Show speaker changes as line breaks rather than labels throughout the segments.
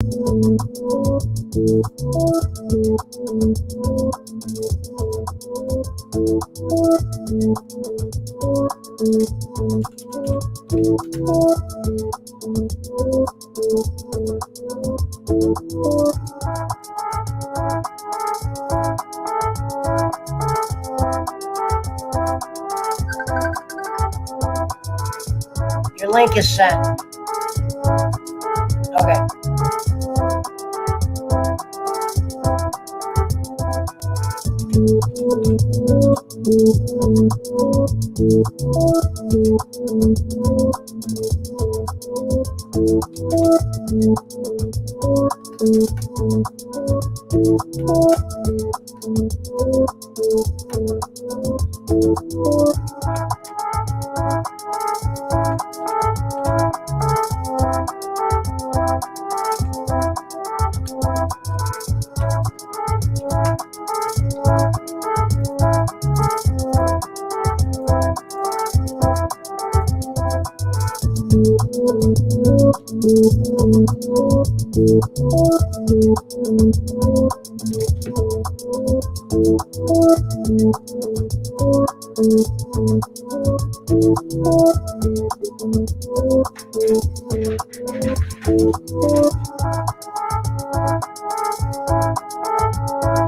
Your link is sent. Okay.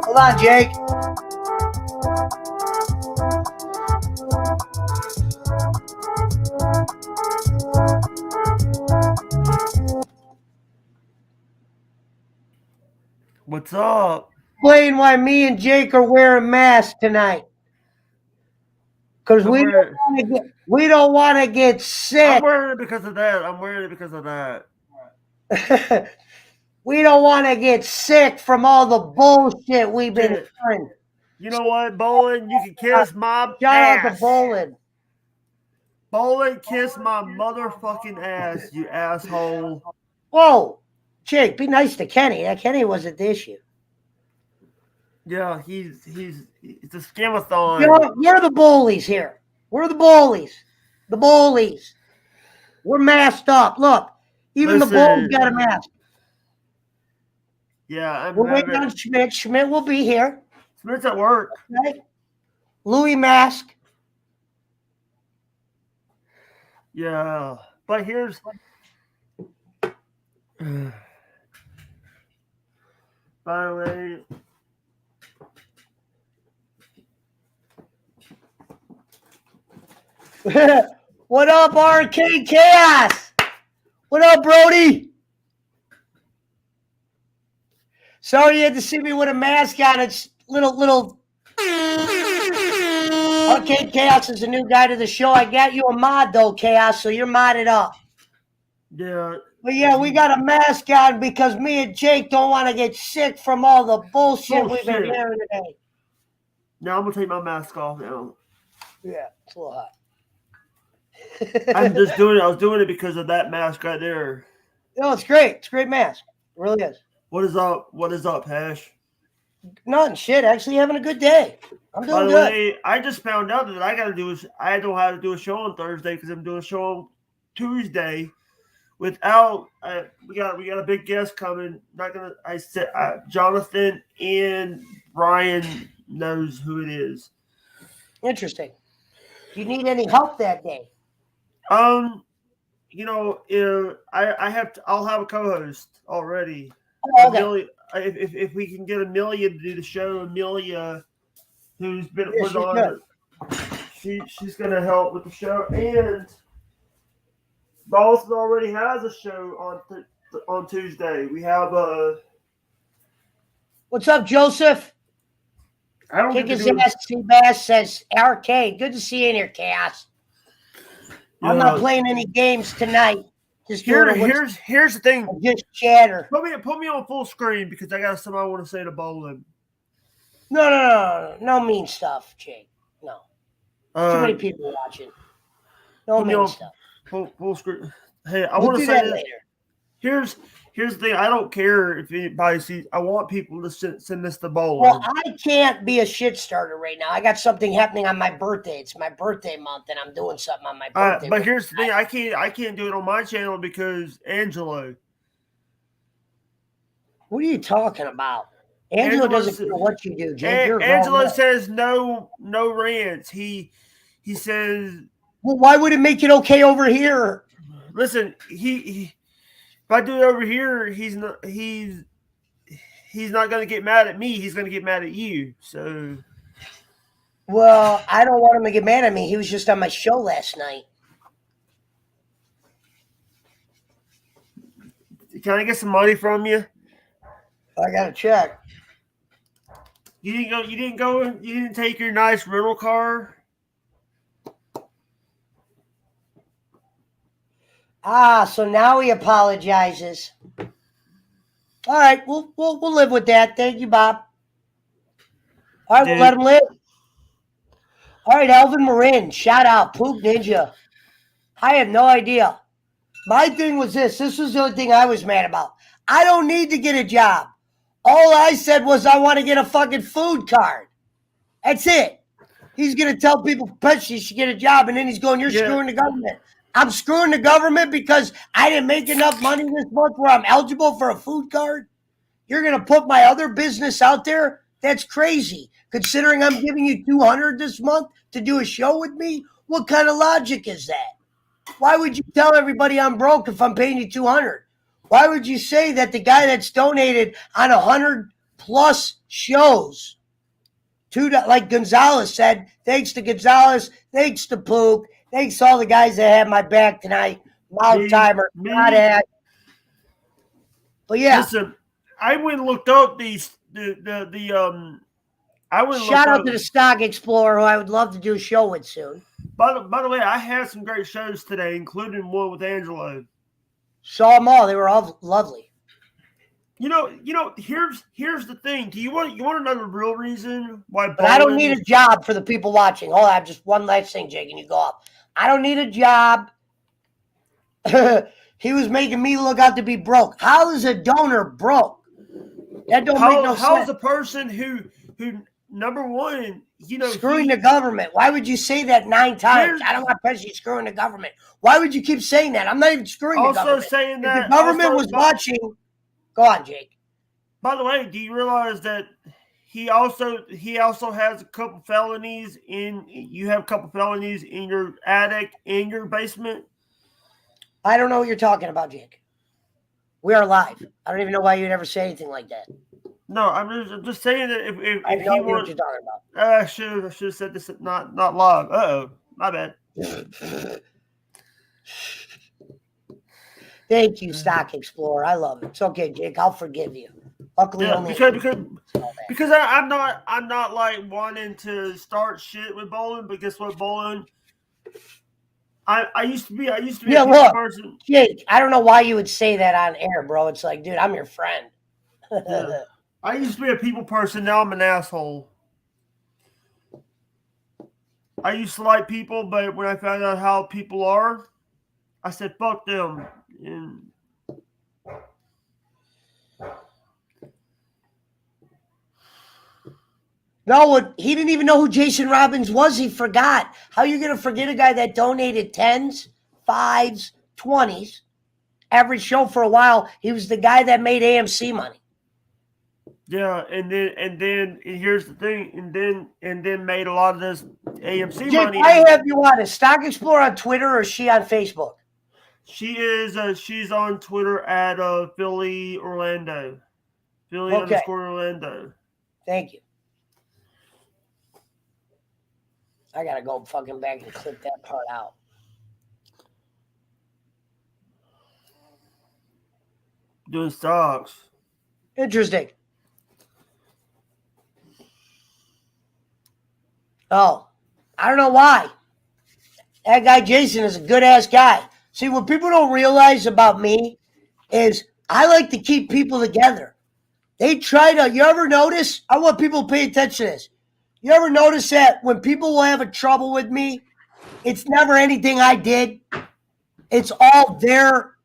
Hold on, Jake.
What's up?
Explain why me and Jake are wearing masks tonight. Because we don't want to get sick.
I'm wearing it because of that.
We don't want to get sick from all the bullshit we've been hearing.
You know what, Bolin? You can kiss my
Shout
ass.
out to Bolin.
Bolin, kiss my motherfucking ass, you asshole.
Whoa, Jake, be nice to Kenny. Kenny wasn't the issue.
Yeah, it's a scamathon.
You know, we're the bullies here. We're the bullies. The bullies. We're masked up. Look, even the bullies got a mask.
Yeah,
we're waiting on Schmidt. Schmidt will be here.
Schmidt's at work.
Okay. Louis mask.
Yeah, but here's by the way.
What up, Arcade Chaos? What up, Brody? Sorry you had to see me with a mask on. It's little. Arcade Chaos is a new guy to the show. I got you a mod though, Chaos, so you're modded up.
Yeah.
But yeah, we got a mask on because me and Jake don't want to get sick from all the bullshit we've been hearing today.
Now I'm gonna take my mask off now.
Yeah, it's a little hot.
I'm just doing it. I was doing it because of that mask right there.
No, it's great. It's a great mask. It really is.
What is up? What is up, Hash?
Nothing. Shit. Actually having a good day. I'm doing good.
By the way, I just found out that I don't have to do a show on Thursday because I'm doing a show on Tuesday. Without we got a big guest coming. Jonathan and Brian knows who it is.
Interesting. Do you need any help that day?
You know, I'll have a co-host already.
Oh, okay.
If we can get Amelia to do the show, Amelia, who's been put on, she's gonna help with the show, and Boston already has a show on Tuesday. We have
What's up, Joseph?
I don't
Kick his ass. Seabass says, Arcade. Good to see you in here, Chaos. I'm not playing any games tonight. Just
here's the thing.
Just chatter.
Put me on full screen because I got something I want to say to Bolin.
No mean stuff, Jake. No. Too many people watching. No mean stuff.
Full screen. Hey, I want to say that later. Here's the thing. I don't care if anybody sees. I want people to send this to Bolin.
Well, I can't be a shit starter right now. I got something happening on my birthday. It's my birthday month, and I'm doing something on my birthday.
But here's the thing. I can't do it on my channel because Angelo.
What are you talking about? Angelo doesn't care what you do, Jake. You're
Angelo says no rants. He says,
well, why would it make it okay over here?
Listen, he if I do it over here, he's not going to get mad at me. He's going to get mad at you. So,
well, I don't want him to get mad at me. He was just on my show last night.
Can I get some money from you?
I gotta check.
You didn't go. You didn't take your nice rental car.
So now he apologizes. All right, we'll live with that. Thank you, Bob. All right, we'll let him live. All right, Elvin Marin, shout out, Poop Ninja. I have no idea. My thing was this. This was the only thing I was mad about. I don't need to get a job. All I said was I want to get a fucking food card. That's it. He's going to tell people Pesci should get a job, and then he's going, you're screwing the government. I'm screwing the government because I didn't make enough money this month where I'm eligible for a food card? You're going to put my other business out there? That's crazy. Considering I'm giving you $200 this month to do a show with me? What kind of logic is that? Why would you tell everybody I'm broke if I'm paying you $200? Why would you say that the guy that's donated on 100+ shows, like Gonzalez said, thanks to Gonzalez, thanks to Pook, thanks to all the guys that had my back tonight, Mount Timer, not at. But yeah.
Listen, I went and looked up
Shout out to the Stock Explorer, who I would love to do a show with soon.
By the way, I had some great shows today, including one with Angelo.
Saw them all. They were all lovely.
You know. Here's the thing. Do you want to know the real reason why?
But I don't need a job for the people watching. Hold on, just one last thing, Jake, and you go off. I don't need a job. He was making me look out to be broke. How is a donor broke? That don't make no sense.
How is a person who number one,
screwing the government? Why would you say that 9 times? I don't want Pesci screwing the government. Why would you keep saying that? I'm not even screwing the government.
Saying that
if the government was watching. Go on, Jake.
By the way, do you realize that he also has a couple felonies you have a couple felonies in your attic, in your basement?
I don't know what you're talking about, Jake. We are live. I don't even know why you'd ever say anything like that.
No, I'm just saying that if
I know what you're talking about.
I should have said this not live. Uh-oh, my bad.
Thank you, Stock Explorer. I love it. It's okay, Jake. I'll forgive you. Luckily, only
because I'm not like wanting to start shit with bowling. But guess what, bowling? I used to be a person.
Jake, I don't know why you would say that on air, bro. It's like, dude, I'm your friend.
Yeah. I used to be a people person. Now I'm an asshole. I used to like people, but when I found out how people are, I said, fuck them. And
no, he didn't even know who Jason Robbins was. He forgot. How are you going to forget a guy that donated 10s, 5s, 20s? Average show for a while. He was the guy that made AMC money.
Yeah, and then here's the thing, and then made a lot of this AMC
Jake,
money.
I have you on. Is Stock Explorer on Twitter or is she on Facebook?
She is. She's on Twitter at Philly Orlando. Philly _ Orlando.
Thank you. I gotta go fucking back and clip that part out.
Doing stocks.
Interesting. Oh, I don't know why. That guy Jason is a good-ass guy. See, what people don't realize about me is I like to keep people together. They try to, you ever notice? I want people to pay attention to this. You ever notice that when people will have a trouble with me, it's never anything I did. It's all their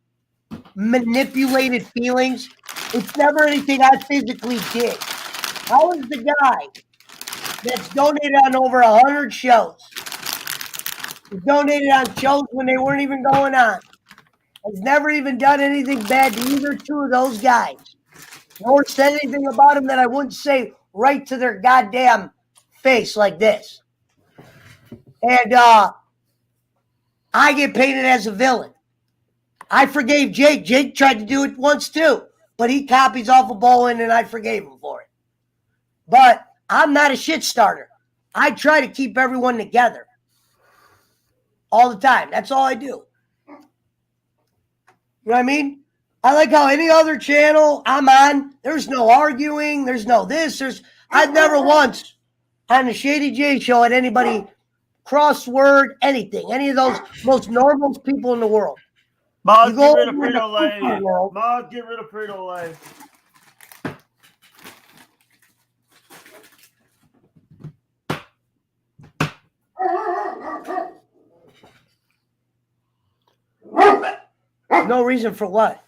manipulated feelings. It's never anything I physically did. How is the guy that's donated on over 100 shows, donated on shows when they weren't even going on, has never even done anything bad to either two of those guys, nor said anything about him that I wouldn't say right to their goddamn face like this. And I get painted as a villain. I forgave Jake. Jake tried to do it once too, but he copies off of Bolin and I forgave him for it. But I'm not a shit starter. I try to keep everyone together all the time. That's all I do. You know what I mean? I like how any other channel I'm on, there's no arguing, there's no this, I've never once on the Shady J show had anybody crossword anything, any of those most normal people in the world.
Mod, get rid of Frito-Lay. Mod, get rid of Frito-Lay.
No reason for what?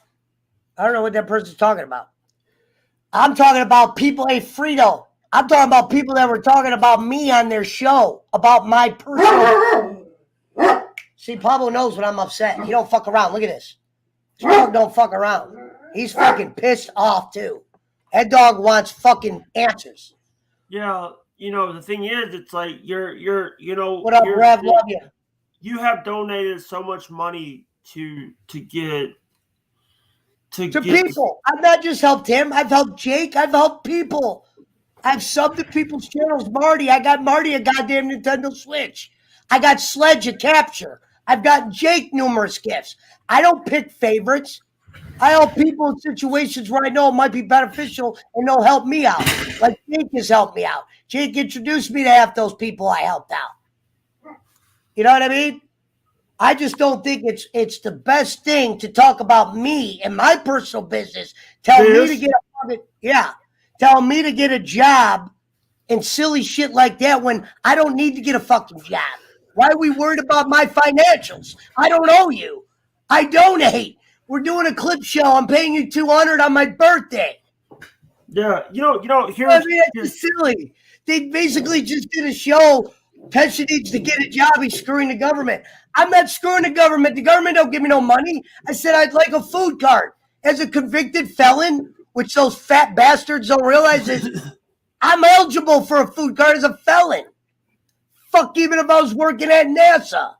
I don't know what that person's talking about. I'm talking about people, hey, Frito. I'm talking about people that were talking about me on their show, about my personal. See, Pablo knows when I'm upset. He don't fuck around. Look at this. This dog don't fuck around. He's fucking pissed off, too. That dog wants fucking answers.
Yeah, the thing is, it's like you're
What up, Rev? Love you.
You have donated so much money to
people. I've not just helped him. I've helped Jake. I've helped people. I've subbed to people's channels. Marty. I got Marty a goddamn Nintendo Switch. I got Sledge a capture. I've got Jake numerous gifts. I don't pick favorites. I help people in situations where I know it might be beneficial and they'll help me out. Like Jake has helped me out. Jake introduced me to half those people I helped out. You know what I mean? I just don't think it's the best thing to talk about me and my personal business. Tell me to get a job and silly shit like that when I don't need to get a fucking job. Why are we worried about my financials? I don't owe you. I donate. We're doing a clip show. I'm paying you $200 on my birthday.
Yeah,
it's silly. They basically just did a show. Pesci needs to get a job. He's screwing the government. I'm not screwing the government. The government don't give me no money. I said I'd like a food card. As a convicted felon, which those fat bastards don't realize is I'm eligible for a food card as a felon. Fuck, even if I was working at NASA.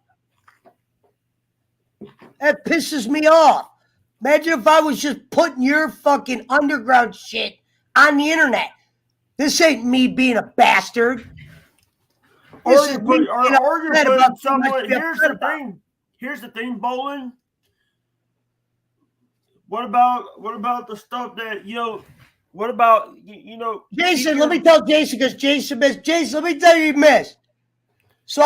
That pisses me off. Imagine if I was just putting your fucking underground shit on the internet. This ain't me being a bastard.
Here's the thing, Bolin. What about the stuff that what about
Jason? Let me tell Jason because Jason missed. Jason, let me tell you missed. So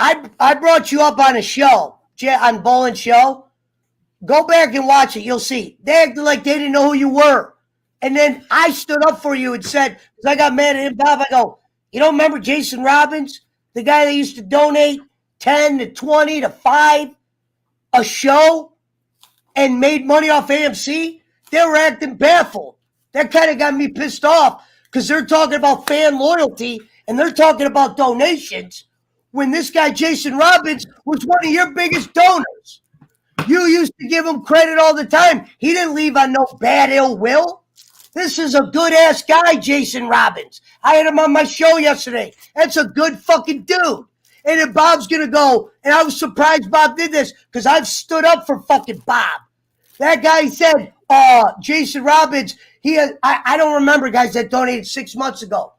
I brought you up on a show, on Bolin's show. Go back and watch it. You'll see. They acted like they didn't know who you were. And then I stood up for you and said, because I got mad at him, Bob, I go, you don't remember Jason Robbins? The guy that used to donate 10 to 20 to 5 a show and made money off AMC? They were acting baffled. That kind of got me pissed off because they're talking about fan loyalty and they're talking about donations when this guy, Jason Robbins, was one of your biggest donors. You used to give him credit all the time. He didn't leave on no bad ill will. This is a good-ass guy, Jason Robbins. I had him on my show yesterday. That's a good fucking dude. And then Bob's going to go, and I was surprised Bob did this because I've stood up for fucking Bob. That guy said, Jason Robbins, I don't remember guys that donated 6 months ago.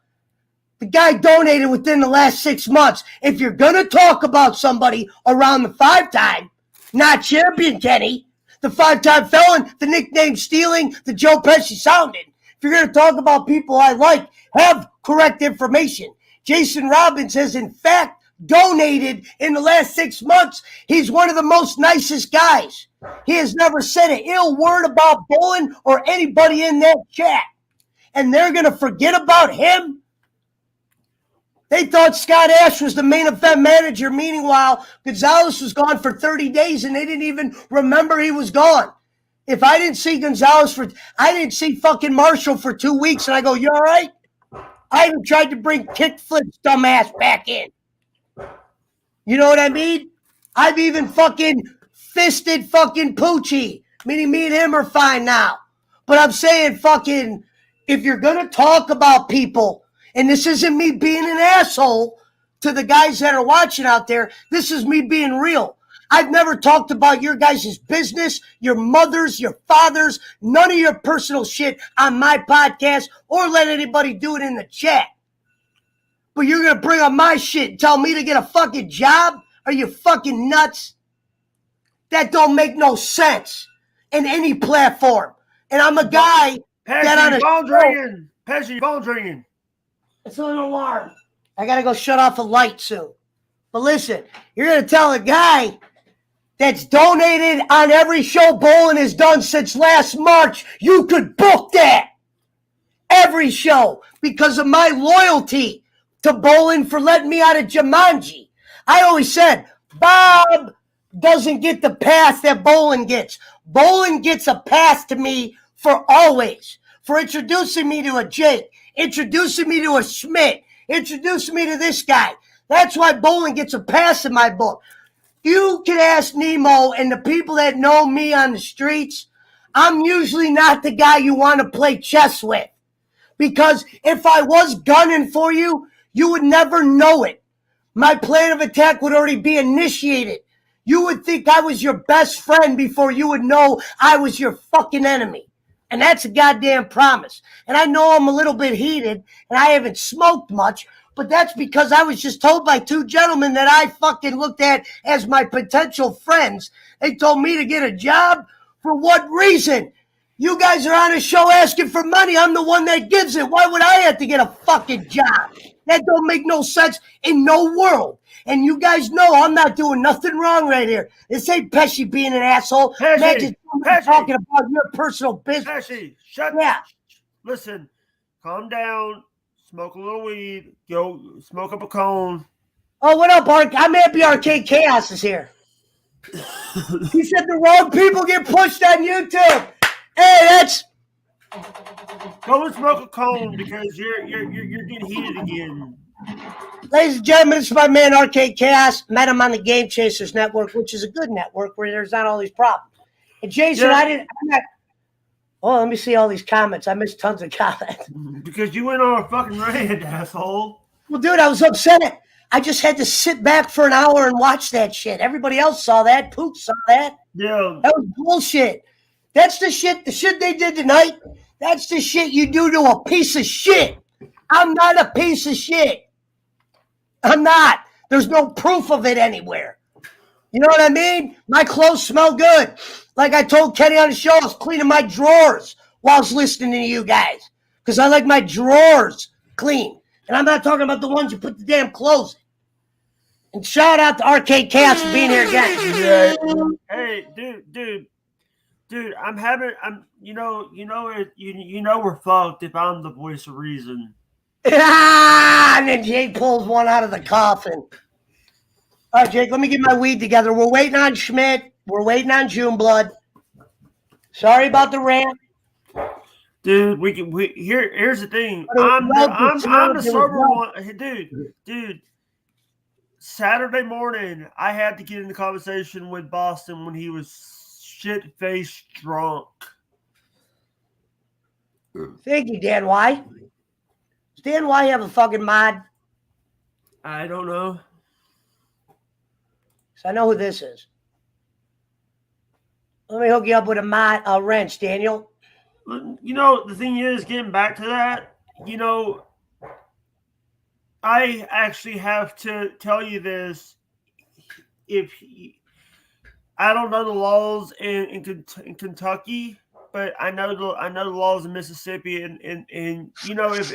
The guy donated within the last 6 months. If you're going to talk about somebody around the 5-time, not champion Kenny, the 5-time felon, the nickname stealing, the Joe Pesci sounding. If you're going to talk about people I like, have correct information. Jason Robbins has in fact donated in the last 6 months. He's one of the most nicest guys. He has never said an ill word about Bolin or anybody in that chat. And they're going to forget about him? They thought Scott Ash was the main event manager. Meanwhile, Gonzalez was gone for 30 days and they didn't even remember he was gone. If I didn't see I didn't see fucking Marshall for 2 weeks and I go, you all right? I even tried to bring Kickflip's dumbass back in. You know what I mean? I've even fucking fisted fucking Poochie. Meaning me and him are fine now. But I'm saying fucking, if you're going to talk about people, and this isn't me being an asshole to the guys that are watching out there, this is me being real. I've never talked about your guys' business, your mothers, your fathers, none of your personal shit on my podcast or let anybody do it in the chat. But you're going to bring up my shit and tell me to get a fucking job? Are you fucking nuts? That don't make no sense in any platform. And I'm a guy that on a
phone ringing. Pesci, phone ringing.
It's an alarm. I got to go shut off a light soon. But listen, you're going to tell a guy that's donated on every show Bowling has done since last March, you could book that. Every show because of my loyalty to Bowling for letting me out of Jumanji. I always said, Bob doesn't get the pass that Bowling gets. Bowling gets a pass to me for always. For introducing me to a Jake, introducing me to a Schmidt, introducing me to this guy. That's why Bowling gets a pass in my book. You can ask Nemo and the people that know me on the streets, I'm usually not the guy you want to play chess with. Because if I was gunning for you, you would never know it. My plan of attack would already be initiated. You would think I was your best friend before you would know I was your fucking enemy. And that's a goddamn promise. And I know I'm a little bit heated and I haven't smoked much, but that's because I was just told by two gentlemen that I fucking looked at as my potential friends. They told me to get a job. For what reason? You guys are on a show asking for money. I'm the one that gives it. Why would I have to get a fucking job? That don't make no sense in no world. And you guys know I'm not doing nothing wrong right here. This ain't Pesci being an asshole. Imagine talking about your personal business.
Pesci, shut up.
Yeah.
Listen, calm down. Smoke a little weed. Go smoke up a cone.
Oh, what up, Ark? I'm happy Arcade Chaos is here. He said the wrong people get pushed on YouTube. Hey, that's...
Go and smoke a cone because you're getting heated again.
Ladies and gentlemen, this is my man Arcade Chaos. Met him on the Game Chasers Network, which is a good network where there's not all these problems. And Jason,
Yeah.
Oh, let me see all these comments. I missed tons of comments.
Because you went on a fucking rant, asshole.
Well, dude, I was upset. I just had to sit back for an hour and watch that shit. Everybody else saw that. Pook saw that.
Yeah.
That was bullshit. That's the shit they did tonight. That's the shit you do to a piece of shit. I'm not a piece of shit. I'm not. There's no proof of it anywhere. You know what I mean? My clothes smell good. Like I told Kenny on the show, I was cleaning my drawers while I was listening to you guys. Because I like my drawers clean. And I'm not talking about the ones you put the damn clothes in. And shout out to Arcade Chaos for being here again.
Yeah. Hey, dude, you know we're fucked if I'm the voice of reason.
And then Jake pulls one out of the coffin. All right, Jake, let me get my weed together. We're waiting on Schmidt. We're waiting on Juneblood. Sorry about the rant.
Dude, here's the thing. I'm the sober one. Dude. Saturday morning, I had to get in the conversation with Boston when he was shit-faced drunk.
Thank you, Dan Y. Does Dan Y have a fucking mod?
I don't know.
So I know who this is. Let me hook you up with a wrench, Daniel.
You know, the thing is, getting back to that, you know, I actually have to tell you this. I don't know the laws in Kentucky, but I know the laws in Mississippi, and you know if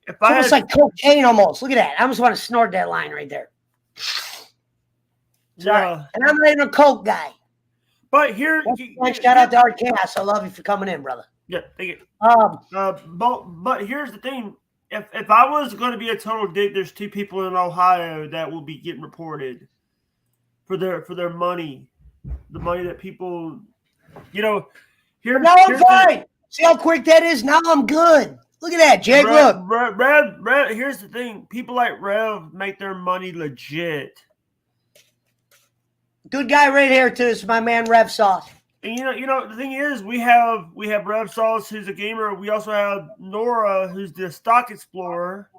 It's almost like cocaine, almost. Look at that. I almost want to snort that line right there. Sorry.
Yeah.
And I'm not even a coke guy.
But here,
shout out to our Chaos. I love you for coming in, brother.
Yeah, thank you. But here's the thing: if I was going to be a total dick, there's two people in Ohio that will be getting reported for their money, the money that people, you know.
Now I'm fine. See how quick that is? Now I'm good. Look at that, Jake. Look.
Rev, here's the thing: people like Rev make their money legit.
Good guy right here, too. It's my man, Rev Sauce.
The thing is, we have Rev Sauce, who's a gamer. We also have Nora, who's the stock explorer.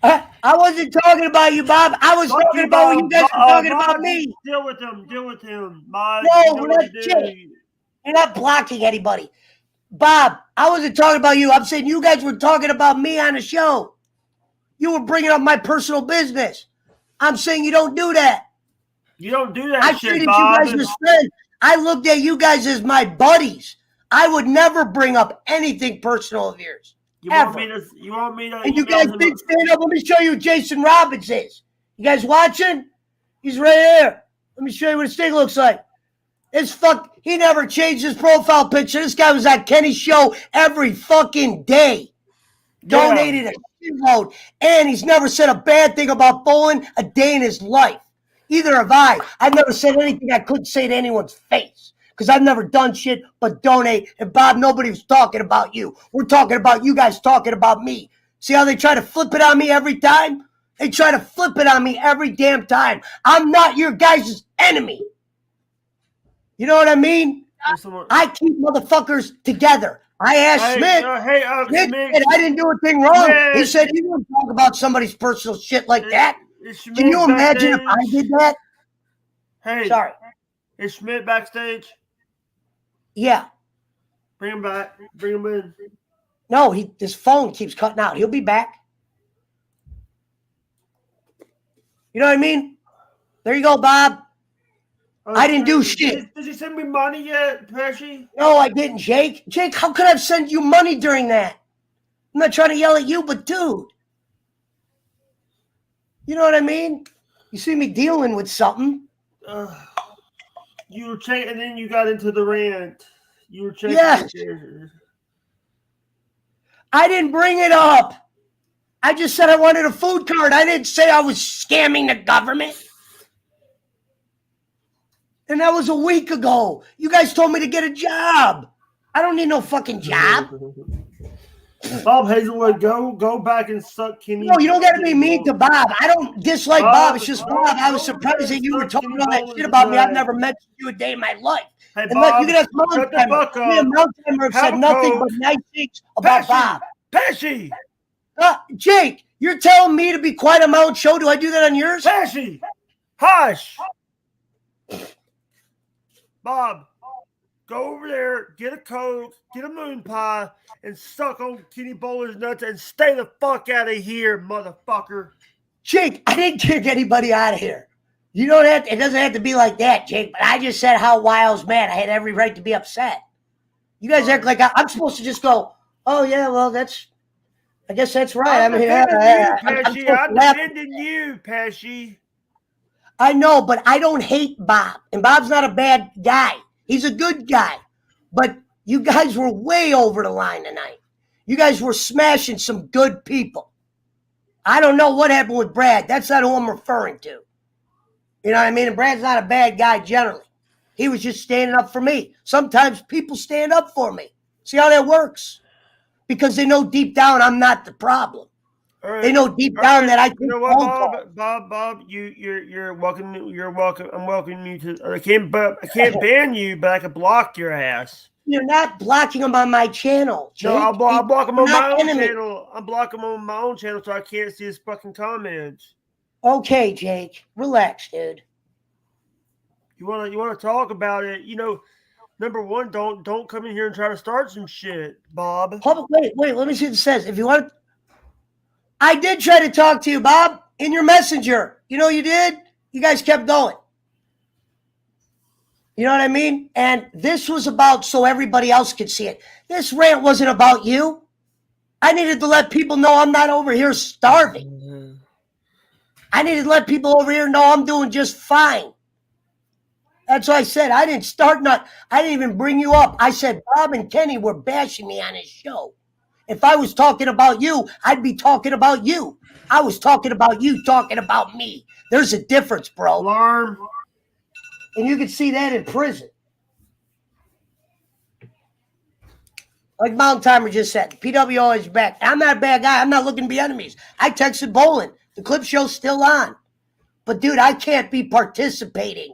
I wasn't talking about you, Bob. I was talking about what you guys were talking about me.
Deal with him.
No, we're not shit. You're not blocking anybody. Bob, I wasn't talking about you. I'm saying you guys were talking about me on the show. You were bringing up my personal business. I'm saying you don't do that.
You don't do that
I
shit,
treated
Bob.
you guys as friends. I looked at you guys as my buddies. I would never bring up anything personal of yours.
You want me to?
And you guys did stand up. Let me show you who Jason Robbins is. You guys watching? He's right here. Let me show you what his thing looks like. He never changed his profile picture. This guy was at Kenny's show every fucking day.
Yeah.
Donated a shitload. And he's never said a bad thing about bowling a day in his life. Either have I. I've never said anything I couldn't say to anyone's face. Because I've never done shit but donate. And Bob, nobody was talking about you. We're talking about you guys talking about me. See how they try to flip it on me every time? They try to flip it on me every damn time. I'm not your guys' enemy. You know what I mean? I keep motherfuckers together. I asked Smith. Smith said I didn't do a thing wrong. Smith. He said he wouldn't talk about somebody's personal shit like that. Can you imagine if I did that?
Hey,
sorry.
Is Schmidt backstage?
Yeah.
Bring him back. Bring him in.
No, his phone keeps cutting out. He'll be back. You know what I mean? There you go, Bob. I didn't do shit.
Did you send me money yet, Pesci?
No, I didn't, Jake. Jake, how could I have sent you money during that? I'm not trying to yell at you, but dude. You know what I mean? You see me dealing with something.
You were checking, and then you got into the rant. You were checking.
Yes. I didn't bring it up. I just said I wanted a food card. I didn't say I was scamming the government. And that was a week ago. You guys told me to get a job. I don't need no fucking job.
Bob Hazelwood, go back and suck Kenny.
No, you don't got to be mean to Bob. I don't dislike Bob. It's just Bob. I was surprised that you were talking all that shit about me. I've never mentioned you a day in my life.
Hey,
and
Bob,
look, you can ask Mountimer have said nothing but nice things about Bob.
Pesci!
Jake, you're telling me to be quiet on my own show. Do I do that on yours?
Pesci! Hush! Bob, go over there, get a Coke, get a moon pie, and suck on Kenny Bowler's nuts and stay the fuck out of here, motherfucker.
Jake, I didn't kick anybody out of here. You don't have to, it doesn't have to be like that, Jake, but I just said how Wiles mad. I had every right to be upset. You guys act like I'm supposed to just go, oh, yeah, well, I guess that's right.
I'm defending you, Pesci.
I know, but I don't hate Bob. And Bob's not a bad guy. He's a good guy. But you guys were way over the line tonight. You guys were smashing some good people. I don't know what happened with Brad. That's not who I'm referring to. You know what I mean? And Brad's not a bad guy generally. He was just standing up for me. Sometimes people stand up for me. See how that works? Because they know deep down I'm not the problem. Right. They know deep down that I can.
You know what, Bob? You're welcome. You're welcome. I'm welcoming you to. I can't ban you, but I can block your ass.
You're not blocking them on my channel, Jake.
No, I'll block them on my own channel. I'm blocking them on my own channel so I can't see his fucking comments.
Okay, Jake, relax, dude.
You wanna talk about it? You know, number one, don't come in here and try to start some shit, Bob.
Wait. Let me see what it says. If you want. I did try to talk to you, Bob, in your messenger. You know you did? You guys kept going. You know what I mean? And this was about so everybody else could see it. This rant wasn't about you. I needed to let people know I'm not over here starving. Mm-hmm. I needed to let people over here know I'm doing just fine. That's what I said. I didn't even bring you up. I said Bob and Kenny were bashing me on his show. If I was talking about you, I'd be talking about you. I was talking about you, talking about me. There's a difference, bro.
Alarm.
And you can see that in prison. Like Mountain Timer just said, PWO is back. I'm not a bad guy. I'm not looking to be enemies. I texted Bolin. The clip show's still on. But, dude, I can't be participating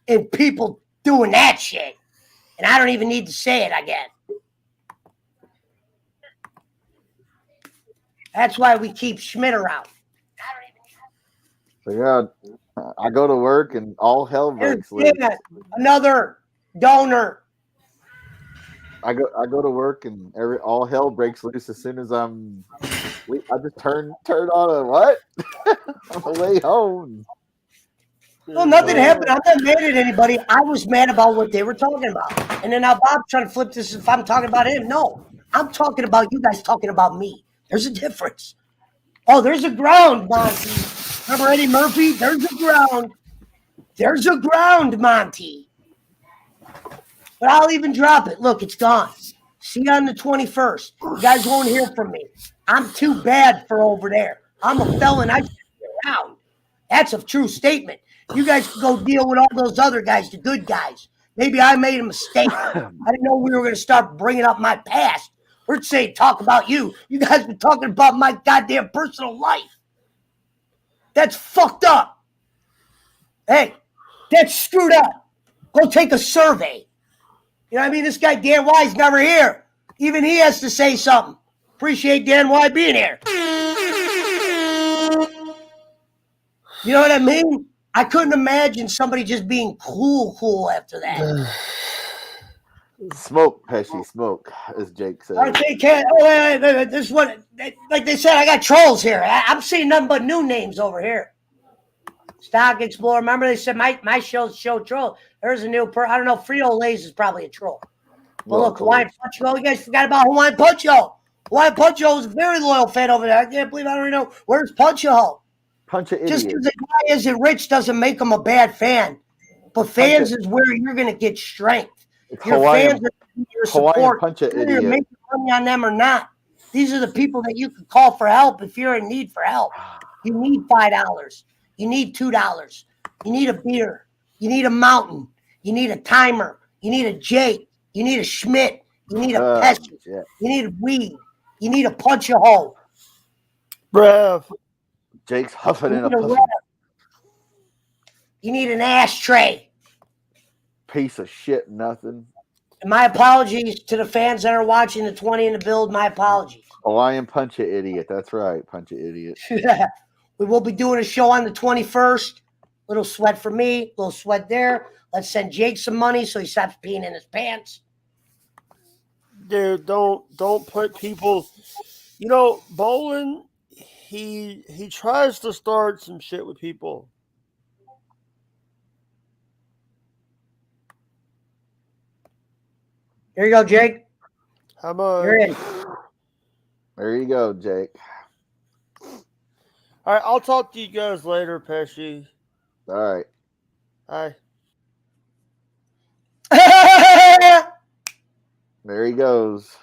in people doing that shit. And I don't even need to say it again. That's why we keep Schmidt around.
So yeah, I go to work and all hell breaks loose.
Another donor.
I go to work and all hell breaks loose as soon as I just turn on a what? On the way home.
Well, nothing happened. I'm not mad at anybody. I was mad about what they were talking about. And then now Bob's trying to flip this if I'm talking about him. No, I'm talking about you guys talking about me. There's a difference. Oh, there's a ground, Monty. Remember Eddie Murphy? There's a ground. There's a ground, Monty. But I'll even drop it. Look, it's gone. See you on the 21st. You guys won't hear from me. I'm too bad for over there. I'm a felon. I should be around. That's a true statement. You guys can go deal with all those other guys, the good guys. Maybe I made a mistake. I didn't know we were going to start bringing up my past. We're saying talk about you. You guys been talking about my goddamn personal life. That's fucked up. Hey, that's screwed up. Go take a survey. You know what I mean? This guy, Dan Y's never here. Even he has to say something. Appreciate Dan Y being here. You know what I mean? I couldn't imagine somebody just being cool after that.
Smoke, Pesci, smoke, as Jake said.
This is what, like they said, I got trolls here. I'm seeing nothing but new names over here. Stock Explorer. Remember they said my show troll. There's a new I don't know. Frito-Lay's is probably a troll. But look, Hawaiian Punch-O. You guys forgot about Hawaiian Punch-O. Hawaiian Punch-O is a very loyal fan over there. I can't believe I don't know. Where's Punch-O? Just because the guy isn't rich doesn't make him a bad fan. But fans is where you're going to get strength. Your fans are your support. Whether you're making money on them or not. These are the people that you can call for help if you're in need for help. You need $5. You need $2. You need a beer. You need a mountain. You need a timer. You need a Jake. You need a Schmidt. You need a Pesci. You need a weed. You need a punch-a-hole.
Bruh.
Jake's huffing in a puffin'.
You need an ashtray.
Piece of shit, nothing.
And my apologies to the fans that are watching the 20 in the build. My apologies.
Hawaiian Punch-A idiot. That's right. Punch-A idiot.
We will be doing a show on the 21st. Little sweat for me. Little sweat there. Let's send Jake some money so he stops peeing in his pants.
Dude, don't put people. You know, Bolin, he tries to start some shit with people.
Here you go, Jake.
How much?
You're in.
There you go, Jake.
All right, I'll talk to you guys later, Pesci.
All right.
Hi.
There he goes.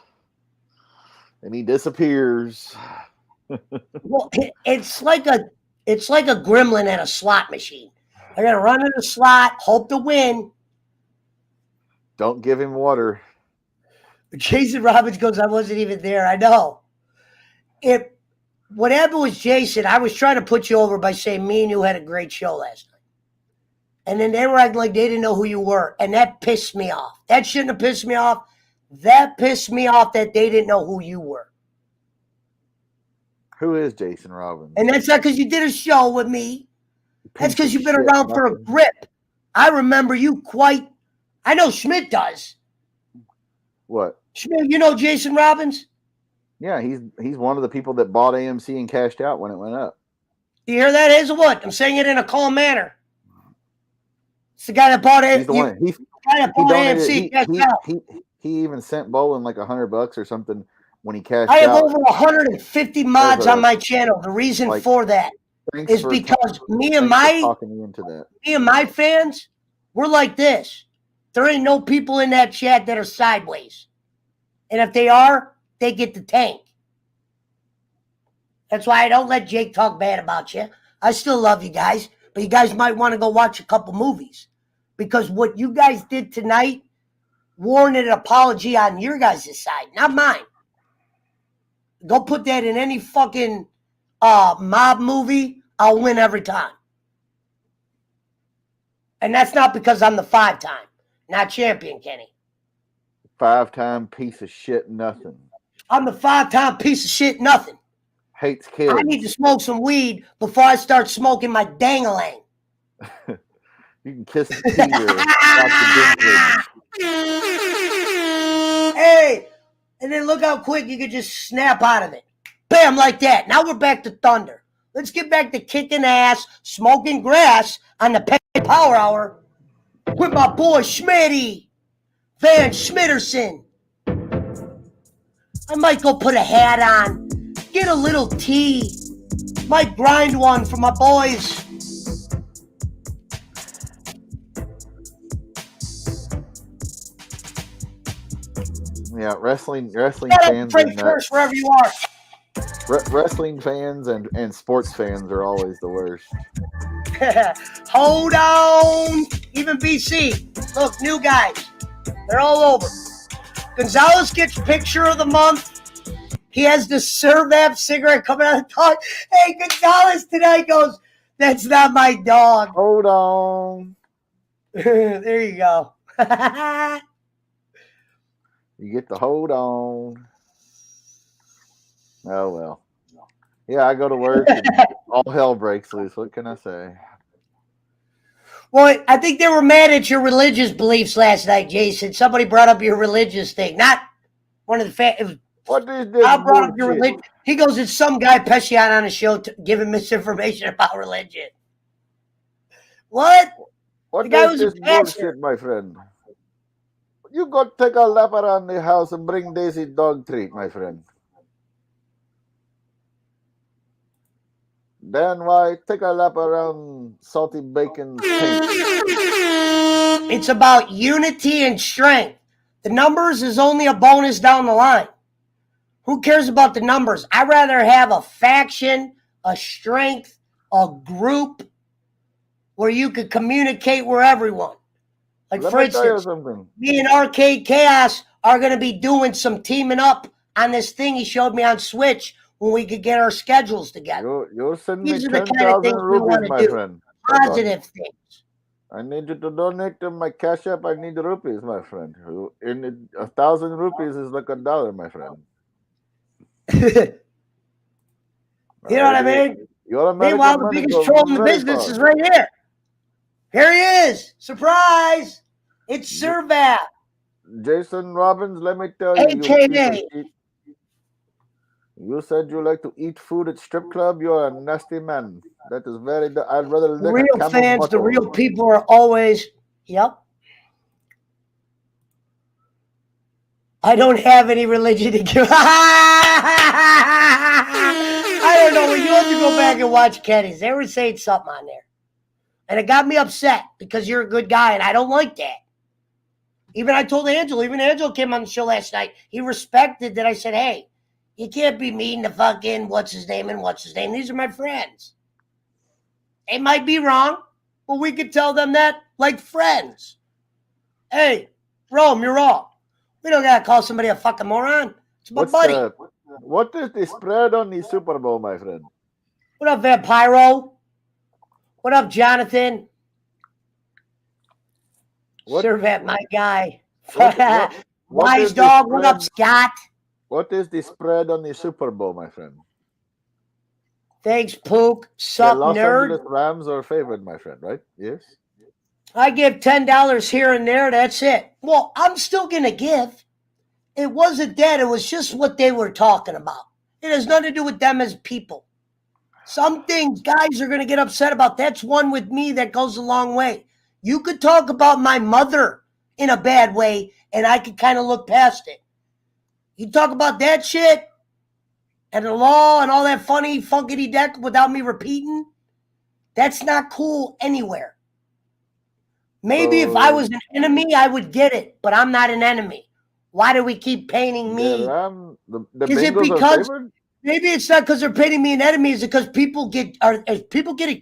And he disappears.
Well, it's like a gremlin at a slot machine. They're gonna run in the slot, hope to win.
Don't give him water.
Jason Robbins goes, I wasn't even there. I know. What happened was, Jason, I was trying to put you over by saying me and you had a great show last night. And then they were acting like they didn't know who you were. And that pissed me off. That shouldn't have pissed me off. That pissed me off that they didn't know who you were.
Who is Jason Robbins?
And that's not because you did a show with me. That's because you've been around for a grip. I remember you quite. I know Schmidt does.
What?
Schmidt, you know Jason Robbins?
Yeah, he's one of the people that bought AMC and cashed out when it went up.
You hear that, Hazelwood? I'm saying it in a calm manner. It's the guy that bought it.
He's the one. He even sent Bolin like $100 or something when he cashed out.
I have over 150 mods on my channel. The reason for that is because me and my fans, we're like this. There ain't no people in that chat that are sideways. And if they are, they get the tank. That's why I don't let Jake talk bad about you. I still love you guys, but you guys might want to go watch a couple movies. Because what you guys did tonight warranted an apology on your guys' side, not mine. Go put that in any fucking mob movie. I'll win every time. And that's not because I'm the 5-time, not champion, Kenny.
5-time piece of shit nothing.
I'm the 5-time piece of shit nothing.
Hates kids.
I need to smoke some weed before I start smoking my dang-a-lang.
You can kiss the teeter.
Hey, and then look how quick you could just snap out of it. Bam, like that. Now we're back to thunder. Let's get back to kicking ass, smoking grass on the Pesci Power Hour with my boy Schmitty, Van Schmitterson. I might go put a hat on, get a little tea, might grind one for my boys.
Yeah, wrestling fans
and first wherever you are.
Wrestling fans and sports fans are always the worst.
Hold on. Even BC. Look, new guys. They're all over. Gonzalez gets picture of the month. He has the Servap cigarette coming out of the dog. Hey, Gonzalez today goes, that's not my dog.
Hold on.
There you go.
You get the hold on. Oh, well. Yeah, I go to work and all hell breaks loose. What can I say?
Well, I think they were mad at your religious beliefs last night, Jason. Somebody brought up your religious thing. Not one of the fans.
What is this?
I brought up your religion. He goes, it's some guy Pesci on a show giving misinformation about religion. What?
What is this bullshit, my friend? You go take a lap around the house and bring Daisy dog treat, my friend. Then why take a lap around Salty Bacon's paint?
It's about unity and strength. The numbers is only a bonus down the line. Who cares about the numbers? I'd rather have a faction, a strength, a group where you could communicate with everyone. Like, for instance, me and Arcade Chaos are going to be doing some teaming up on this thing he showed me on Switch when we could get our schedules together.
You're sending
These
me
are the kind of
10,000
things we want
rupees,
to
my
do.
friend.
Positive things.
I need you to donate to my Cash App. I need rupees, my friend. 1,000 rupees is like $1, my friend.
You know what I mean? Meanwhile, the biggest troll in the business is right here. Here he is. Surprise. It's Servap.
Jason Robbins, let me tell you.
AKA.
You said you like to eat food at strip club. You're a nasty man. That is very... I'd rather lick
real
a
fans,
butter.
the real people are always... Yep. I don't have any religion to give. I don't know. You have to go back and watch Kenny's. They were saying something on there. And it got me upset because you're a good guy, and I don't like that. Even I told Angelo. Even Angelo came on the show last night. He respected that I said, hey, you can't be mean to fucking what's his name and what's his name. These are my friends. They might be wrong, but we could tell them that like friends. Hey, Rome, you're wrong. We don't got to call somebody a fucking moron. It's my buddy.
What is the spread on the Super Bowl, my friend?
What up, Vampiro? What up, Jonathan? Servant, my guy. Wise dog. What up, Scott?
What is the spread on the Super Bowl, my friend?
Thanks, Pook. Sup,
Los
nerd?
Angeles Rams are favored, my friend, right? Yes.
I give $10 here and there. That's it. Well, I'm still going to give. It wasn't that. It was just what they were talking about. It has nothing to do with them as people. Some things guys are going to get upset about. That's one with me that goes a long way. You could talk about my mother in a bad way, and I could kind of look past it. You talk about that shit and the law and all that funny funkity deck without me repeating, that's not cool anywhere. Maybe if I was an enemy, I would get it, but I'm not an enemy. Why do we keep painting me?
Is it because
maybe it's not because they're painting me an enemy? Is it because people get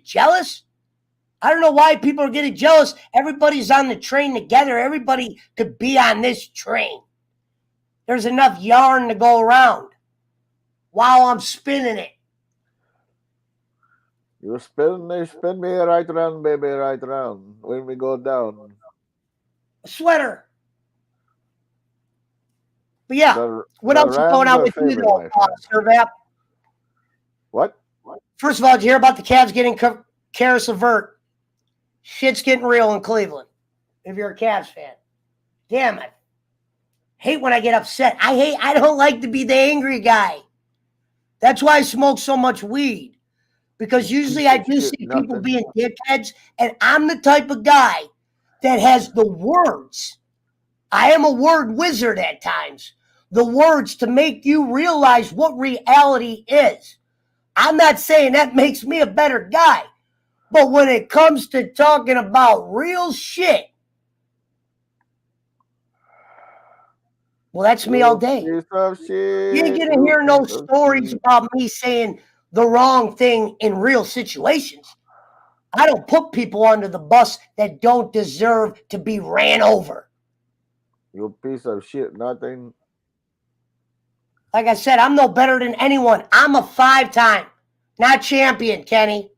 jealous? I don't know why people are getting jealous. Everybody's on the train together. Everybody could be on this train. There's enough yarn to go around while I'm spinning it.
You spin me right around, baby, right around. When we go down.
A sweater. But yeah, what else is going on with you, though, Servap?
What?
First of all, did you hear about the Cavs getting Karis LeVert? Shit's getting real in Cleveland. If you're a Cavs fan, damn it. Hate when I get upset. I don't like to be the angry guy. That's why I smoke so much weed. Because usually I do see people being dickheads, and I'm the type of guy that has the words. I am a word wizard at times. The words to make you realize what reality is. I'm not saying that makes me a better guy. But when it comes to talking about real shit, well, that's me all day. You ain't gonna hear no stories about me saying the wrong thing in real situations. I don't put people under the bus that don't deserve to be ran over.
You piece of shit, nothing.
Like I said, I'm no better than anyone. I'm a 5-time, not champion, Kenny.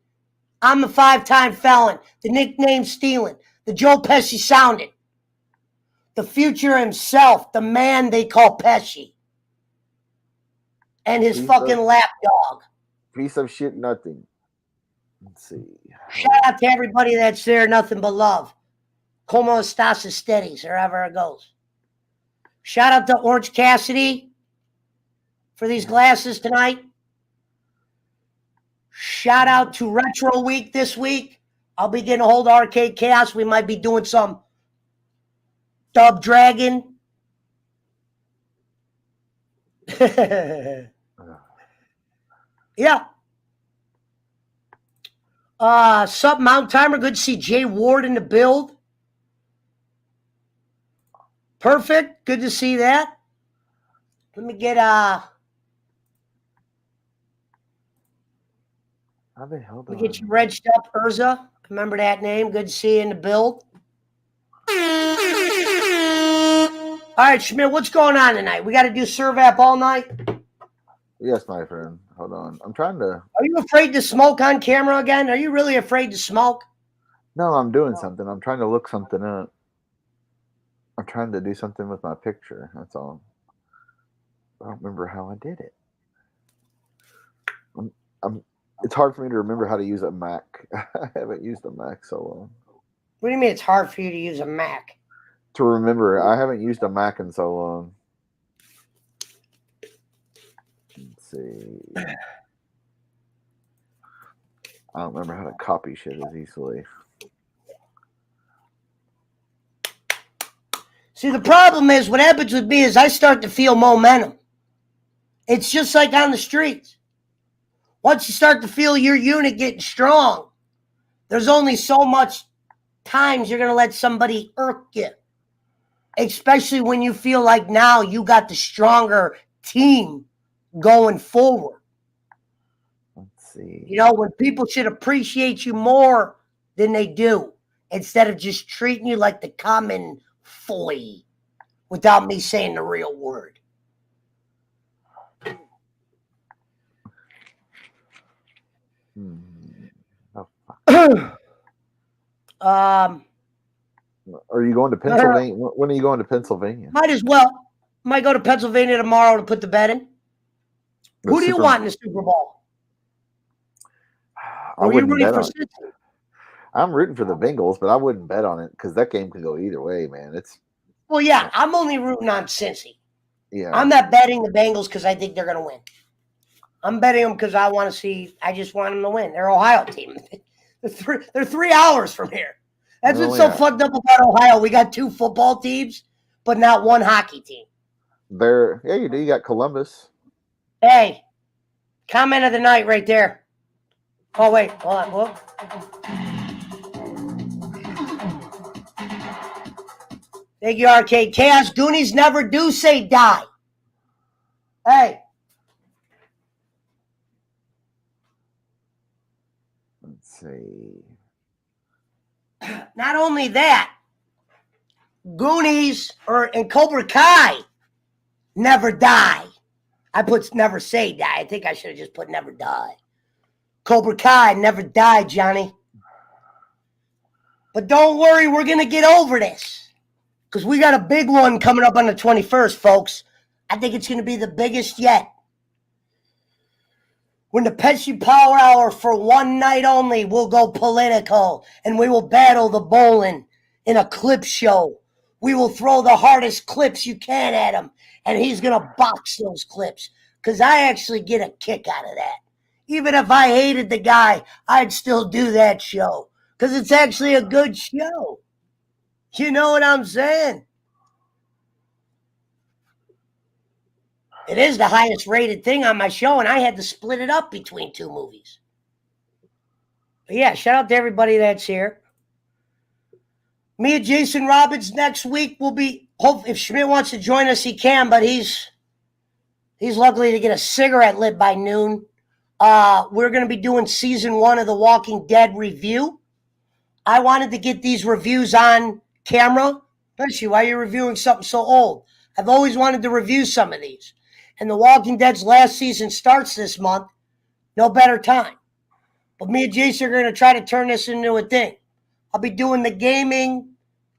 I'm a 5-time felon, the nickname stealing, the Joe Pesci sounding, the future himself, the man they call Pesci, and his fucking lapdog.
Piece of shit, nothing. Let's see.
Shout out to everybody that's there, nothing but love. Como estas steadies, wherever it goes. Shout out to Orange Cassidy for these glasses tonight. Shout out to Retro Week this week. I'll be getting a hold of Arcade Chaos. We might be doing some Dub Dragon. Yeah. Sup, Mount Timer. Good to see Jay Ward in the build. Perfect. Good to see that. Let me get
How the hell
let me get you regged up, Urza. Remember that name. Good to see you in the build. All right, Schmidt, what's going on tonight? We got to do Servap all night?
Yes, my friend. Hold on. I'm trying to...
Are you afraid to smoke on camera again? Are you really afraid to smoke?
No, I'm doing something. I'm trying to look something up. I'm trying to do something with my picture. That's all. I don't remember how I did it. It's hard for me to remember how to use a Mac. I haven't used a Mac so long.
What do you mean it's hard for you to use a Mac?
To remember, I haven't used a Mac in so long. Let's see. I don't remember how to copy shit as easily.
See, the problem is, what happens with me is I start to feel momentum. It's just like on the streets. Once you start to feel your unit getting strong, there's only so much times you're going to let somebody irk you. Especially when you feel like now you got the stronger team going forward.
Let's see.
You know, when people should appreciate you more than they do, instead of just treating you like the common flea without me saying the real word.
Oh,
Are
you going to Pennsylvania? When are you going to Pennsylvania?
Might as well. Might go to Pennsylvania tomorrow to put the bet in. Who do you want in the Super Bowl?
I wouldn't bet on it. I'm rooting for the Bengals, but I wouldn't bet on it because that game could go either way, man.
Well, yeah, I'm only rooting on Cincy.
Yeah,
I'm not betting the Bengals because I think they're going to win. I'm betting them because I just want them to win. They're Ohio team. They're 3 hours from here. That's what's so fucked up about Ohio. We got 2 football teams, but not 1 hockey team.
Yeah, you do. You got Columbus.
Hey, comment of the night right there. Oh, wait. Hold on. Whoa. Thank you, Arcade Chaos. Goonies never do say die. Hey.
Let's see.
Not only that, Goonies and Cobra Kai never die. I put never say die. I think I should have just put never die. Cobra Kai never died, Johnny. But don't worry, we're going to get over this. Because we got a big one coming up on the 21st, folks. I think it's going to be the biggest yet. When the Pesci Power Hour for one night only will go political, and we will battle the bowling in a clip show. We will throw the hardest clips you can at him, and he's going to box those clips. Because I actually get a kick out of that. Even if I hated the guy, I'd still do that show. Because it's actually a good show. You know what I'm saying? It is the highest rated thing on my show, and I had to split it up between two movies. But yeah, shout out to everybody that's here. Me and Jason Robbins next week will be, if Schmidt wants to join us, he can, but he's lucky to get a cigarette lit by noon. We're going to be doing season 1 of The Walking Dead review. I wanted to get these reviews on camera. Pesci, why are you reviewing something so old? I've always wanted to review some of these. And The Walking Dead's last season starts this month. No better time. But me and Jason are going to try to turn this into a thing. I'll be doing the gaming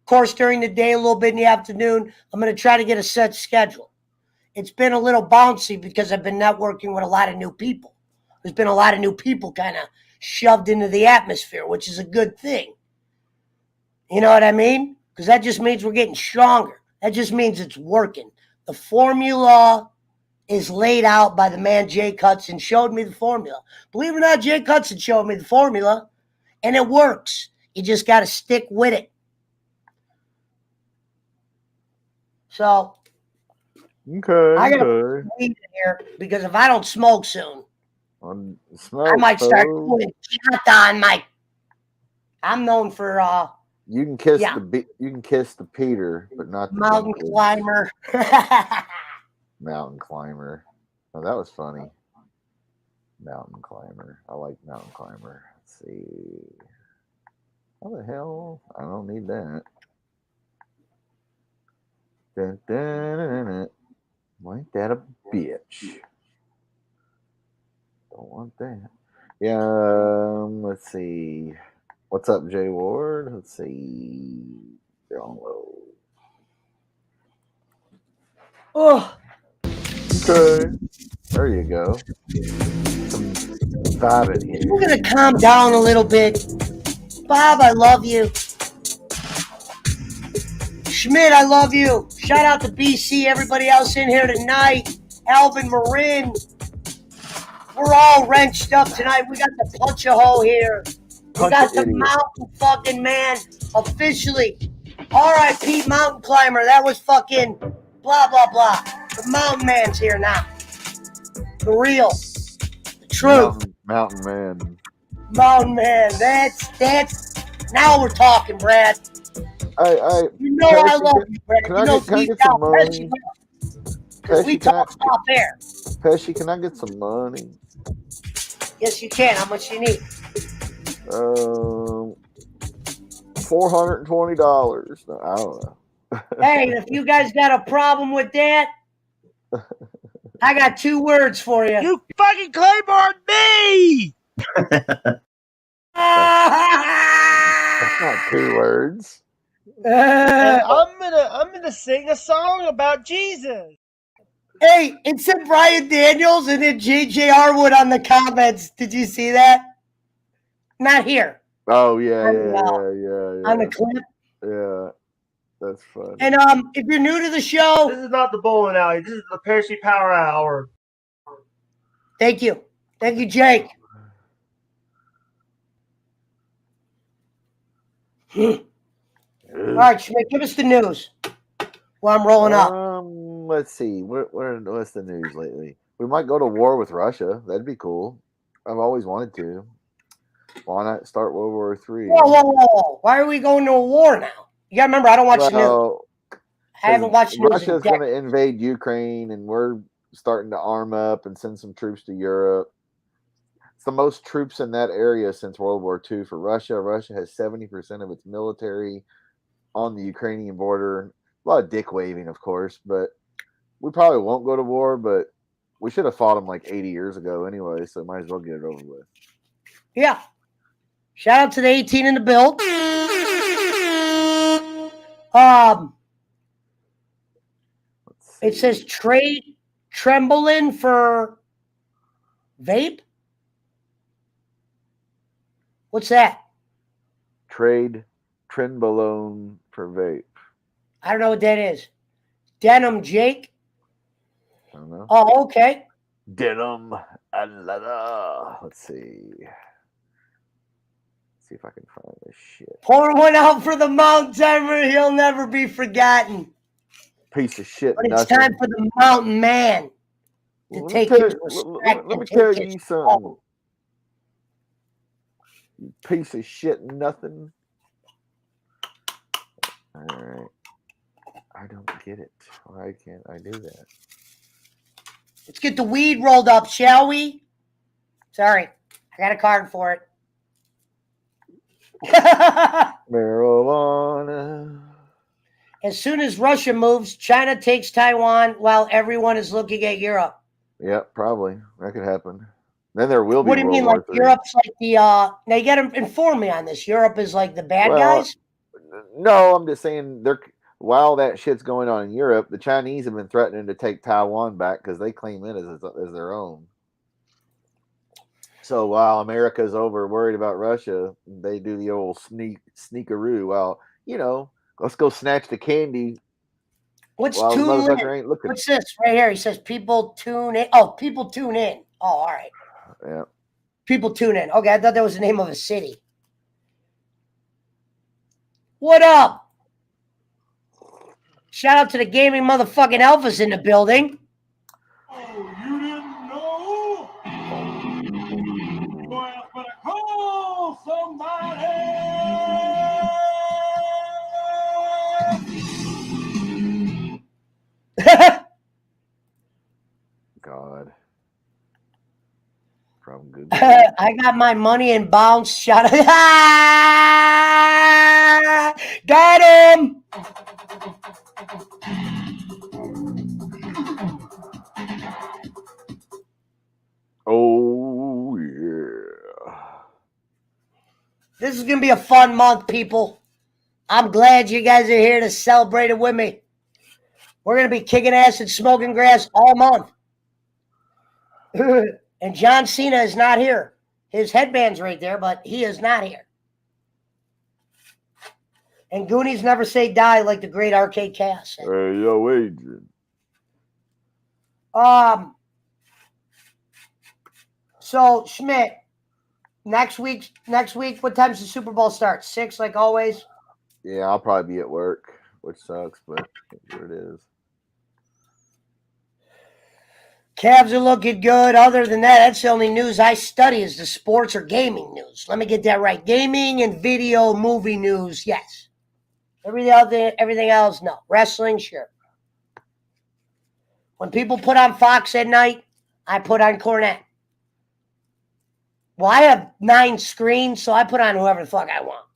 course during the day, a little bit in the afternoon. I'm going to try to get a set schedule. It's been a little bouncy because I've been networking with a lot of new people. There's been a lot of new people kind of shoved into the atmosphere, which is a good thing. You know what I mean? Because that just means we're getting stronger. That just means it's working. The formula is laid out by the man Jake Hudson. Showed me the formula. Believe it or not, Jake Hudson showed me the formula, and it works. You just got to stick with it. So,
okay,
I got to weed in here because if I don't smoke soon, I might start putting Chata on my. I'm known for
you can kiss the Peter, but not the
mountain climber.
Mountain climber. Oh, that was funny. Mountain climber. I like mountain climber. Let's see. How the hell? I don't need that. Dun, dun, dun, dun. Ain't that a bitch? Don't want that. Yeah. Let's see. What's up, Jay Ward? Let's see. Download.
Oh.
Okay. There you go. Some vibe in here.
We're going to calm down a little bit. Bob, I love you. Schmidt, I love you. Shout out to BC, everybody else in here tonight. Alvin Marin. We're all wrenched up tonight. We got the punch a hole here. We got the mountain fucking man officially. R.I.P. mountain climber. That was fucking blah, blah, blah. The mountain man's here now. The real. The truth.
Mountain man.
Mountain man. That's. Now we're talking, Brad.
You
know I love you, Brad.
Can I get some money?
Pesci, we talk off air.
Pesci, can I get some money?
Yes, you can. How much you need?
$420. No, I don't know.
Hey, if you guys got a problem with that, I got 2 words for you.
You fucking claymore me!
That's not 2 words.
And I'm gonna sing a song about Jesus.
Hey, it said Brian Daniels and then J.J. Arwood on the comments. Did you see that? Not here.
Oh yeah.
On the clip.
Yeah, that's funny.
And if you're new to the show,
this is not the bowling alley. This is the Pesci Power Hour.
Thank you, Jake. All right, Schmidt, give us the news. Well, I'm rolling up.
Let's see. What's the news lately? We might go to war with Russia. That'd be cool. I've always wanted to. Why not start World War III?
Whoa. Why are we going to a war now? You got to remember, I don't watch the news. I haven't watched the news.
Russia's going to invade Ukraine, and we're starting to arm up and send some troops to Europe. It's the most troops in that area since World War II for Russia. Russia has 70% of its military on the Ukrainian border. A lot of dick waving, of course, but we probably won't go to war, but we should have fought them like 80 years ago anyway, so might as well get it over with.
Yeah. Shout out to the 18 in the build. It says trade Trembolin for vape. What's that?
Trade Trenbolone for vape.
I don't know what that is. Denim Jake.
I don't know.
Oh, okay.
Denim and leather. Let's see. See if I can find this shit.
Pour one out for the mountain timer. He'll never be forgotten.
Piece of shit.
But it's
nothing.
time for the mountain man to take his respect.
Let me tell you something. You piece of shit. Nothing. All right. I don't get it. Why can't I do that?
Let's get the weed rolled up, shall we? Sorry, I got a card for it.
Marijuana.
As soon as Russia moves, China takes Taiwan while everyone is looking at Europe.
Yeah, probably. That could happen. Then there will be
What do you
World
mean,
War
like
III.
Europe's like the, now you got to inform me on this. Europe is like the bad guys?
No, I'm just saying while that shit's going on in Europe, the Chinese have been threatening to take Taiwan back because they claim it as their own. So while America's over worried about Russia, they do the old sneakaroo. Well, let's go snatch the candy.
What's
while the
tune
motherfucker
in?
ain't looking.
What's this right here? He says people tune in. Oh, people tune in. Oh, all right.
Yeah.
People tune in. Okay, I thought that was the name of a city. What up? Shout out to the gaming motherfucking alphas in the building.
Oh, you didn't know? Well, better call somebody.
God. From Google.
I got my money in bounce. Shout out. Got him.
Oh, yeah.
This is going to be a fun month, people. I'm glad you guys are here to celebrate it with me. We're going to be kicking ass and smoking grass all month. And John Cena is not here. His headband's right there, but he is not here. And Goonies never say die like the great Arcade Chaos said.
Hey, yo, Adrian.
So Schmidt, next week, what time's the Super Bowl start? 6, like always.
Yeah, I'll probably be at work, which sucks, but here it is.
Cavs are looking good. Other than that, that's the only news I study is the sports or gaming news. Let me get that right. Gaming and video movie news, yes. Everything else, no. Wrestling, sure. When people put on Fox at night, I put on Cornette. Well, I have 9 screens, so I put on whoever the fuck I want.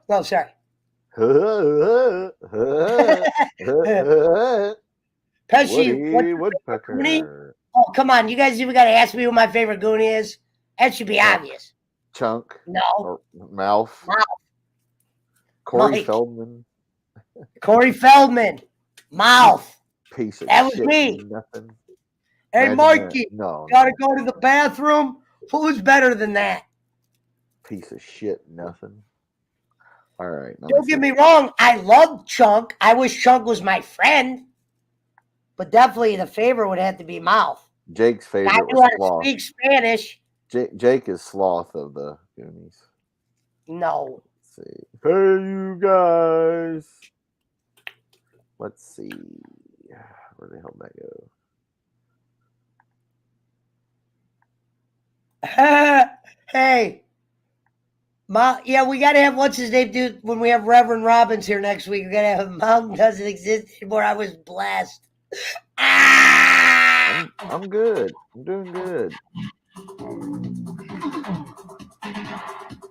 No, sorry. Pesci,
Woodpecker.
Oh, come on. You guys even got to ask me who my favorite Goonie is? That should be obvious.
Chunk.
No.
Or Mouth.
Mouth.
Corey
Mike.
Feldman.
Corey Feldman. Mouth.
Piece of
That was
shit.
me.
Nothing.
Hey,
Imagine
Mikey.
that. No.
Gotta go to the bathroom? Who's better than that?
Piece of shit. Nothing. All right.
Don't get me wrong. I love Chunk. I wish Chunk was my friend. But definitely the favorite would have to be Mouth.
Jake's favorite
I knew
was
how
Sloth.
to speak Spanish.
Jake is Sloth of the Goonies.
No.
Let's see. Hey, you guys. Let's see. Where the hell did that go?
Hey. Yeah, we got to have, what's his name, dude? When we have Reverend Robbins here next week, we got to have Mountain doesn't exist anymore. I was blessed.
I'm good. I'm doing good.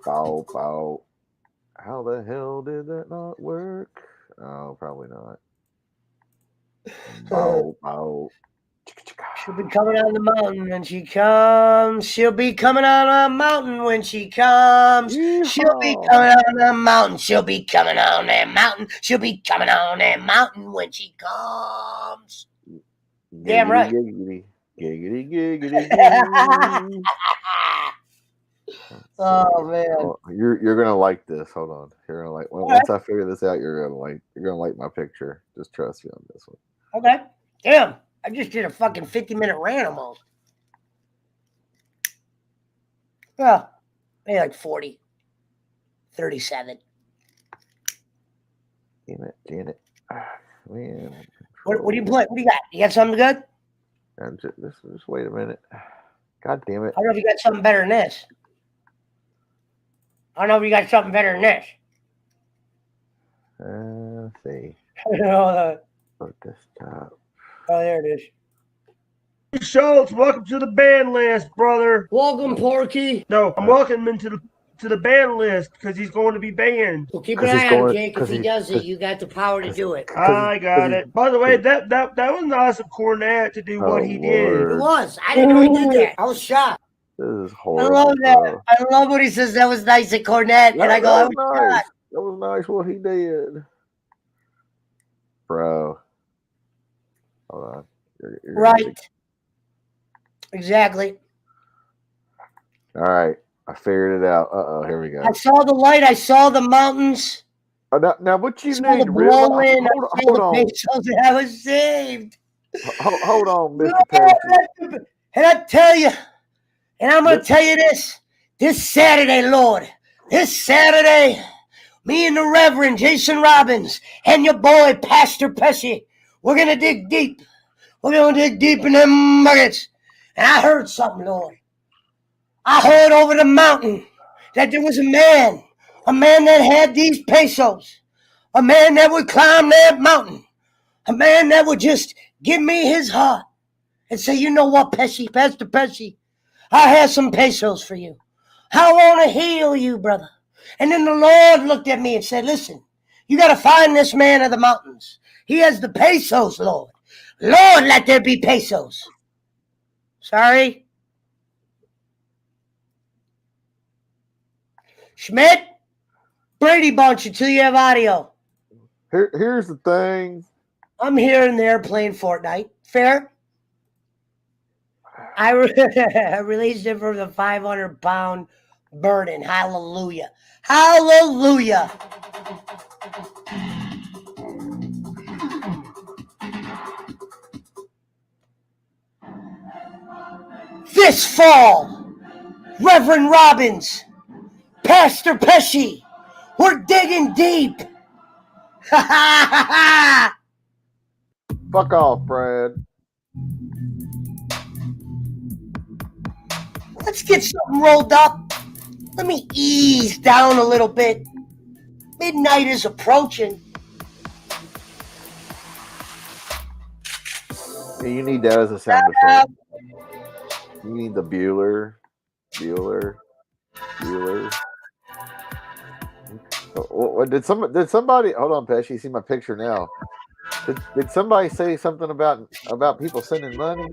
Bow, bow. How the hell did that not work? Oh, probably not. Bow, bow.
She'll be coming on the mountain when she comes. She'll be coming on a mountain when she comes. She'll be coming on the mountain. She'll be coming on that mountain. She'll be coming on that mountain when she comes. Damn right.
Giggity, giggity, giggity, giggity.
Oh man.
Oh, you're gonna like this. Hold on. You're gonna like once I figure this out, you're gonna like my picture. Just trust me on this one.
Okay. Damn. I just did a fucking 50-minute rant almost. Well, maybe like 40. 37.
Damn it, Janet. Man.
What do you play? What do you got? You got something good?
Just wait a minute. God damn it.
I don't know if you got something better than this. I don't know if you got something better than this.
Let's see. Put this top.
Oh, there it is.
Schultz, welcome to the ban list, brother.
Welcome, Porky.
No, I'm welcoming him to the ban list because he's going to be banned.
Well, keep an eye on him, Jake. If he does it, you got the power to do it.
I got it. By the way, that was an awesome cornet to do what he did.
It was. I didn't know he did that. I was shocked.
This is
I
horrible.
love that.
Bro.
I love when he says that was nice at Cornet, and I go,
that
"Oh
was
my
nice.
God."
That was nice what he did, bro. Hold on. You're
Right. Exactly.
All right. I figured it out. Here we go.
I saw the light. I saw the mountains.
Now what you
I saw
need
the
to realize?
blowing.
Hold on.
And I was saved.
Hold on, Mr. Pesci.
And I tell you, and I'm going to tell you this Saturday, Lord, this Saturday, me and the Reverend Jason Robbins and your boy, Pastor Pesci, we're going to dig deep. We're going to dig deep in them buckets. And I heard something, Lord. I heard over the mountain that there was a man that had these pesos, a man that would climb that mountain, a man that would just give me his heart and say, you know what, Pesci, Pastor Pesci, I have some pesos for you. I want to heal you, brother. And then the Lord looked at me and said, listen, you got to find this man of the mountains. He has the pesos, Lord. Lord, let there be pesos. Sorry? Schmidt, Brady Bunch until you have audio.
Here's the thing.
I'm here and there playing Fortnite. Fair? I released it from the 500-pound burden. Hallelujah. Hallelujah. This fall, Reverend Robbins, Pastor Pesci, we're digging deep. Ha ha ha ha.
Fuck off, Brad.
Let's get something rolled up. Let me ease down a little bit. Midnight is approaching.
Yeah, you need that as a sound effect. You need the Bueller. What did somebody? Hold on, Pesci. You see my picture now. Did somebody say something about people sending money?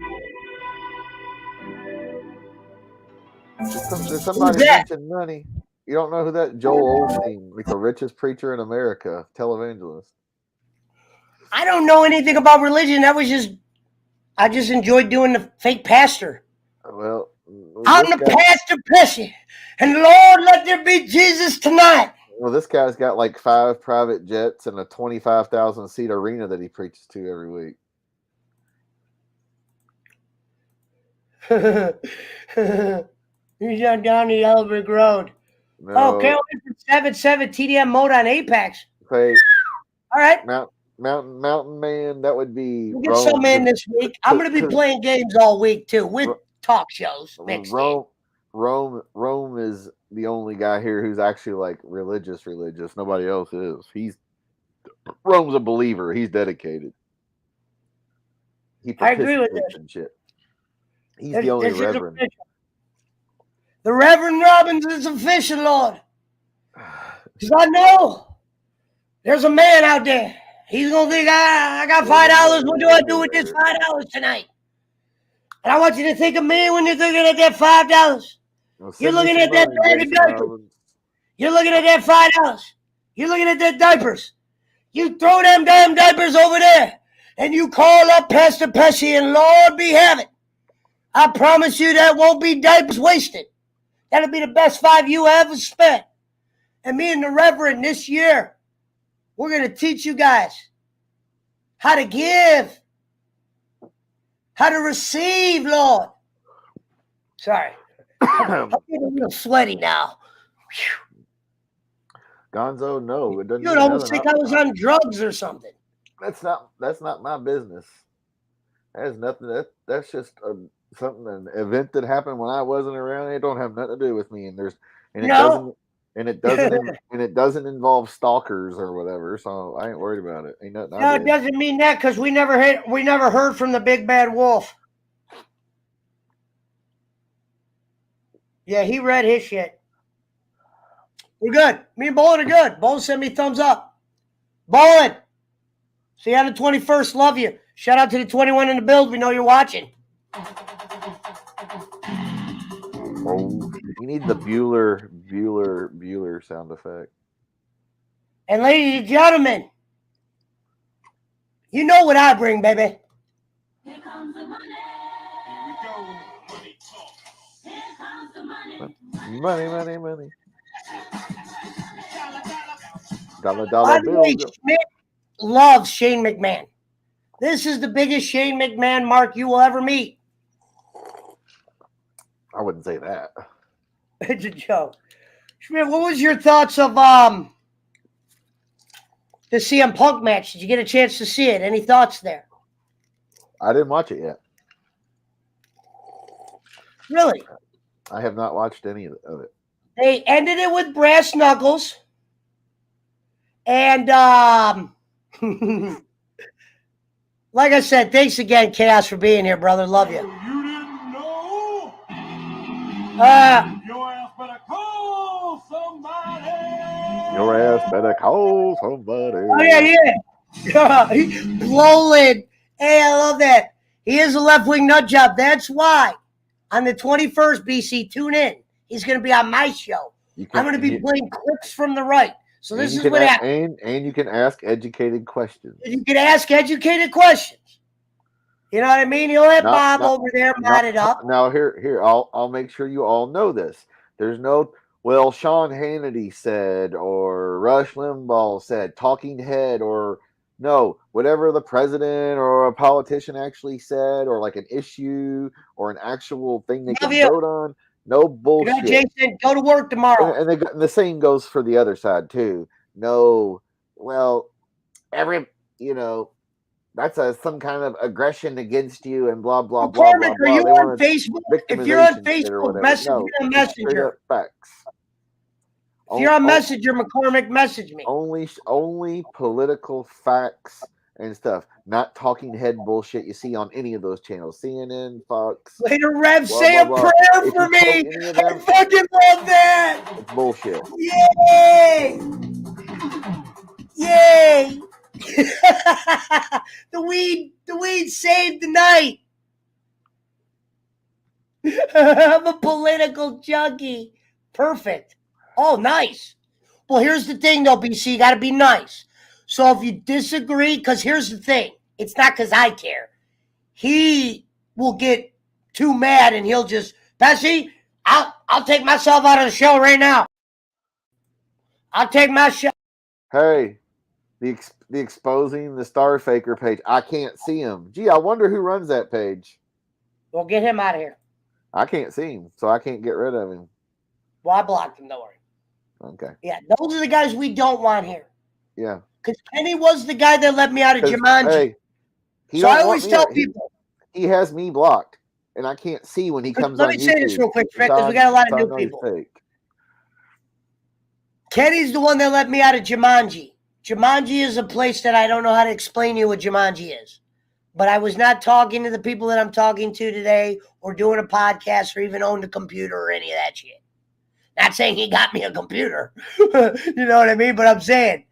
Did somebody mention money? You don't know who that? Joel Osteen, like the richest preacher in America, televangelist.
I don't know anything about religion. I just enjoyed doing the fake pastor.
Well,
I'm the Pastor Pesci, and Lord, let there be Jesus tonight.
Well, this guy's got like 5 private jets and a 25,000 seat arena that he preaches to every week.
He's down the Yellow Brick Road.
No,
Oh, can't wait for 7-7 TDM mode on Apex.
say
All right.
Mountain Man. That would be.
We'll get some in this week. I'm going to be playing games all week too with talk shows mixed in.
Rome is the only guy here who's actually like religious. Nobody else is. Rome's a believer. He's dedicated.
I agree with this.
Shit. He's the only reverend.
The Reverend Robbins is official, Lord. Because I know there's a man out there. He's going to think, I got $5. What do I do with this $5 tonight? And I want you to think of me when you're looking at that $5.
Well,
You're
send me
looking
some
at that
money,
bag of
Jason
diapers.
Rollins.
You're looking at that $5. You're looking at that diapers. You throw them damn diapers over there, and you call up Pastor Pesci, and Lord be heaven. I promise you that won't be diapers wasted. That'll be the best $5 you ever spent. And me and the Reverend this year, we're going to teach you guys how to give, how to receive, Lord. Sorry. I'm getting a little sweaty now.
Gonzo, no, it doesn't
You'd
mean
almost
nothing.
think I was on drugs or something.
That's not my business. That has nothing. That's just an event that happened when I wasn't around. It don't have nothing to do with me. And it doesn't involve stalkers or whatever. So I ain't worried about it. Ain't nothing.
No, it doesn't mean that because we never heard from the big bad wolf. Yeah, he read his shit. We're good. Me and Bolin are good. Bolin sent me thumbs up. Bolin, see you on the 21st. Love you. Shout out to the 21 in the build. We know you're watching.
Oh, you need the Bueller sound effect.
And ladies and gentlemen, you know what I bring, baby.
Here comes the money. Here we go. Money talk. Here comes the money.
Money. Dollar
By the way,
bill.
Schmidt loves Shane McMahon. This is the biggest Shane McMahon mark you will ever meet.
I wouldn't say that.
It's a joke. Schmidt, what was your thoughts of the CM Punk match? Did you get a chance to see it? Any thoughts there?
I didn't watch it yet.
Really?
I have not watched any of it.
They ended it with brass knuckles. And like I said, thanks again, Chaos, for being here, brother. Love you.
You didn't know? Your ass better call somebody.
Your ass better call somebody.
Oh, yeah. Blowing. Hey, I love that. He is a left-wing nut job. That's why on the 21st, BC, tune in. He's going to be on my show. I'm going to be playing clips from the right. So this is what happens.
And you can ask educated questions.
You can ask educated questions. You know what I mean? You'll have Bob over there modded up.
Now here, I'll make sure you all know this. There's no, well, Sean Hannity said, or Rush Limbaugh said, talking head, or no, whatever the president or a politician actually said, or like an issue or an actual thing they can vote on. No bullshit.
You know, Jason, go to work tomorrow.
And the same goes for the other side too. No, well, that's some kind of aggression against you and blah blah blah blah blah.
Are you on Facebook? If you're on Facebook, message me on Messenger.
Facts.
If you're on Messenger, McCormick, message me.
Only political facts and stuff, not talking head bullshit you see on any of those channels. CNN, Fox.
Later, Rev, say a prayer for me. I fucking love that.
It's bullshit.
Yay! Yay! The weed saved the night. I'm a political junkie. Perfect. Oh, nice. Well, here's the thing, though, BC. You got to be nice. So if you disagree, because here's the thing. It's not because I care. He will get too mad and he'll just, Pesci, I'll take myself out of the show right now. I'll take my show.
Hey, the exposing the Star Faker page. I can't see him. Gee, I wonder who runs that page.
Well, get him out of here.
I can't see him, so I can't get rid of him.
Well, I blocked him, don't worry.
Okay.
Yeah, those are the guys we don't want here.
Yeah.
Because Kenny was the guy that let me out of Jumanji.
Hey,
so I always tell people.
He has me blocked, and I can't see when he comes on YouTube. Let me say
this real quick, Fred, because we got a lot of new people. Kenny's the one that let me out of Jumanji. Jumanji is a place that I don't know how to explain to you what Jumanji is. But I was not talking to the people that I'm talking to today or doing a podcast or even owned a computer or any of that shit. Not saying he got me a computer. You know what I mean? But I'm saying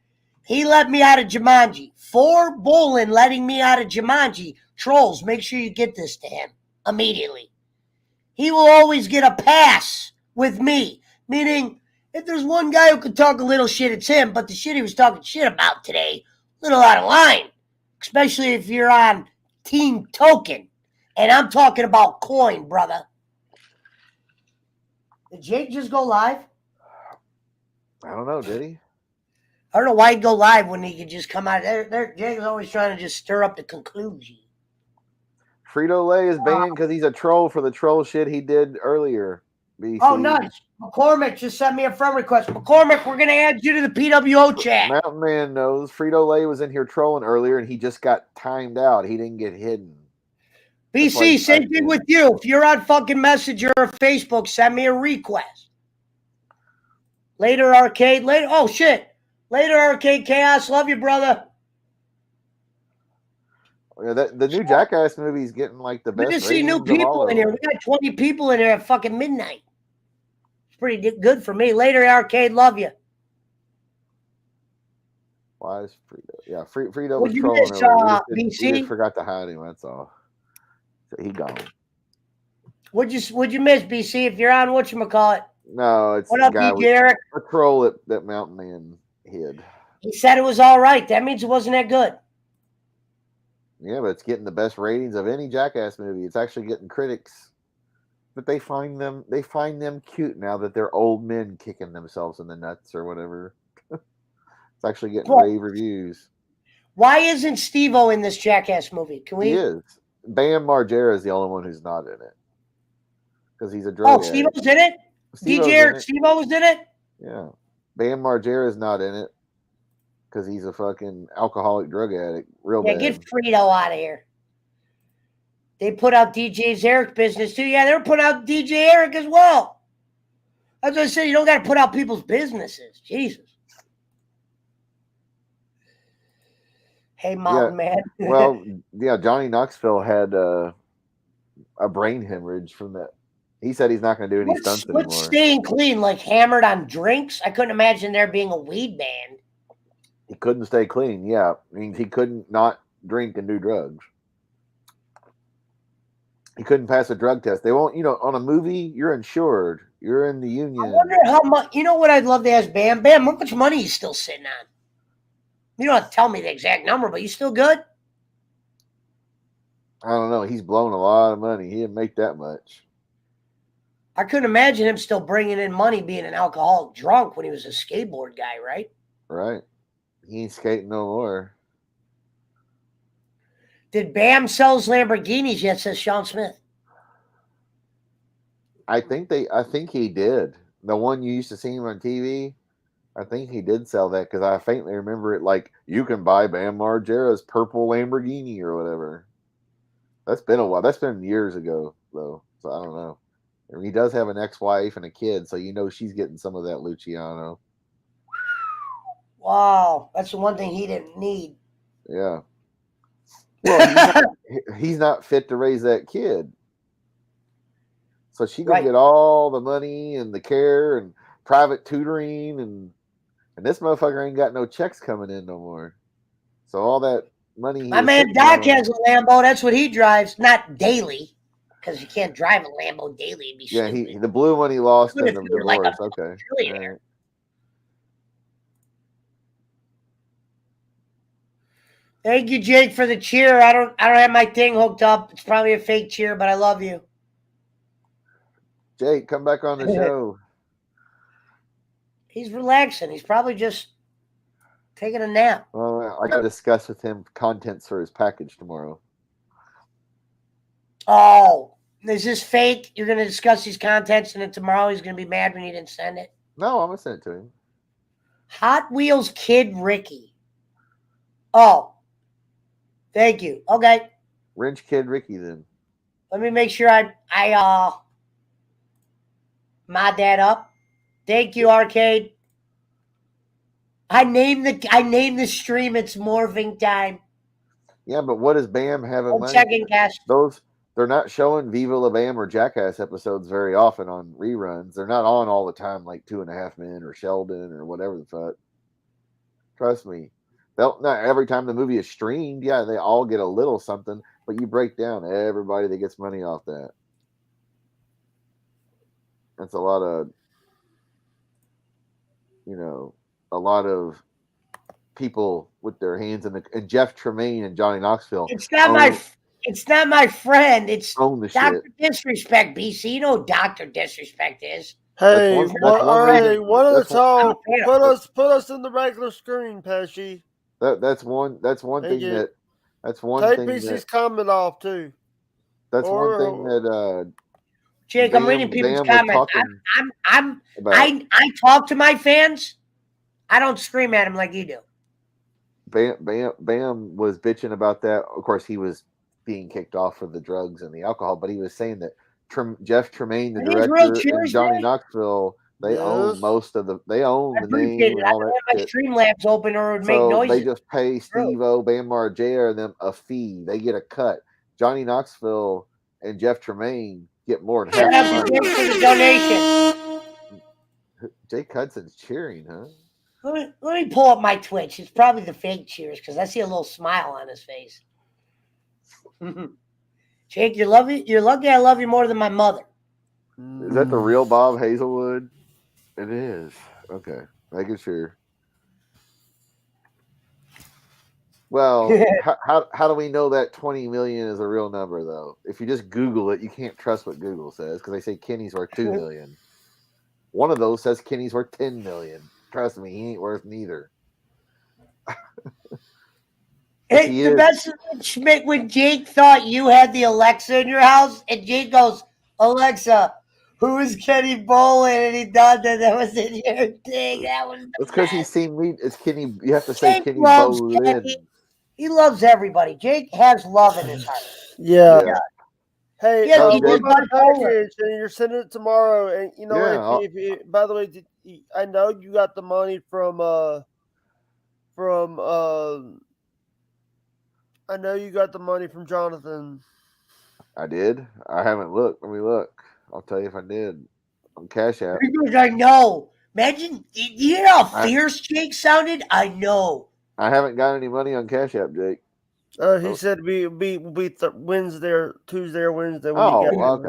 he let me out of Jumanji. For Bolin letting me out of Jumanji, trolls, make sure you get this to him. immediately. He will always get a pass with me. Meaning, if there's one guy who could talk a little shit, it's him. But the shit he was talking shit about today, a little out of line. Especially if you're on Team Token. And I'm talking about coin, brother. Did Jake just go live?
I don't know, did he?
I don't know why he'd go live when he could just come out. Jake is always trying to just stir up the conclusion.
Frito-Lay is banned because he's a troll for the troll shit he did earlier. BC.
Oh, nice. McCormick just sent me a friend request. McCormick, we're going to add you to the PWO chat.
Mountain Man knows Frito-Lay was in here trolling earlier and he just got timed out. He didn't get hidden.
BC, same thing with you. If you're on fucking Messenger or Facebook, send me a request. Later, Arcade. Later. Oh, shit. Later, Arcade Chaos. Love you, brother.
Yeah, the new Jackass movie is getting like the best.
We just see new people in here. We got 20 people in here at fucking midnight. It's pretty good for me. Later, Arcade. Love you.
Why is Frito? Yeah, Frito
What'd
was
you
trolling.
miss,
We
BC?
just forgot to hide him. That's all. So he gone.
What'd you miss, BC? If you're on whatchamacallit?
No, it's
What up, DJ Eric?
A troll that Mountain Man hid.
He said it was all right. That means it wasn't that good.
Yeah, but it's getting the best ratings of any Jackass movie. It's actually getting critics, but they find them cute now that they're old men kicking themselves in the nuts or whatever. It's actually getting rave reviews.
Why isn't Steve-O in this Jackass movie? Can we?
He is. Bam Margera is the only one who's not in it because he's a drug addict.
Steve-O's in it. DJ Eric Steve-O was in it.
Yeah, Bam Margera is not in it because he's a fucking alcoholic drug addict. Real bad.
Get Frito out of here. They put out DJ's Eric business too. Yeah, they were putting out DJ Eric as well. That's what I said. You don't got to put out people's businesses. Jesus. Hey, Mountain Man.
Well, yeah, Johnny Knoxville had a brain hemorrhage from that. He said he's not going to do any stunts anymore.
What's staying clean? Like hammered on drinks? I couldn't imagine there being a weed ban.
He couldn't stay clean. Yeah, I mean, he couldn't not drink and do drugs. He couldn't pass a drug test. They won't, on a movie, you're insured. You're in the union.
I wonder how much. You know what I'd love to ask Bam? Bam, how much money he's still sitting on? You don't have to tell me the exact number, but you still good?
I don't know. He's blown a lot of money. He didn't make that much.
I couldn't imagine him still bringing in money being an alcoholic drunk when he was a skateboard guy, right?
Right. He ain't skating no more.
Did Bam sells Lamborghinis yet, says Sean Smith?
I think he did. The one you used to see him on TV, I think he did sell that because I faintly remember it like you can buy Bam Margera's purple Lamborghini or whatever. That's been a while. That's been years ago, though. So I don't know. And he does have an ex-wife and a kid, so she's getting some of that Luciano.
Wow, that's the one thing he didn't need.
Yeah. Well, he's not fit to raise that kid. So she gonna get all the money and the care and private tutoring and this motherfucker ain't got no checks coming in no more. So all that money.
My man Doc has a Lambo. That's what he drives, not daily, because you can't drive a Lambo daily. It'd be stupid.
The blue one he lost in the divorce.
Like
okay.
Right. Thank you, Jake, for the cheer. I don't have my thing hooked up. It's probably a fake cheer, but I love you.
Jake, come back on the show.
He's relaxing. He's probably just taking a nap.
Well, I got to discuss with him contents for his package tomorrow.
Oh, is this fake? You're going to discuss these contents and then tomorrow he's going to be mad when you didn't send it?
No, I'm going to send it to him.
Hot Wheels Kid Ricky. Oh, thank you. Okay.
Wrench Kid Ricky then.
Let me make sure I mod that up. Thank you, Arcade. I named the stream. It's morphing time.
Yeah, but what does Bam have in mind?
Checking cash.
They're not showing Viva La Bam or Jackass episodes very often on reruns. They're not on all the time like 2.5 Men or Sheldon or whatever the fuck. Trust me. Not every time the movie is streamed, yeah, they all get a little something. But you break down everybody that gets money off that. That's a lot of, a lot of people with their hands in the. And Jeff Tremaine and Johnny Knoxville.
It's not my friend. It's
own the
Dr.
shit.
Disrespect, BC. You know who Dr. Disrespect is.
Hey,
That's one reason-
one at a
that's one-
time. Put us in the regular screen, Pesci.
That's one
Thank
thing
you.
that's one
Take
thing
PC's
that
comment off too.
that's one thing that
Jake, I'm reading people's
Bam was
comments.
talking about.
I talk to my fans. I don't scream at them like you do.
Bam was bitching about that. Of course, he was being kicked off for the drugs and the alcohol, but he was saying that Jeff Tremaine, the director, and Johnny Knoxville, they own most of the. They own the name and all that
shit. My Streamlabs open or it would make noises.
They just pay Steve-O, Bam Margera, and them a fee. They get a cut. Johnny Knoxville and Jeff Tremaine get more than half the money.
For the donation.
Jake Hudson's cheering, huh?
Let me pull up my Twitch. It's probably the fake cheers because I see a little smile on his face. Jake, you're lucky I love you more than my mother.
Is that the real Bob Hazelwood? It is. Okay. Making sure. Well, how do we know that 20 million is a real number, though? If you just Google it, you can't trust what Google says because they say Kenny's worth 2 million. One of those says Kenny's worth 10 million. Trust me, he ain't worth neither.
Hey, the best is Schmidt when Jake thought you had the Alexa in your house, and Jake goes, "Alexa, who is Kenny Bolin?" And he thought that was in your thing. That was.
That's because he's seen me. It's Kenny. You have to say
Jake
Kenny
loves
Bolin.
Kenny. He loves everybody. Jake has love in his heart.
Yeah. Hey,
what
about the package? And you're sending it tomorrow. And you know, by the way, I know you got the money from. I know you got the money from Jonathan.
I did. I haven't looked. Let me look. I'll tell you if I did. On Cash App.
I know. Imagine, you know how fierce Jake sounded? I know.
I haven't got any money on Cash App, Jake.
He said we Wednesday or Tuesday or Wednesday. When
okay. All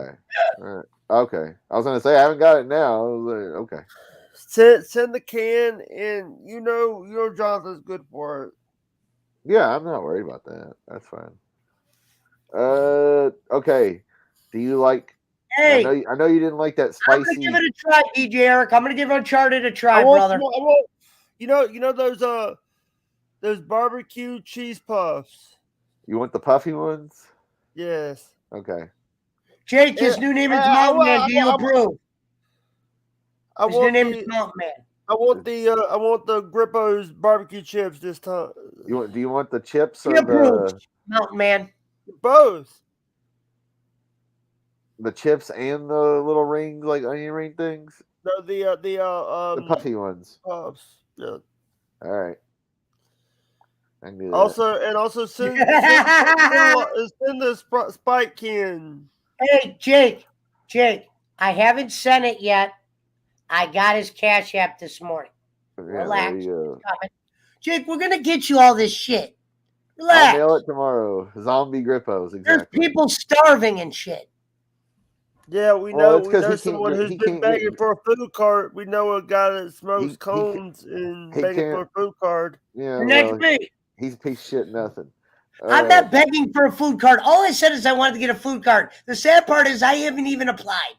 right. Okay. I was gonna say I haven't got it now. I was like, okay.
Send the can, and you know Jonathan's good for it.
Yeah, I'm not worried about that. That's fine. Okay. Do you like?
Hey,
I know you didn't like that spicy.
I'm gonna give it a try, DJ Eric. I'm gonna give Uncharted a try, brother.
You know those barbecue cheese puffs.
You want the puffy ones?
Yes.
Okay.
Jake, his new name is Mountain Man. Do you approve? His new name is Mountain Man.
I want the Grippo's barbecue chips this time.
Do you want the chips or
the Mountain Man?
Both.
The chips and the little rings, like onion ring things.
No, the
puffy ones.
Puffs. Yeah.
All right. I can do that.
Also send the Spike can.
Hey, Jake, I haven't sent it yet. I got his Cash App this morning. Relax. Jake, we're going to get you all this shit. Relax.
I'll mail it tomorrow. Zombie Grippos, exactly.
There's people starving and shit.
Yeah, we know someone who's been begging for a food card. We know a guy that smokes cones and begging for a food card.
Yeah,
next week.
He's a piece of shit, nothing.
I'm not begging for a food card. All I said is I wanted to get a food card. The sad part is I haven't even applied.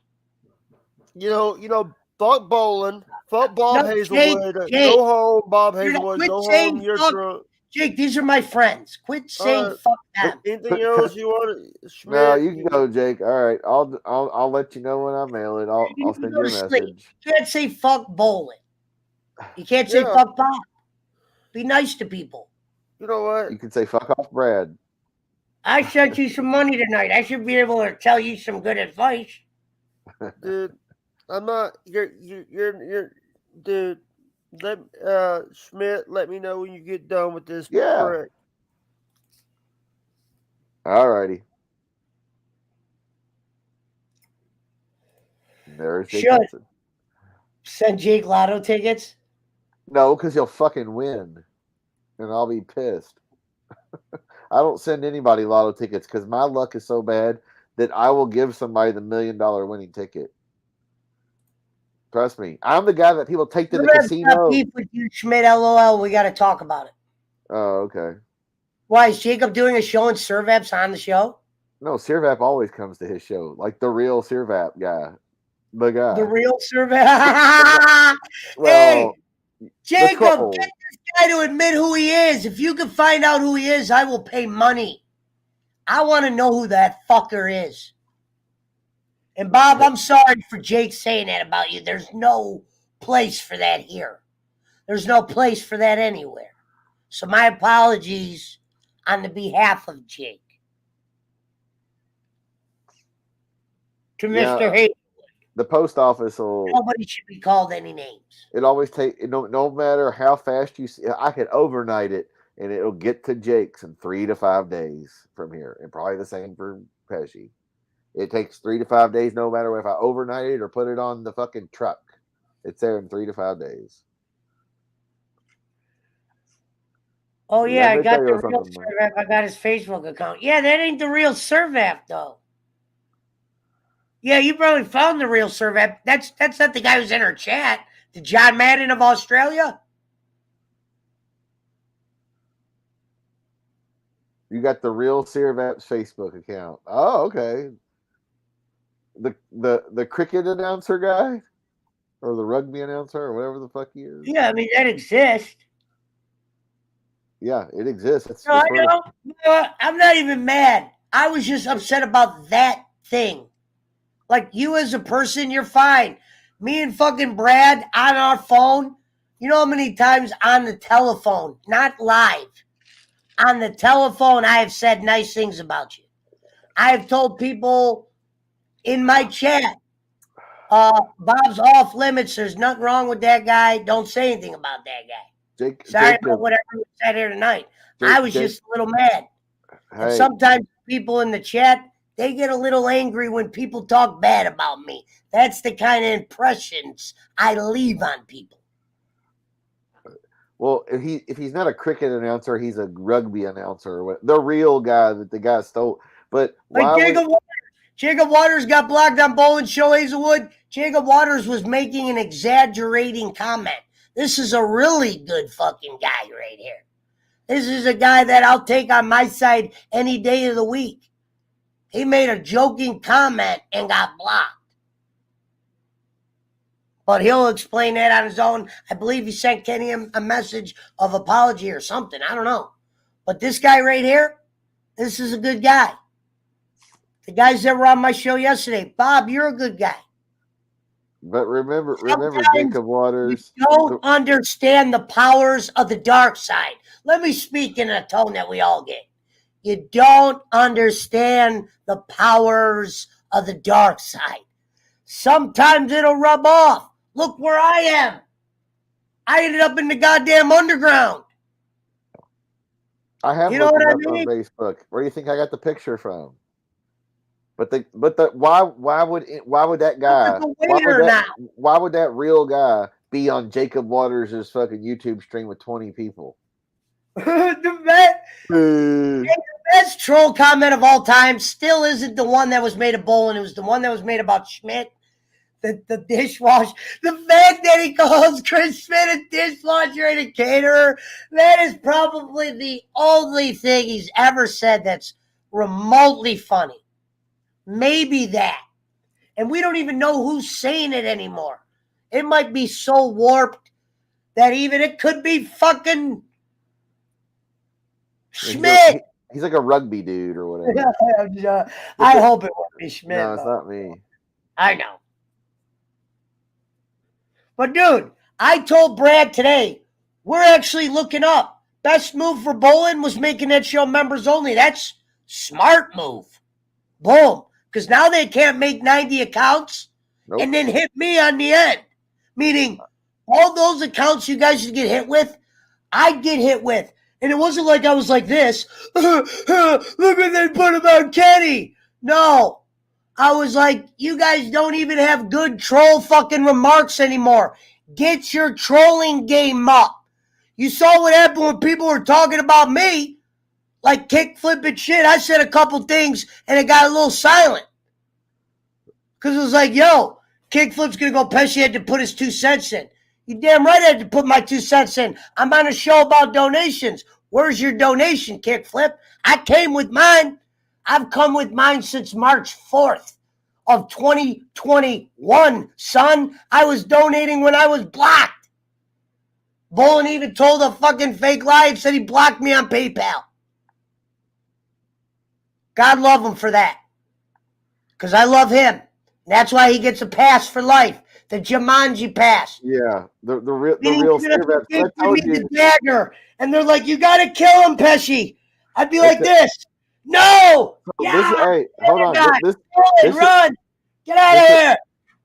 You know, fuck bowling. Fuck Bob Hazelwood. Go home, Bob Hazelwood. Go home. You're drunk.
Jake, these are my friends. Quit saying fuck them.
Anything else you want? Schmidt?
No, you can go, Jake. All right, I'll let you know when I mail it. I'll send you a message.
You can't say fuck bowling. You can't say fuck Bob. Be nice to people.
You know what?
You can say fuck off, Brad.
I sent you some money tonight. I should be able to tell you some good advice.
Dude, I'm not. You're dude. Schmidt, let me know when you get done with this.
Yeah.
Prick.
All righty. There's Jake Hudson.
Send Jake Lotto tickets?
No, because he'll fucking win. And I'll be pissed. I don't send anybody lotto tickets because my luck is so bad that I will give somebody the $1 million winning ticket. Trust me. I'm the guy that people take to the casino.
Beef with you, Schmidt, LOL. We got to talk about it.
Oh, okay.
Why, is Jacob doing a show and Servap's on the show?
No, Servap always comes to his show. Like the real Servap guy. The guy.
The real Servap.
Well,
hey, Jacob, get this guy to admit who he is. If you can find out who he is, I will pay money. I want to know who that fucker is. And Bob, I'm sorry for Jake saying that about you. There's no place for that here. There's no place for that anywhere. So my apologies on the behalf of Jake. To Mr. Hayes.
The post office will.
Nobody should be called any names.
It always no matter how fast you see. I could overnight it, and it'll get to Jake's in 3 to 5 days from here, and probably the same for Pesci. It takes 3 to 5 days, no matter if I overnight it or put it on the fucking truck. It's there in 3 to 5 days.
Oh yeah, I got the real Servap. I got his Facebook account. Yeah, that ain't the real Servap though. Yeah, you probably found the real Servap. That's not the guy who's in our chat. The John Madden of Australia.
You got the real Servap's Facebook account. Oh, okay. The cricket announcer guy, or the rugby announcer, or whatever the fuck he is.
Yeah, I mean that exists.
Yeah, it exists.
No, I know. I'm not even mad. I was just upset about that thing. Like, you as a person, you're fine. Me and fucking Brad on our phone, you know how many times on the telephone, not live, on the telephone, I have said nice things about you. I have told people in my chat, Bob's off limits. There's nothing wrong with that guy. Don't say anything about that guy. Sorry about whatever we said here tonight. I was just a little mad. Hey. And sometimes people in the chat, they get a little angry when people talk bad about me. That's the kind of impressions I leave on people.
Well, if he's not a cricket announcer, he's a rugby announcer. The real guy that the guy stole. But
like Jacob Waters got blocked on Bowling Show Hazelwood. Jacob Waters was making an exaggerating comment. This is a really good fucking guy right here. This is a guy that I'll take on my side any day of the week. He made a joking comment and got blocked. But he'll explain that on his own. I believe he sent Kenny a message of apology or something. I don't know. But this guy right here, this is a good guy. The guys that were on my show yesterday, Bob, you're a good guy.
But remember, Jacob Waters.
You don't understand the powers of the dark side. Let me speak in a tone that we all get. You don't understand the powers of the dark side. Sometimes it'll rub off. Look where I am. I ended up in the goddamn underground.
I have looked it up on Facebook. Where do you think I got the picture from? Why would that guy? Why would that real guy be on Jacob Waters' fucking YouTube stream with 20 people?
The best troll comment of all time still isn't the one that was made of Bolin. It was the one that was made about Schmidt, the dishwasher. The fact that he calls Chris Schmidt a dishwasher and a caterer, that is probably the only thing he's ever said that's remotely funny. Maybe that. And we don't even know who's saying it anymore. It might be so warped that even it could be fucking Schmidt.
He's like a rugby dude or whatever.
I hope it won't be Schmidt.
No, it's not me.
I know. But dude, I told Brad today, we're actually looking up. Best move for Bolin was making that show members only. That's smart move. Boom. Because now they can't make 90 accounts and then hit me on the end. Meaning, all those accounts you guys should get hit with, I'd get hit with. And it wasn't like I was like this. Look what they put about Kenny. No. I was like, you guys don't even have good troll fucking remarks anymore. Get your trolling game up. You saw what happened when people were talking about me. like kickflip and shit. I said a couple things and it got a little silent. Because it was like, yo, kickflip's going to go. Pesci had to put his 2 cents in. You damn right I had to put my 2 cents in. I'm on a show about donations. Where's your donation, kickflip? I came with mine. I've come with mine since March 4th of 2021, son. I was donating when I was blocked. Bolin even told a fucking fake lie and said he blocked me on PayPal. God love him for that. Because I love him. That's why he gets a pass for life. The Jumanji pass.
Yeah, the real Searvaps.
The dagger, and they're like, "You got to kill him, Pesci." I'd be like this. No.
Hey, hold on.
Run. Get out of here.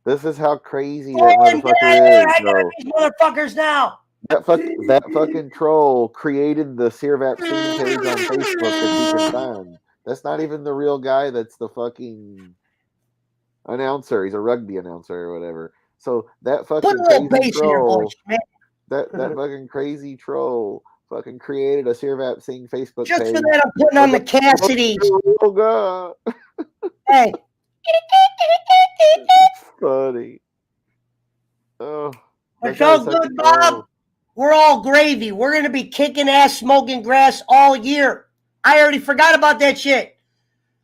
This is how crazy that motherfucker is, bro.
These motherfuckers now.
That fucking troll created the Searvaps scene page on Facebook that he can find. That's not even the real guy. That's the fucking announcer. He's a rugby announcer or whatever. So that fucking crazy troll, that fucking crazy troll, fucking created a Searvaps scene Facebook
just
page.
for that, I'm putting on the Cassidys.
Oh god!
Hey,
it's funny. Oh,
it's all good, Bob. We're all gravy. We're gonna be kicking ass, smoking grass all year. I already forgot about that shit.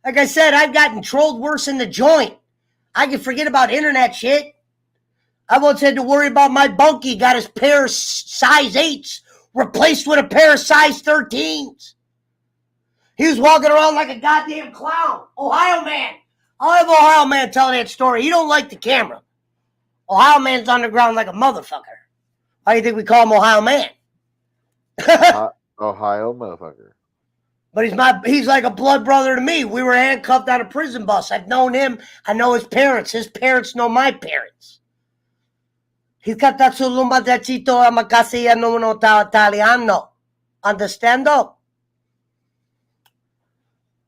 Like I said, I've gotten trolled worse in the joint. I can forget about internet shit. I once had to worry about my bunkie got his pair of size 8s replaced with a pair of size 13s. He was walking around like a goddamn clown. Ohio man. I'll have Ohio man tell that story. He don't like the camera. Ohio man's underground like a motherfucker. How do you think we call him Ohio man?
Ohio motherfucker.
But he's like a blood brother to me. We were handcuffed on a prison bus. I've known him. I know his parents. His parents know my parents. He's got that sulumba dacito amakasi no italiano. Understando?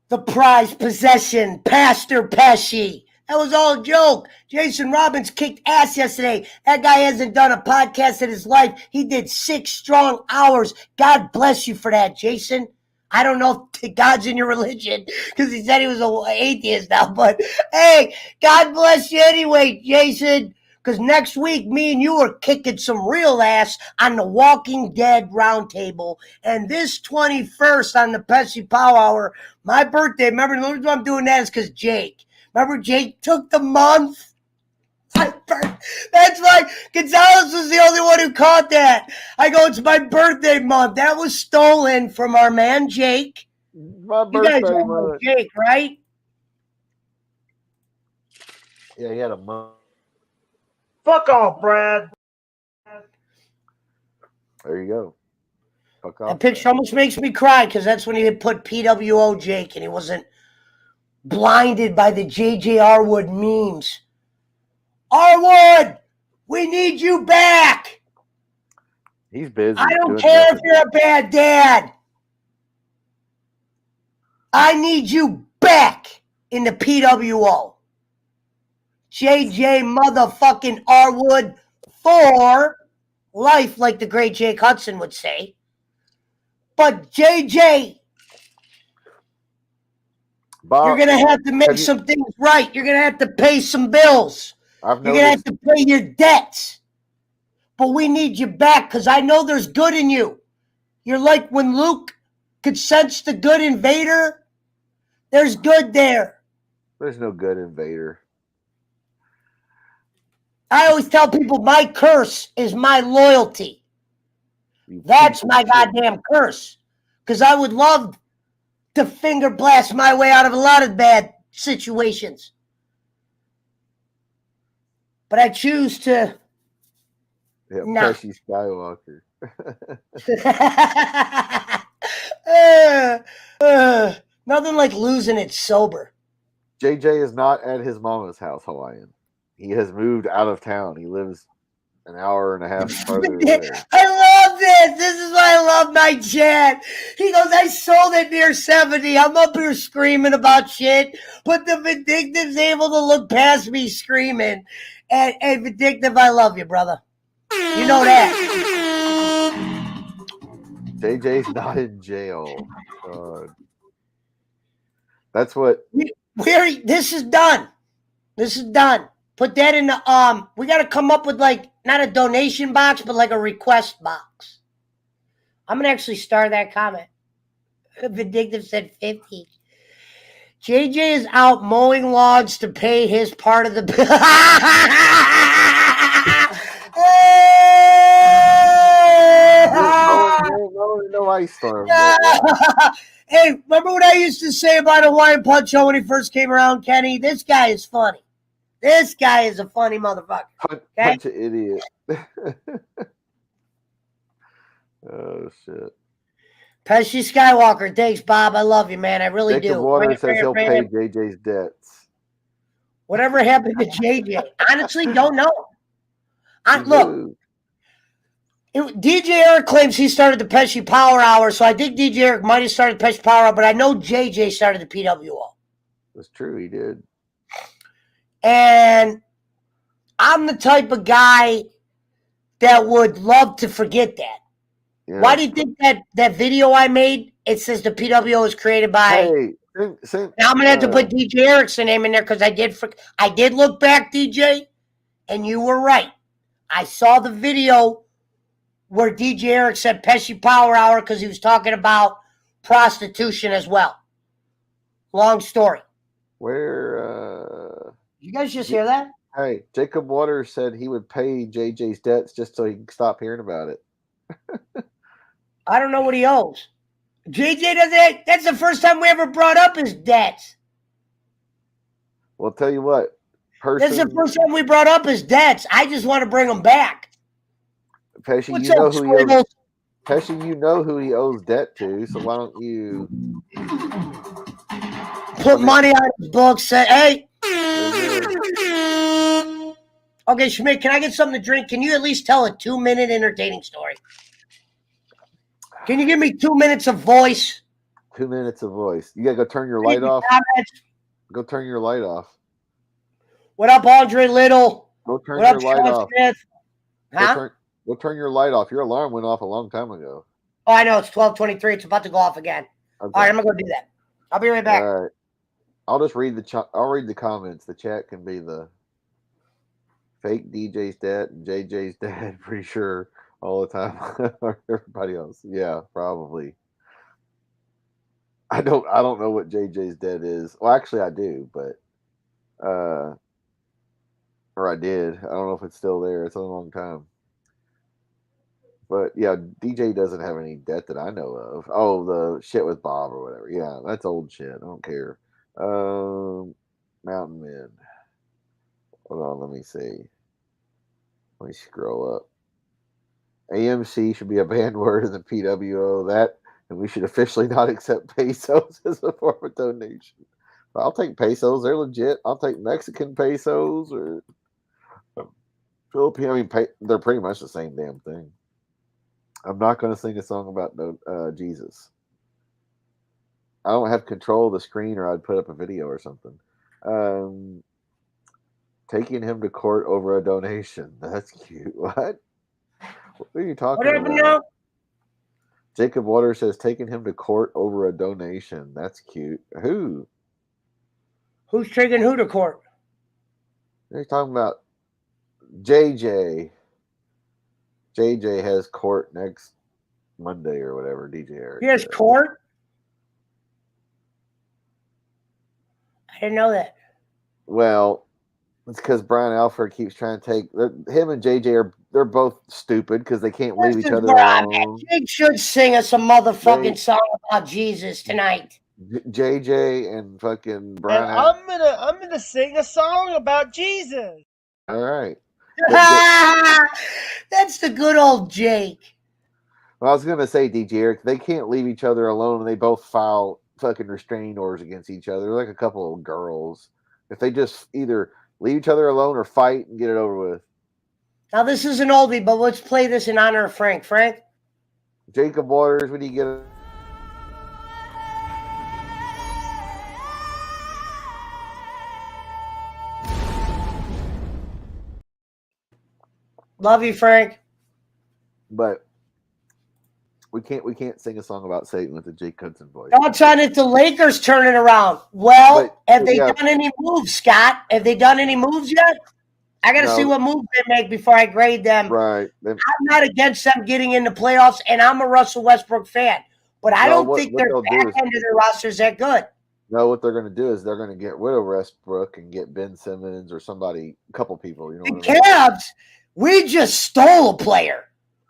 The prized possession, Pastor Pesci. That was all a joke. Jason Robbins kicked ass yesterday. That guy hasn't done a podcast in his life. He did 6 strong hours. God bless you for that, Jason. I don't know if God's in your religion because he said he was an atheist now. But, hey, God bless you anyway, Jason. Because next week, me and you are kicking some real ass on the Walking Dead Roundtable. And this 21st on the Pesci Power Hour, my birthday, remember, the reason I'm doing that is because Jake. Remember, Jake took the month? That's why Gonzalez was the only one who caught that. I go, it's my birthday month. That was stolen from our man, Jake.
My birthday month.
Jake, right?
Yeah, he had a month.
Fuck off, Brad.
There you go. Fuck off.
That picture almost makes me cry because that's when he had put PWO Jake and he wasn't blinded by the JJ Arwood memes. Arwood, we need you back.
He's busy.
I don't care if you're a bad dad. I need you back in the PWO. JJ motherfucking Arwood for life, like the great Jake Hudson would say. But JJ, Bob, you're going to have to make some things right. You're going to have to pay some bills. You're going to have to pay your debts. But we need you back because I know there's good in you. You're like when Luke could sense the good in Vader. There's good there.
There's no good in Vader.
I always tell people my curse is my loyalty. That's my goddamn curse. Because I would love to finger blast my way out of a lot of bad situations. But I choose to.
Yeah, Pesci Skywalker.
Nothing like losing it sober.
JJ is not at his mama's house, Hawaiian. He has moved out of town. He lives an hour and a half further away.
I love this. This is why I love my chat. He goes, I sold it near 70. I'm up here screaming about shit, but the Vindictive's able to look past me screaming. And Vindictive, I love you, brother. You know that.
JJ's not in jail. That's what.
This is done. This is done. Put that in the we got to come up with like not a donation box, but like a request box. I'm gonna actually star that comment. Vindictive said 50. JJ is out mowing lawns to pay his part of the bill.
No ice storm.
Hey, remember what I used to say about Hawaiian Punch-O when he first came around, Kenny? This guy is funny. This guy is a funny motherfucker.
Punch an idiot. Oh, shit.
Pesci Skywalker, thanks, Bob. I love you, man. I really
Jacob
do.
Water says he'll pay JJ's debts.
Whatever happened to JJ? Honestly, don't know. Look, DJ Eric claims he started the Pesci Power Hour, so I think DJ Eric might have started the Pesci Power Hour, but I know JJ started the PWO.
That's true, he did.
And I'm the type of guy that would love to forget that. Yeah. Why do you think that video I made, it says the PWO was created by... Hey, now I'm going to have to put DJ Eric's name in there because I did look back, DJ, and you were right. I saw the video where DJ Eric said Pesci Power Hour because he was talking about prostitution as well. Long story.
Where...
You guys just hear that?
Hey, Jacob Waters said he would pay JJ's debts just so he can stop hearing about it.
I don't know what he owes. JJ doesn't. That's the first time we ever brought up his debts.
Well, tell you what.
That's the first time we brought up his debts. I just want to bring them back.
Pesci, you know who he owes. Pesci, you know who he owes debt to, so why don't you
put money on his books? Say, hey. Okay, Schmidt, can I get something to drink? Can you at least tell a 2-minute entertaining story? Can you give me 2 minutes of voice?
2 minutes of voice. You gotta go turn your light off. Go turn your light off.
What up, Andre Little?
Go turn your light off.
Smith? Huh?
Go turn your light off. Your alarm went off a long time ago.
Oh, I know. It's 12:23. It's about to go off again. Okay. All right, I'm gonna go do that. I'll be right back.
All right. I'll just read I'll read the comments. The chat can be the fake DJ's dad and JJ's dad. Pretty sure all the time. Everybody else, yeah, probably. I don't know what JJ's dad is. Well, actually, I do, but or I did. I don't know if it's still there. It's a long time. But yeah, DJ doesn't have any debt that I know of. Oh, the shit with Bob or whatever. Yeah, that's old shit. I don't care. Mountain Men. Hold on, let me see. Let me scroll up. AMC should be a banned word in the PWO. That, and we should officially not accept pesos as a form of donation. I'll take pesos. They're legit. I'll take Mexican pesos or Philippine. I mean, they're pretty much the same damn thing. I'm not going to sing a song about Jesus. I don't have control of the screen, or I'd put up a video or something. Taking him to court over a donation. That's cute. What? What are you talking about? Now? Jacob Waters says taking him to court over a donation. That's cute. Who?
Who's taking who to court?
They're talking about JJ. JJ has court next Monday or whatever. DJ Eric.
He has court? I didn't know that.
Well, it's because Brian Alford keeps trying to take him and JJ they're both stupid because they can't leave each other alone.
Jake should sing us a motherfucking song about Jesus tonight.
JJ and fucking Brian.
And I'm gonna sing a song about Jesus.
All right.
That's the good old Jake.
Well, I was gonna say, DJ Eric, they can't leave each other alone, and they both file fucking restraining orders against each other. They're like a couple of girls. If they just either leave each other alone or fight and get it over with.
Now this is an oldie, but let's play this in honor of Frank. Frank?
Jacob Waters, when you get it?
Love you, Frank.
But We can't sing a song about Satan with the Jake Hudson voice.
All trying if the Lakers turn it around. Well, have they done any moves, Scott? Have they done any moves yet? I got to see what moves they make before I grade them.
Right.
I'm not against them getting into playoffs, and I'm a Russell Westbrook fan. But I don't think their back end of their roster is that good.
No, what they're going to do is they're going to get rid of Westbrook and get Ben Simmons or somebody, a couple people. You know,
the Cavs, we just stole a player.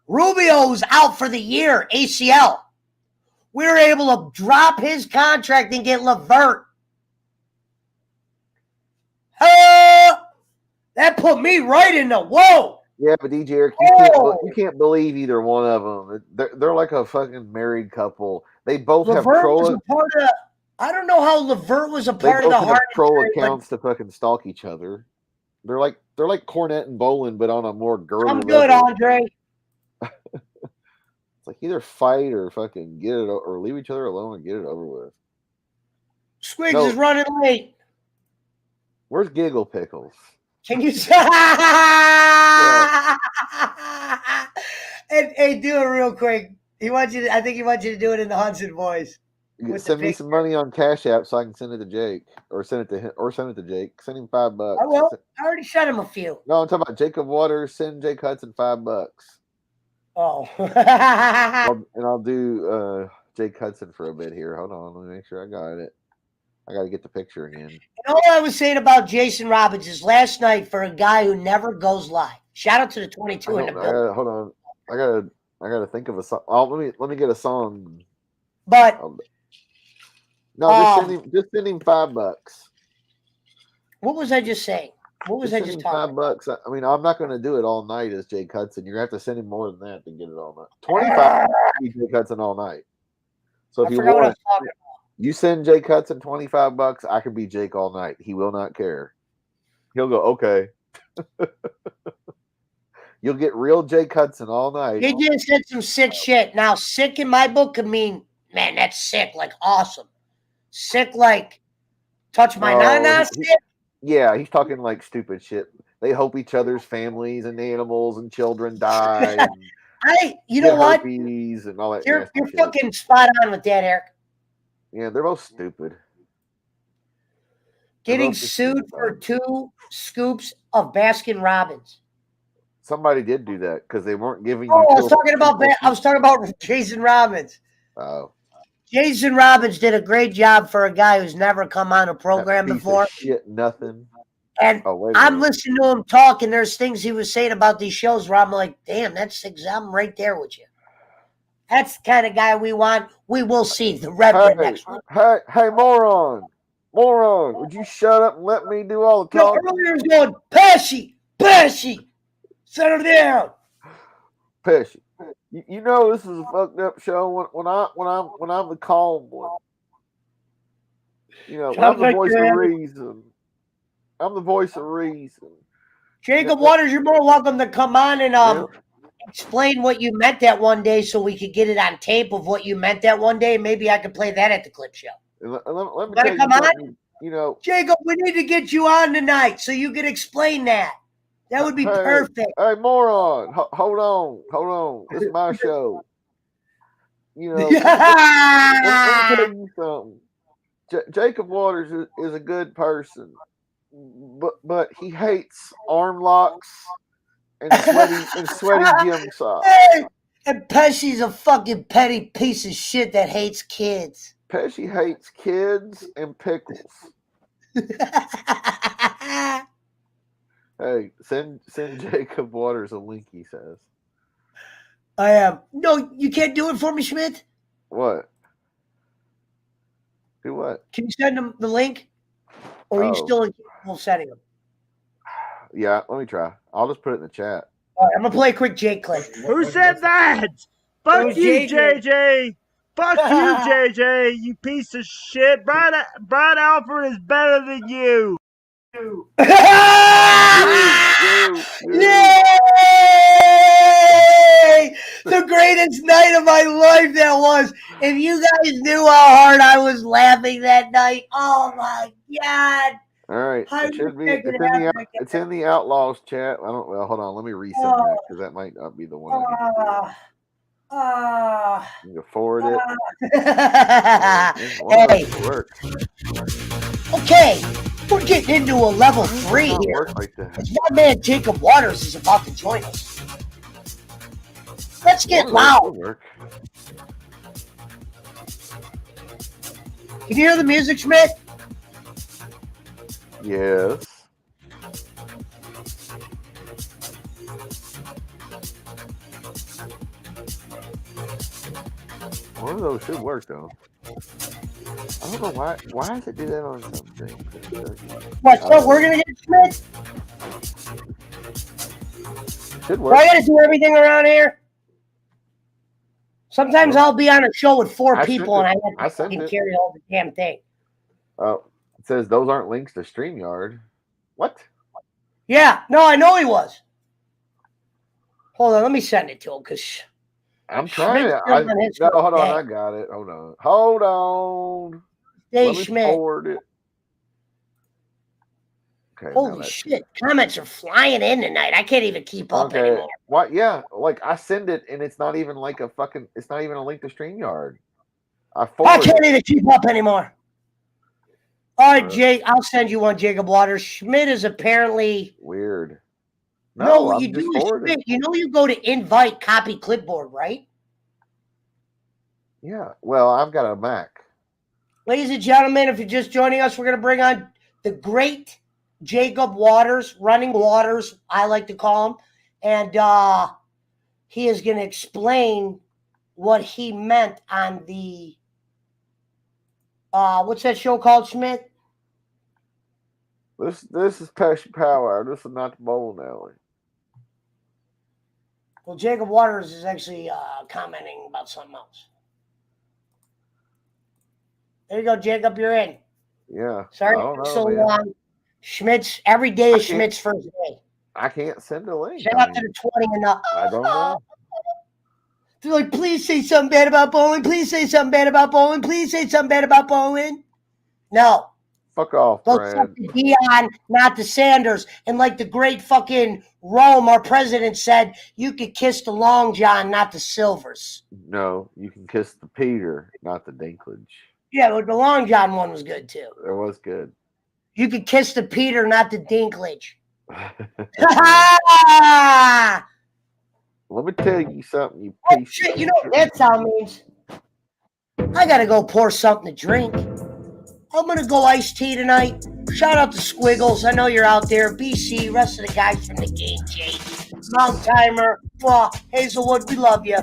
Rubio's out for the year, ACL. We were able to drop his contract and get LeVert. That put me right in the whoa.
Yeah, but DJ Eric, you can't believe either one of them. They're like a fucking married couple. They both have troll.
I don't know how LeVert was a part of the hard
troll accounts to fucking stalk each other. They're like Cornette and Bolin, but on a more girly
I'm good,
level.
Andre.
It's like either fight or fucking get it or leave each other alone and get it over with.
Squigs is running late.
Where's Giggle Pickles?
Can you say? Hey, do it real quick. I think he wants you to do it in the Hudson voice.
Send me some money on Cash App so I can send it to Jake, or send it to him, or send it to Jake. Send him $5.
I will. I already sent him a few.
No, I'm talking about Jacob Waters. Send Jake Hudson $5.
Oh.
And I'll do Jake Hudson for a bit here. Hold on, let me make sure I got it. I got to get the picture again.
And all I was saying about Jason Robbins is last night for a guy who never goes live. Shout out to the 22 in the building.
Hold on, I gotta think of a song. Oh, let me get a song.
But
no, just send him $5.
What was I just saying? What was I just talking about?
$5. I mean, I'm not going to do it all night as Jake Hudson. You're going to have to send him more than that to get it all night. 25 be Jake Hudson all night. So if you want, you send Jake Hudson $25. I can be Jake all night. He will not care. He'll go, okay. You'll get real Jake Hudson all night.
He just said some sick shit. Now, sick in my book could mean, man, that's sick, like awesome. Sick, like touch my nana sick.
Yeah, he's talking like stupid shit. They hope each other's families and animals and children die. And
you know what?
And all that.
You're fucking spot on with that, Eric.
Yeah, they're both stupid.
Getting sued for 2 scoops of Baskin Robbins.
Somebody did do that because they weren't giving you.
I was talking about Jason Robbins.
Oh.
Jason Robbins did a great job for a guy who's never come on a program before.
Shit, nothing.
And I'm listening to him talk, and there's things he was saying about these shows where I'm like, damn, I'm right there with you. That's the kind of guy we want. We will see the Reverend next week.
Hey, moron, would you shut up and let me do all the talking?
Earlier was going, Pesci, settle down.
Pesci. You know this is a fucked up show when I'm the calm one. You know, I'm the voice of reason. I'm the voice of reason.
Jacob Waters, you're more welcome to come on and explain what you meant that one day so we could get it on tape of what you meant that one day. Maybe I could play that at the clip show.
Let me tell you something. You know,
Jacob, we need to get you on tonight so you can explain that. That would be perfect.
Hey, moron. Hold on. It's my show. You know, let me tell you something. Jacob Waters is a good person, but he hates arm locks and sweaty gym socks.
Hey, and Pesci's a fucking petty piece of shit that hates kids.
Pesci hates kids and pickles. Hey, send Jacob Waters a link, he says.
I am. No, you can't do it for me, Schmidt?
What? Do what?
Can you send him the link? Or are you still incapable of sending him?
Yeah, let me try. I'll just put it in the chat.
All right, I'm going to play a quick Jake clip.
Who said that? Fuck you, JJ. Fuck you, JJ, you piece of shit. Brian Alford is better than you.
Yay! The greatest night of my life that was. If you guys knew how hard I was laughing that night, oh my God.
All right. It's in the Outlaws chat. Hold on, let me resend that because that might not be the one. You can forward it.
Hey. Okay, we're getting into a level 3 here.
Like that.
My man Jacob Waters is about to join us. Let's get loud. Can you hear the music, Schmidt?
Yes. One of those should work though. I don't know why. Why does it do that on something?
What? So we're gonna get Schmidt?
Should work.
Well, I gotta do everything around here. Sometimes I'll be on a show with 4 people and I have to fucking carry all the damn thing.
Oh, it says those aren't links to StreamYard. What?
Yeah, no, I know he was. Hold on, let me send it to him because
I'm trying to. No, hold on, I got it. Hold on.
Hey, Schmidt.
Forward it. Okay,
holy shit! Comments are flying in tonight. I can't even keep up anymore.
What? Yeah, like I send it and it's not even like a fucking. It's not even a link to StreamYard. I
can't even keep up anymore. All right, Jake. I'll send you one. Jacob Waters. Schmidt is apparently
weird.
No, what you do is Schmidt. You know, you go to invite, copy clipboard, right?
Yeah. Well, I've got a Mac.
Ladies and gentlemen, if you're just joining us, we're going to bring on the great Jacob Waters, Running Waters, I like to call him. And he is going to explain what he meant on the, what's that show called, Schmidt?
This is Pesci Power. This is not the bowling alley.
Well, Jacob Waters is actually commenting about something else. There you go, Jacob. You're in.
Yeah.
Sorry for so long. Schmidt's every day is Schmidt's first day.
I can't send a link.
Shout out to the 20 and up.
I don't know.
They're like, please say something bad about bowling. Please say something bad about bowling. Please say something bad about bowling. No.
Fuck off, Brad.
The Dion, not the Sanders. And like the great fucking Rome, our president said, you could kiss the Long John, not the Silvers.
No, you can kiss the Peter, not the Dinklage.
Yeah, but the Long John one was good too.
It was good.
You could kiss the Peter, not the Dinklage.
Let me tell you something, you
piece of shit. You know what that sound means? I gotta go pour something to drink. I'm going to go iced tea tonight. Shout out to Squiggles. I know you're out there. BC, rest of the guys from the game, Jake. Mount Timer, Hazelwood, we love you.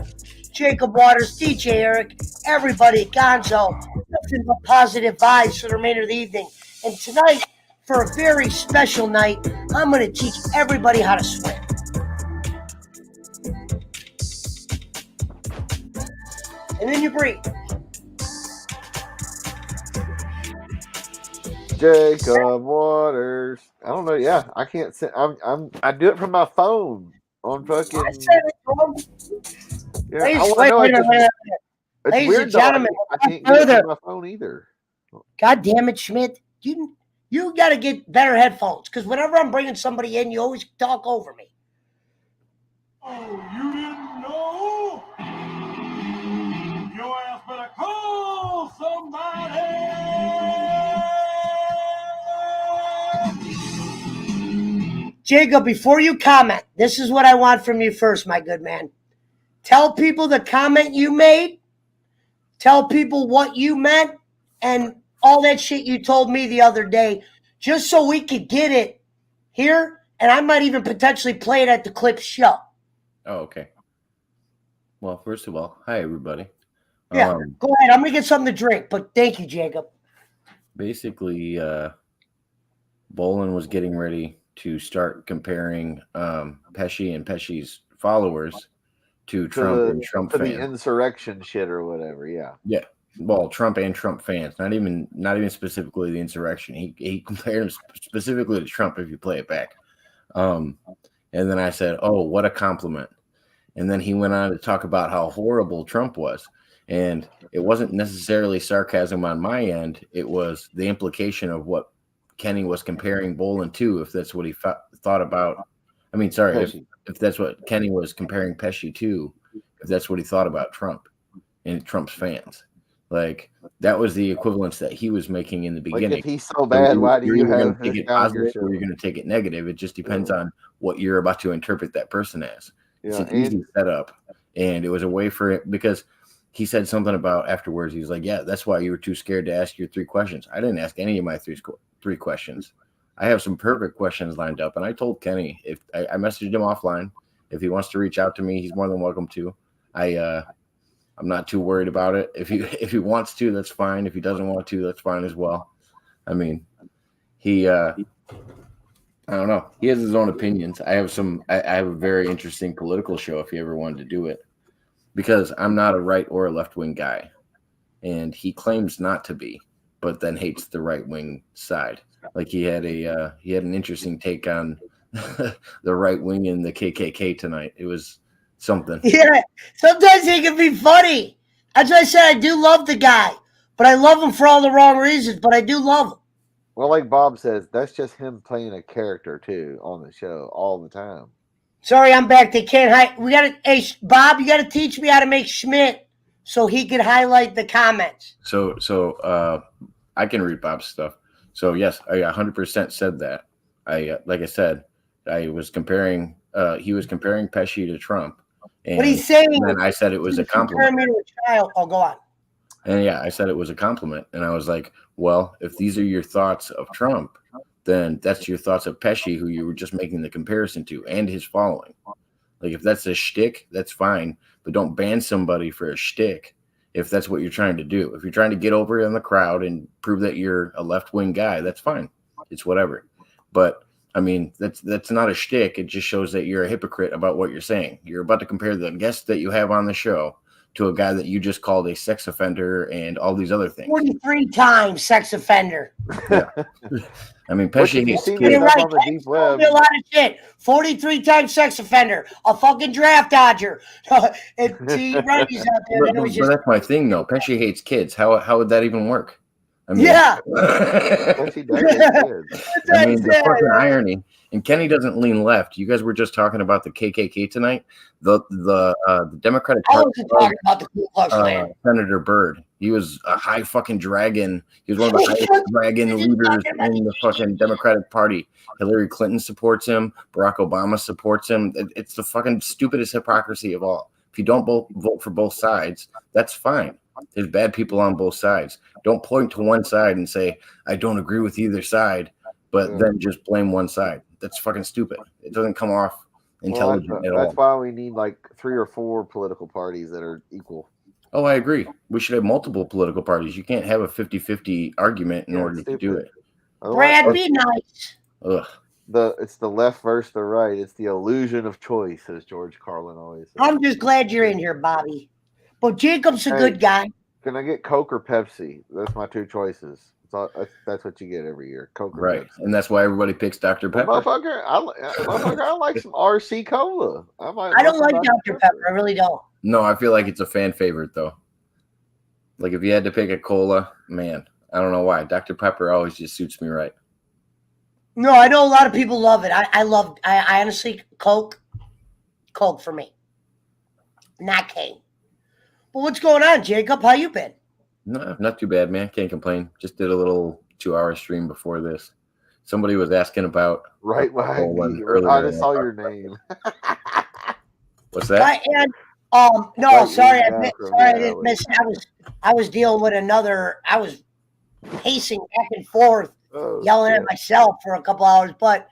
Jacob Waters, DJ Eric, everybody, Gonzo. Nothing but positive vibes for the remainder of the evening. And tonight, for a very special night, I'm going to teach everybody how to swim. And then you breathe.
Jacob Waters. I don't know. Yeah, I can't send. I do it from my phone on fucking. I said it from. Yeah,
Ladies and gentlemen,
I can't get it from my phone either.
God damn it, Schmidt! You got to get better headphones because whenever I'm bringing somebody in, you always talk over me.
Oh, you didn't know? Your ass better call somebody.
Jacob, before you comment, this is what I want from you first, my good man. Tell people the comment you made. Tell people what you meant and all that shit you told me the other day, just so we could get it here, and I might even potentially play it at the Clips show.
Oh, okay. Well, first of all, hi, everybody.
Yeah, go ahead. I'm going to get something to drink, but thank you, Jacob.
Basically, Bolin was getting ready to start comparing Pesci and Pesci's followers to Trump and Trump fans.
The insurrection shit or whatever, yeah.
Yeah. Well, Trump and Trump fans, not even specifically the insurrection. He compared him specifically to Trump if you play it back. And then I said, oh, what a compliment. And then he went on to talk about how horrible Trump was. And it wasn't necessarily sarcasm on my end. It was the implication of what Kenny was comparing Bolin to, if that's what he thought about. I mean, sorry, if that's what Kenny was comparing Pesci to. if that's what he thought about Trump and Trump's fans. Like that was the equivalence that he was making in the beginning.
Like if he's so bad, why do you have
take it positive or you're going to take it negative? It just depends on what you're about to interpret that person as. It's an easy setup, and it was a way for it because he said something about afterwards. He was like, "Yeah, that's why you were too scared to ask your 3 questions." I didn't ask any of my three questions. I have some perfect questions lined up, and I told Kenny if I messaged him offline. If he wants to reach out to me, he's more than welcome to. I'm not too worried about it. If he wants to, that's fine. If he doesn't want to, that's fine as well. I mean, I don't know. He has his own opinions. I have a very interesting political show if he ever wanted to do it, because I'm not a right or a left wing guy, and he claims not to be, but then hates the right wing side. Like he had an interesting take on the right wing and the KKK tonight. It was something.
Yeah, sometimes he can be funny. That's why I said I do love the guy, but I love him for all the wrong reasons. But I do love him.
Well, like Bob says, that's just him playing a character too on the show all the time.
Sorry, I'm back. They can't hide. We got to. Hey, Bob, you got to teach me how to make Schmidt so he can highlight the comments.
So I can read Bob's stuff. So yes, I 100% said that. Like I said, I was comparing. He was comparing Pesci to Trump. And
what he's saying.
And I said it was a compliment.
Me to a child. Oh, go on.
And yeah, I said it was a compliment. And I was like, well, if these are your thoughts of Trump, then that's your thoughts of Pesci, who you were just making the comparison to, and his following. Like, if that's a shtick, that's fine. But don't ban somebody for a shtick if that's what you're trying to do. If you're trying to get over in the crowd and prove that you're a left-wing guy, that's fine. It's whatever. But, I mean, that's not a shtick. It just shows that you're a hypocrite about what you're saying. You're about to compare the guest that you have on the show to a guy that you just called a sex offender and all these other things.
43 times sex offender.
Yeah. I mean, Pesci hates kids.
You're right. On the deep web. A lot of shit. 43 times sex offender. A fucking draft dodger. See, right, he's out there.
But that's my thing, though. Pesci hates kids. How would that even work? I mean,
yeah.
Pesci does hate kids.
I mean, the fucking irony. And Kenny doesn't lean left. You guys were just talking about the KKK tonight. The Democratic Party.
I wasn't talking about the Ku Klux Klan.
Senator Byrd. He was a high fucking dragon. He was one of the highest dragon leaders in the fucking Democratic Party. Hillary Clinton supports him. Barack Obama supports him. It's the fucking stupidest hypocrisy of all. If you don't vote for both sides, that's fine. There's bad people on both sides. Don't point to one side and say, I don't agree with either side, but then just blame one side. That's fucking stupid. It doesn't come off intelligent at all.
That's why we need like 3 or 4 political parties that are equal.
Oh, I agree. We should have multiple political parties. You can't have a 50-50 argument in order to do it.
Brad, be nice.
Ugh.
It's the left versus the right. It's the illusion of choice, as George Carlin always says.
I'm just glad you're in here, Bobby. But Jacob's a good guy.
Can I get Coke or Pepsi? That's my 2 choices. That's what you get every year. Coke or Pepsi.
And that's why everybody picks Dr. Pepper.
Motherfucker, I like some RC Cola.
I don't like Dr. Pepper. I really don't.
No, I feel like it's a fan favorite, though. Like, if you had to pick a cola, man, I don't know why. Dr. Pepper always just suits me right.
No, I know a lot of people love it. I honestly, Coke for me. Not Kane. But what's going on, Jacob? How you been?
No, not too bad, man. Can't complain. Just did a little 2-hour stream before this. Somebody was asking about
right behind me. I just saw your name.
What's that?
Sorry, I didn't miss it. I was dealing with another. I was pacing back and forth, yelling at myself for a couple hours. But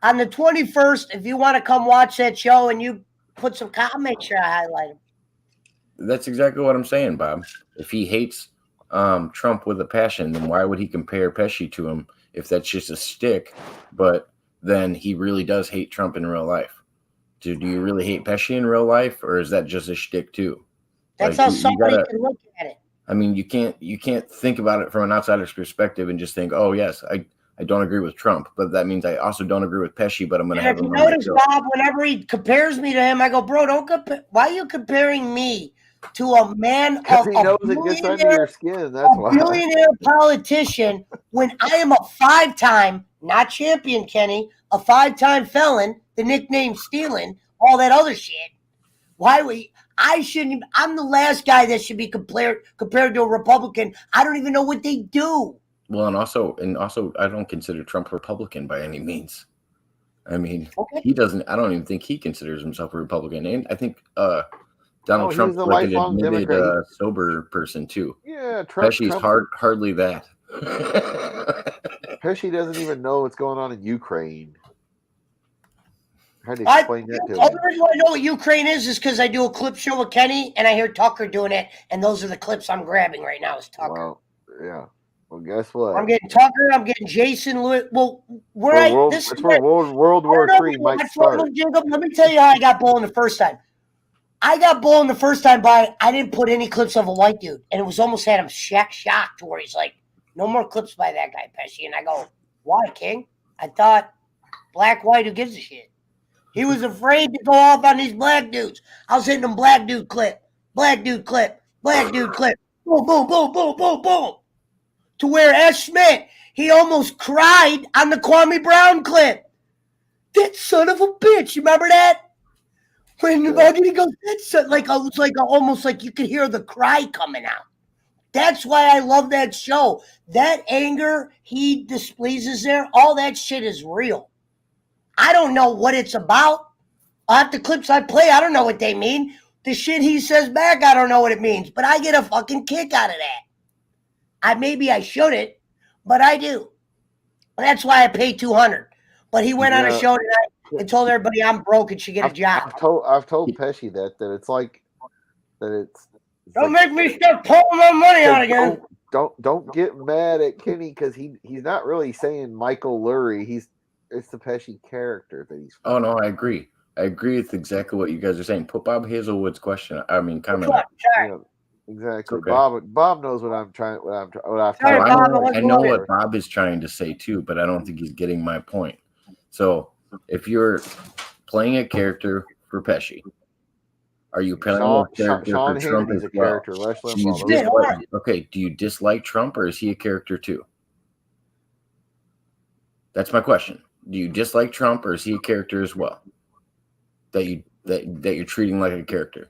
on the 21st, if you want to come watch that show and you put some comments, make sure I highlight them.
That's exactly what I'm saying, Bob. If he hates Trump with a passion, then why would he compare Pesci to him if that's just a stick? But then he really does hate Trump in real life. Do you really hate Pesci in real life, or is that just a shtick too?
That's how somebody can look at it.
I mean, you can't think about it from an outsider's perspective and just think, oh yes, I don't agree with Trump, but that means I also don't agree with Pesci, but I'm going to have him.
If you notice, Bob, whenever he compares me to him, I go, bro, don't compare. Why are you comparing me to a man of
he knows it gets under your skin. That's why.
Billionaire politician when I am a 5-time, not champion, Kenny, a 5-time felon, the nickname stealing, all that other shit. I shouldn't. I'm the last guy that should be compared to a Republican. I don't even know what they do.
Well, and also, I don't consider Trump Republican by any means. I mean, he doesn't. I don't even think he considers himself a Republican, and I think Donald Trump's like an admitted sober person too.
Yeah, Pesci's
hardly that.
Pesci doesn't even know what's going on in Ukraine. I had to explain that to him.
The reason why I know what Ukraine is because I do a clip show with Kenny, and I hear Tucker doing it, and those are the clips I'm grabbing right now. Is Tucker?
Well, yeah. Well, guess what?
I'm getting Tucker. I'm getting Jason Lewis. Well,
World War III might start.
Let me tell you how I got bowling the first time. I got bowling the first time by I didn't put any clips of a white dude, and it was almost had him shocked where he's like, "No more clips by that guy, Pesci." And I go, "Why, King? I thought black, white, who gives a shit?" He was afraid to go off on these black dudes. I was hitting them black dude clip, black dude clip, black dude clip, boom, boom, boom, boom, boom, boom. To where S. Schmidt, he almost cried on the Kwame Brown clip. That son of a bitch. You remember that? When he goes, that's like, it was like almost like you could hear the cry coming out. That's why I love that show. That anger he displeases there, all that shit is real. I don't know what it's about. Off the clips I play, I don't know what they mean. The shit he says back, I don't know what it means. But I get a fucking kick out of that. Maybe I shouldn't, but I do. That's why I pay $200. But he went on a show tonight and told everybody I'm broke and should get a job.
I've told Pesci that it's like that. It's
don't make me start pulling my money out again.
Don't get mad at Kenny because he's not really saying Michael Lurie. It's the Pesci character that he's.
Oh no, I agree. I agree with exactly what you guys are saying. Put Bob Hazelwood's question. I mean, comment.
Yeah, exactly. Okay. Bob knows what I'm trying.
I know what Bob is trying to say too, but I don't think he's getting my point. So, if you're playing a character for Pesci, are you playing a character for Trump as well? Do you dislike Trump, or is he a character too? That's my question. Do you dislike Trump, or is he a character as well? That you're treating like a character.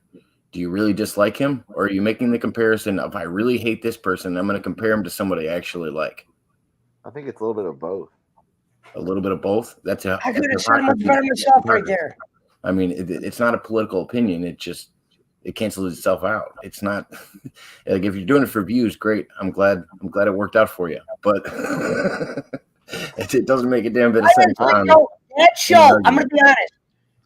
Do you really dislike him, or are you making the comparison of I really hate this person, I'm going to compare him to somebody I actually like?
I think it's a little bit of both.
A little bit of both.
I could have said much better myself right there.
I mean, it's not a political opinion. It cancels itself out. It's not like if you're doing it for views, great. I'm glad it worked out for you, but. It doesn't make a damn bit of sense.
That show, I'm going to be honest.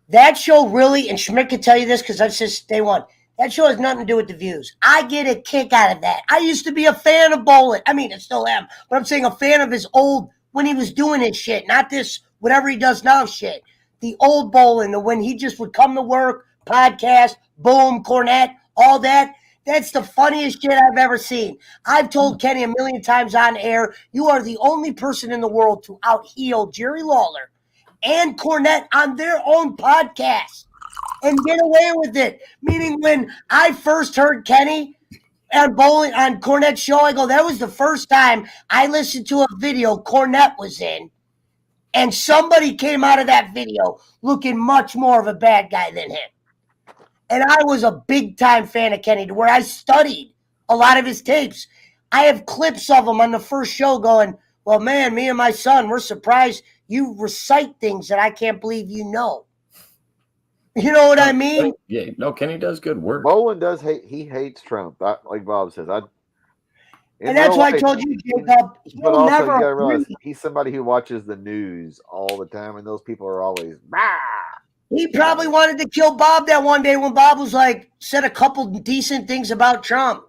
That show really, and Schmidt can tell you this because I've since day one, that show has nothing to do with the views. I get a kick out of that. I used to be a fan of Bolin. I mean, I still am, but I'm saying a fan of his old, when he was doing his shit, not this, whatever he does now shit. The old Bolin, when he just would come to work, podcast, boom, cornet, all that. That's the funniest shit I've ever seen. I've told Kenny a million times on air, you are the only person in the world to out-heel Jerry Lawler and Cornette on their own podcast and get away with it. Meaning when I first heard Kenny on Cornette's show, I go, that was the first time I listened to a video Cornette was in, and somebody came out of that video looking much more of a bad guy than him. And I was a big-time fan of Kenny, to where I studied a lot of his tapes. I have clips of him on the first show going, well, man, me and my son, we're surprised you recite things that I can't believe you know. You know what I mean?
Yeah, no, Kenny does good work.
Bolin does hate. He hates Trump. Like Bob says.
And that's why I told you, Jacob,
but also you gotta realize he's somebody who watches the news all the time, and those people are always, bah!
He probably wanted to kill Bob that one day when Bob was like, said a couple decent things about Trump.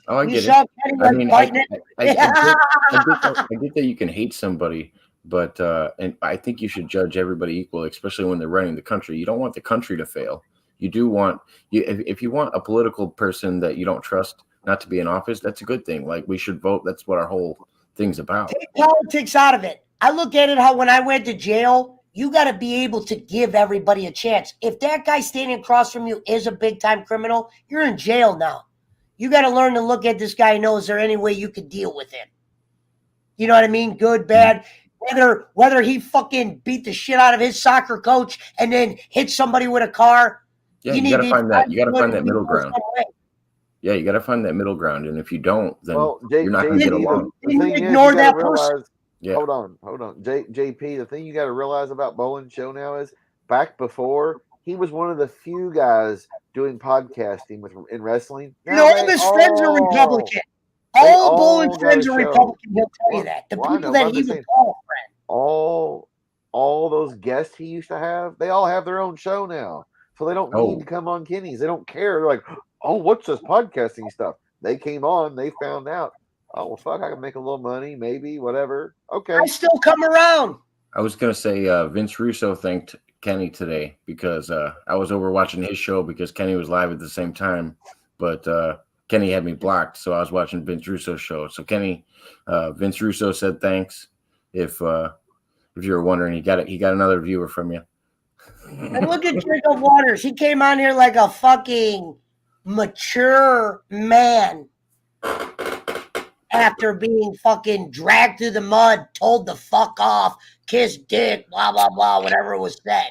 Oh, I get it. I mean, I get that you can hate somebody, but and I think you should judge everybody equally, especially when they're running the country. You don't want the country to fail. You do want if you want a political person that you don't trust not to be in office, that's a good thing. Like we should vote. That's what our whole thing's about.
Take politics out of it. I look at it how when I went to jail, you got to be able to give everybody a chance. If that guy standing across from you is a big-time criminal, you're in jail now. You got to learn to look at this guy and know, is there any way you could deal with him? You know what I mean? Good, bad. Whether he fucking beat the shit out of his soccer coach and then hit somebody with a car.
Yeah, you got to find that. You got to find that middle ground. Yeah, you got to find that middle ground, and if you don't, then you're not going to get along.
The thing
ignore
is,
that
realize,
person.
Yeah.
Hold on. JP, the thing you got to realize about Bolin's show now is back before he was one of the few guys doing podcasting in wrestling.
Now all his friends are Republican. All Bolin's friends are Republican. He'll tell you that. The people that he would call a friend.
All those guests he used to have, they all have their own show now. So they don't need to come on Kenny's. They don't care. They're like, oh, what's this podcasting stuff? They came on, they found out. Oh, well, fuck, I can make a little money, maybe, whatever. Okay.
I still come around.
I was going to say Vince Russo thanked Kenny today because I was over watching his show because Kenny was live at the same time. But Kenny had me blocked, so I was watching Vince Russo's show. So Vince Russo said thanks. If you were wondering, he got another viewer from you.
And look at Jacob Waters. He came on here like a fucking mature man after being fucking dragged through the mud, told to fuck off, kiss dick, blah, blah, blah, whatever was said.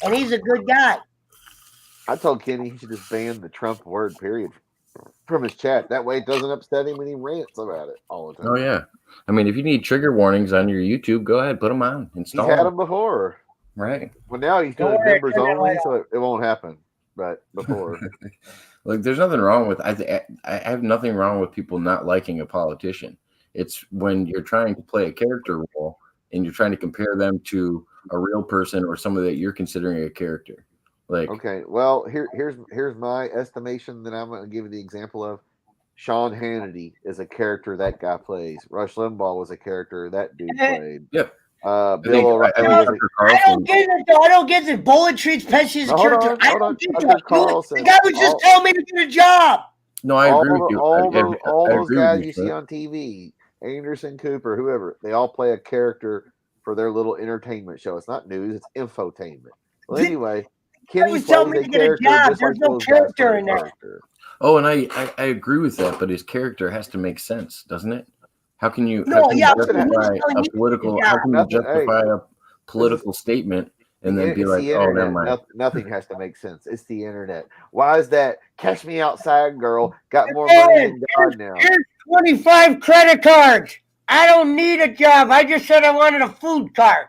And he's a good guy.
I told Kenny he should just ban the Trump word, period, from his chat. That way it doesn't upset him when he rants about it all the time.
Oh, yeah. I mean, if you need trigger warnings on your YouTube, go ahead, put them on. Install
He's had them before.
Right.
Well, now he's doing members only, so it won't happen. But before.
Like, there's nothing wrong with I have nothing wrong with people not liking a politician. It's when you're trying to play a character role and you're trying to compare them to a real person or somebody that you're considering a character. Like,
okay, well, here's my estimation that I'm going to give you the example of. Sean Hannity is a character that guy plays. Rush Limbaugh was a character that dude played.
Yep.
Bill O'Reilly.
I don't get it, though. I don't get it. Bullet treats Pesci as a character. I don't get that. The guy was just telling me to get a job.
No, I agree with you.
All those guys you see on TV, Anderson Cooper, whoever, they all play a character for their little entertainment show. It's not news, it's infotainment. Well, anyway, Kenny
was telling me to get a job. There's no character in there.
Oh, and I agree with that, but his character has to make sense, doesn't it? How can you justify a political statement and then be like, oh, never mind?
Nothing has to make sense. It's the internet. Why is that Catch Me Outside girl got more money than God now?
Here's 25 credit cards. I don't need a job. I just said I wanted a food card.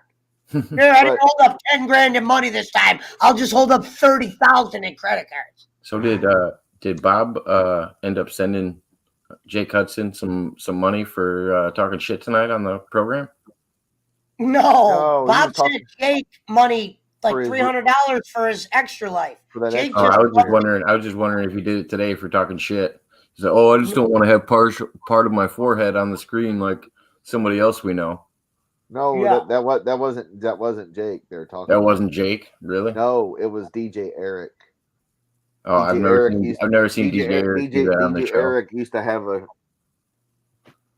Here, I didn't hold up 10 grand in money this time. I'll just hold up 30,000 in credit cards.
So did Bob end up sending Jake Hudson some money for talking shit tonight on the program?
No, Bob sent Jake money, like $300 for his extra life.
I was just wondering if he did it today for talking shit. He said, "Oh, I just don't want to have part of my forehead on the screen like somebody else we know."
No, that wasn't Jake. They were talking.
That wasn't Jake, really?
No, it was DJ Eric.
Oh, I've never seen DJ Eric do that on the show.
Eric used to have a.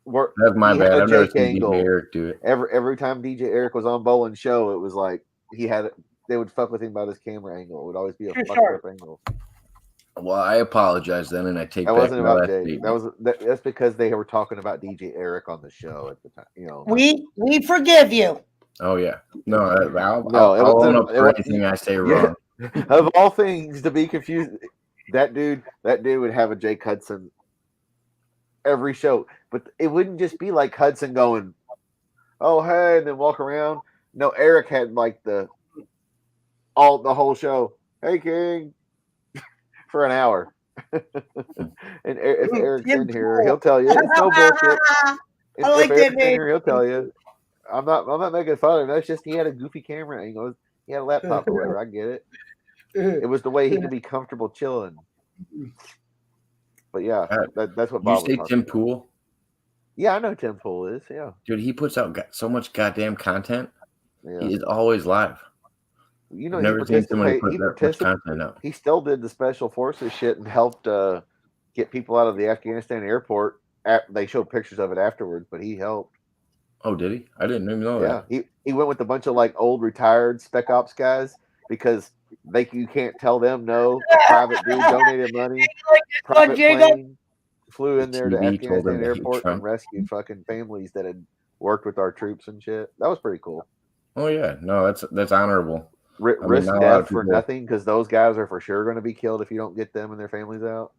That's my bad. I've never seen DJ Eric do it.
Every time DJ Eric was on Bolin's show, it was like they would fuck with him about his camera angle. It would always be a fucked up angle.
Well, I apologize then, and I take
that
back
wasn't about Jake. That's because they were talking about DJ Eric on the show at the time. You know,
we forgive you.
Oh yeah, I'll own up for anything I say wrong.
Of all things to be confused, that dude would have a Jake Hudson every show, but it wouldn't just be like Hudson going, "Oh hey," and then walk around. No, Eric had like the whole show. Hey King. For an hour. And if Eric's in here, he'll tell you it's no bullshit. If Eric's in here, he'll tell you. I'm not making fun of him. That's just he had a goofy camera angle. He had a laptop or whatever. I get it. It was the way he could be comfortable chilling. But yeah, that's what Bob was
talking about. Tim Pool?
Yeah, I know Tim Pool is. Yeah,
dude, he puts out so much goddamn content. Yeah. He is always live.
You know, he still did the special forces shit and helped get people out of the Afghanistan airport. They showed pictures of it afterwards, but he helped.
Oh, did he? I didn't even know that.
Yeah, he went with a bunch of like old retired spec ops guys because you can't tell them no. A private dude donated money. Private plane flew in there to Afghanistan airport and rescued fucking families that had worked with our troops and shit. That was pretty cool.
Oh yeah, no, that's honorable.
risk death for nothing because those guys are for sure going to be killed if you don't get them and their families out.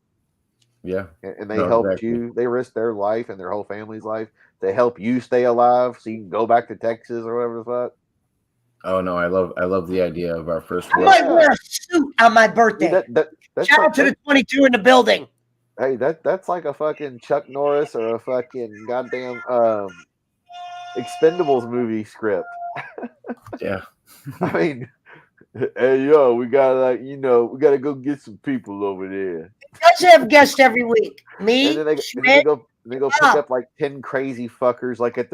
Yeah,
and they helped you. They risked their life and their whole family's life to help you stay alive, so you can go back to Texas or whatever the fuck.
Oh no, I love the idea of our first.
I might wear a suit on my birthday. Shout out to the 22 in the building.
Hey, that's like a fucking Chuck Norris or a fucking goddamn Expendables movie script.
Yeah.
I mean, hey yo, we gotta we gotta go get some people over there.
He does have guests every week. Me,
and then they go pick up like 10 crazy fuckers like that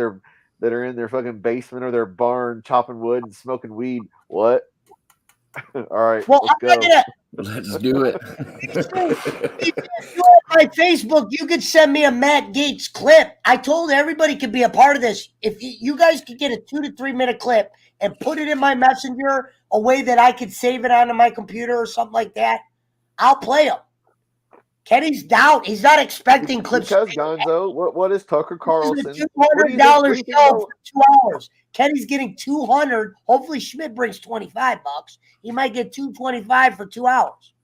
are in their fucking basement or their barn chopping wood and smoking weed. What? All right,
well,
let's do it.
If you're on my Facebook, you could send me a Matt Gaetz clip. I told everybody could be a part of this. If you guys could get a 2 to 3 minute clip and put it in my messenger, a way that I could save it onto my computer or something like that, I'll play them. Kenny's down. He's not expecting clips.
Because Gonzo, what is Tucker Carlson?
This is a $200 show for 2 hours. Kenny's getting 200. Hopefully Schmidt brings $25. He might get $225 for 2 hours.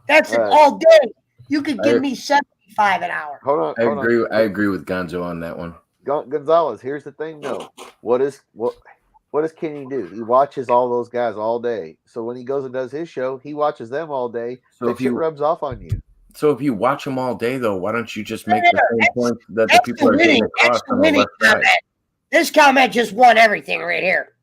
That's it all day. You could give me $75 an hour.
Hold on.
I agree with Gonzo on that one.
Gonzalez, here's the thing though. What does Kenny do? He watches all those guys all day. So when he goes and does his show, he watches them all day. So that shit rubs off on you.
So if you watch them all day, though, why don't you just make the same point that the people are getting across on the left side?
This comment just won everything right here.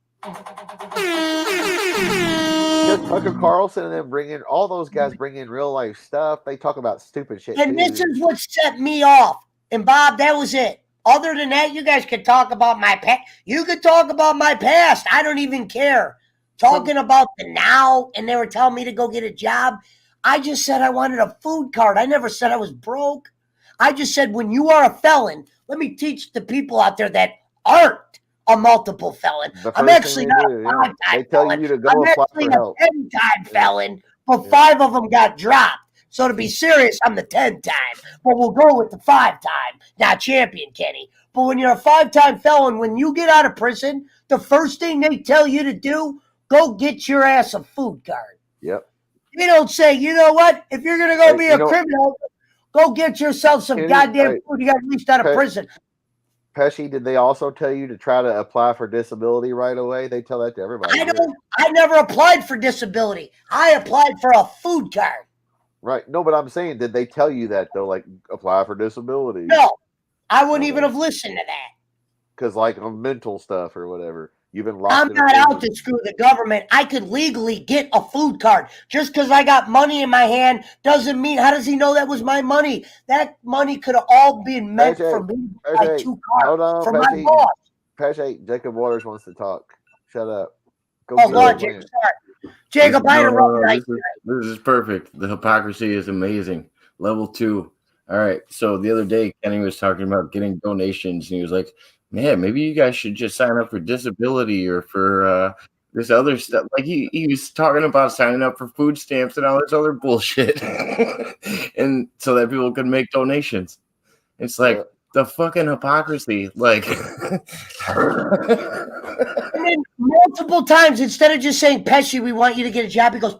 Just Tucker Carlson and then all those guys bring in real life stuff. They talk about stupid shit.
And this is what set me off. And Bob, that was it. Other than that, you guys could talk about my past. You could talk about my past. I don't even care. Talking about the now, and they were telling me to go get a job. I just said I wanted a food card. I never said I was broke. I just said when you are a felon, let me teach the people out there that aren't a multiple felon. I'm actually not a 5-time
They tell
felon.
you to go
I'm
apply
actually
for help.
a 10-time felon, but 5 of them got dropped. So to be serious, I'm the 10-time. But we'll go with the 5-time. Not champion, Kenny. But when you're a 5-time felon, when you get out of prison, the first thing they tell you to do, go get your ass a food card.
Yep.
They don't say, you know what? If you're going to go be a criminal, go get yourself some goddamn food. You got released out of prison.
Pesci, did they also tell you to try to apply for disability right away? They tell that to everybody.
I never applied for disability. I applied for a food card.
Right. No, but I'm saying, did they tell you that, though? Like, apply for disability?
No. I wouldn't even have listened to that.
Because, like, mental stuff or whatever. You've been locked
I'm not out to screw the government. I could legally get a food card. Just because I got money in my hand doesn't mean, how does he know that was my money? That money could have all been meant for me to buy 2 cards
hold on,
for my boss.
Pesci, Jacob Waters wants to talk. Shut up.
Go on, Jacob. Sorry. Jacob, I had a rough night.
This is perfect. The hypocrisy is amazing. Level 2. All right. So the other day, Kenny was talking about getting donations, and he was like, man, maybe you guys should just sign up for disability or for this other stuff. Like he was talking about signing up for food stamps and all this other bullshit. And so that people could make donations. It's like the fucking hypocrisy. Like
I mean, multiple times, instead of just saying, Pesci, we want you to get a job, he goes,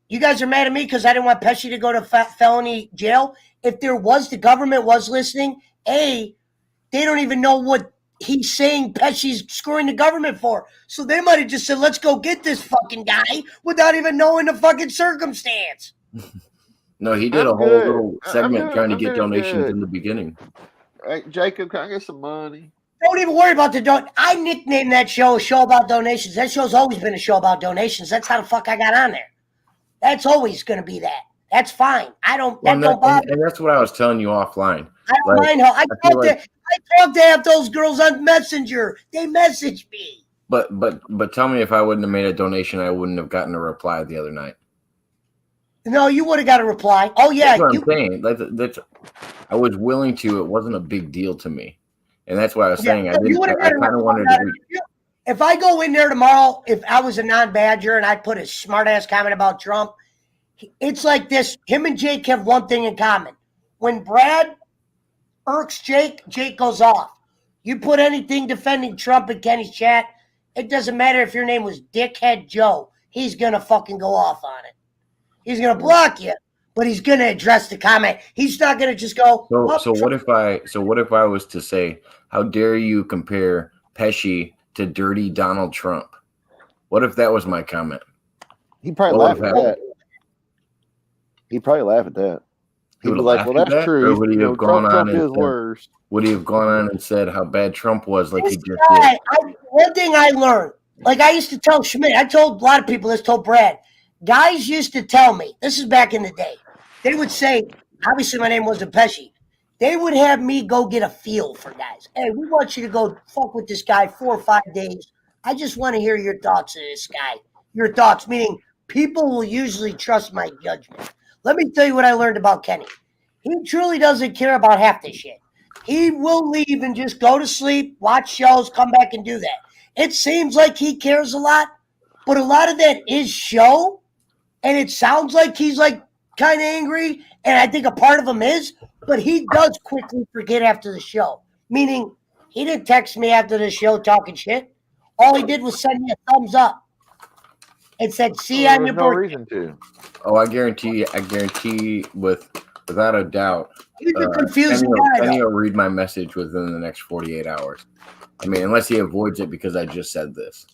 you guys are mad at me because I didn't want Pesci to go to felony jail. If the government was listening, they don't even know what he's saying Pesci's screwing the government for. So they might have just said, let's go get this fucking guy without even knowing the fucking circumstance.
No, he did a whole little segment trying to get donations in the beginning.
Hey, Jacob, can I get some money?
Don't even worry about the donation. I nicknamed that show a show about donations. That show's always been a show about donations. That's how the fuck I got on there. That's always going to be that. That's fine. Don't bother.
And that's what I was telling you offline.
I don't mind how I talked to half those girls on Messenger. They messaged me.
But tell me, if I wouldn't have made a donation, I wouldn't have gotten a reply the other night.
No, you would have got a reply. Oh yeah,
that's what I'm saying. That's I was willing to. It wasn't a big deal to me, and that's why I was saying I kind of wanted to.
If I go in there tomorrow, if I was a non-badger and I put a smart-ass comment about Trump, it's like this. Him and Jake have one thing in common. When Brad irks Jake, Jake goes off. You put anything defending Trump in Kenny's chat, it doesn't matter if your name was Dickhead Joe. He's going to fucking go off on it. He's going to block you, but he's going to address the comment. He's not going to just go.
So what if I was to say, how dare you compare Pesci to dirty Donald Trump? What if that was my comment?
He'd probably laugh at that. He'd probably laugh at that. He'd be like, "Well, that's true."
Or would he have gone on and
worst?
Would he have gone on and said how bad Trump was, like he just did?
One thing I learned, like I used to tell Schmidt, I told a lot of people this, told Brad. Guys used to tell me, this is back in the day, they would say, obviously my name wasn't Pesci. They would have me go get a feel for guys. Hey, we want you to go fuck with this guy 4 or 5 days. I just want to hear your thoughts of this guy. Your thoughts, meaning people will usually trust my judgment. Let me tell you what I learned about Kenny. He truly doesn't care about half this shit. He will leave and just go to sleep, watch shows, come back and do that. It seems like he cares a lot, but a lot of that is show, and it sounds like he's like kind of angry, and I think a part of him is, but he does quickly forget after the show, meaning he didn't text me after the show talking shit. All he did was send me a thumbs up and said, see you on your birthday.
Reason to.
Oh, I guarantee without a doubt,
he's a confusing guy.
Kenny will read my message within the next 48 hours. I mean, unless he avoids it because I just said this.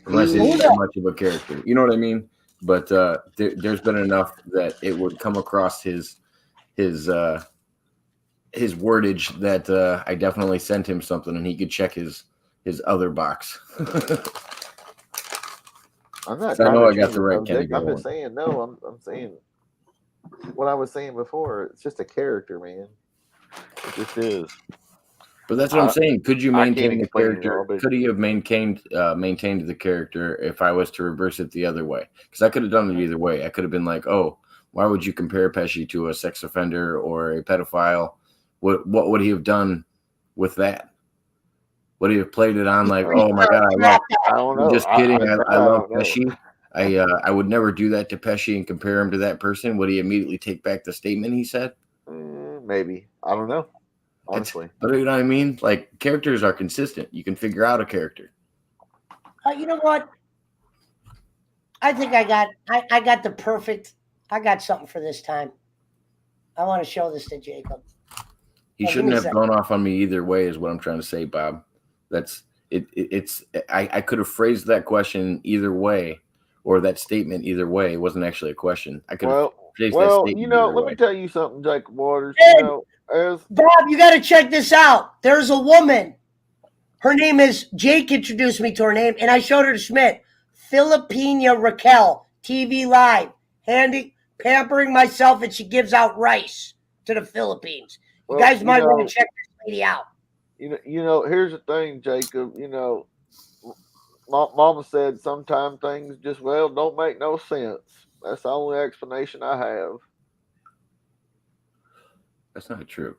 Unless he's that much of a character. You know what I mean? But there's been enough that it would come across his wordage that I definitely sent him something and he could check his other box.
I'm not.
I know I got the right Kenny.
I'm just saying. No, I'm saying what I was saying before. It's just a character, man. It just is.
But that's what I'm saying. Could you maintain the character? Could he have maintained the character if I was to reverse it the other way? Because I could have done it either way. I could have been like, "Oh, why would you compare Pesci to a sex offender or a pedophile? What would he have done with that? Would he have played it on like, oh my god, I don't know. Just kidding. I love Pesci. I would never do that to Pesci and compare him to that person. Would he immediately take back the statement he said?
Maybe. I don't know. Honestly.
But you know what I mean? Like, characters are consistent. You can figure out a character.
You know what? I think I got something for this time. I want to show this to Jacob.
He shouldn't have gone off on me either way is what I'm trying to say, Bob. That's it. I could have phrased that question either way, or that statement either way. It wasn't actually a question. I could have phrased that statement
let me tell you something, Jacob Waters.
Hey, Bob, you got to check this out. There's a woman. Her name is Jake. Introduced me to her name, and I showed her to Schmidt. Filipina Raquel, TV Live, pampering myself, and she gives out rice to the Philippines. You guys might want to check this lady out.
You know, here's the thing, Jacob. You know, Mama said sometimes things just don't make no sense. That's the only explanation I have.
That's not true.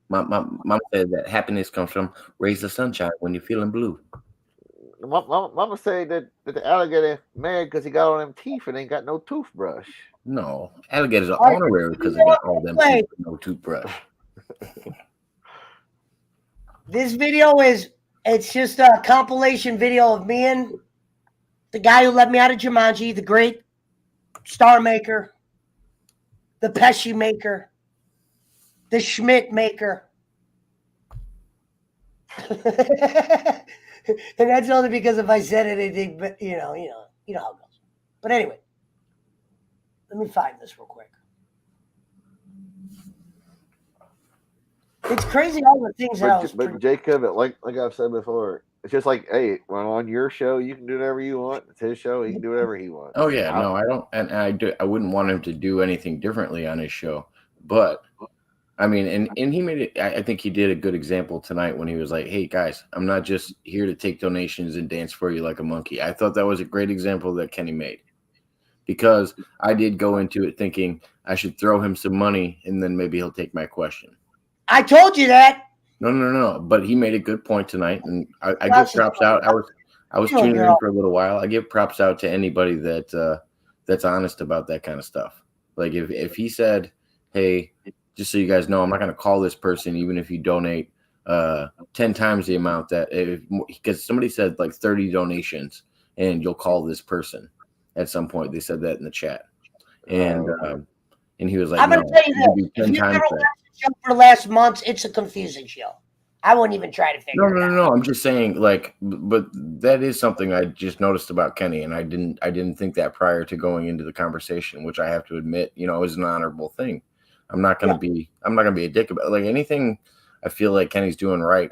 Mama said that happiness comes from rays of sunshine when you're feeling blue.
Mama said that the alligator mad because he got all them teeth and ain't got no toothbrush.
No, alligators are honorary because they got all them teeth and no toothbrush.
This video it's just a compilation video of me and the guy who let me out of Jumanji, the great star maker, the Pesci maker, the Schmidt maker. And that's only because if I said anything, but you know how it goes. But anyway, let me find this real quick. It's crazy all the things that I was.
But Jacob, like I've said before, it's just like, hey, when on your show, you can do whatever you want. It's his show; he can do whatever he wants.
Oh yeah, no, I don't, and I wouldn't want him to do anything differently on his show. But I mean, and he made it. I think he did a good example tonight when he was like, "Hey guys, I'm not just here to take donations and dance for you like a monkey." I thought that was a great example that Kenny made, because I did go into it thinking I should throw him some money and then maybe he'll take my question.
I told you that.
No. But he made a good point tonight, and I give props out. I was tuning in for a little while. I give props out to anybody that's honest about that kind of stuff. Like if he said, "Hey, just so you guys know, I'm not going to call this person even if you donate 10 times the amount that because somebody said like 30 donations and you'll call this person at some point. They said that in the chat. And he was like,
I'm going to tell you
this.
this. If you never watched the show for the last months, it's a confusing show. I wouldn't even try to figure it out.
No. I'm just saying, like, but that is something I just noticed about Kenny, and I didn't think that prior to going into the conversation, which I have to admit, is an honorable thing. I'm not gonna be a dick about like anything. I feel like Kenny's doing right.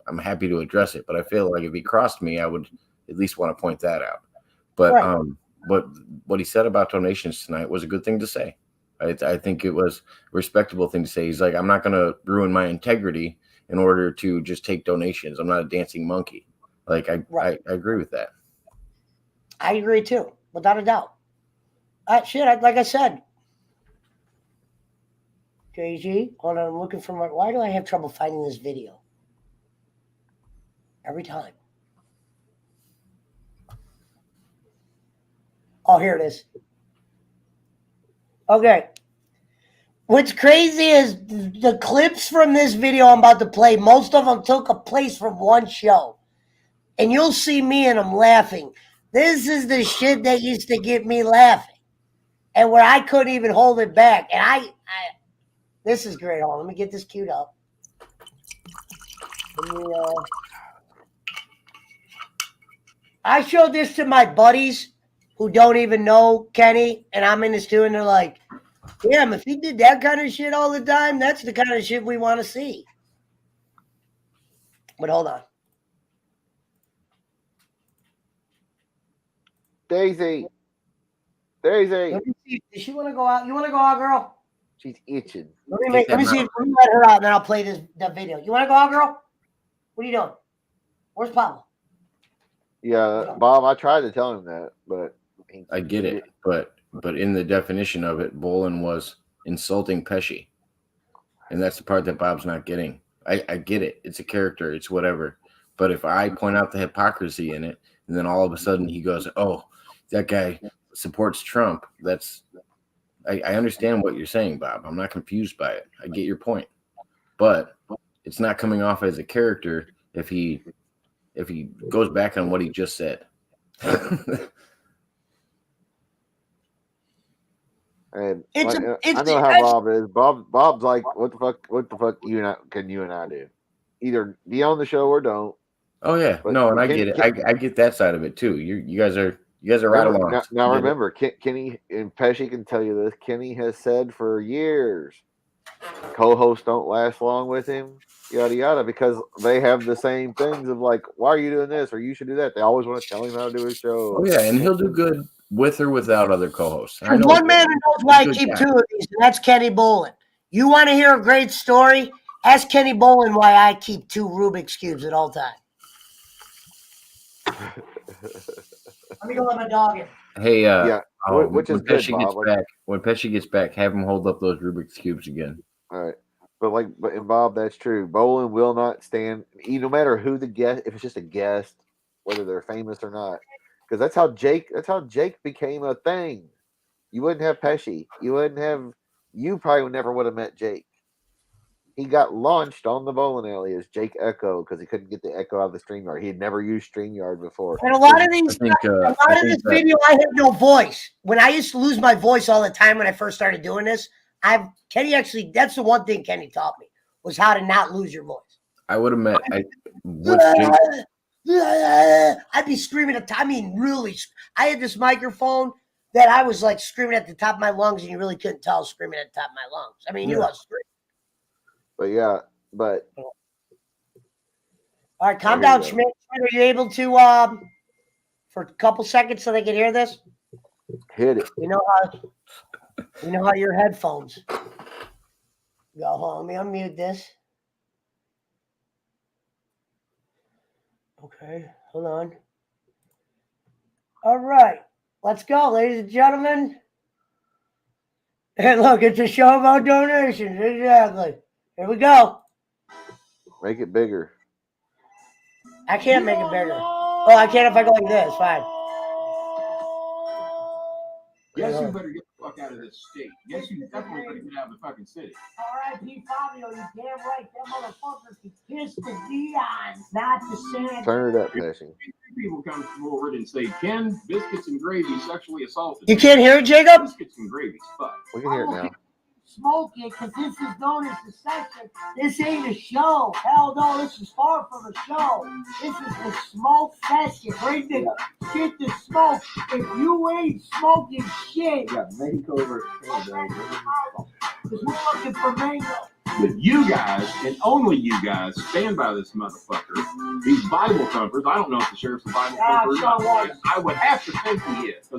I'm happy to address it, but I feel like if he crossed me, I would at least want to point that out. But but what he said about donations tonight was a good thing to say. I think it was a respectable thing to say. He's like, I'm not gonna ruin my integrity in order to just take donations. I'm not a dancing monkey. Like I agree with that.
I agree too, without a doubt. Like I said. JG, hold on, I'm looking for why do I have trouble finding this video? Every time. Oh, here it is. Okay. What's crazy is the clips from this video I'm about to play, most of them took a place from one show. And you'll see me and them laughing. This is the shit that used to get me laughing. And where I couldn't even hold it back. And this is great. Hold on, let me get this queued up. I showed this to my buddies who don't even know Kenny, and I'm in the studio, and they're like, damn, if he did that kind of shit all the time, that's the kind of shit we want to see. But hold on.
Daisy.
Let me see. Does she want to go out? You want to go out, girl?
She's itching.
Let me see. Let me let her out, and then I'll play that video. You want to go out, girl? What are you doing? Where's Pablo?
Yeah, Bob, I tried to tell him that, but
I get it. But in the definition of it, Bolin was insulting Pesci. And that's the part that Bob's not getting. I get it. It's a character. It's whatever. But if I point out the hypocrisy in it, and then all of a sudden he goes, oh, that guy supports Trump, I understand what you're saying, Bob. I'm not confused by it. I get your point. But it's not coming off as a character if he goes back on what he just said.
And I know how Bob is. Bob's like, what the fuck can you and I do? Either be on the show or don't.
Oh yeah, but no, and I get it. I get that side of it too. You guys are right along.
Now remember, Kenny and Pesci can tell you this. Kenny has said for years, co-hosts don't last long with him, yada yada, because they have the same things of like, why are you doing this or you should do that. They always want to tell him how to do his show.
Oh yeah, and he'll do good with or without other co-hosts.
There's one man who knows why I keep two of these, and that's Kenny Bolin. You want to hear a great story? Ask Kenny Bolin why I keep 2 Rubik's Cubes at all times. Let me go let my dog in.
Hey,
which is good, Bob.
When Pesci gets back, have him hold up those Rubik's Cubes again.
All right. But Bob, that's true. Bolin will not stand, no matter who the guest, if it's just a guest, whether they're famous or not. Because that's how Jake became a thing. You wouldn't have Pesci. You probably never would have met Jake. He got launched on the bowling alley as Jake Echo because he couldn't get the echo out of the StreamYard. He had never used StreamYard before.
And a lot of this video, I had no voice. When I used to lose my voice all the time when I first started doing this, Kenny actually, that's the one thing Kenny taught me, was how to not lose your voice.
I would have met.
I'd be screaming at the top. I mean, really. I had this microphone that I was like screaming at the top of my lungs, and you really couldn't tell I was screaming at the top of my lungs. I mean, you was screaming.
But
all right, calm down, Schmidt. Are you able to for a couple seconds so they can hear this?
Hit it.
You know how your headphones go. Hold on, let me unmute this. Okay, hold on. All right, let's go, ladies and gentlemen. And look, it's a show about donations. Exactly. Here we go.
Make it bigger.
I can't make it bigger. Oh, I can't if I go like this. Fine.
Yes, you better get the fuck fuck out of this state. Yes, you definitely could get out of the fucking city.
R.I.P. Fabio, you damn right. That motherfucker can kiss the neon, not the sand.
Turn it up, Pesci.
People come forward and say, Ken, biscuits and gravy sexually assaulted.
You can't hear it, Jacob?
Biscuits and gravy, fuck.
We can hear it now.
Smoke it, because this is known as the session. This ain't a show. Hell no, this is far from a show. This is the smoke session. Bring the shit to smoke. If you ain't smoking shit,
Yeah, makeover.
because we're looking for mango.
But you guys, and only you guys, stand by this motherfucker. These Bible thumpers, I don't know if the sheriff's a Bible thumper or not. I would have to think he is.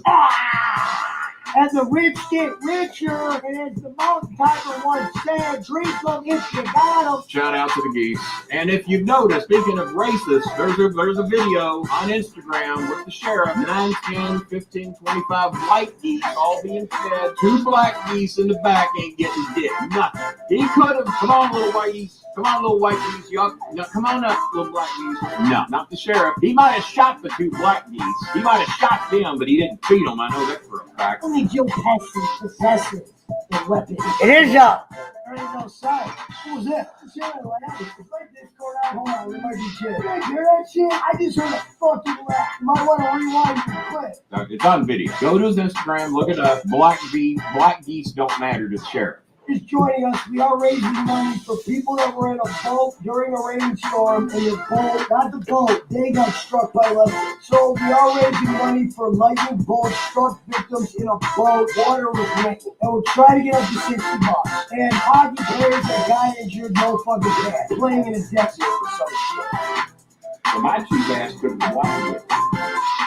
And the rich get richer, and as the mountain tiger once said, drink them if you got them.
Shout out to the geese. And if you've noticed, speaking of racist, there's a video on Instagram with the sheriff, 9, 10, 15, 25 white geese all being fed. 2 black geese in the back ain't getting dick. Nothing. He could have. Come on, little white geese. Come on, little white geese. Y'all, no, come on up, little black geese. No, not the sheriff. He might have shot the 2 black geese. He might have shot them, but he didn't feed them. I know that for a fact.
Only Joe Pesci possesses the weapon. It is up. There ain't no sight. What was that? It's like this going out. Hold on, we might be chill. You guys hear that shit? I just heard a fucking laugh. You might want to rewind and quit.
It's on video. Go to his Instagram, look it up. Black geese don't matter to the sheriff.
Is joining us. We are raising money for people that were in a boat during a rainstorm, and the boat, not the boat, they got struck by lightning. So we are raising money for lightning bolt struck victims in a boat. Water was raining, and we're trying to get up to $60. And hockey players that got injured, no fucking bad, playing in a desert or some shit.
So my cheap ass took the black zipper.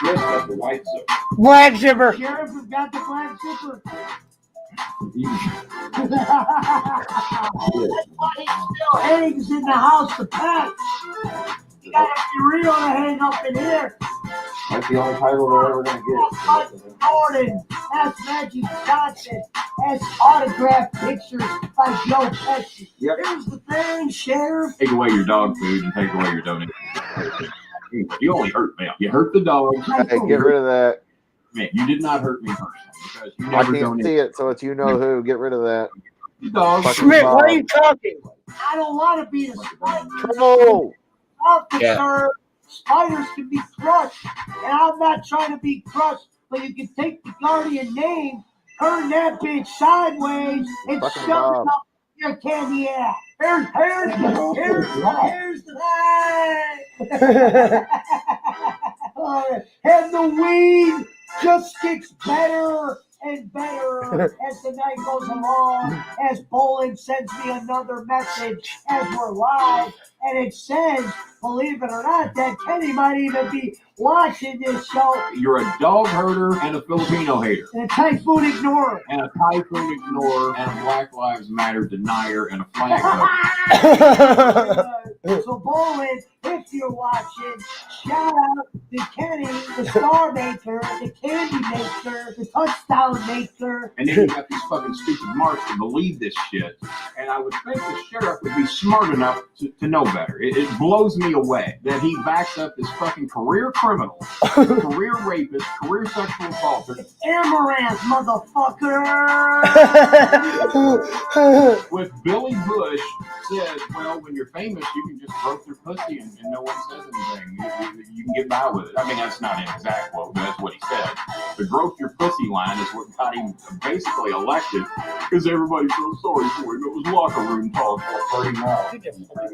Chris got the white zipper.
Black zipper. Sheriff has got the black zipper. That's why he still hangs in the house to pack. You gotta be real to hang up in here.
That's the only title they're ever going to
That's Jordan. That's Magic Johnson. That's autographed pictures by Joe Pesci.
Yep.
Here's the thing, Sheriff.
Take away your dog food and take away your donation. You only hurt me. You hurt the dog.
Hey, get rid of that.
Man, you did not hurt me personally because you
I
never
can't
donated.
see it, so it's you know who. Get rid of that.
The dog.
Schmidt, why are you talking? I don't want to be the spider.
Trouble.
Officer, spiders can be crushed, and I'm not trying to be crushed, but you can take the Guardian name, turn that bitch sideways, and
Fucking
shove it
Bob.
up your candy ass. Here's the line. And the weed just gets better and better as the night goes along, as Bowling sends me another message as we're live, and it says, believe it or not, that Kenny might even be watching this show.
You're a dog herder and a Filipino hater.
And a typhoon ignorer.
And a typhoon ignorer and a Black Lives Matter denier and a flag voter.
So Bowling, if you're watching, shout out to Kenny, the star maker, the candy maker, the touchdown maker.
And then you got these fucking stupid marks to believe this shit. And I would think the sheriff would be smart enough to know better. It blows me away that he backs up this fucking career criminal, career rapist, career sexual assaulter.
Amaranth, motherfucker!
With Billy Bush says, well, when you're famous, you can just grope their pussy and no one says anything. You can get by with it. I mean, that's not an exact quote, but that's what he said. The grope your pussy line is what got him basically elected because everybody's so sorry for him. It was locker room talk.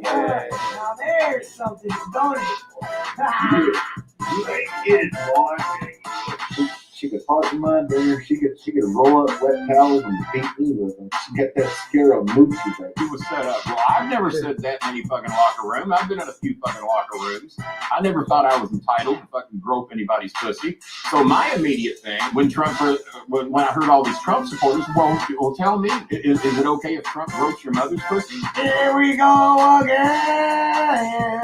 Now there's something to donate for.
You ain't kidding, boy.
She could park in my dinner. She could roll up wet towels and beat me with them. She got that Scaramucci thing.
He was set up. Well, I've never said that many fucking locker rooms. I've been in a few fucking locker rooms. I never thought I was entitled to fucking grope anybody's pussy. So my immediate thing, when I heard all these Trump supporters, well tell me, is it okay if Trump gropes your mother's pussy?
Here we go again.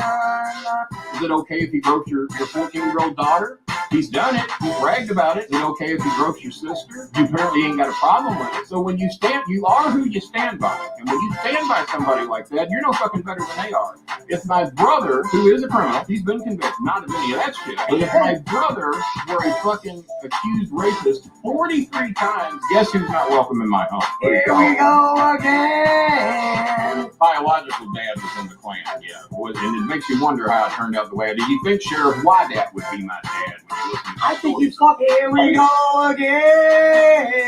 Is it okay if he gropes your 14-year-old daughter? He's done it. He's bragged about it. Is it okay if he gropes your sister? You apparently ain't got a problem with it. So when you stand, you are who you stand by. And when you stand by somebody like that, you're no fucking better than they are. If my brother, who is a criminal, he's been convicted, not of any of that shit, but if my brother were a fucking accused rapist 43 times, guess who's not welcome in my home?
Here we go again.
Biological dad was in the Klan, yeah. And it makes you wonder how it turned out the way it did. You think Sheriff Wydat would be my dad when you listen to
I think you fucking here we go again.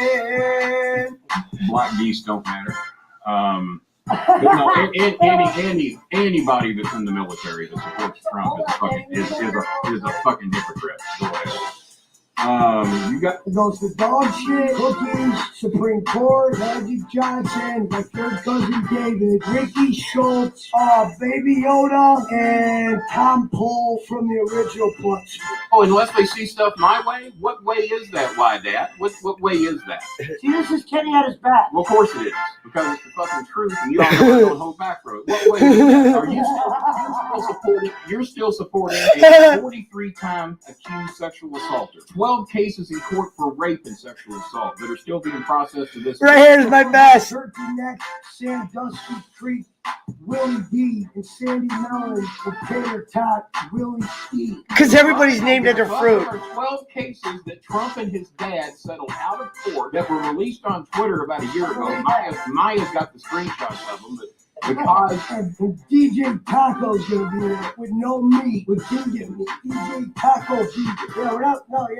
Black geese don't matter. But no, anybody that's in the military that supports Trump is a fucking hypocrite. You got
It goes to dog shit, cookies, Supreme Court, Magic Johnson, my third cousin David, Ricky Schultz, Baby Yoda, and Tom Pohl from the original Punch.
oh, unless they see stuff my way, what way is that? Why, Dad? What way is that?
See, this is Kenny at his back.
Well, of course it is, because it's the fucking truth, and you don't hold back road. What way is that? Are you still supporting? You're still supporting a 43-time accused sexual assaulter, 12 cases in court for rape and sexual assault that are still being processed to this.
Right here's my best. Turkey Neck, Sandusky Creek, Willie D, and Sandy Mellon, and Tater Tot, Willie D. Because everybody's named after fruit.
There are 12 cases that Trump and his dad settled out of court that were released on Twitter about a year ago. Maya's got the screenshots of them, but because
and DJ Taco's gonna be there with no meat, with vegan meat. DJ Taco vegan. Yeah, we're not live.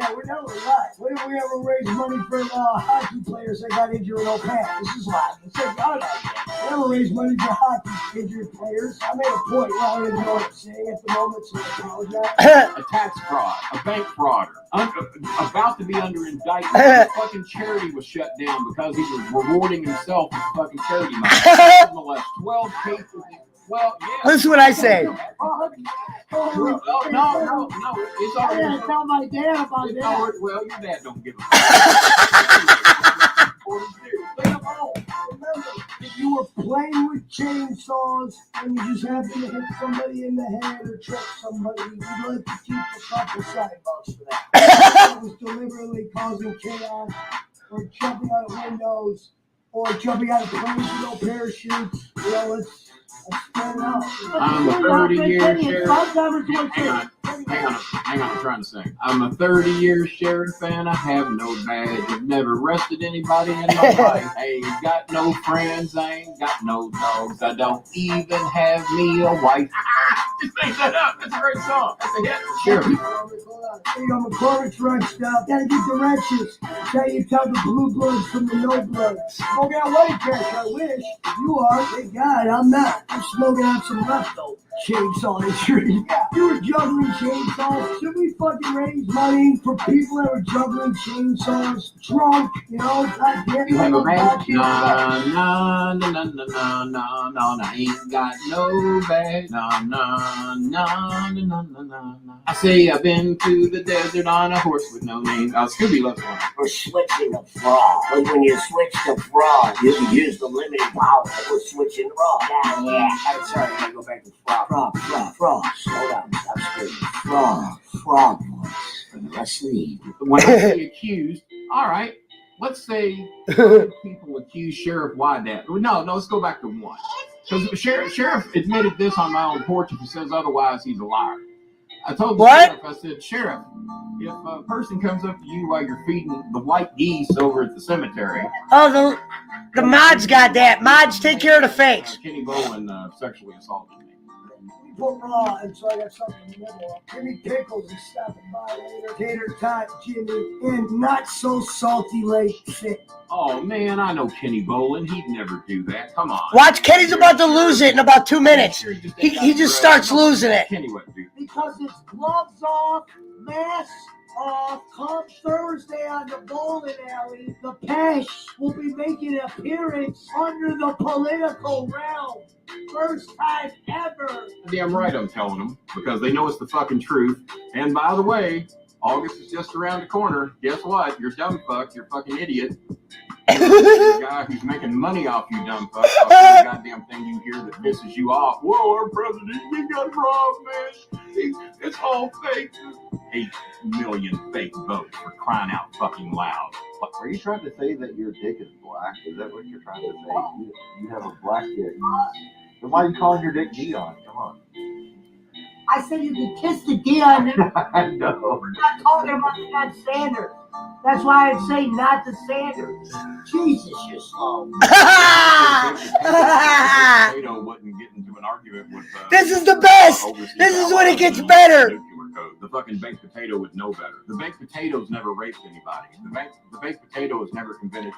When did we ever raise money for hockey players that got injured in O'Pan? This is live. It's like, we never raised money for hockey injured players. I made a point. Well, I don't even know what I'm saying at the moment, so I apologize.
a tax fraud, a bank frauder, about to be under indictment. His fucking charity was shut down because he was rewarding himself with fucking charity money. Nonetheless, 12 cases. Well, yeah.
Listen to what I say.
No. It's
I gotta tell my dad about that.
Well, your dad don't give a fuck.
Remember, if you were playing with chainsaws and you just happened to hit somebody in the head or trip somebody, you'd like to keep a couple $7 for that. It was deliberately causing chaos, or jumping out of windows, or jumping out of planes with no parachutes. You know, let's spread it out.
I'm a 30-year sheriff. Hang on, I'm trying to sing. I'm a 30-year sheriff and I have no badge. I've never arrested anybody in my life. I ain't got no friends, I ain't got no dogs. I don't even have me a wife. Just make that up. That's a great song. That's a hit. Sheriff.
Hey, I'm a chorus run stuff. Gotta get directions. Tell you tell the blue bloods from the no bloods. Smoking out white trash, I wish. If you are, thank God, I'm not. I'm smoking out some leftover chainsaw tree. You were juggling chainsaws. Should we fucking raise money for people that were juggling chainsaws drunk? You know, God damn it.
You have a badge? No, I ain't got no badge. No. I say I've been to the desert on a horse with no name. Scooby loves one.
We're switching the frog. Like when you switch the frog, you can use the limited power. We're switching frog. Yeah. I'm sorry, I gotta go back to frog. Frog. Slow down. Stop screaming. Frog voice for the rest of the evening.
When I say accused, all right, let's say people accuse Sheriff Wydat. No, let's go back to one. Because the sheriff admitted this on my own porch. If he says otherwise, he's a liar. I told the sheriff, I said, Sheriff, if a person comes up to you while you're feeding the white geese over at the cemetery.
Oh, the mods got that. Mods, take care of the fakes.
Kenny Bowen sexually assaulted me.
Put raw, and so I got something in the middle. Jimmy Pickles is stopping by later. Tater Tot, Jimmy, and not so salty late fit.
Oh man, I know Kenny Bowen. He'd never do that. Come on.
Watch, Kenny's about to lose it in about 2 minutes. He just starts losing it.
Kenny wouldn't do that.
Because it's gloves off, mask off. Come Thursday on the bowling alley, the Pesci will be making an appearance under the political realm. First time ever.
Damn right I'm telling them, because they know it's the fucking truth. And by the way, August is just around the corner. Guess what? You're dumb fuck. You're fucking idiot. The guy who's making money off you, dumb fuck. Off every goddamn thing you hear that pisses you off. Whoa, our president, he got wrong, man. It's all fake. 8 million fake votes for crying out fucking loud.
Are you trying to say that your dick is black? Is that what you're trying to say? You have a black dick. Then why are you calling your dick Dion? Come on.
I said you can kiss the Dion.
I know.
We're not talking about that Sanders. That's why I'm saying not the Sanders. Jesus, you're slow.
Potato wouldn't get into an argument with.
This is the best. This is when it gets better.
The fucking baked potato would know better. The baked potato's never raped anybody. The baked potato has never committed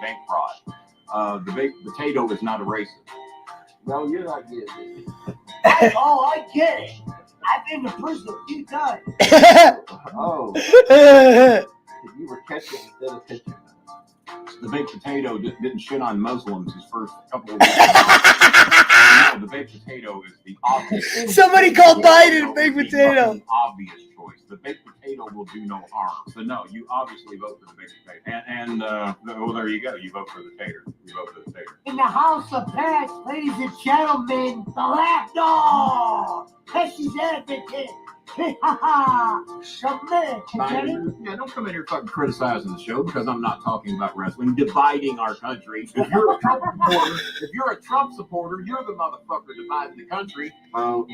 bank fraud. The baked potato is not a racist.
No, you're not getting it.
Oh, I get it. I've been to prison a few times.
Oh. You were catching instead of pitching.
The baked potato didn't shit on Muslims his first couple of weeks. No, the baked potato is the obvious.
Somebody called Biden baked potato.
Obvious choice. The baked potato will do no harm. So no, you obviously vote for the baked potato. And well, there you go. You vote for the tater. You vote for the tater.
In the House of Pass, ladies and gentlemen, the lapdog, Pesci's advocate.
Yeah, don't come in here fucking criticizing the show because I'm not talking about wrestling, dividing our country. If you're a Trump supporter, you're the motherfucker dividing the country.
Oh,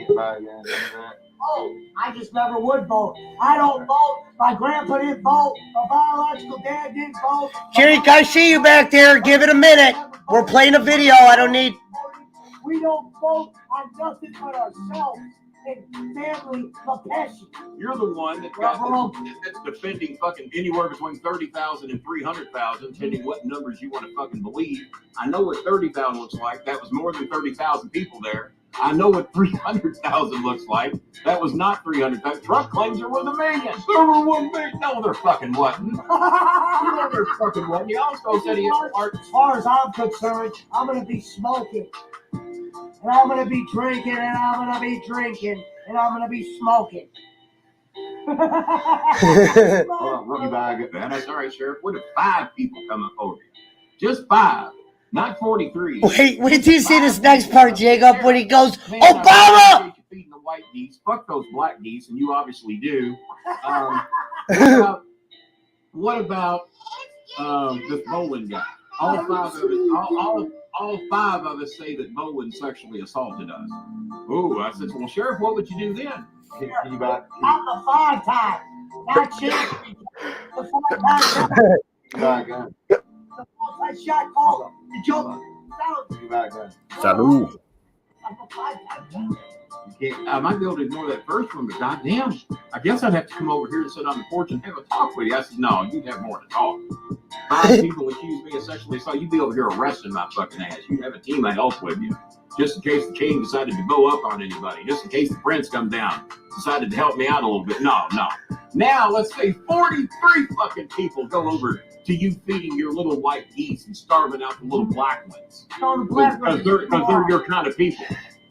Oh, I just never would vote. I don't vote. My grandpa didn't vote. My biological dad didn't vote. Jerry, I see you back there. Give it a minute. We're playing a video. I don't need. We don't vote on nothing but ourselves. And family, the Pesci.
You're the one that's defending fucking anywhere between 30,000 and 300,000, depending what numbers you want to fucking believe. I know what 30,000 looks like. That was more than 30,000 people there. I know what 300,000 looks like. That was not 300,000. Trump claims there was 1 million. There were 1 million. No, there fucking wasn't. No, there fucking wasn't. He also said he had art.
As far as I'm concerned, I'm going to be smoking. And I'm going to be drinking, and I'm going to be drinking, and I'm going to be smoking.
Hold on, rookie bag. That's all right, Sheriff. What if 5 people come up over you? Just 5. Not 43.
Wait till you see this next part, Jacob, when he goes, Obama!
Feeding the white geese. Fuck those black geese, and you obviously do. What about this Bowen guy? All 5 of us say that Bowen sexually assaulted us. Ooh, I said, well, Sheriff, what would you do then?
Not the 5 times. Not Sheriff. The 5 times. The multi-shot caller. The joke.
Salud.
I might be able to ignore that first one, but goddamn, I guess I'd have to come over here and sit on the porch and have a talk with you. I said, no, you'd have more to talk. 5 people accuse me of sexually assault. You'd be over here arresting my fucking ass. You'd have a team of help with you. Just in case the king decided to go up on anybody. Just in case the prince come down, decided to help me out a little bit. No. Now, let's say 43 fucking people go over to you feeding your little white geese and starving out the little black ones. Because they're your kind of people.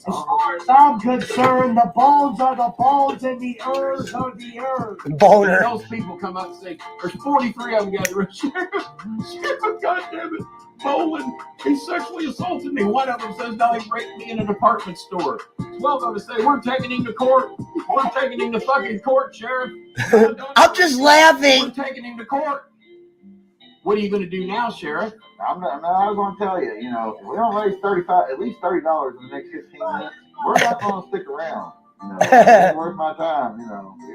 As far as I'm concerned, the bones are the bones and the herbs are the herbs.
Boner. Those people come up and say, there's 43 of them guys. Sheriff, goddamn it. Bowen, he sexually assaulted me. One of them says, no, he raped me in a department store. 12 of them say, we're taking him to court. We're taking him to fucking court, Sheriff.
I'm just laughing.
We're taking him to court. What are you going to do now, Sheriff?
I was going to tell you, if we don't raise at least $30 in the next 15 minutes, we're not going to stick around. It's worth my time,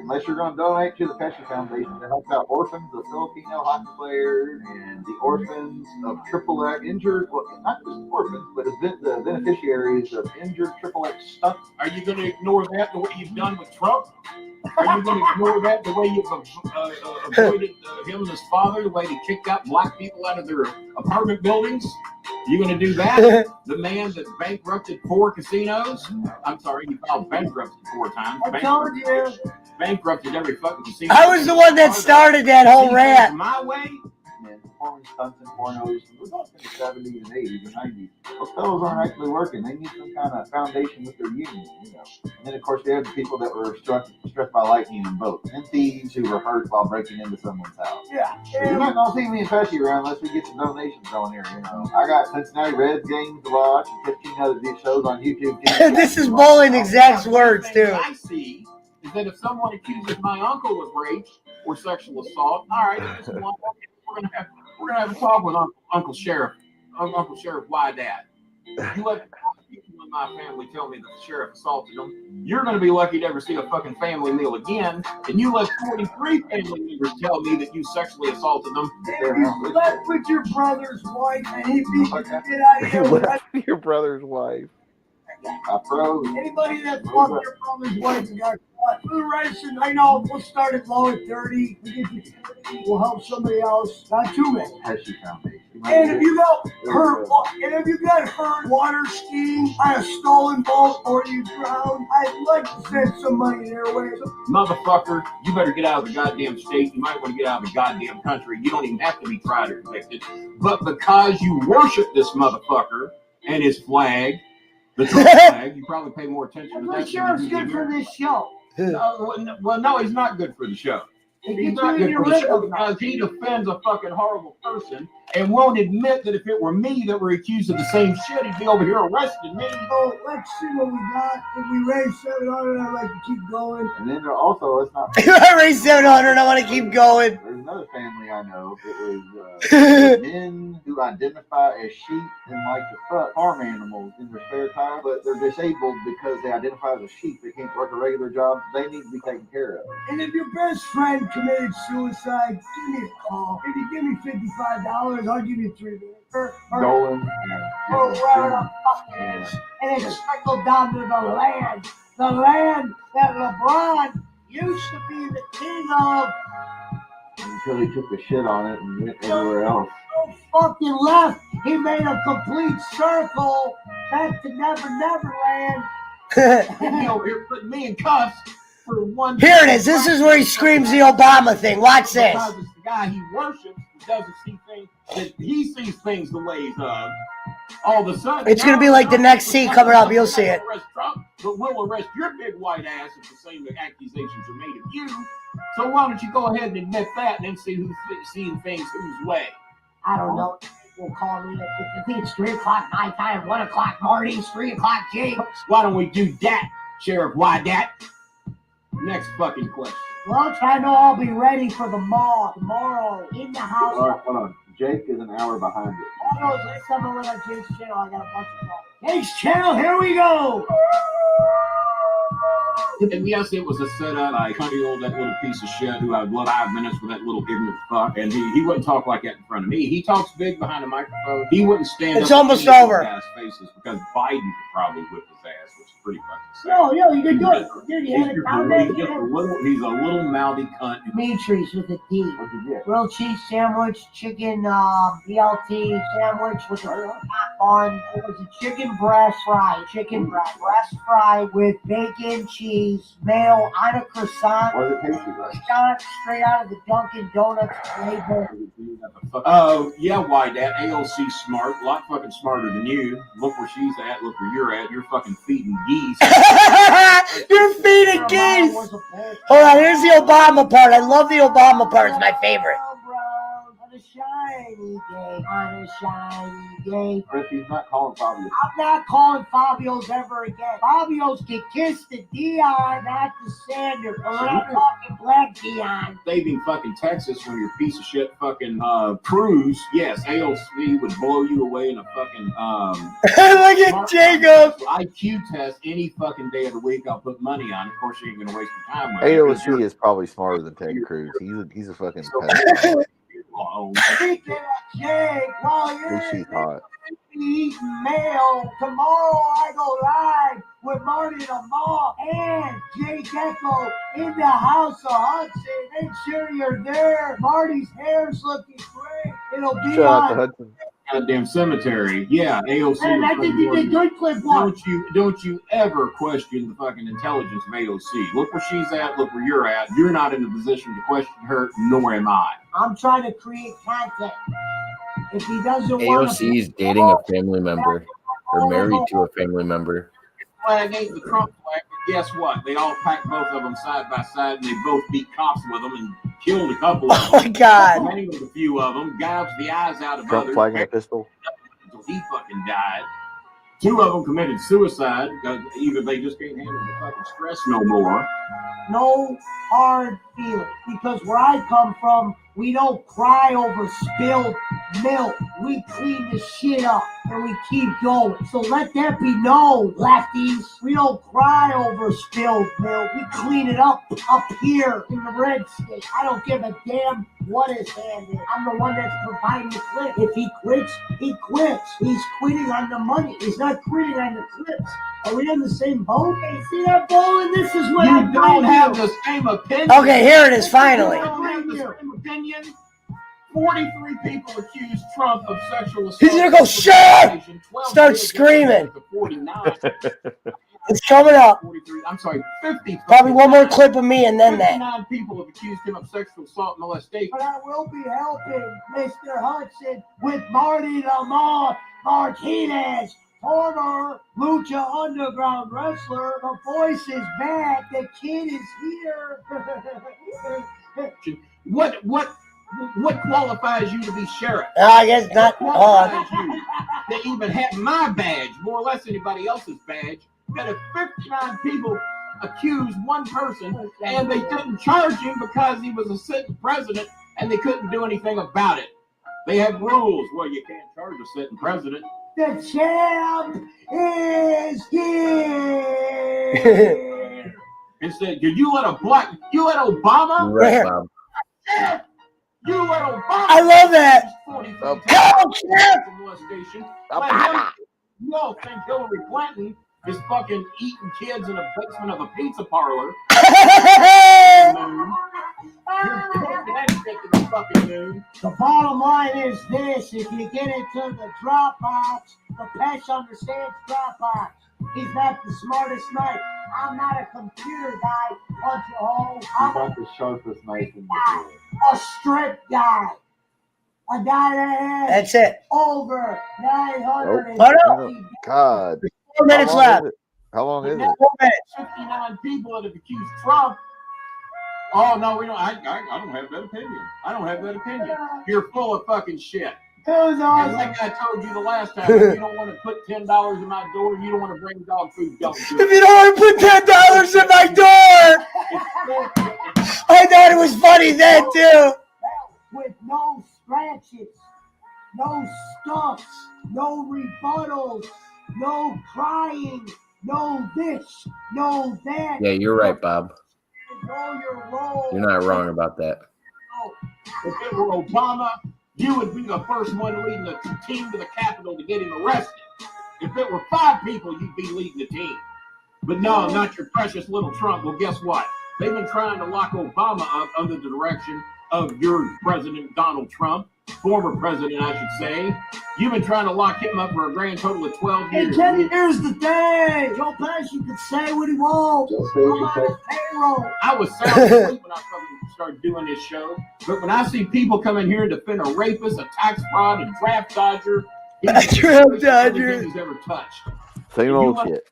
unless you're going to donate to the Pesci Foundation to help out orphans of Filipino hockey players and the orphans of XXX injured, well, not just orphans, but the beneficiaries of injured XXX stunt.
Are you going to ignore that the way you've done with Trump? Are you going to ignore that the way you've avoided him and his father, the way he kicked out black people out of their apartment buildings? Are you going to do that? The man that bankrupted 4 casinos? I'm sorry, he filed bankruptcy 4 times.
I told you.
Bankrupted every fucking casino.
I was the one that started that whole rant.
My way?
performing stunts and pornos. We're talking the 70s and 80s and 90s. Those fellows aren't actually working. They need some kind of foundation with their union, you know. And then, of course, they have the people that were struck by lightning in boats, and thieves who were hurt while breaking into someone's house.
Yeah.
You're not going to see me and Pesci around unless we get some donations on here, you know. I got Cincinnati Reds games to watch and 15 other shows on YouTube.
This is Bowling exact words, too.
I see is that if someone accuses my uncle of rape or sexual assault, all right, at this point, we're gonna have a talk with Uncle Sheriff. Uncle Sheriff, why that? You let people in my family tell me that the sheriff assaulted them. You're gonna be lucky to ever see a fucking family meal again. And you let 43 family members tell me that you sexually assaulted them.
You left with your brother's wife, and he beat you to get out of
You
here.
left your brother's wife.
I froze.
Anybody that fucked your brother's wife and got caught. We're racing. I know. We'll start at low at 30. We get to 30. We'll help somebody else. Not too many.
Pesci Foundation.
And if you got hurt water skiing on a stolen boat or you drowned, I'd like to send some money their way.
Motherfucker, you better get out of the goddamn state. You might want to get out of the goddamn country. You don't even have to be tried or convicted. But because you worship this motherfucker and his flag, the Trump flag, you probably pay more attention to that.
The sheriff's good for this show.
Well, no, he's not good for the show. He's not good for the show because he defends a fucking horrible person and won't admit that if it were me that were accused of the same shit, he'd be over here arresting me.
So let's see what we got. If we raise 700, I'd like to keep going.
And then also, let's not.
I raised 700. I want to keep going.
There's another family I know that was men who identify as sheep and like to fuck farm animals in their spare time, but they're disabled because they identify as a sheep. They can't work a regular job. They need to be taken care of.
And if your best friend committed suicide, give me a call. If you give me $55, I'll give you 3 minutes.
Going
And it trickled down to the land. The land that LeBron used to be the king of.
Until he took the shit on it and went everywhere else.
Fucking left. He made a complete circle back to Neverland.
Here putting me in cuffs for one.
Here it is. This is where he screams the Obama thing. Watch this.
Because it's the guy he worships who doesn't see things that he sees things the ways of. All of a sudden,
It's gonna be like the next scene coming up. You'll see it.
Arrest Trump, but we'll arrest your big white ass if the same accusations are made of you. So why don't you go ahead and admit that and then see who's seeing things whose way?
I don't know. We'll call me. I think it's 3 o'clock my time, 1 o'clock Marty's, 3 o'clock James.
Why don't we do that, Sheriff? Why that? Next fucking question.
Well, I know I'll be ready for the mall tomorrow in the house.
All right, hold on. Jake is an hour behind it.
Oh, no, next time I went on Jake's channel, I got a bunch of calls. Jake's channel, here we go.
And yes, it was a setup. I country old that little piece of shit who I'd love 5 minutes with that little ignorant fuck. And he wouldn't talk like that in front of me. He talks big behind a microphone. He wouldn't stand
It's
up
almost
and
over.
His faces because Biden could probably whip his ass, which is pretty fucking sad.
No, you did good. Dude, you had a comment.
He's a little mouthy cunt.
Demetrius with a D.
What'd you get?
Grilled cheese sandwich, chicken BLT sandwich with a on. It was a chicken breast fried. Breast fried with bacon, cheese, mayo on a croissant.
What does it taste like?
Croissant straight out of the Dunkin' Donuts label.
Oh, yeah, why that? AOC smart, a lot fucking smarter than you. Look where she's at, look where you're at. You're fucking feeding geese.
You're feeding geese. Hold on, here's the Obama part. I love the Obama part. It's my favorite. On a shiny day.
Chris, he's not calling Fabio.
I'm not calling Fabio's ever again. Fabio's can kiss the Dion, not the Sanders. Or I'm talking black Dion.
Saving fucking Texas when you're piece of shit fucking Cruz. Yes, AOC would blow you away in a fucking
Look at Jacob.
IQ test any fucking day of the week. I'll put money on it. Of course, you ain't gonna waste your time with it.
AOC is probably smarter than Ted Cruz. He's a fucking pedophile.
Speaking of Jake, while you're
She's hot.
eating mail, tomorrow I go live with Marty the Mall and Jake Echo in the House of Hudson. Make sure you're there. Marty's hair's looking great. It'll be
Shout out to
on.
Hudson.
Goddamn cemetery. Yeah, AOC.
And I think you did good, Cliff.
Don't you ever question the fucking intelligence of AOC. Look where she's at, look where you're at. You're not in a position to question her, nor am I.
I'm trying to create content.
If he doesn't want to,
AOC is dating a family member or married to a family member.
Flag ain't the Trump flag, but guess what? They all packed both of them side by side, and they both beat cops with them and killed a couple of them.
Oh my God!
Many with a few of them, gouged the eyes out of
Trump
others.
flag and a pistol.
Until he fucking died. 2 of them committed suicide because either they just can't handle the fucking stress no more.
no hard feelings. Because where I come from, we don't cry over spilled milk. We clean the shit up and we keep going. So let that be known, lefties. We don't cry over spilled milk. We clean it up here in the red state. I don't give a damn what his hand is. I'm the one that's providing the clip. If he quits, he quits. He's quitting on the money. He's not quitting on the clips. Are we in the same boat? Hey, see that bowling? This is what
You don't have the same opinion.
Okay, here it is. Finally.
You don't have the same opinion. 43 people accused Trump of sexual assault.
He's gonna go, shut! Start screaming.
49.
It's coming up.
43, I'm sorry, 50.
Probably one more clip of me and then that.
59 people have accused him of sexual assault and molestation.
But I will be helping Mr. Hudson with Marty Lamar Martinez, former Lucha Underground wrestler. The voice is back. The kid is here.
What qualifies you to be sheriff?
I guess not.
What
Hold on.
qualifies you to even have my badge, more or less anybody else's badge? That if 59 people accused one person and they didn't charge him because he was a sitting president and they couldn't do anything about it. They have rules. Well, you can't charge a sitting president.
The champ is here.
Instead, you let Obama?
Right, Bob.
You let Obama?
I love that.
Go,
champ!
You all think Hillary Clinton is fucking eating kids in the basement of a pizza parlor?
The bottom line is this: if you get into the Dropbox, the Pesci understands Dropbox. He's not the smartest knife. I'm not a computer guy, bunch of hoes. I'm
About the sharpest knife in the world.
a strip guy. A guy that has
That's it.
over 900.
God.
4 minutes
How long
left.
is it? How long is it?
4 minutes.
59 people that have accused Trump. Oh no, we don't. I don't have that opinion. I don't have that opinion. You're full of fucking shit.
Who's
And
on?
like I told you the last time, if you don't want to put $10 in my door, you don't want to bring dog food, don't do
If
it.
you don't want to put $10 in my door, I thought it was funny then too.
With no scratches, no stuffs, no rebuttals, no crying, no this, no that.
Yeah, you're right, Bob.
Know your role.
You're not wrong about that.
If it were Obama, you would be the first one leading the team to the Capitol to get him arrested. If it were 5 people, you'd be leading the team. But no, not your precious little Trump. Well, guess what? They've been trying to lock Obama up under the direction of your President Donald Trump, former president, I should say. You've been trying to lock him up for a grand total of 12
Hey,
years.
Kenny, here's the thing. Joe Pesci can say what he wants. I'm on his payroll.
I was sound asleep when I fucking started doing this show. But when I see people come in here and defend a rapist, a tax fraud, a draft dodger,
A draft dodger.
everything he's ever touched.
Same old shit.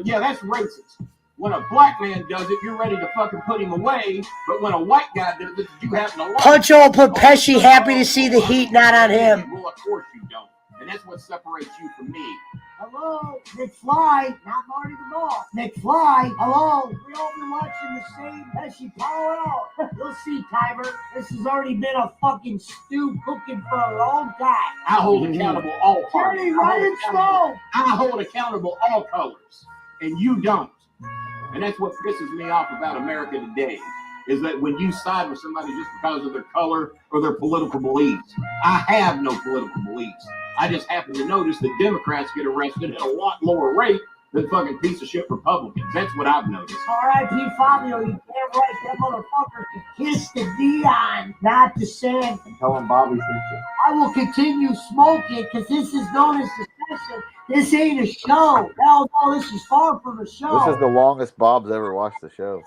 Yeah, that's racist. When a black man does it, you're ready to fucking put him away. But when a white guy does it, you happen to like
Puncho will put Pesci happy to see the heat not on him.
Well, of course you don't. And that's what separates you from me.
Hello, McFly, not Marty the Ball. McFly, hello. We all been watching the same Pesci Power Hour. You'll see, Timer. This has already been a fucking stew cooking for a long time.
I hold accountable all parties.
Kenny, run it slow.
I hold accountable all colors. And you don't. And that's what pisses me off about America today, is that when you side with somebody just because of their color or their political beliefs. I have no political beliefs. I just happen to notice that Democrats get arrested at a lot lower rate than fucking piece of shit Republicans. That's what I've noticed.
R.I.P. Fabio, you damn right. That motherfucker can kiss the Dion, not the sand.
And tell him Bobby sent you.
I will continue smoking because this is known as the session. This ain't a show. Hell no, this is far from a show.
This is the longest Bob's ever watched the show.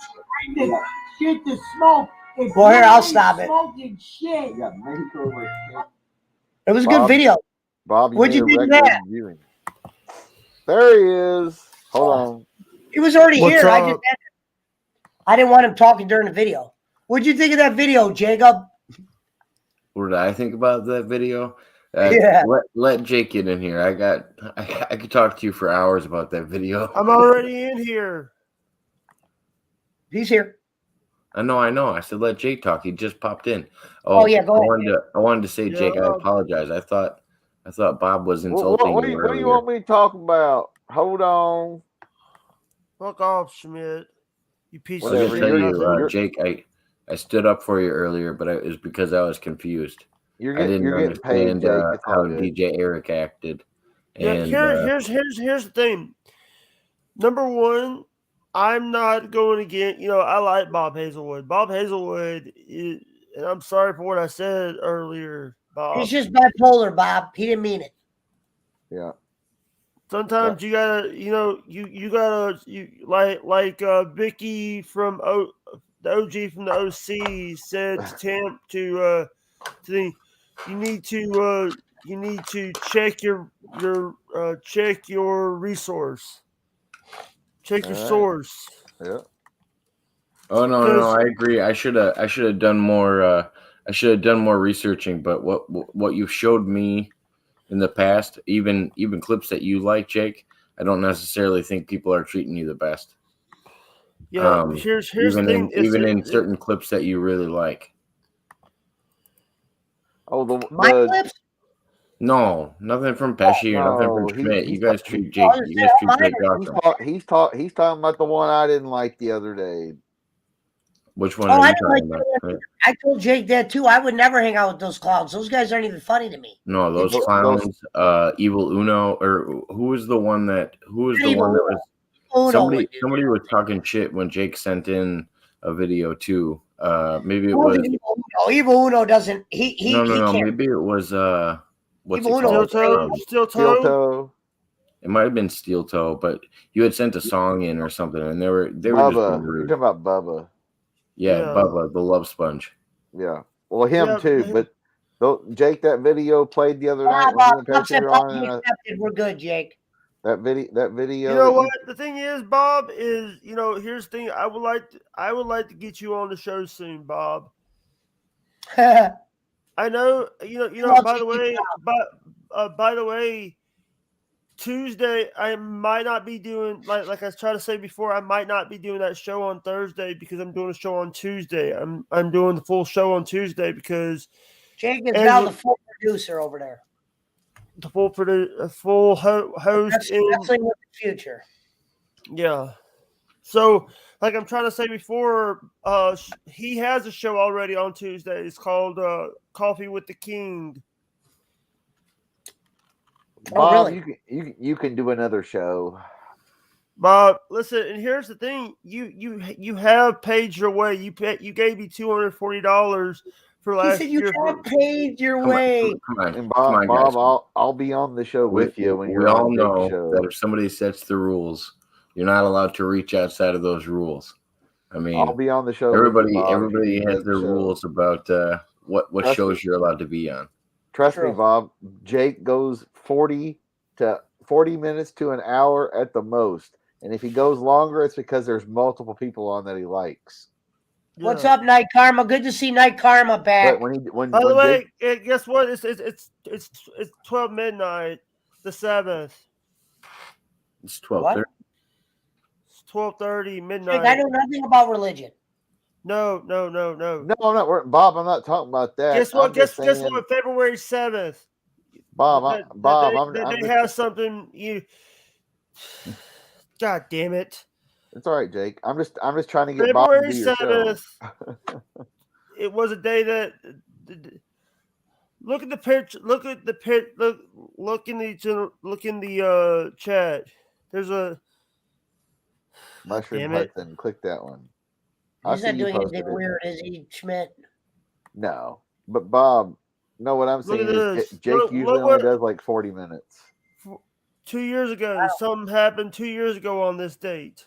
Bring the shit to smoke. If
Well, here,
you
I'll
ain't
stop it.
Smoking shit.
You got makeover.
It was a good video.
Bob, you
What'd
made
you
a
think of
record
that?
viewing. There he is. Hold on.
He was already
What's
here.
up?
I didn't want him talking during the video. What'd you think of that video, Jacob?
What did I think about that video?
Yeah.
Let Jake get in here. I could talk to you for hours about that video.
I'm already in here.
He's here.
I know. I said let Jake talk. He just popped in.
Oh, yeah, go ahead.
I wanted to say, Jake, I
Yeah.
apologize. I thought Bob was
What
insulting
do
you
you
earlier.
want me to talk about? Hold on.
Fuck off, Schmidt. You piece
I
of
was
Whatever,
gonna
shit.
tell you,
Nothing.
Jake. I stood up for you earlier, but it was because I was confused.
You're
I didn't
getting paid,
understand
Jake. It's
how
all good.
DJ Eric acted.
Yeah,
And
here's the thing. Number one, I'm not going against. I like Bob Hazelwood. Bob Hazelwood is, and I'm sorry for what I said earlier, Bob.
He's just bipolar, Bob. He didn't mean it.
Yeah.
Sometimes you gotta, you gotta, like Vicky from the OG from the OC said to Tamp to the, you need to check your resource, check your
All right.
source.
Yeah.
oh no, I agree. I should have done more. I should have done more researching. But what you've showed me in the past, even clips that you like, Jake, I don't necessarily think people are treating you the best.
Yeah, here's the thing.
Even in certain clips that you really like.
Oh,
My clips?
No, nothing from Pesci or nothing from Schmidt. You guys treat Jake. You guys treat Jake awesome.
He's talking about the one I didn't like the other day.
Which one are you talking about?
I told Jake that too. I would never hang out with those clowns. Those guys aren't even funny to me.
No, those clowns. Evil Uno, or who was the one that? Who was the one that was? Somebody was talking shit when Jake sent in a video too. Maybe it was
Evil Uno doesn't. No.
Maybe it was what's it
Evil
called?
Steel Toe.
It might have been Steel Toe, but you had sent a song in or something, and they were just being rude.
You're talking about Bubba.
Yeah, Bubba, the Love Sponge.
Yeah, well, him too. But Jake, that video played the other night.
We're good, Jake.
That video.
You know what? The thing is, Bob, is here's the thing. I would like to get you on the show soon, Bob. I know. By the way, Tuesday I might not be doing like I was trying to say before. I might not be doing that show on Thursday because I'm doing a show on Tuesday. I'm doing the full show on Tuesday because
Jake is now the full producer over there.
The full host.
That's wrestling with the future.
Yeah. So, like I'm trying to say before, he has a show already on Tuesday. It's called Coffee with the King.
Bob, really? you can do another show.
Bob, listen, and here's the thing: you have paid your way. You gave me $240 for last year.
He said you have paid your way.
Come on, Bob, I'll be on the show with you when you're on the show.
That if somebody sets the rules, you're not allowed to reach outside of those rules. I mean,
I'll be on the show.
Everybody has their rules about what shows you're allowed to be on.
Trust me, Bob. Jake goes 40 minutes to an hour at the most, and if he goes longer, it's because there's multiple people on that he likes.
Yeah. What's up, Night Karma? Good to see Night Karma back.
By the way, guess what? It's 12 midnight, the 7th.
It's 12:30.
It's 12:30 midnight.
I know nothing about religion.
No.
Bob, I'm not talking about that.
Guess what? Guess what? February 7th.
Bob,
they have something. God damn it!
It's all right, Jake. I'm just trying to get
February
Bob to your
7th. It was a day that. Look at the picture. Look in the chat. There's a
Mushroom Hudson. Click that one.
He's not doing anything weird, is he, Schmidt?
No, but Bob, no. What I'm saying is, Jake usually only does like 40 minutes.
2 years ago, something happened 2 years ago on this date.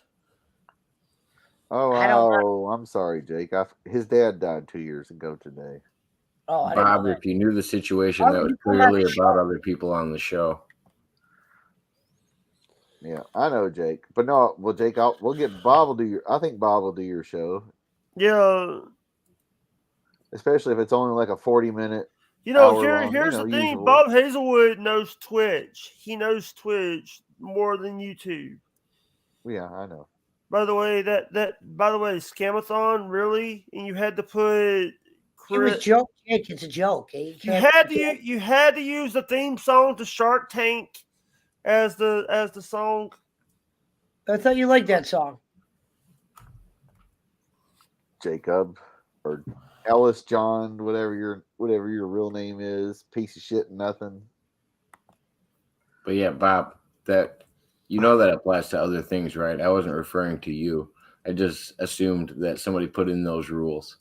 Oh, I'm sorry, Jake. His dad died 2 years ago today.
Oh, I didn't know
Bob,
that.
if you knew the situation,
How
that
did
was
you come on
clearly
the
about
show?
other people on the show.
Yeah, I know, Jake. But no, well, Jake, we'll get Bob will do your. I think Bob will do your show,
Yeah.
especially if it's only like a 40-minute.
You know,
Hour long,
here's the thing.
usual.
Bob Hazelwood knows Twitch. He knows Twitch more than YouTube.
Yeah, I know.
By the way, Scamathon, really? And you had to put
It was joke, Jake. It's a joke.
you had to use the theme song to Shark Tank as the song.
I thought you liked that song.
Jacob or Ellis John, whatever your real name is, piece of shit, nothing.
But yeah, Bob, that that applies to other things, right? I wasn't referring to you. I just assumed that somebody put in those rules.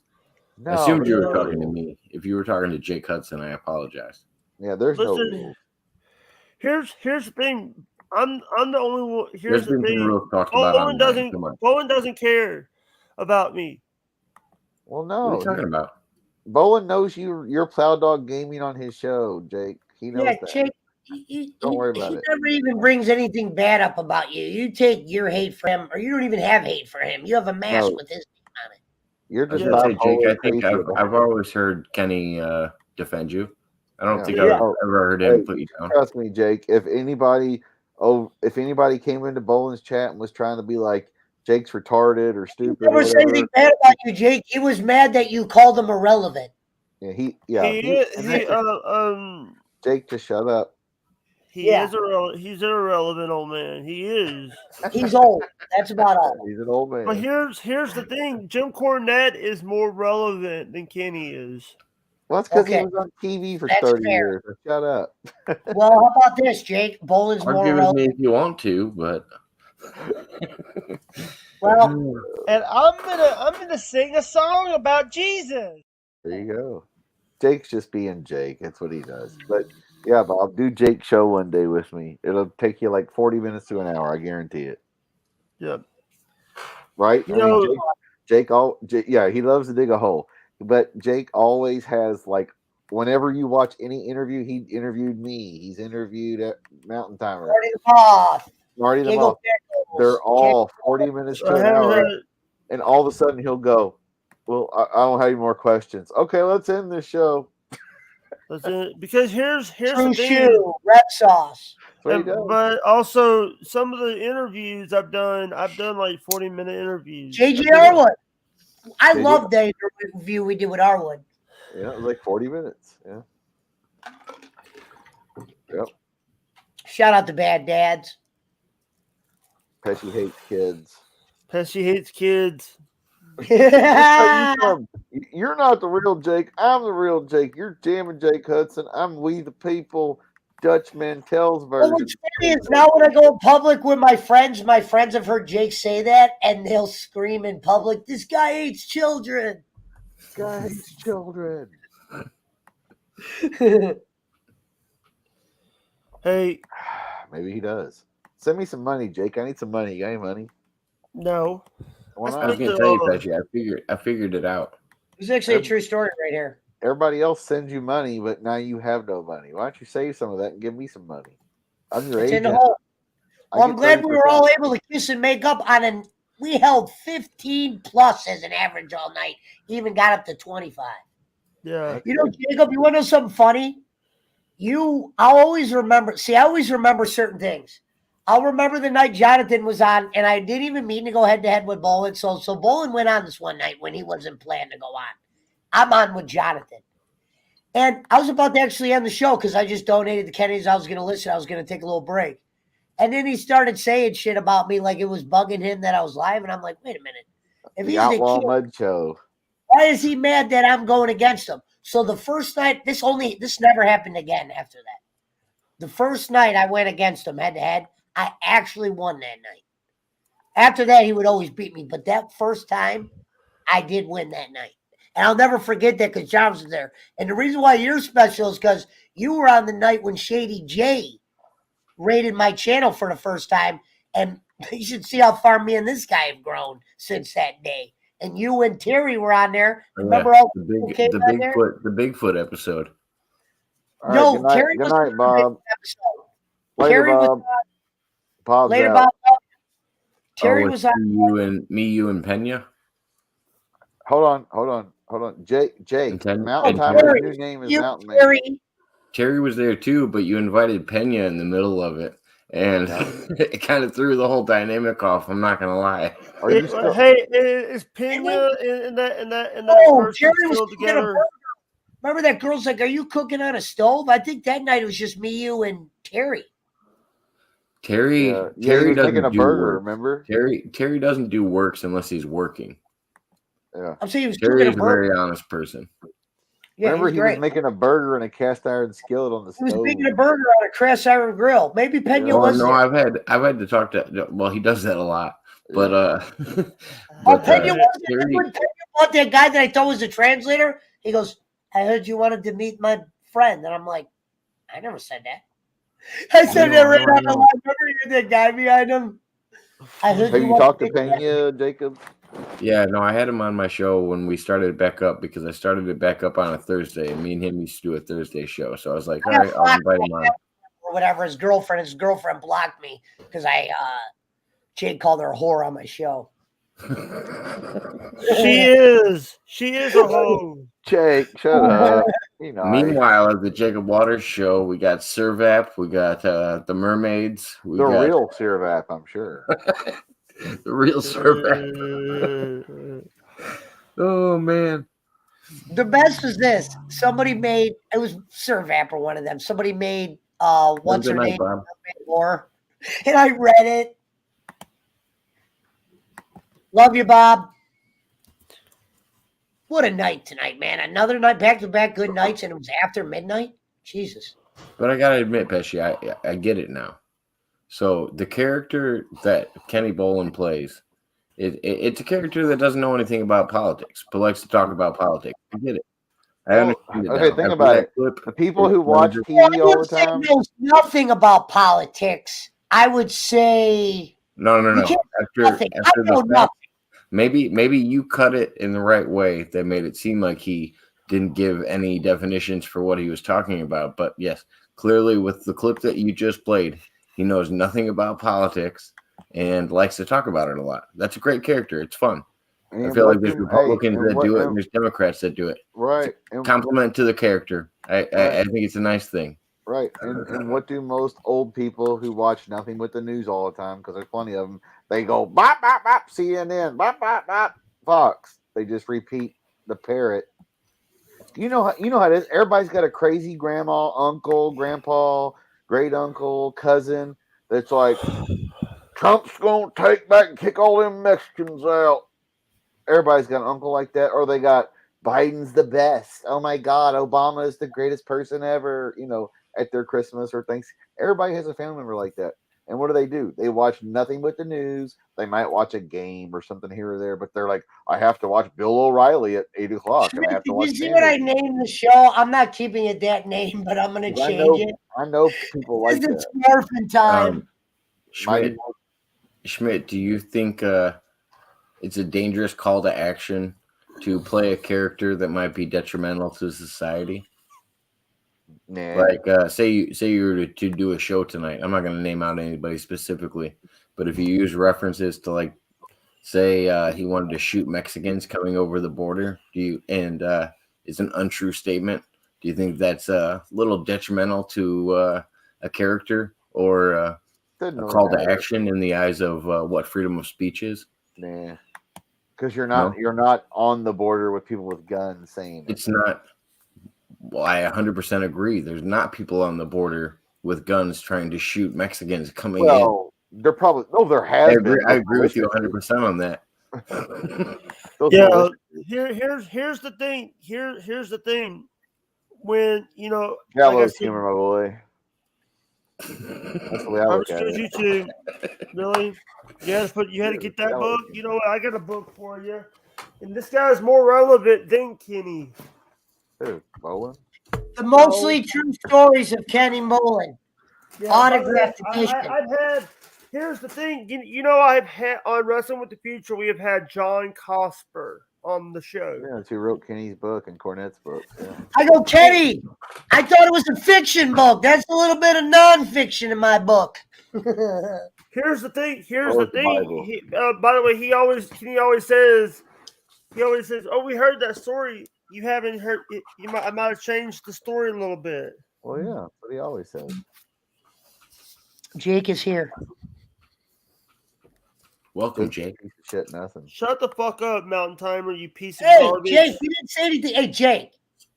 No,
I assumed you were talking to me. If you were talking to Jake Hudson, I apologize.
Yeah, there's no rules.
Here's the thing. I'm the only one. Here's the thing.
Rules talked about
Bowen doesn't care about me.
Well, no.
What are you talking about?
Bowen knows you're Plow Dog Gaming on his show, Jake. He knows that.
Jake.
Don't worry about it.
He never even brings anything bad up about you. You take your hate for him, or you don't even have hate for him. You have a mask with his name on it.
You're just
Jake. I think I've always heard Kenny defend you. I don't think I've ever heard him put you down.
Trust me, Jake. If anybody came into Bowen's chat and was trying to be like Jake's retarded or stupid,
he never said anything bad about you, Jake. He was mad that you called him irrelevant.
Jake, just shut up.
He's an irrelevant old man. He is.
He's old. That's about all.
He's an old man.
But here's the thing. Jim Cornette is more relevant than Kenny is.
Well, that's because he was on TV for 30 years. So shut up.
Well, how about this, Jake? Bowen's more
relevant.
relevant.
Me if you want to, but
well,
and I'm gonna sing a song about Jesus.
There you go. Jake's just being Jake. That's what he does. But yeah, Bob, do Jake's show one day with me. It'll take you like 40 minutes to an hour. I guarantee it.
Yep.
Right? Jake, he loves to dig a hole. But Jake always has, like, whenever you watch any interview, he interviewed me. He's interviewed at Mountain Timer. Marty the Moth. They're all 40 minutes to an hour. And all of a sudden he'll go, well, I don't have any more questions. Okay, let's end this show.
Because here's the thing.
Red sauce.
But also some of the interviews I've done like 40-minute interviews.
JJ Arwood. I love the interview we did with Arwood.
Yeah, it was like 40 minutes. Yeah. Yep.
Shout out to Bad Dads.
Pesci hates kids.
Pesci hates kids.
You're not the real Jake. I'm the real Jake. You're jamming Jake Hudson. I'm We the People. Dutch Mantel's version.
Well, what's funny is now when I go in public with my friends have heard Jake say that, and they'll scream in public, "This guy hates children."
This guy hates children.
Hey,
maybe he does. Send me some money, Jake. I need some money. You got any money?
No.
I was going to tell you, Pesci. I figured it out.
It's actually a true story right here.
Everybody else sends you money, but now you have no money. Why don't you save some of that and give me some money? I'm your agent.
Well, I'm glad we were all able to kiss and make up on we held 15 plus as an average all night. Even got up to 25.
Yeah.
You know, Jacob, you want to know something funny? I'll always remember. See, I always remember certain things. I'll remember the night Jonathan was on, and I didn't even mean to go head-to-head with Bowen. So Bowen went on this one night when he wasn't planned to go on. I'm on with Jonathan. And I was about to actually end the show because I just donated to Kenny's. I was going to listen. I was going to take a little break. And then he started saying shit about me like it was bugging him that I was live. And I'm like, wait a minute. If
the
he's
Outlaw
the kid,
Mud Show.
Why is he mad that I'm going against him? So the first night, this never happened again after that. The first night I went against him head-to-head, I actually won that night. After that, he would always beat me. But that first time, I did win that night. And I'll never forget that because John was there. And the reason why you're special is because you were on the night when Shady J raided my channel for the first time. And you should see how far me and this guy have grown since that day. and you and Terry were on there.
Yeah,
Remember all
the
people came on there?
Bigfoot episode.
All
No,
right, good night,
Terry
good
was
night,
on the
Bob.
episode.
Later,
Terry was
Bob.
on.
Bob's
Later,
out.
Bob. Terry
with
was on.
me, you, and Pena.
Hold on. Jake.
And
Mountain
and
Timer's
Terry,
new name is
you,
Mountain Man.
Terry.
Terry was there too, but you invited Pena in the middle of it, and it kind of threw the whole dynamic off. I'm not gonna lie.
Are you still?
Hey, is Pena and that
Oh,
person
Terry was
still
cooking a
together?
burger. Remember that girl's like, "Are you cooking on a stove?" I think that night it was just me, you, and Terry.
Terry
Yeah, he
Terry
was
doesn't
making a
do
burger.
work.
Remember?
Terry doesn't do works unless he's working.
Yeah.
I'm saying he was
Terry
cooking
is
a
a very
burger.
honest person.
Yeah,
Remember,
he's
he
great.
was making a burger in a cast iron skillet on the
He was
stove.
making a burger on a cast iron grill. Maybe Pena
Yeah.
was
no,
there.
I've had to talk to. Well, he does that a lot, but
Oh,
but
Pena was there.
Terry,
When Pena bought that guy that I thought was the translator, he goes, "I heard you wanted to meet my friend," and I'm like, "I never said that." I said that right on the line. Remember you that guy behind him? I heard
Have you
wanted
talked to
meet my
Pena, Jacob?
yeah, no, I had him on my show when we started it back up because I started it back up on a Thursday, and me and him used to do a Thursday show. So I was like, all right, I'll invite him on.
or whatever. His girlfriend blocked me because Jake called her a whore on my show.
She is a hoe.
Jake, shut up. You know,
Meanwhile, at the Jacob Waters show, we got Servap, we got the Mermaids, we
the
got
real Sirvap, I'm sure.
the real Servap. Oh man.
The best was this. Somebody made it was Servap or one of them. Somebody made what's her name? More. And I read it. Love you, Bob. What a night tonight, man. Another night, back-to-back good nights, and it was after midnight. Jesus.
But I gotta admit, Pesci, I get it now. So the character that Kenny Bolin plays, it's a character that doesn't know anything about politics, but likes to talk about politics. I get it. I understand it.
Okay, think about it. The people who watch TV all the time
knows nothing about politics. I would say
no. After the fact, maybe you cut it in the right way that made it seem like he didn't give any definitions for what he was talking about. But yes, clearly with the clip that you just played, he knows nothing about politics and likes to talk about it a lot. That's a great character. It's fun. I feel like there's Republicans that do it and there's Democrats that do it.
Right.
Compliment to the character. I think it's a nice thing.
Right. And what do most old people who watch nothing but the news all the time, because there's plenty of them, they go, bop, bop, bop, CNN, bop, bop, bop, Fox. They just repeat the parrot. You know how it is. Everybody's got a crazy grandma, uncle, grandpa, great uncle, cousin that's like, Trump's going to take back and kick all them Mexicans out. Everybody's got an uncle like that. Or they got Biden's the best. Oh my God, Obama is the greatest person ever, at their Christmas or things. Everybody has a family member like that. And what do? They watch nothing but the news. They might watch a game or something here or there, but they're like, I have to watch Bill O'Reilly at 8 o'clock. And I have to watch.
You see what I named the show? I'm not keeping it that name, but I'm going to change it.
I know people like that.
It's morphin' time.
Schmidt, do you think it's a dangerous call to action to play a character that might be detrimental to society?
Nah.
Like, say you were to do a show tonight. I'm not going to name out anybody specifically, but if you use references to, like, say he wanted to shoot Mexicans coming over the border, it's an untrue statement. Do you think that's a little detrimental to a character or a call to action in the eyes of what freedom of speech is?
Nah, because you're not on the border with people with guns saying
it's not. Well, I 100% agree. There's not people on the border with guns trying to shoot Mexicans coming in.
They're probably there has been.
I agree with you 100% on that.
Yeah, here's the thing. Here's the thing. When
Gallows humor, my boy. That's the way I look at it.
You too, Billy. Yes, but you had to get that book. You know what? I got a book for you, and this guy's more relevant than Kenny.
Who, Bolin?
The Mostly True Stories of Kenny Bolin.
Yeah,
Autographed edition.
Here's the thing. You know, I've had on Wrestling with the Future, we have had John Cosper on the show.
Yeah, that's who wrote Kenny's book and Cornette's book. Yeah.
I go, Kenny. I thought it was a fiction book. That's a little bit of nonfiction in my book.
Here's the thing.
Bible.
By the way, Kenny always says, "Oh, we heard that story. You haven't heard it. I might have changed the story a little bit."
Well, yeah, that's what he always says.
Jake is here.
Welcome, Jake.
Shit, nothing.
Shut the fuck up, Mountain Timer, you piece of
Hey,
garbage.
Jake, you didn't say anything. Hey, Jake.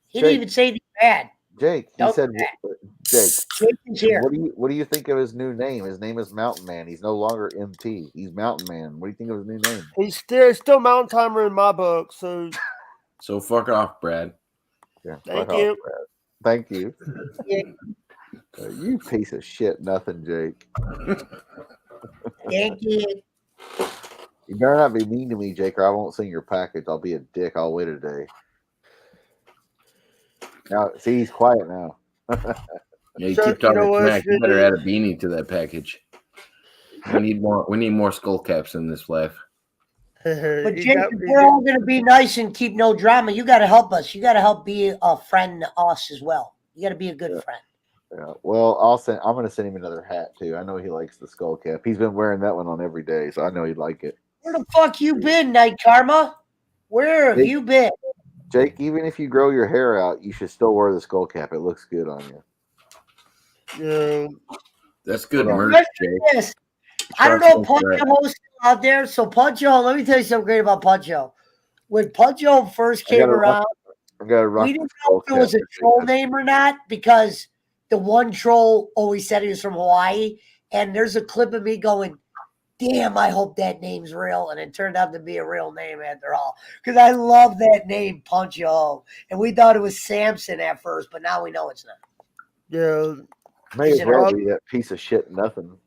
He didn't even say anything bad.
Jake, he
Don't
said,
do that.
Jake,
Jake is here.
what do you think of his new name? His name is Mountain Man. He's no longer MT. He's Mountain Man. What do you think of his new name?
He's still Mountain Timer in my book, so
fuck off, Brad.
Yeah,
thank you.
Thank you. You piece of shit, nothing, Jake.
Thank you.
You better not be mean to me, Jake, or I won't send your package. I'll be a dick. I'll wait a day. Now, see, he's quiet now.
Yeah, you keep talking smack. You better add a beanie to that package. We need more skull caps in this life.
But Jake, if we're all going to be nice and keep no drama, you got to help us. You got to help be a friend to us as well. You got to be a good friend.
Yeah. Well, I'm going to send him another hat too. I know he likes the skull cap. He's been wearing that one on every day, so I know he'd like it.
Where the fuck you been, Night Karma? Where have you been?
Jake, even if you grow your hair out, you should still wear the skull cap. It looks good on you.
Yeah.
That's good merch, Jake.
Yes. I don't know Puncho out there. So Puncho, let me tell you something great about Puncho. When Puncho first came around, we didn't know if it was a troll name or not because the one troll always said he was from Hawaii. And there's a clip of me going, damn, I hope that name's real. And it turned out to be a real name after all. Because I love that name, Puncho. And we thought it was Samson at first, but now we know it's not.
Yeah.
May as well be that piece of shit nothing.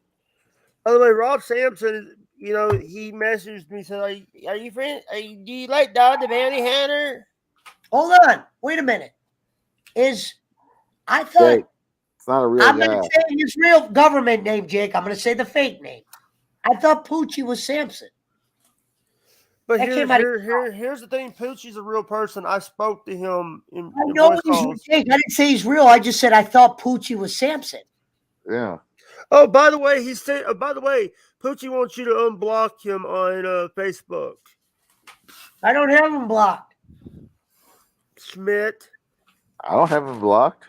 By the way, Rob Sampson, he messaged me, said, are you friend? Do you like Dog the Bounty Hunter?
Hold on. Wait a minute. I thought...
Jake, it's not a real guy.
I'm going to say his real government name, Jake. I'm going to say the fake name. I thought Poochie was Samson.
But here's the thing. Poochie's a real person. I spoke to him in
I know he's Jake. I didn't say he's real. I just said I thought Poochie was Samson.
Yeah.
Oh, by the way, he said. By the way, Poochie wants you to unblock him on Facebook.
I don't have him blocked.
Schmidt.
I don't have him blocked.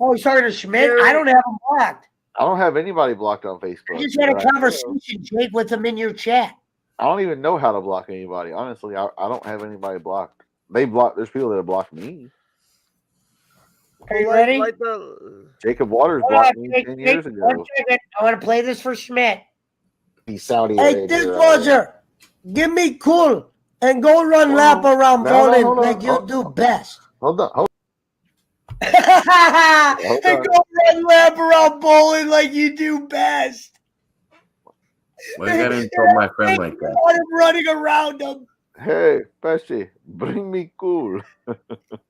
Oh, he's talking to Schmidt? I don't have him blocked.
I don't have anybody blocked on Facebook.
I just had a conversation, Jake, with him in your chat.
I don't even know how to block anybody. Honestly, I don't have anybody blocked. There's people that have blocked me.
Are you ready?
Jacob Waters blocked me 10 years ago.
I want to play this for Schmidt.
He's Saudi
Hey, Dishwasher, give me cool and go run lap around bowling like you do best.
Hold on.
And go run lap around bowling like you do best.
Why you gotta insult my friend like that?
I'm running around him.
Hey, Pesci, bring me cool.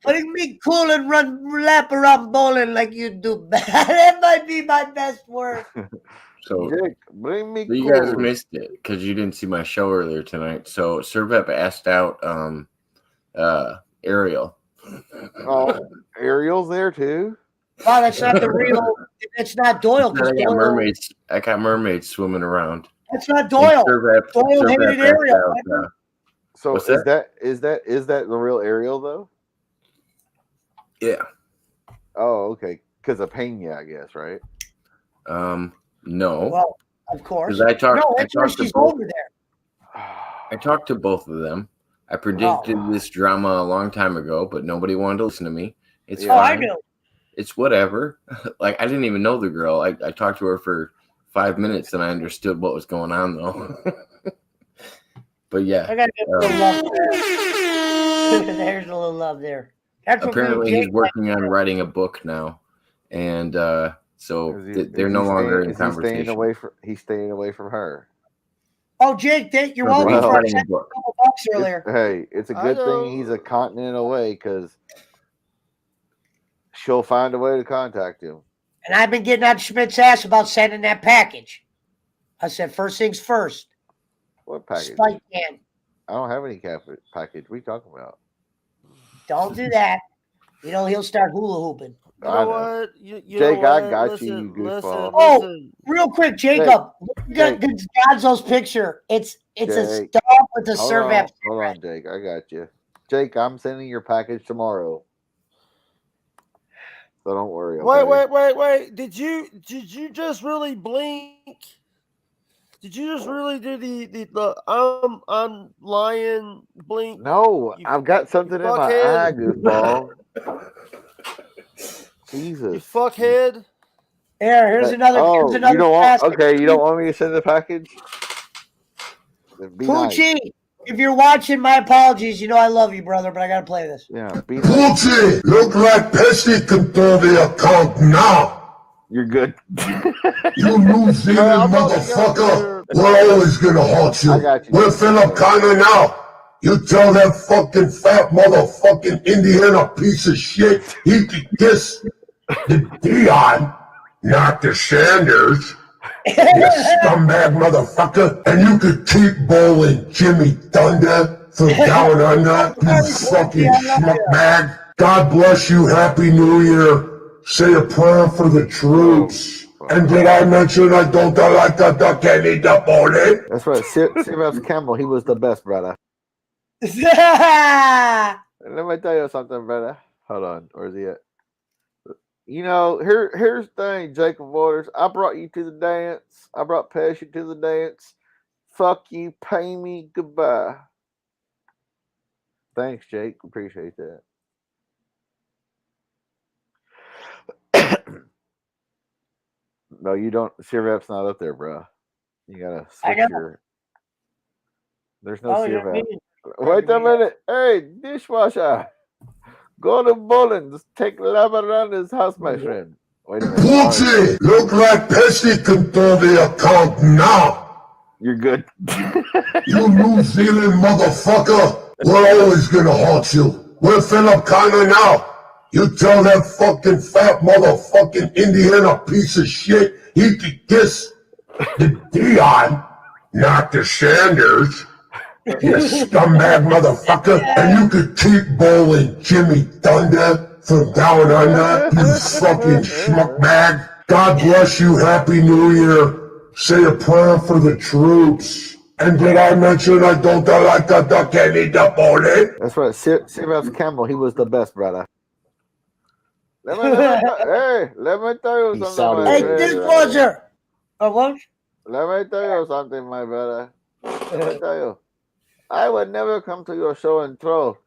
Bring me cool and run lap around bowling like you do best. That might be my best word.
So,
Jake, bring me cool.
You guys missed it because you didn't see my show earlier tonight. So Servep asked out Ariel.
Oh, Ariel's there too.
Wow, that's not the real. It's not Doyle.
I got mermaids swimming around.
That's not Doyle. Doyle hated Ariel.
So is that the real Ariel though?
Yeah.
Oh, okay. Because of Pena, I guess, right?
No.
Well, of course.
Because I talked
she's over there.
I talked to both of them. I predicted this drama a long time ago, but nobody wanted to listen to me. It's fine.
I know.
It's whatever. Like, I didn't even know the girl. I talked to her for 5 minutes and I understood what was going on though. But yeah.
I got a little love there. There's a little love there.
Apparently he's working on writing a book now. And so they're no longer in conversation.
He's staying away from her.
Oh, Jake, you're welcome for a couple bucks earlier.
Hey, it's a good thing he's a continent away because she'll find a way to contact him.
And I've been getting on Schmidt's ass about sending that package. I said first things first.
What package?
Spike can.
I don't have any package. What are you talking about?
Don't do that. You know he'll start hula hooping.
You know what? You
Jake,
know what?
I got
listen,
you goofball.
Oh, real quick, Jacob. Look at Gonzo's picture. It's a
Jake,
star with a Servap.
Hold on, Jake. I got you. Jake, I'm sending your package tomorrow. So don't worry. Okay?
Wait. Did you just really blink? Did you just really do the I'm lying blink?
No, I've got something in my eye, goofball. Jesus.
You fuckhead.
Here's another. Here's another.
You don't want? Okay, you don't want me to send the package?
Poochie, if you're watching, my apologies. You know I love you, brother, but I gotta play this.
Yeah,
Poochie, look like Pesci can throw the account now.
You're good.
You New Zealand motherfucker. We're always gonna haunt you. We're Philip Connor now. You tell that fucking fat motherfucking Indiana piece of shit he could kiss the Dion, not the Sanders. You scumbag motherfucker. And you could keep bowling Jimmy Thunder from down under, you fucking schmuckbag. God bless you. Happy New Year. Say a prayer for the troops. And did I mention I don't like the duck any Napoleon?
That's right. Sirius Campbell, he was the best, brother. Let me tell you something, brother. Hold on. Where's he at? You know, here's the thing, Jacob Waters. I brought you to the dance. I brought Pesci to the dance. Fuck you. Pay me. Goodbye. Thanks, Jake. Appreciate that. No, you don't. Sirvap's not up there, bro. You gotta switch your. There's no Sirvap. Wait a minute. Hey, dishwasher. Go to bowling. Just take a lap around his house, my friend. Wait a minute.
Poochie, look like Pesci can throw the account now.
You're good.
You New Zealand motherfucker. We're always gonna haunt you. We're Philip Connor now. You tell that fucking fat motherfucking Indiana piece of shit he could kiss the Dion, not the Sanders. You scumbag motherfucker. And you could keep bowling Jimmy Thunder from down under, you fucking schmuckbag. God bless you. Happy New Year. Say a prayer for the troops. And did I mention I don't like the duck any Napoleon?
That's right. Sirius Campbell, he was the best, brother. Let me tell you something.
Hey, dishwasher. What?
Let me tell you something, my brother. Let me tell you. I would never come to your show and throw.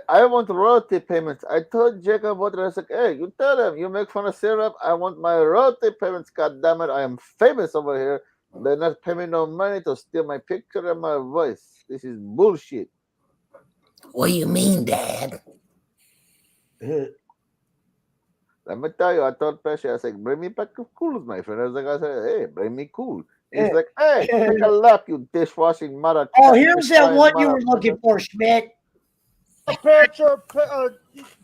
I want royalty payments. I told Jacob what I said. Hey, you tell him you make fun of syrup. I want my royalty payments. God damn it! I am famous over here. They're not paying me no money to steal my picture and my voice. This is bullshit.
What do you mean, Dad?
Let me tell you, I told Pesci, I said, bring me back of cools, my friend. I was like, I said, hey, bring me cool. He's like, hey, take a lap, you dishwashing mother.
Oh, here's that one you were looking for, Schmidt.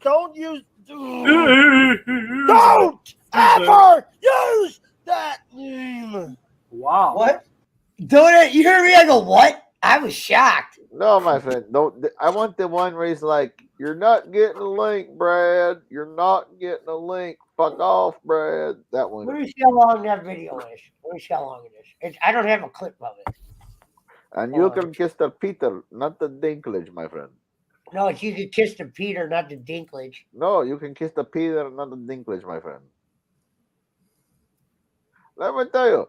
Don't use. Don't ever use that name.
Wow.
What? Don't it? You hear me? I go, what? I was shocked.
No, my friend. Don't. I want the one where he's like, you're not getting a link, Brad. You're not getting a link. Fuck off, Brad. That one.
Let me see how long that video is. Let me see how long it is. I don't have a clip of it.
And you can kiss the Peter, not the Dinklage, my friend.
No, you can kiss the Peter, not the Dinklage.
No, you can kiss the Peter, not the Dinklage, my friend. Let me tell you,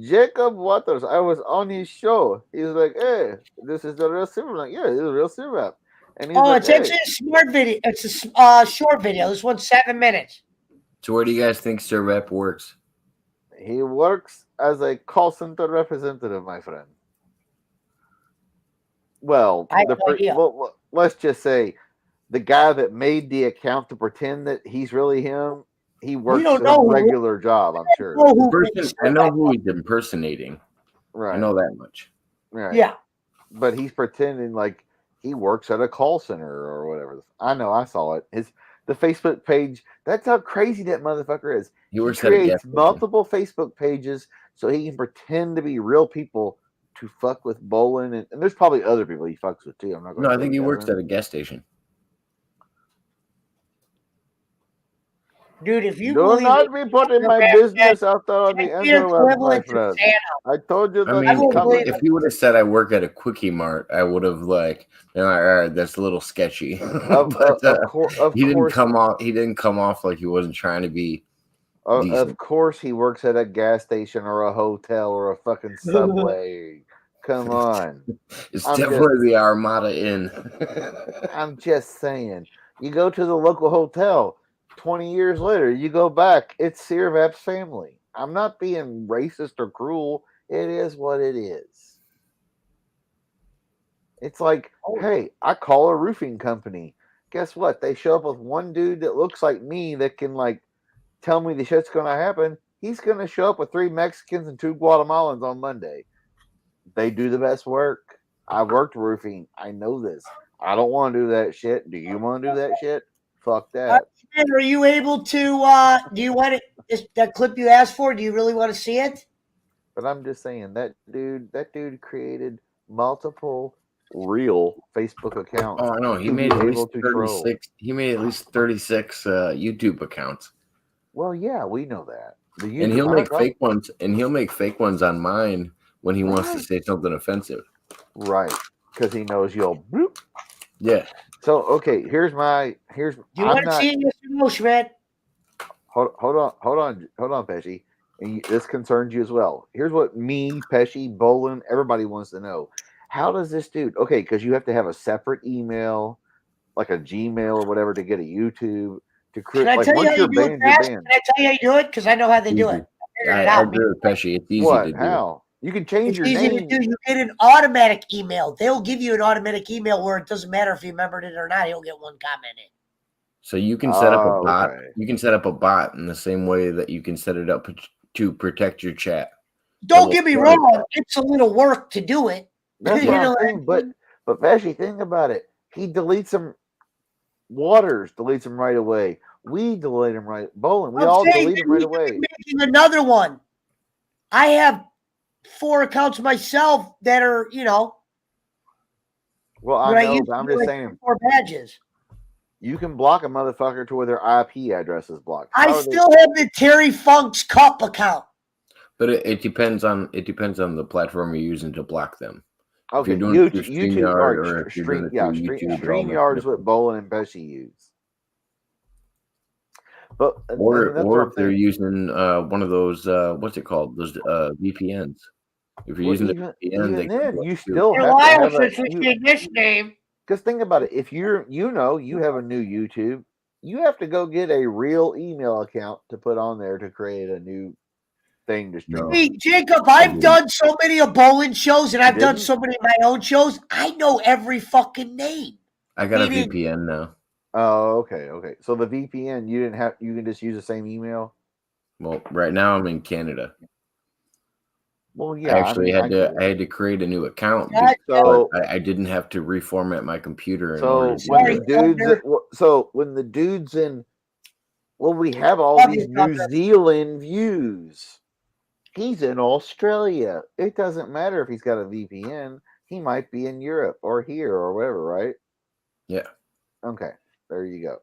Jacob Waters, I was on his show. He's like, hey, this is the real Silver. Like, yeah, it's a real Silver. And he's like,
it's actually a smart video. It's a short video. This one's 7 minutes.
So where do you guys think Sir Rep works?
He works as a call center representative, my friend. Well, let's just say the guy that made the account to pretend that he's really him, he works a regular job, I'm sure.
I know who he's impersonating.
Right.
I know that much.
Right.
Yeah.
But he's pretending like he works at a call center or whatever. I know, I saw it. The Facebook page, that's how crazy that motherfucker is. He creates multiple Facebook pages so he can pretend to be real people to fuck with Bolin, and there's probably other people he fucks with too. I'm not going.
No, I think he works at a gas station.
Dude, if you
do
believe
not
it,
be putting my
Rant,
business out there on the
check the
interweb, my
equivalent to
friend.
Santa.
I told you that.
I mean,
wouldn't believe
if he would have said I work at a Quickie Mart, I would have like, been like, all right, that's a little sketchy.
Of
he didn't
course,
come off. He didn't come off like he wasn't trying to be.
of course, he works at a gas station or a hotel or a fucking Subway. Come on,
It's definitely the Armada Inn.
I'm just saying. You go to the local hotel. 20 years later, you go back. It's Sirvap's family. I'm not being racist or cruel. It is what it is. It's like, hey, I call a roofing company. Guess what? They show up with one dude that looks like me that can like tell me the shit's going to happen. He's going to show up with 3 Mexicans and 2 Guatemalans on Monday. They do the best work. I worked roofing. I know this. I don't want to do that shit. Do you want to do that shit? Fuck that.
Are you able to? Do you want it? Is that clip you asked for? Do you really want to see it?
But I'm just saying that dude created multiple real Facebook accounts.
Oh, I know. He made at least 36. He made at least 36 YouTube accounts.
Well, yeah, we know that.
And he'll make fake ones. And he'll make fake ones on mine when he wants to say something offensive.
Right, because he knows you'll. Bloop.
Yeah.
So okay, here's.
Do you want to see it, Mr. Moshman?
Hold on, Pesci. And this concerns you as well. Here's what me, Pesci, Bolin, everybody wants to know. How does this dude? Okay, because you have to have a separate email, like a Gmail or whatever, to get a YouTube to create.
Can I tell you how you do it fast? Can I tell you how you do it? Because I know how they do it.
I agree with Pesci. It's easy to do.
How? You can change your
easy
name.
To do. You get an automatic email. They'll give you an automatic email where it doesn't matter if you remembered it or not. He'll get one comment in.
So you can set up a bot. Okay. You can set up a bot in the same way that you can set it up to protect your chat.
Don't get me wrong. It's a little work to do it.
That's what I'm saying. But Pesci, think about it. He deletes them. Waters deletes them right away. We delete them right. Bolin, we all delete them right away.
Making another one. I have 4 accounts myself that are,
Well, I know, but I'm just saying.
4 badges.
You can block a motherfucker to where their IP address is blocked.
I still have the Terry Funk's Cup account.
But it depends on the platform you're using to block them.
Okay,
if you're doing
YouTube or StreamYard is what Bolin and Pesci use. But
or if they're using one of those what's it called? Those VPNs. If you're using the VPN,
you still have to have
this name.
Because think about it, if you have a new YouTube, you have to go get a real email account to put on there to create a new thing to stream.
Hey, Jacob, I've done so many of Bolin shows and I've done so many of my own shows. I know every fucking name.
I got a VPN now.
Oh, okay. So the VPN, you can just use the same email?
Well, right now I'm in Canada.
Well, yeah.
I had to create a new account. So I didn't have to reformat my computer.
When the dude's in, we have all these New Zealand views. He's in Australia. It doesn't matter if he's got a VPN. He might be in Europe or here or wherever, right?
Yeah.
Okay. There you go.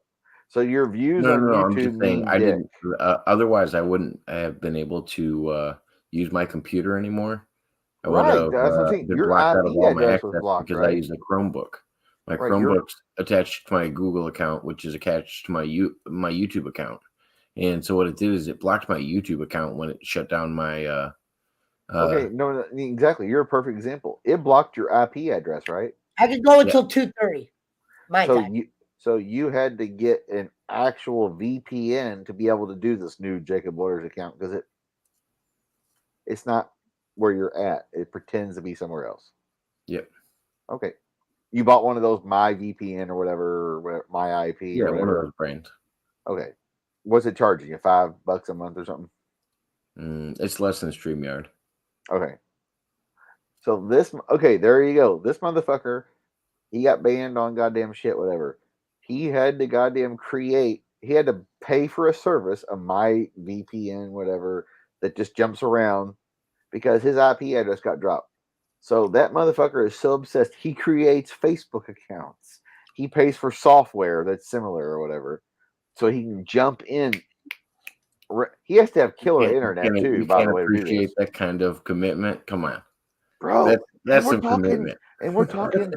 So your views on YouTube.
I'm just saying, I didn't. Otherwise, I wouldn't have been able to use my computer anymore. I would have been blocked out of all my access because I use a Chromebook. My Chromebook's attached to my Google account, which is attached to my YouTube account. And so what it did is it blocked my YouTube account when it shut down my.
Okay, no, exactly. You're a perfect example. It blocked your IP address, right?
I could go until 2:30. My time.
So you had to get an actual VPN to be able to do this new Jacob Waters account because it's not where you're at. It pretends to be somewhere else.
Yep.
Okay. You bought one of those My VPN or whatever, My IP.
Yeah, one of those brands.
Okay. What's it charging you? $5 a month or something?
It's less than StreamYard.
Okay. So there you go. This motherfucker, he got banned on goddamn shit, whatever. He had to goddamn he had to pay for a service, a My VPN, whatever, that just jumps around because his IP address got dropped. So that motherfucker is so obsessed. He creates Facebook accounts. He pays for software that's similar or whatever, so he can jump in. He has to have killer internet too. By the way, to do
appreciate
this.
that kind of commitment. Come on,
bro.
That's some commitment.
And we're talking,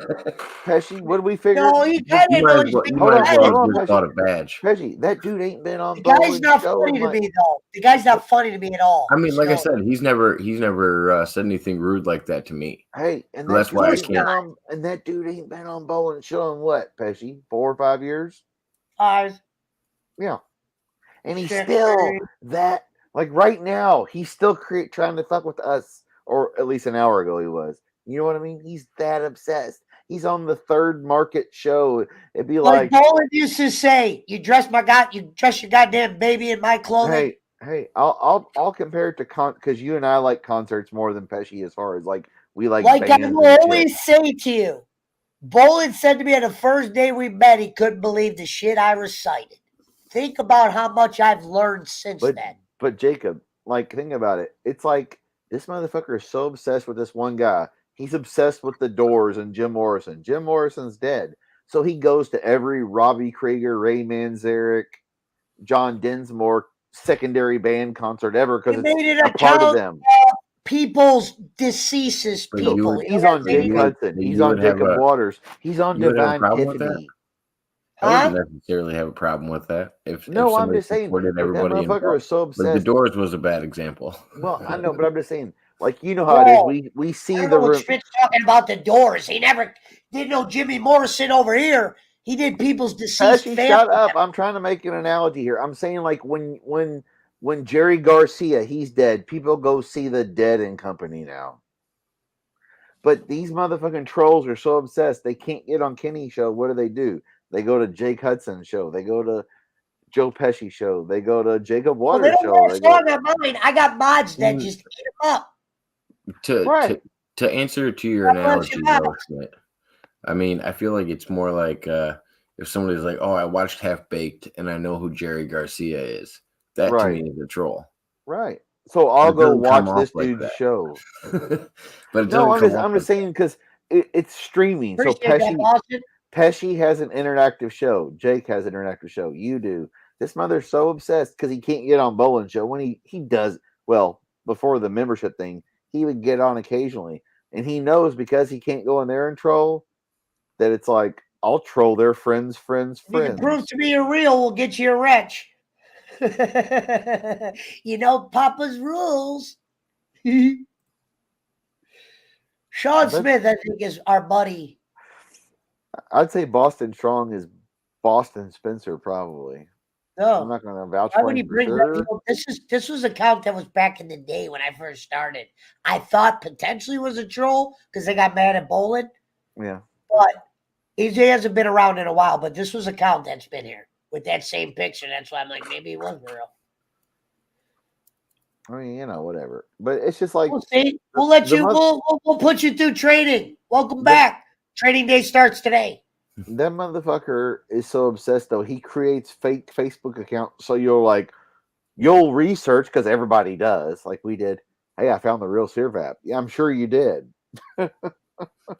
Pesci. What do we figure?
No, he kind of knows.
Hold on,
Pesci. Bought a badge.
Pesci, that dude ain't been on.
The guy's not funny to me though. The guy's not funny to me at all.
I mean, like I said, he's never said anything rude like that to me.
Hey, and
that's why I can't.
And that dude ain't been on Bowling Show in what, Pesci? 4 or 5 years?
5.
Yeah, and he's still that. Like right now, he's still trying to fuck with us, or at least an hour ago he was. You know what I mean? He's that obsessed. He's on the third market show. It'd be like
Boland used to say, "You dress your goddamn baby in my clothing."
Hey, I'll compare it to because you and I like concerts more than Pesci as far as like we like.
Like I will always say to you, Boland said to me on the first day we met, he couldn't believe the shit I recited. Think about how much I've learned since then.
But Jacob, like, think about it. It's like this motherfucker is so obsessed with this one guy. He's obsessed with the Doors and Jim Morrison. Jim Morrison's dead. So he goes to every Robbie Krieger, Ray Manzarek, John Densmore secondary band concert ever because it's a part of them.
People's deceases people.
He's on Jake Hudson. He's on Jacob Waters. He's on Divine Tiffany.
I wouldn't necessarily have a problem with that. If
I'm just saying,
everybody
that motherfucker is so obsessed.
But the Doors was a bad example.
Well, I know, but I'm just saying, like, you know how it is. We see the room.
Schmidt's talking about the Doors. He never did no Jimmy Morrison over here. He did people's deceased family.
Shut up! I'm trying to make an analogy here. I'm saying like when Jerry Garcia, he's dead. People go see the Dead and Company now. But these motherfucking trolls are so obsessed they can't get on Kenny's show. What do? They go to Jake Hudson's show. They go to Joe Pesci show. They go to Jacob Waters show.
I got mods that just eat them up.
To answer to your analogy, though, Schmidt, I mean, I feel like it's more like if somebody's like, "Oh, I watched Half Baked and I know who Jerry Garcia is." That to me is a troll.
Right. So I'll go watch this dude's show.
But
no, I'm just saying because it's streaming. So Pesci has an interactive show. Jake has an interactive show. You do. This mother's so obsessed because he can't get on Bowling Show. When he does, well, before the membership thing, he would get on occasionally. And he knows because he can't go in there and troll that it's like, I'll troll their friends.
You can prove to me you're real, we'll get you a wrench. You know Papa's rules. Sean Smith, I think, is our buddy.
I'd say Boston Strong is Boston Spencer, probably.
No,
I'm not going to vouch
for
him.
This was a account that was back in the day when I first started. I thought potentially was a troll because they got mad at Boland.
Yeah,
but he hasn't been around in a while. But this was a account that's been here with that same picture. That's why I'm like, maybe it was real.
I mean, whatever. But it's just like
we'll see. We'll let you. We'll put you through training. Welcome back. Training day starts today.
That motherfucker is so obsessed, though. He creates fake Facebook accounts. So you'll research because everybody does, like we did. Hey, I found the real Sirvap. Yeah, I'm sure you did.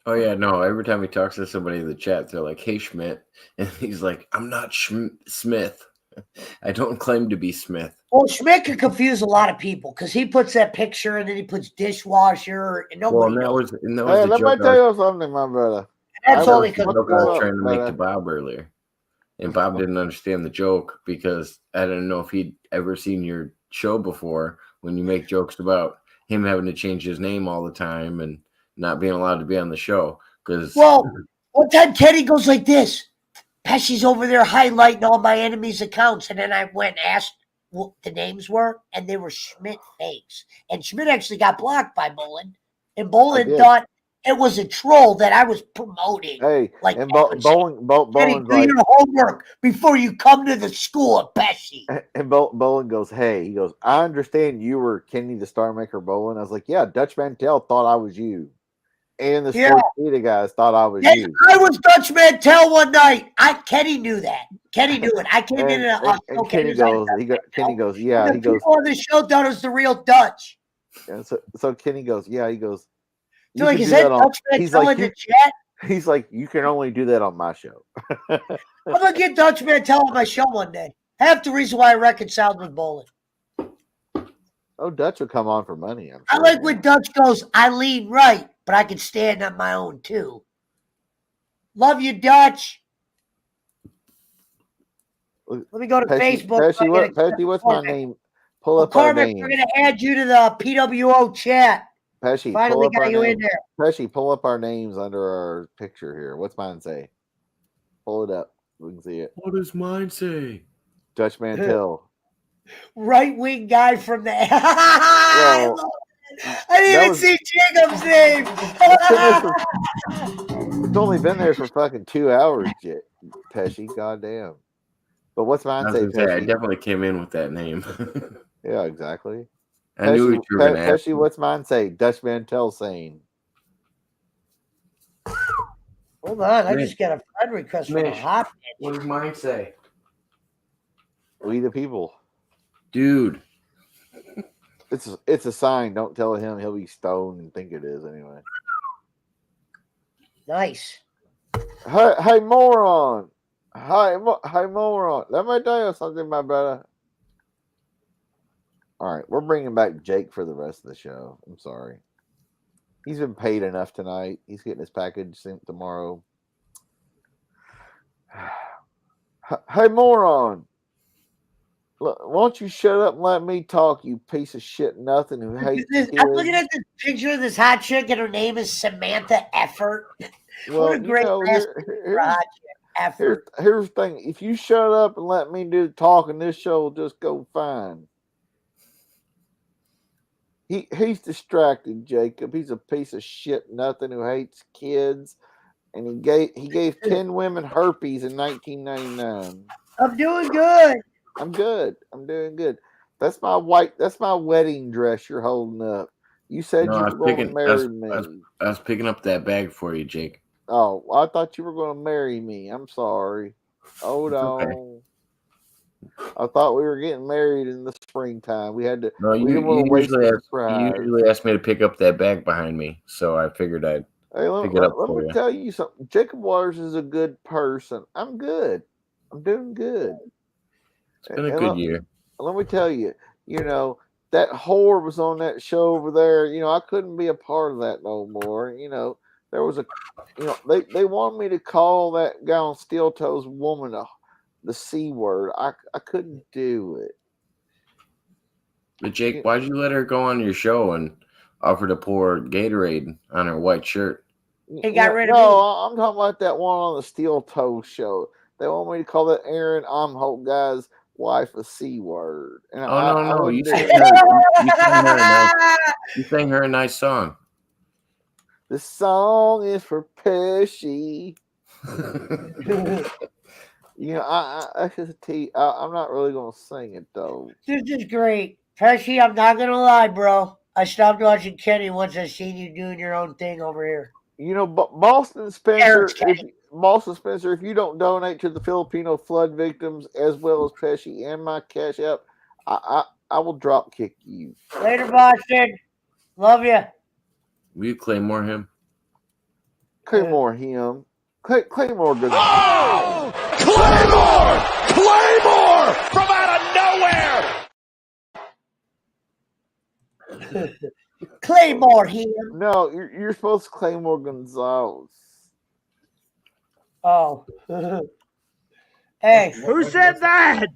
Oh, yeah, no. Every time he talks to somebody in the chat, they're like, "Hey, Schmidt." And he's like, "I'm not Smith. I don't claim to be Smith."
Well, Schmidt could confuse a lot of people because he puts that picture and then he puts dishwasher. And nobody knows.
Hey, let me tell you something, my brother.
That's all because
I was trying to make to Bob earlier. And Bob didn't understand the joke because I didn't know if he'd ever seen your show before when you make jokes about him having to change his name all the time and not being allowed to be on the show.
Well, one time Teddy goes like this. Pesci's over there highlighting all my enemies' accounts. And then I went and asked what the names were, and they were Schmidt fakes. And Schmidt actually got blocked by Boland. And Boland thought it was a troll that I was promoting.
Hey,
like
and Boland
do your homework before you come to the school at Pesci.
And Boland goes, "Hey," he goes, "I understand you were Kenny the Star Maker Boland." I was like, "Yeah, Dutch Mantel thought I was you, and the Sports Media guys thought I was you."
I was Dutch Mantel one night. Kenny knew that. Kenny knew it. I came in and
Kenny goes, "Yeah." He goes,
"People on the show thought it was the real Dutch."
And so Kenny goes, yeah. He goes,
So like, is that Dutchman telling the chat?
He's like, you can only do that on my show.
I'm gonna get Dutchman telling my show one day. Half the reason why I reconciled with Bowling.
Oh, Dutch will come on for money. I'm sure.
I like when Dutch goes, I lean right, but I can stand on my own too. Love you, Dutch. Let me go to Facebook.
Pesci, what's my name? Pull up our names.
We're going to add you to the PWO chat.
Pesci,
finally got you in there.
Pesci, pull up our names under our picture here. What's mine say? Pull it up. We can see it.
What does mine say?
Dutch Mantel.
Right-wing guy from the... I didn't even see Jacob's name.
It's only been there for fucking 2 hours, Pesci. Goddamn. But what's mine say, Pesci?
I definitely came in with that name.
Yeah, exactly.
I knew what you were going to ask.
Pesci, what's mine say? Dutch Mantel saying.
Hold on, I just got a friend request from a hot.
What does mine say?
We the people.
Dude.
It's a sign. Don't tell him. He'll be stoned and think it is anyway.
Nice.
Hey, moron. Hi, moron. Let me tell you something, my brother. All right, we're bringing back Jake for the rest of the show. I'm sorry. He's been paid enough tonight. He's getting his package sent tomorrow. Hey, moron. Look, won't you shut up and let me talk, you piece of shit nothing who hates kids.
I'm looking at this picture of this hot chick, and her name is Samantha Effort.
Well,
what a great
here's the thing. If you shut up and let me do the talking, this show will just go fine. He's distracted, Jacob. He's a piece of shit nothing who hates kids. And he gave 10 women herpes in 1999.
I'm doing good.
I'm good. I'm doing good. That's my wedding dress you're holding up. You said you were going to marry me.
I was picking up that bag for you, Jake.
Oh, I thought you were going to marry me. I'm sorry. Hold on. Okay. I thought we were getting married in the springtime. We had to.
No, you usually ask me to pick up that bag behind me, so I figured I'd pick it up for you.
Let me tell you something. Jacob Waters is a good person. I'm good. I'm doing good.
It's been a good year.
Let me tell you, that whore was on that show over there. I couldn't be a part of that no more. There was they wanted me to call that guy on Steel Toes woman the C word. I couldn't do it.
But Jake, why'd you let her go on your show and offer to pour Gatorade on her white shirt?
He got rid of me.
No, I'm talking about that one on the Steel Toes show. They want me to call that Aaron Hope guy's wife a C word. And
no. You sang her a nice song.
The song is for Pesci. I just I'm not really gonna sing it though.
This is great, Pesci. I'm not gonna lie, bro. I stopped watching Kenny once I seen you doing your own thing over here.
Boston Spencer. If you don't donate to the Filipino flood victims as well as Pesci and my cash app, I will drop kick you.
Later, Boston. Love you.
Will you Claymore him?
Claymore him. Claymore good.
Oh! Claymore from out of nowhere.
Claymore him.
No, you're supposed to Claymore Gonzalez.
Oh. Hey.
Who said that?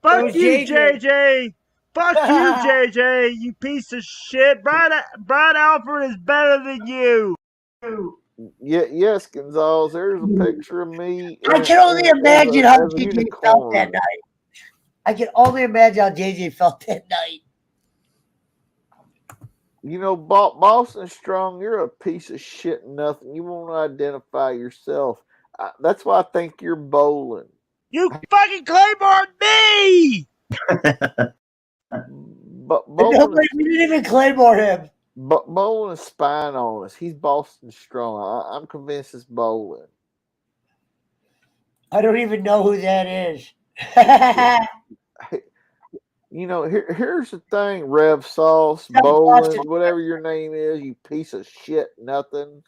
Fuck you, JJ. Fuck you, JJ, you piece of shit. Brian Alfred is better than you.
Yes, Gonzalez. There's a picture of me.
I can only imagine how JJ felt that night. I can only imagine how JJ felt that night.
Boston Strong, you're a piece of shit nothing. You won't identify yourself. That's why I think you're bowling.
You fucking Claymore me!
But
we didn't even Claymore him.
But Bowling is spying on us. He's Boston Strong. I'm convinced it's Bowling.
I don't even know who that is.
Here's the thing, Rev Sauce,
Not
Boland,
Boston.
whatever your name is, you piece of shit, nothing.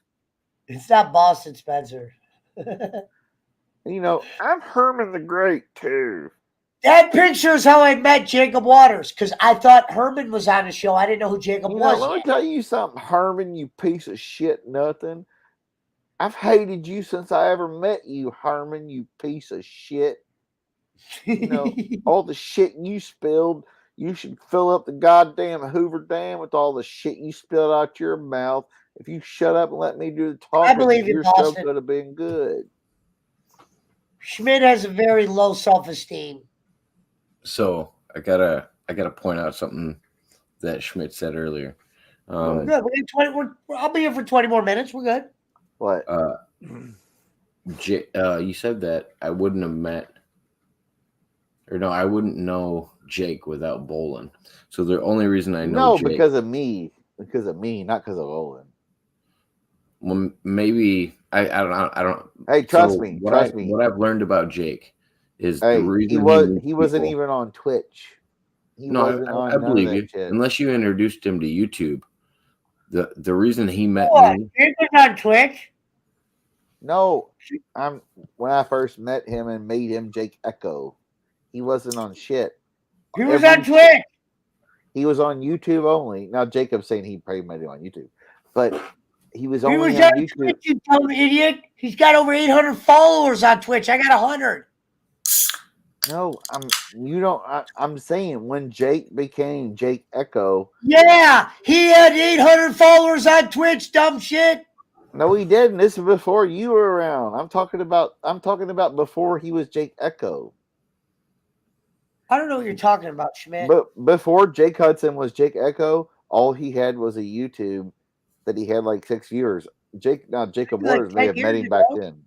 It's not Boston, Spencer.
I'm Herman the Great too.
That picture is how I met Jacob Waters, because I thought Herman was on the show. I didn't know who Jacob was.
Let me tell you something, Herman, you piece of shit, nothing. I've hated you since I ever met you, Herman, you piece of shit. All the shit you spilled, you should fill up the goddamn Hoover Dam with all the shit you spilled out your mouth. If you shut up and let me do the talking,
I believe in
your
Boston.
show could have been good.
Schmidt has a very low self-esteem.
So I gotta point out something that Schmidt said earlier.
We're good. I'll be here for 20 more minutes. We're good.
What?
You said that I wouldn't have met, or no, I wouldn't know Jake without Boland. So the only reason I know Jake,
because of me, not because of Boland.
Well, maybe I don't.
Hey, trust me.
What I've learned about Jake is the reason
he wasn't even on Twitch.
I believe you.
Shit.
Unless you introduced him to YouTube. The reason he met me.
He was on Twitch.
No, when I first met him and made him Jake Echo, he wasn't on shit.
He was on Twitch.
He was on YouTube only. Now Jacob's saying he probably made it on YouTube, but he was only on YouTube.
Twitch, you dumb idiot. He's got over 800 followers on Twitch. I got 100.
No, I'm saying when Jake became Jake Echo.
Yeah, he had 800 followers on Twitch, dumb shit.
No, he didn't. This is before you were around. I'm talking about before he was Jake Echo.
I don't know what you're talking about, Schmidt.
But before Jake Hudson was Jake Echo, all he had was a YouTube that he had like 6 years. Jacob Waters may have met him back then.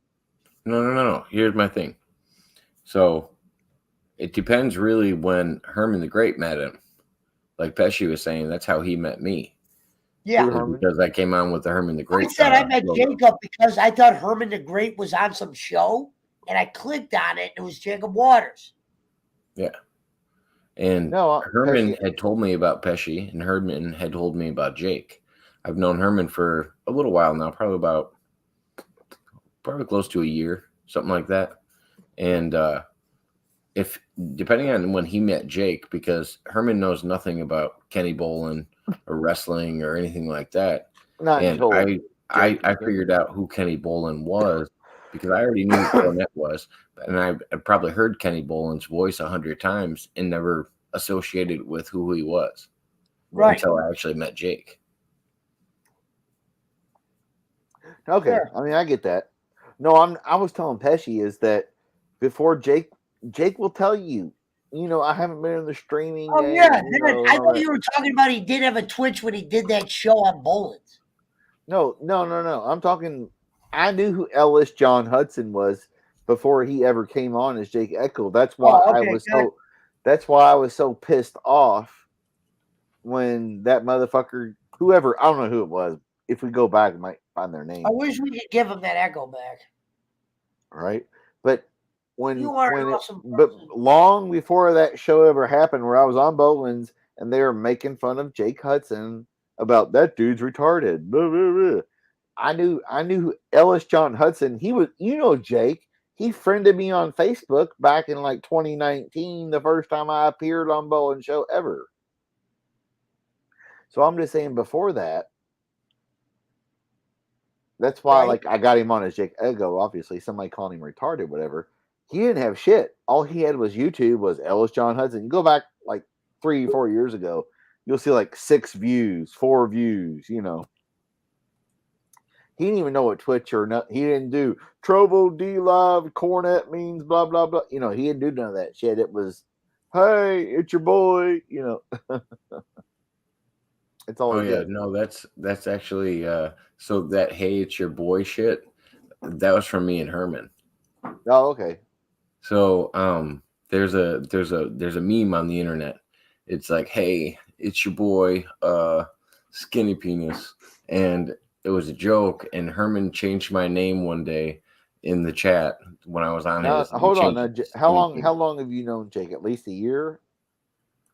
No. Here's my thing. So it depends really when Herman the Great met him. Like Pesci was saying, that's how he met me.
Yeah.
Because I came on with the Herman the Great.
I said I met Jacob because I thought Herman the Great was on some show, and I clicked on it, and it was Jacob Waters.
Yeah. And Herman had told me about Pesci, and Herman had told me about Jake. I've known Herman for a little while now, probably close to a year, something like that. And if depending on when he met Jake, because Herman knows nothing about Kenny Boland or wrestling or anything like that. I figured out who Kenny Boland was because I already knew who Cornette was, and I probably heard Kenny Boland's voice 100 times and never associated with who he was.
Right.
Until I actually met Jake.
Okay. Sure. I mean, I get that. No, I was telling Pesci is that before Jake will tell you, I haven't been in the streaming.
Oh, game, yeah. I thought you were talking about he did have a Twitch when he did that show on Boland's.
No. I'm talking, I knew who Ellis John Hudson was before he ever came on as Jake Echo. That's why I was so pissed off when that motherfucker, whoever, I don't know who it was. If we go back, we might find their name.
I wish we could give him that Echo back.
Right. But long before that show ever happened, where I was on Boland's and they were making fun of Jake Hudson about that dude's retarded. Blah, blah, blah. I knew Ellis John Hudson. He was, Jake. He friended me on Facebook back in like 2019, the first time I appeared on Boland's show ever. So I'm just saying before that. That's why, I got him on as Jake Echo. Obviously, somebody called him retarded, whatever. He didn't have shit. All he had was YouTube, was Ellis John Hudson. You go back like 3-4 years ago, you'll see like 6 views, 4 views, He didn't even know what Twitch or not. He didn't do Trovo D Live, Cornette means blah, blah, blah. He didn't do none of that shit. It was, hey, it's your boy, It's all.
Oh yeah, no, that's actually so that hey, it's your boy shit. That was from me and Herman.
Oh, okay.
So there's a meme on the internet. It's like, hey, it's your boy, Skinny Penis, and it was a joke. And Herman changed my name one day in the chat when I was on his.
Hold on, how long have you known Jake? At least a year.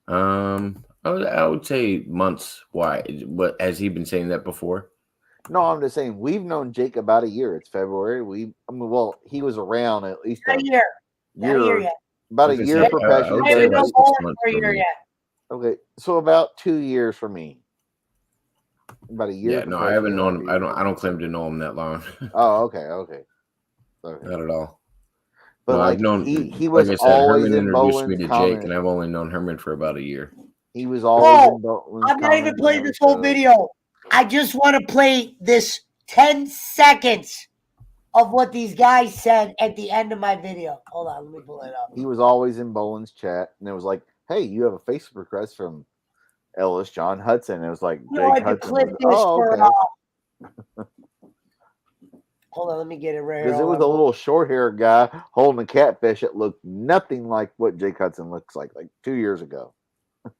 I would say months. Why? What has he been saying that before?
No, I'm just saying we've known Jake about a year. It's February. Well, he was around at least
Not a year. Not a year yet.
About a year for Pesci.
I would
I
say
haven't
about
known
6
Bowling
months
for a
for
year
me.
yet.
Okay, so about 2 years for me. About a year.
Yeah,
for
no,
Pesci,
I haven't
about
known him.
a year.
I don't claim to know him that long.
Oh, okay.
Not at all.
But
no,
like
I've known.
he was
like I said,
always
Herman
in
introduced me
Bowen's
to
comments.
Jake, and I've only known Herman for about a year.
He was always in
Bro,
Bowen's
I'm not even
comments
playing
on
this whole
shows.
video. I just want to play this 10 seconds of what these guys said at the end of my video. Hold on, let me pull it up.
He was always in Bowen's chat, and it was like, "Hey, you have a Facebook request from Ellis John Hudson." And it was like
No, I
Jake
could
Hudson.
clip
Was,
this for.
okay.
Hold on, let me get it right here.
Because it was a little short-haired guy holding a catfish that looked nothing like what Jake Hudson looks like 2 years ago.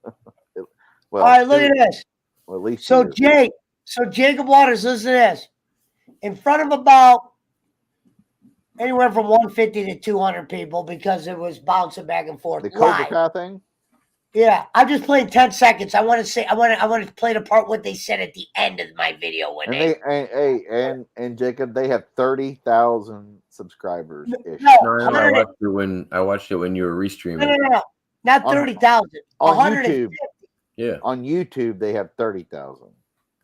All right, look at this.
Well, at least
So
2 years ago.
Jacob Waters, listen to this. In front of about anywhere from 150 to 200 people because it was bouncing back and forth.
The Cobra
live.
Kai thing.
Yeah, I'm just playing 10 seconds. I want to play the part what they said at the end of my video when
And Jacob, they have 30,000 subscribers.
No, I watched it when you were restreaming.
No. Not 30,000.
On
150.
YouTube. Yeah. On YouTube, they have 30,000.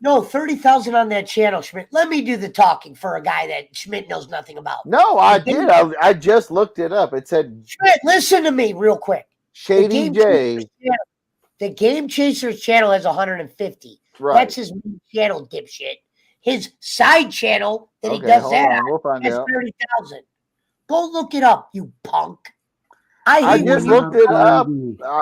No, 30,000 on that channel, Schmidt. Let me do the talking for a guy that Schmidt knows nothing about.
No, I did. I just looked it up. It said
Schmidt, listen to me real quick.
Shady J.
The Game Chasers channel has 150.
Right.
That's his main channel, dipshit. His side channel that he does that
we'll find
has
out.
30,000. Go look it up, you punk.
I just looked it up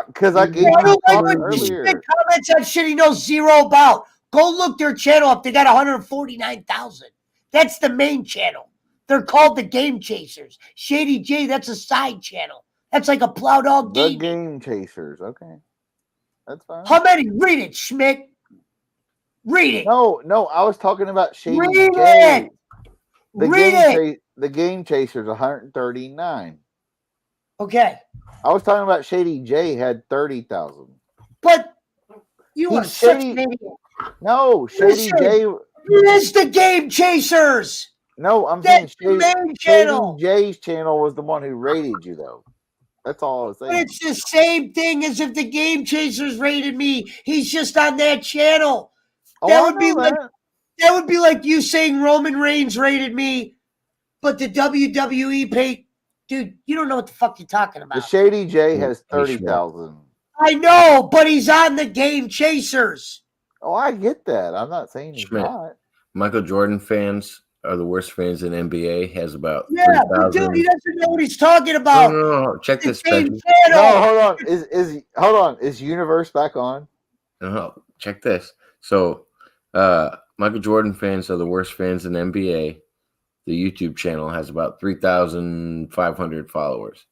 because I gave you
like when
earlier.
Schmidt comments on shit he knows zero about. Go look their channel up. They got 149,000. That's the main channel. They're called the Game Chasers. Shady J, that's a side channel. That's like a Plow Dog
The
Gaming.
Game Chasers. Okay. That's fine.
How many? Read it, Schmidt. Read it.
No, I was talking about Shady
Read
J.
it.
The Game Chasers, 139.
Okay.
I was talking about Shady J had 30,000.
But you are such an idiot.
No, Shady J.
It is the Game Chasers.
No, I'm
That's
saying
the main channel.
Shady J's channel was the one who rated you, though. That's all I was saying.
But it's the same thing as if the Game Chasers rated me. He's just on that channel. That would be like you saying Roman Reigns rated me, but the WWE paid. Dude, you don't know what the fuck you're talking about.
The Shady J has 30,000.
I know, but he's on the Game Chasers.
Oh, I get that. I'm not saying he's not.
Michael Jordan fans are the worst fans in NBA. Has about
3,000. But dude, he doesn't know what he's talking about.
No. Check this.
Channel.
No, hold on. Is Universe back on?
No, check this. So, Michael Jordan fans are the worst fans in NBA. The YouTube channel has about 3,500 followers.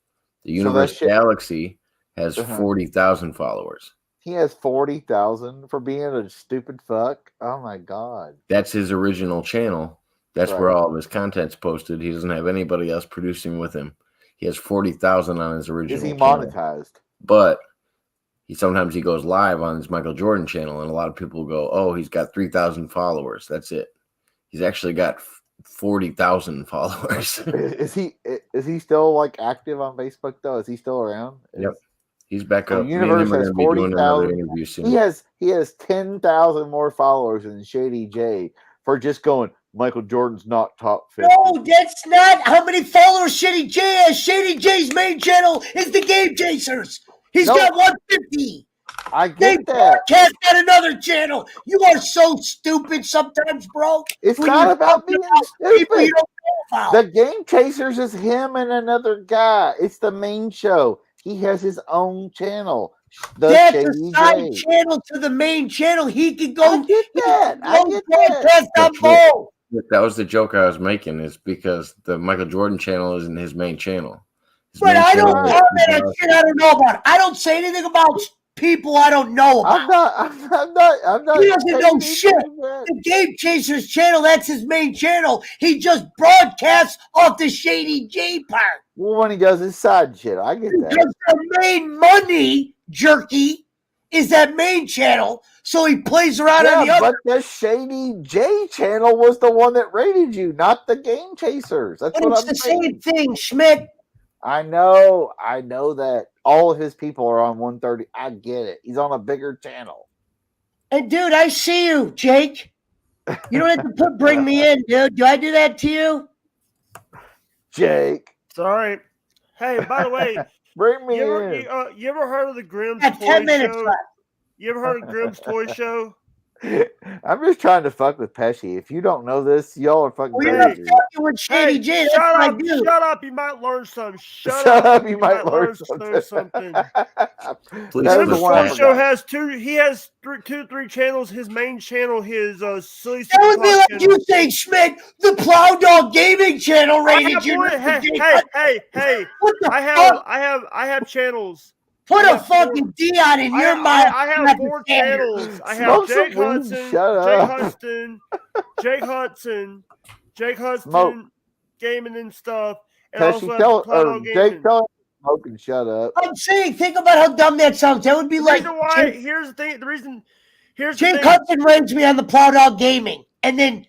The Universe Galaxy has 40,000 followers.
He has 40,000 for being a stupid fuck. Oh my god.
That's his original channel. That's where all of his content's posted. He doesn't have anybody else producing with him. He has 40,000 on his original
channel. Is he monetized?
But sometimes he goes live on his Michael Jordan channel, and a lot of people go, "Oh, he's got 3,000 followers. That's it." He's actually got 40,000 followers.
Is he still like active on Facebook though? Is he still around?
Yep. He's back up.
Universe has 40,000. He has 10,000 more followers than Shady J for just going, Michael Jordan's not top 50.
No, that's not how many followers Shady J has. Shady J's main channel is the Game Chasers. He's got 150.
I get that.
Broadcast on another channel. You are so stupid sometimes, bro.
It's not about being stupid.
You don't know about.
The Game Chasers is him and another guy. It's the main show. He has his own channel.
That's a side channel to the main channel. He could go.
I get that.
That was the joke I was making, is because the Michael Jordan channel isn't his main channel.
But I don't comment on shit I don't know about. I don't say anything about people I don't know about.
I'm not.
He doesn't know shit. The Game Chasers channel, that's his main channel. He just broadcasts off the Shady J part.
Well, when he does his side shit, I get that.
Because the main money, jerky, is that main channel, so he plays around on the other.
But the Shady J channel was the one that rated you, not the Game Chasers. That's
But
what
it's
I'm
the
saying.
same thing, Schmidt.
I know that all of his people are on 130. I get it. He's on a bigger channel.
And dude, I see you, Jake. You don't have to bring me in, dude. Do I do that to you?
Jake.
Sorry. Hey, by the way,
bring me
you
in.
ever heard of the Grimm's
Got
Toy
10 minutes
Show?
left.
You ever heard of Grimm's Toy Show?
I'm just trying to fuck with Pesci. If you don't know this, y'all are fucking
Well, you're not
crazy.
fucking with Shady J. That's
shut
what I
up!
do.
Shut up! You might learn something.
Shut up! You might learn something.
Grimm's Toy Show has two. He has three channels. His main channel, his silly.
That would be like you saying, Schmidt, the Plow Dog Gaming channel rated you.
Hey!
What the
I have channels.
Put a fucking D on in your mouth.
I have 4 channels. I have Jake Hudson, gaming and stuff, and
Pesci,
also
Jake, tell him smoke and shut up.
I'm saying, think about how dumb that sounds. That would be like.
Here's the thing.
Jake Hudson rates me on the Plow Dog Gaming, and then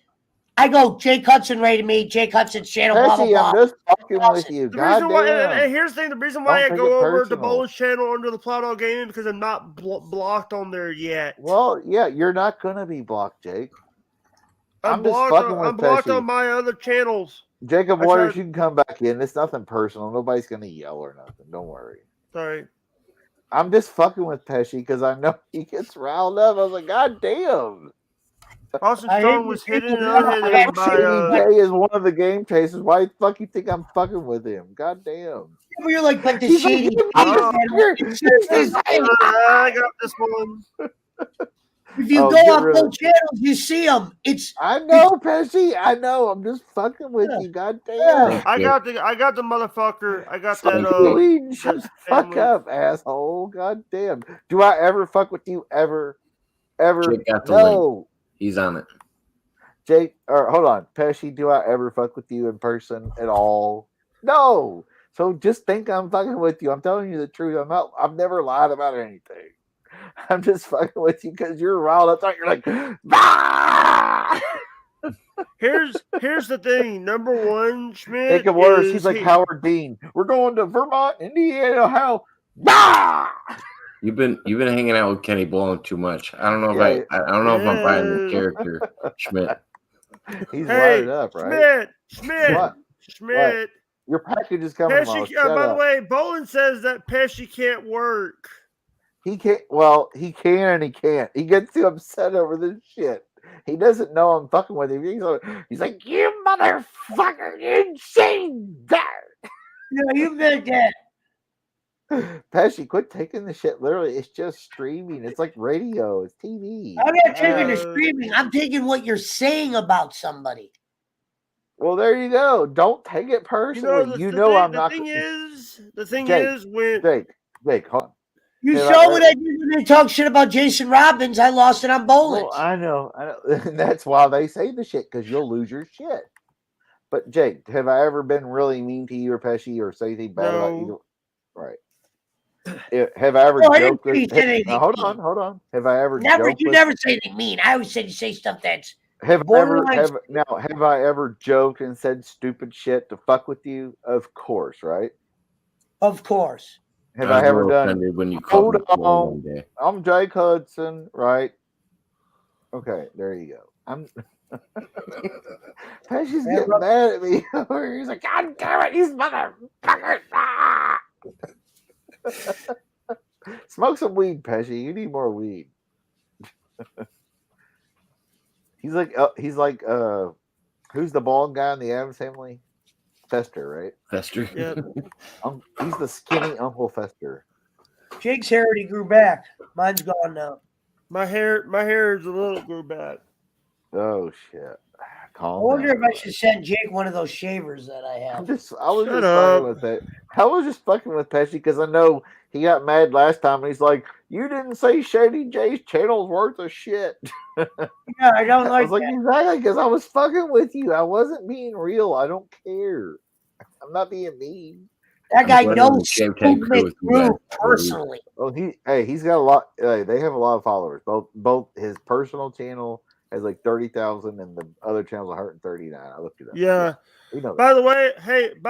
I go, Jake Hudson rated me. Jake Hudson's channel. Blah, blah, blah.
I'm just fucking with you.
And here's the thing: the reason why I go over to Bolin's channel under the Plow Dog Gaming because I'm not blocked on there yet.
Well, yeah, you're not gonna be blocked, Jake.
I'm blocked on my other channels.
Jacob Waters, you can come back in. It's nothing personal. Nobody's gonna yell or nothing. Don't worry.
Sorry.
I'm just fucking with Pesci because I know he gets riled up. I was like, God damn.
Austin Stone was hitting by
Jay is one of the game chasers. Why the fuck you think I'm fucking with him? God damn.
You're like the Shady.
I got this one.
If you go on both channels, you see them.
I know, Pesci. I know. I'm just fucking with you. God damn.
I got the motherfucker. I got that.
Shut the fuck up, asshole. God damn. Do I ever fuck with you ever?
Jake got the link. He's on it.
Jake, or hold on, Pesci. Do I ever fuck with you in person at all? No. So just think I'm fucking with you. I'm telling you the truth. I've never lied about anything. I'm just fucking with you because you're riled up. You're like, bah!
Here's the thing. Number one, Schmidt.
Take it worse. He's like Howard Dean. We're going to Vermont, Indiana. How? Bah!
You've been hanging out with Kenny Bowling too much. I don't know if I don't know if I'm buying the character, Schmidt.
He's wired up, right?
Schmidt.
Your package is coming.
Pesci, by the way, Bolin says that Pesci can't work.
He can't. Well, he can and he can't. He gets too upset over this shit. He doesn't know I'm fucking with him. He's like, you motherfucker, you insane that.
No, you meant that.
Pesci, quit taking the shit literally. It's just streaming. It's like radio. It's TV.
I'm not taking the streaming. I'm taking what you're saying about somebody.
Well, there you go. Don't take it personally. I'm not.
The thing is when
Jake, hold on.
You saw what I did when they talk shit about Jason Robbins. I lost it on Bolin.
Well, I know. And that's why they say the shit, because you'll lose your shit. But Jake, have I ever been really mean to you or Pesci or say anything bad about you? Right. Have I ever joked with hold on. Have I ever joked
you never say anything mean. I always said you say stuff that's
have I ever joked and said stupid shit to fuck with you? Of course, right?
Of course.
Have I ever done
when you called
one day? I'm Jake Hudson, right? Okay, there you go. I'm Pesci's getting mad at me. He's like, God damn it, these motherfuckers. Ah! Smoke some weed, Pesci. You need more weed. He's like, who's the bald guy in the Addams Family? Fester, right?
Fester.
Yeah.
He's the skinny Uncle Fester.
Jake's hair already grew back. Mine's gone now.
My hair is a little grew back.
Oh shit.
I wonder if I should send Jake one of those shavers that I have.
I was just fucking with it. I was just fucking with Pesci because I know he got mad last time and he's like, you didn't say Shady J's channel's worth of shit.
Yeah, I don't like
I was like, exactly, because I was fucking with you. I wasn't being real. I don't care. I'm not being mean.
That guy
glad
knows
the Shave Tank crew
Movement
with you guys.
Crew personally.
Oh, he's got a lot. They have a lot of followers. Both his personal channel has like 30,000, and the other channel's 139. I looked it up.
Yeah.
You know that.
By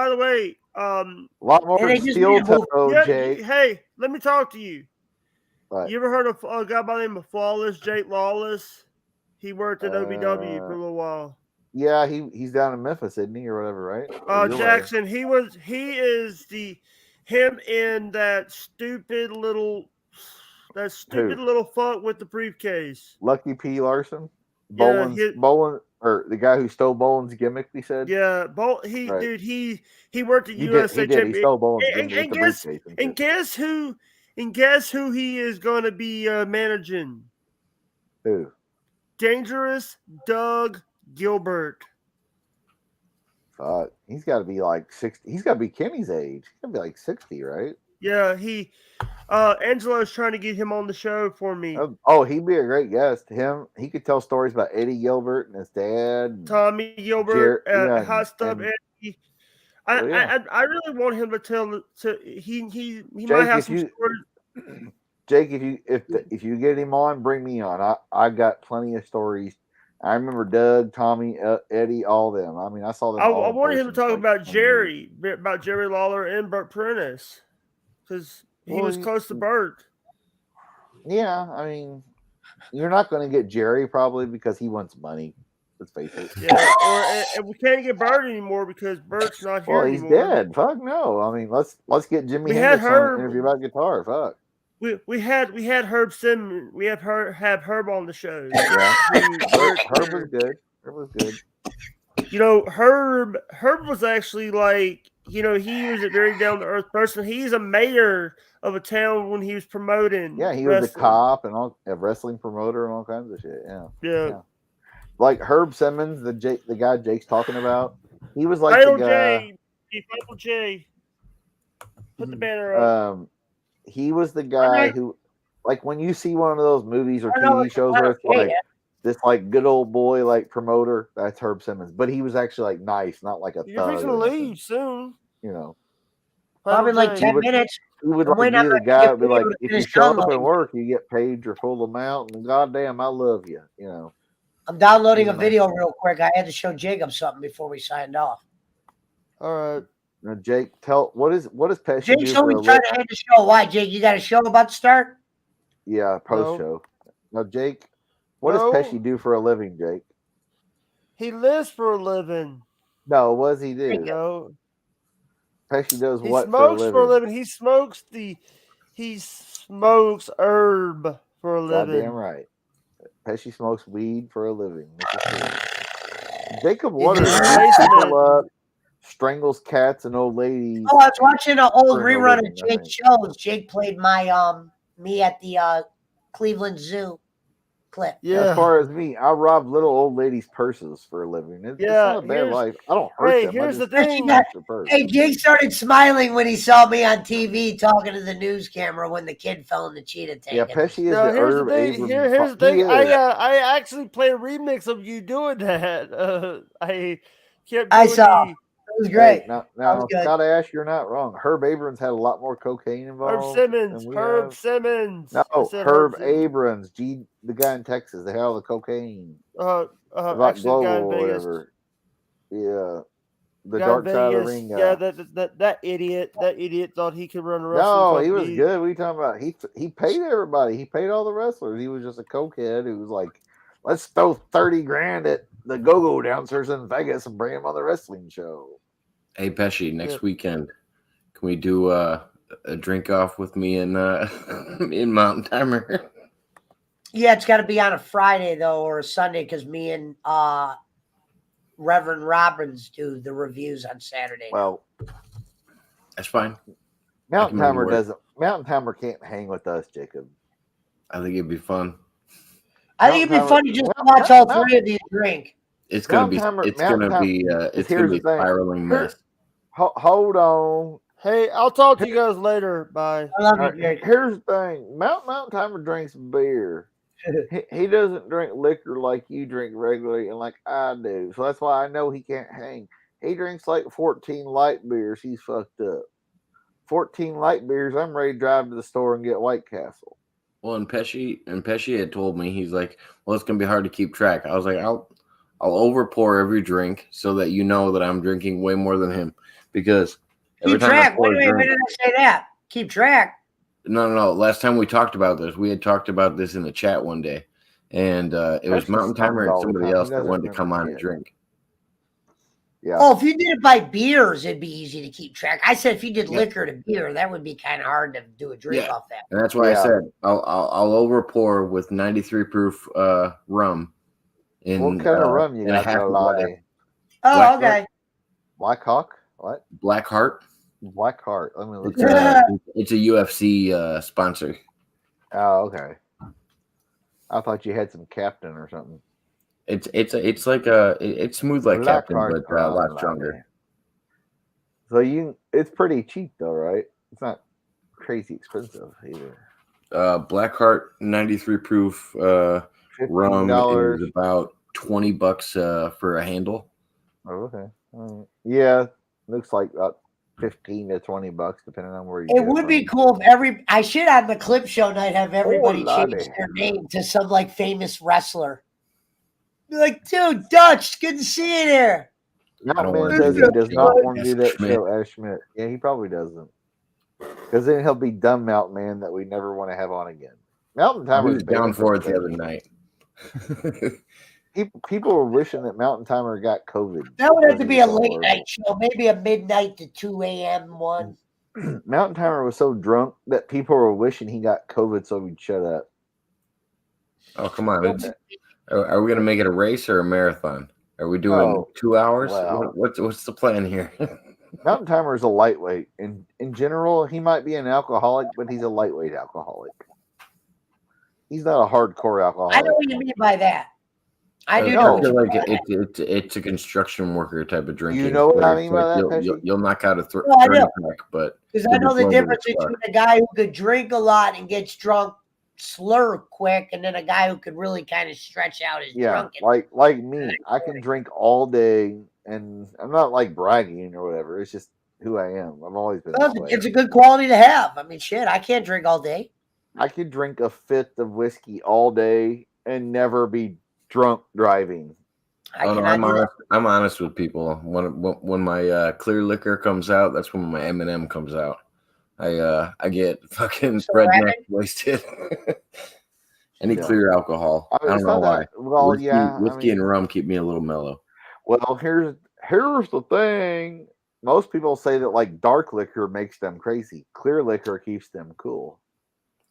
the way,
a lot more
And they just
steel
made a movie.
toe,
yeah,
Jake.
hey, let me talk to you.
But,
You ever heard of a guy by the name of Flawless, Jake Lawless? He worked at OVW for a little while.
Yeah, he's down in Memphis, isn't he, or whatever, right? Or your way.
Jackson, he is him in that stupid little fuck with the briefcase.
Lucky P. Larson?
Yeah,
Bolin, or the guy who stole Bolin's gimmick, we said?
Yeah,
Right.
he worked at
He
USA
did. He stole Bolin's
and,
gimmick with the briefcase.
and guess who he is going to be managing?
Who?
Dangerous Doug Gilbert.
He's got to be like 60. He's got to be Kenny's age. He's got to be like 60, right?
Yeah, Angelo's trying to get him on the show for me.
Oh, he'd be a great guest. He could tell stories about Eddie Gilbert and his dad. And
Tommy Gilbert, Hot Stuff Eddie. I really want him to tell. He
Jake,
might have some stories.
Jake, if you get him on, bring me on. I got plenty of stories. I remember Doug, Tommy, Eddie, all of them. I mean, I saw them.
I wanted him to talk about Jerry Lawler and Burt Prentice, because he was close to Burt.
Yeah, I mean, you're not going to get Jerry probably because he wants money. Let's face it.
Yeah, or we can't get Burt anymore because Burt's not here
he's
anymore.
dead. Fuck no. I mean, let's get Jimmy
We
Hendrix
had
on
Herb.
an interview about guitar. Fuck.
We had Herb Simmons. We have Herb on the show.
Yeah, Herb was good. Herb was good.
You know, Herb was actually like, he was a very down to earth person. He's a mayor of a town when he was promoting.
Yeah, he
wrestling.
was a cop and a wrestling promoter and all kinds of shit.
Yeah.
Like Herb Simmons, the guy Jake's talking about. He was like
Final
the guy.
Final J. Put the banner up.
He was the guy who, like, when you see one of those movies or TV shows where it's like this, like, good old boy, like, promoter, that's Herb Simmons. But he was actually, like, nice, not like a
You're
thug.
fixing to leave soon.
You know.
Probably like 10 minutes.
He would like, be the guy who would be like, if you show up and work, you get paid your full amount, and goddamn, I love you. You know.
I'm downloading a video real quick. I had to show Jacob something before we signed off.
All right.
Now, Jake, what is Pesci
Jake's
do for
always
a
trying
living?
to end the show. Why, Jake? You got a show about to start?
Yeah, post show. Now, Jake, what does Pesci do for a living, Jake?
He lives for a living.
No, what does he do?
No.
Pesci does
He
what
smokes
for a living?
He smokes herb for a living.
Goddamn right. Pesci smokes weed for a living. Jacob Waters strangles cats and old ladies.
Oh, I was watching an old rerun of Jake's shows. Jake played my me at the Cleveland Zoo clip.
Yeah. As far as me, I rob little old ladies' purses for a living. It's not a bad life. I don't hurt them.
Here's the thing.
Hey, Jake started smiling when he saw me on TV talking to the news camera when the kid fell in the cheetah tank.
Yeah, Pesci is the
here's
herb.
The thing. Here's the thing. I actually played a remix of you doing that. I
saw. It was great.
Hey, now Scott Ash, you're not wrong. Herb Abrams had a lot more cocaine involved.
Herb Simmons.
No, Herb Abrams, the guy in Texas, they had all the cocaine. About Global or whatever. Yeah. The dark side of the ring guy.
Yeah, that idiot thought he could run a wrestling
No,
company.
he was good. What are you talking about? He paid everybody. He paid all the wrestlers. He was just a cokehead who was like, let's throw 30 grand at the go-go dancers in Vegas and bring them on the wrestling show.
Hey, Pesci, next weekend, can we do a drink off with me and in Mountain Timer?
Yeah, it's got to be on a Friday, though, or a Sunday, because me and Reverend Robbins do the reviews on Saturday.
Well,
that's fine.
Mountain Timer can't hang with us, Jacob.
I think it'd be fun.
I think it'd be funny just to watch all three of these drink.
It's gonna be a spiraling mess.
Hold on.
Hey, I'll talk to you guys later. Bye.
I love you, Jake.
Here's the thing. Mountain Timer drinks beer. He doesn't drink liquor like you drink regularly and like I do. So that's why I know he can't hang. He drinks like 14 light beers. He's fucked up. 14 light beers, I'm ready to drive to the store and get White Castle.
Well, and Pesci had told me, he's like, well, it's gonna be hard to keep track. I was like, I'll over pour every drink so that you know that I'm drinking way more than him, because every
Keep
time
track.
I pour
Wait a minute, when did I say that? Keep track.
No. Last time we talked about this, we had talked about this in the chat one day, and it was
Pesci
Mountain Timer and
stumbles all the
somebody
time.
else
He
that
doesn't
wanted to come
remember
on and
shit.
drink.
Yeah.
Oh, if you did it by beers, it'd be easy to keep track. I said if you did
Yeah.
liquor to beer, that would be kind of hard to do a drink
Yeah.
off that.
And that's why I
Yeah.
said I'll over pour with 93 proof rum.
What kind of rum you
in a
got
half
there,
a glass.
Lottie?
Oh,
Black
okay.
Black Hawk? What?
Black Heart.
Black Heart. Let me look
It's
at
a, it's a UFC sponsor.
Oh, okay. I thought you had some Captain or something.
It's like it's smooth like
Black
Captain,
Heart
but a lot
rum,
stronger.
So it's pretty cheap though, right? It's not crazy expensive either.
Black Heart 93 proof rum
$15.
is about $20 for a handle.
Oh, okay. All right. Yeah, looks like about $15 to $20 depending on where you.
It would be cool if I should on the clip show night have everybody change
Lottie.
their name to some like famous wrestler. Be like, dude, Dutch, good to see you there.
Not
wanna
man
do
says he
that.
does not want to do that
Schmidt.
show as Schmidt. Yeah, he probably doesn't. Because then he'll be dumb Mountain Man that we never want to have on again. Mountain
I
Timer
was down for it the other night.
People were wishing that Mountain Timer got COVID.
That would have to
because
be
he
a
was so
late
horrible.
night show, maybe a midnight to 2 a.m. one.
Mountain Timer was so drunk that people were wishing he got COVID so he'd shut up.
Oh, come on. Are we going to make it a race or a marathon? Are we doing 2 hours?
Well.
What's the plan here?
Mountain Timer is a lightweight. In general, he might be an alcoholic, but he's a lightweight alcoholic. He's not a hardcore alcoholic.
I know what you mean by that. I do
I
know.
feel like it's a construction worker type of drinking.
You know what I mean by
Like
that,
you'll knock out a
Well, I
30
know.
pack, but
Because I know the difference between a guy who could drink a lot and gets drunk, slur quick, and then a guy who could really kind of stretch out his drunken.
like me, I can drink all day, and I'm not like bragging or whatever. It's just who I am. I've always been
Well,
that way.
it's a good quality to have. I mean, shit, I can't drink all day.
I could drink a fifth of whiskey all day and never be drunk driving.
I'm honest with people. When my clear liquor comes out, that's when my M&M comes out. I get fucking redneck wasted. Any clear alcohol. I don't know why. Whiskey and rum keep me a little mellow.
Well, here's the thing. Most people say that like dark liquor makes them crazy. Clear liquor keeps them cool.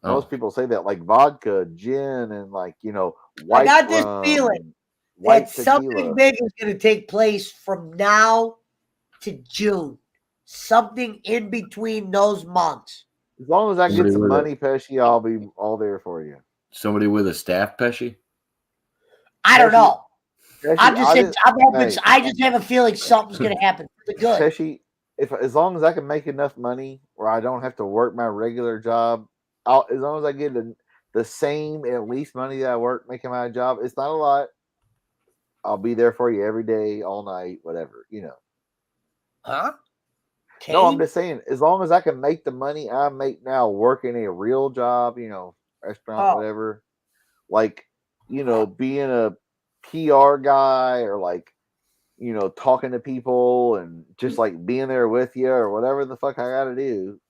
Most people say that like vodka, gin, and like white.
I got this feeling that something big is going to take place from now to June. Something in between those months.
As long as I get some money, Pesci, I'll be all there for you.
Somebody with a staff, Pesci?
I don't know.
Pesci,
I just have a feeling something's going to happen for the good.
Pesci, as long as I can make enough money where I don't have to work my regular job, as long as I get the same at least money that I work making my job, it's not a lot. I'll be there for you every day, all night, whatever,
Huh?
No, I'm just saying, as long as I can make the money I make now working a real job, restaurant, whatever, like, being a PR guy or like, talking to people and just like being there with you or whatever the fuck I got to do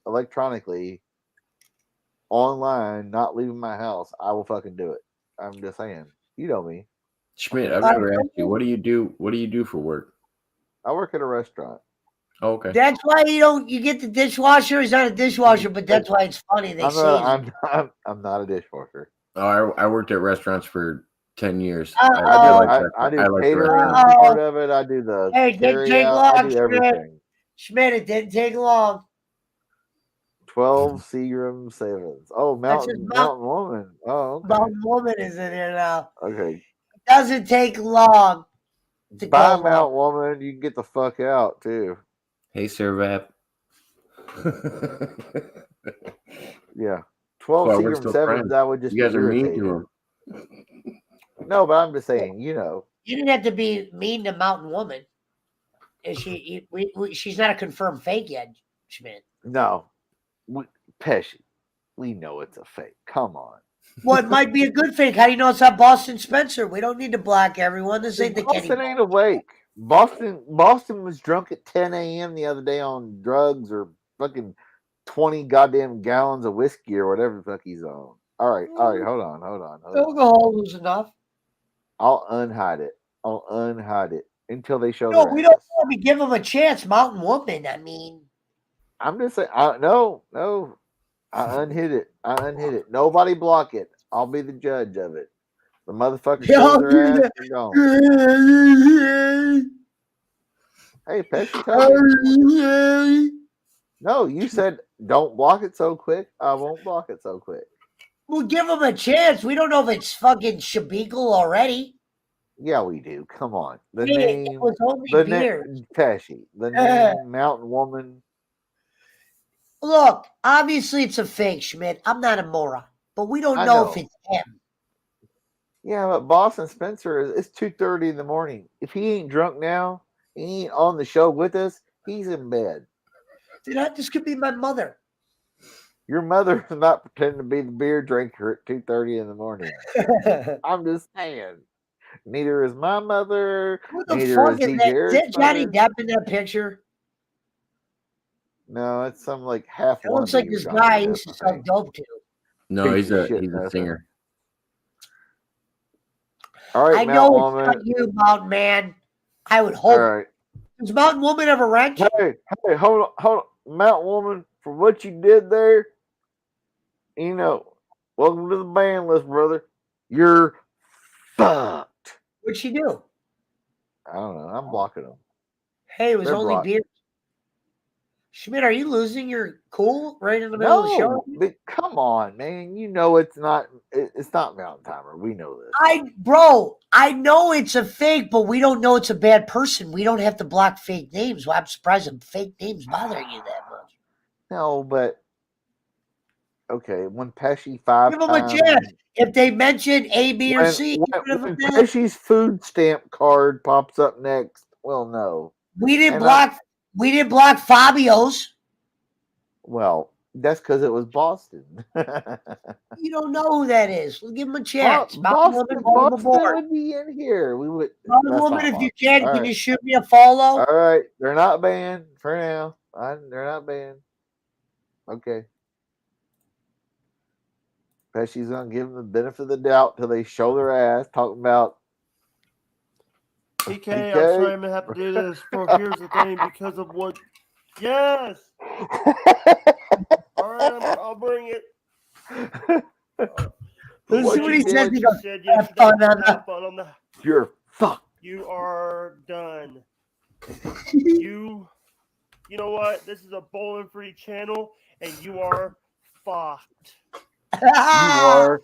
electronically, online, not leaving my house, I will fucking do it. I'm just saying, you know me.
Schmidt, I've never asked you, what do you do? What do you do for work?
I work at a restaurant.
Oh, okay.
That's why you get the dishwasher. He's not a dishwasher, but that's why it's funny.
I'm not a dishwasher.
Oh, I worked at restaurants for 10 years.
I do catering part of it. I do the carry out. I do everything.
Schmidt, it didn't take long.
12 Seagram 7s. Oh, Mountain Woman. Oh, okay.
Mountain Woman is in here now.
Okay.
It doesn't take long to
Bye,
go.
Mountain Woman. You can get the fuck out, too.
Hey, Servap.
Yeah. 12 Seagram 7s, I would just
You guys are mean
irritated.
to him.
No, but I'm just saying,
You didn't have to be mean to Mountain Woman. She's not a confirmed fake yet, Schmidt.
No, Pesci, we know it's a fake. Come on.
Well, it might be a good fake. How do you know it's not Boston Spencer? We don't need to block everyone. This ain't the Kenny.
Boston ain't awake. Boston was drunk at 10 a.m. the other day on drugs or fucking 20 goddamn gallons of whiskey or whatever the fuck he's on. All right, hold on.
Alcohol was enough.
I'll unhide it until they show.
No, we don't want to give them a chance. Mountain Woman. I mean,
I'm just saying. No. I unhid it. Nobody block it. I'll be the judge of it. The motherfucker shows their ass. They're gone. Hey, Pesci, tell me. No, you said don't block it so quick. I won't block it so quick.
We'll give them a chance. We don't know if it's fucking Shabiqul already.
Yeah, we do. Come on. The
Yeah,
name.
it was only
Pesci. The name Mountain Woman.
Look, obviously it's a fake, Schmidt. I'm not a moron, but we don't know if it's him.
Yeah, but Boston Spencer, it's 2:30 in the morning. If he ain't drunk now, he ain't on the show with us, he's in bed.
Dude, this could be my mother.
Your mother is not pretending to be the beer drinker at 2:30 in the morning. I'm just saying. Neither is my mother.
Who the
neither
fuck
is
is that? Is that Johnny
mother.
Depp in that picture?
No, it's some like half.
It looks like this guy I used to sell dope to.
No, he's a singer.
All right,
I know it's not you, Mountain Man. I would hope.
All right.
Does Mountain Woman ever rent?
Hey, hold on. Mountain Woman, for what you did there, welcome to the ban list, brother. You're fucked.
What'd she do?
I don't know. I'm blocking them.
Hey, it was only beer. Schmidt, are you losing your cool right in the middle of the show?
But come on, man. You know it's not Mountain Timer. We know this.
I know it's a fake, but we don't know it's a bad person. We don't have to block fake names. Well, I'm surprised fake names bothering you that much.
No, but okay, when Pesci 5
give them a chance. If they mention A, B, or C,
when Pesci's food stamp card pops up next, well, no.
We didn't block Fabio's.
Well, that's because it was Boston.
You don't know who that is. We'll give him a chance.
Boston would be in here. We would.
Woman, if you can you shoot me a follow?
All right, they're not banned for now. They're not banned. Okay. Pesci's gonna give them the benefit of the doubt till they show their ass talking about.
PK, I'm sorry I'm gonna have to do this. Here's the thing, because of what. Yes. All right, I'll bring it.
Let's see what he says. He goes,
have fun on the.
You're fucked.
You are done. You know what? This is a bowling free channel, and you are fucked.
You are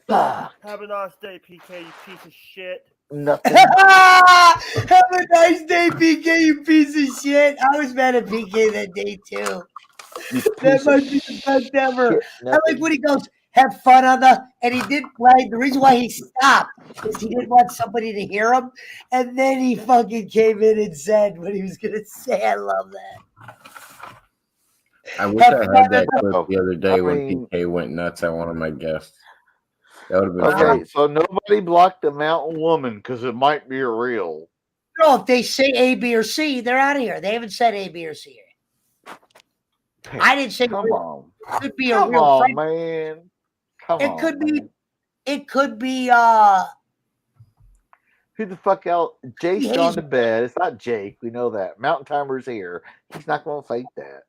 fucked.
Have a nice day, PK, you piece of shit.
Nothing.
Have a nice day, PK, you piece of shit. I was mad at PK that day, too. That might be the best ever. I like when he goes, have fun on the, and he did, right? The reason why he stopped is he didn't want somebody to hear him. And then he fucking came in and said what he was going to say. I love that.
I wish I had that clip the other day when PK went nuts at one of my guests. That would have been
okay. So nobody blocked the Mountain Woman because it might be real.
No, if they say A, B, or C, they're out of here. They haven't said A, B, or C yet. I didn't say
come on.
It could be a real
fight. Man.
It could be
who the fuck else? Jake's gone to bed. It's not Jake. We know that. Mountain Timer's here. He's not gonna fight that.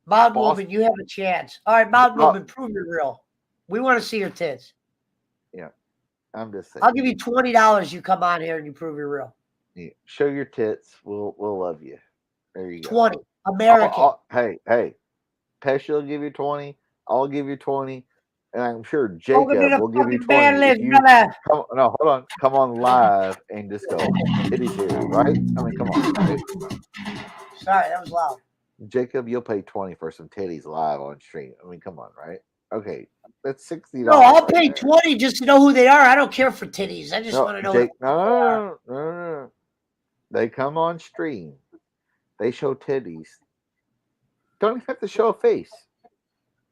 Mountain Woman, you have a chance. All right, Mountain Woman, prove you're real. We want to see your tits.
Yeah. I'm just saying.
I'll give you $20. You come on here and you prove you're real.
Yeah. Show your tits. We'll love you. There you go.
20. American.
Hey. Pesci will give you 20. I'll give you 20. And I'm sure Jacob will give you 20. Hold on. Come on live and just go, titties here, right? I mean, come on. Right?
Sorry, that was loud.
Jacob, you'll pay 20 for some titties live on stream. I mean, come on, right? Okay. That's $60.
No, I'll pay 20 just to know who they are. I don't care for titties. I just want to know.
Jake, no. They come on stream. They show titties. don't even have to show a face.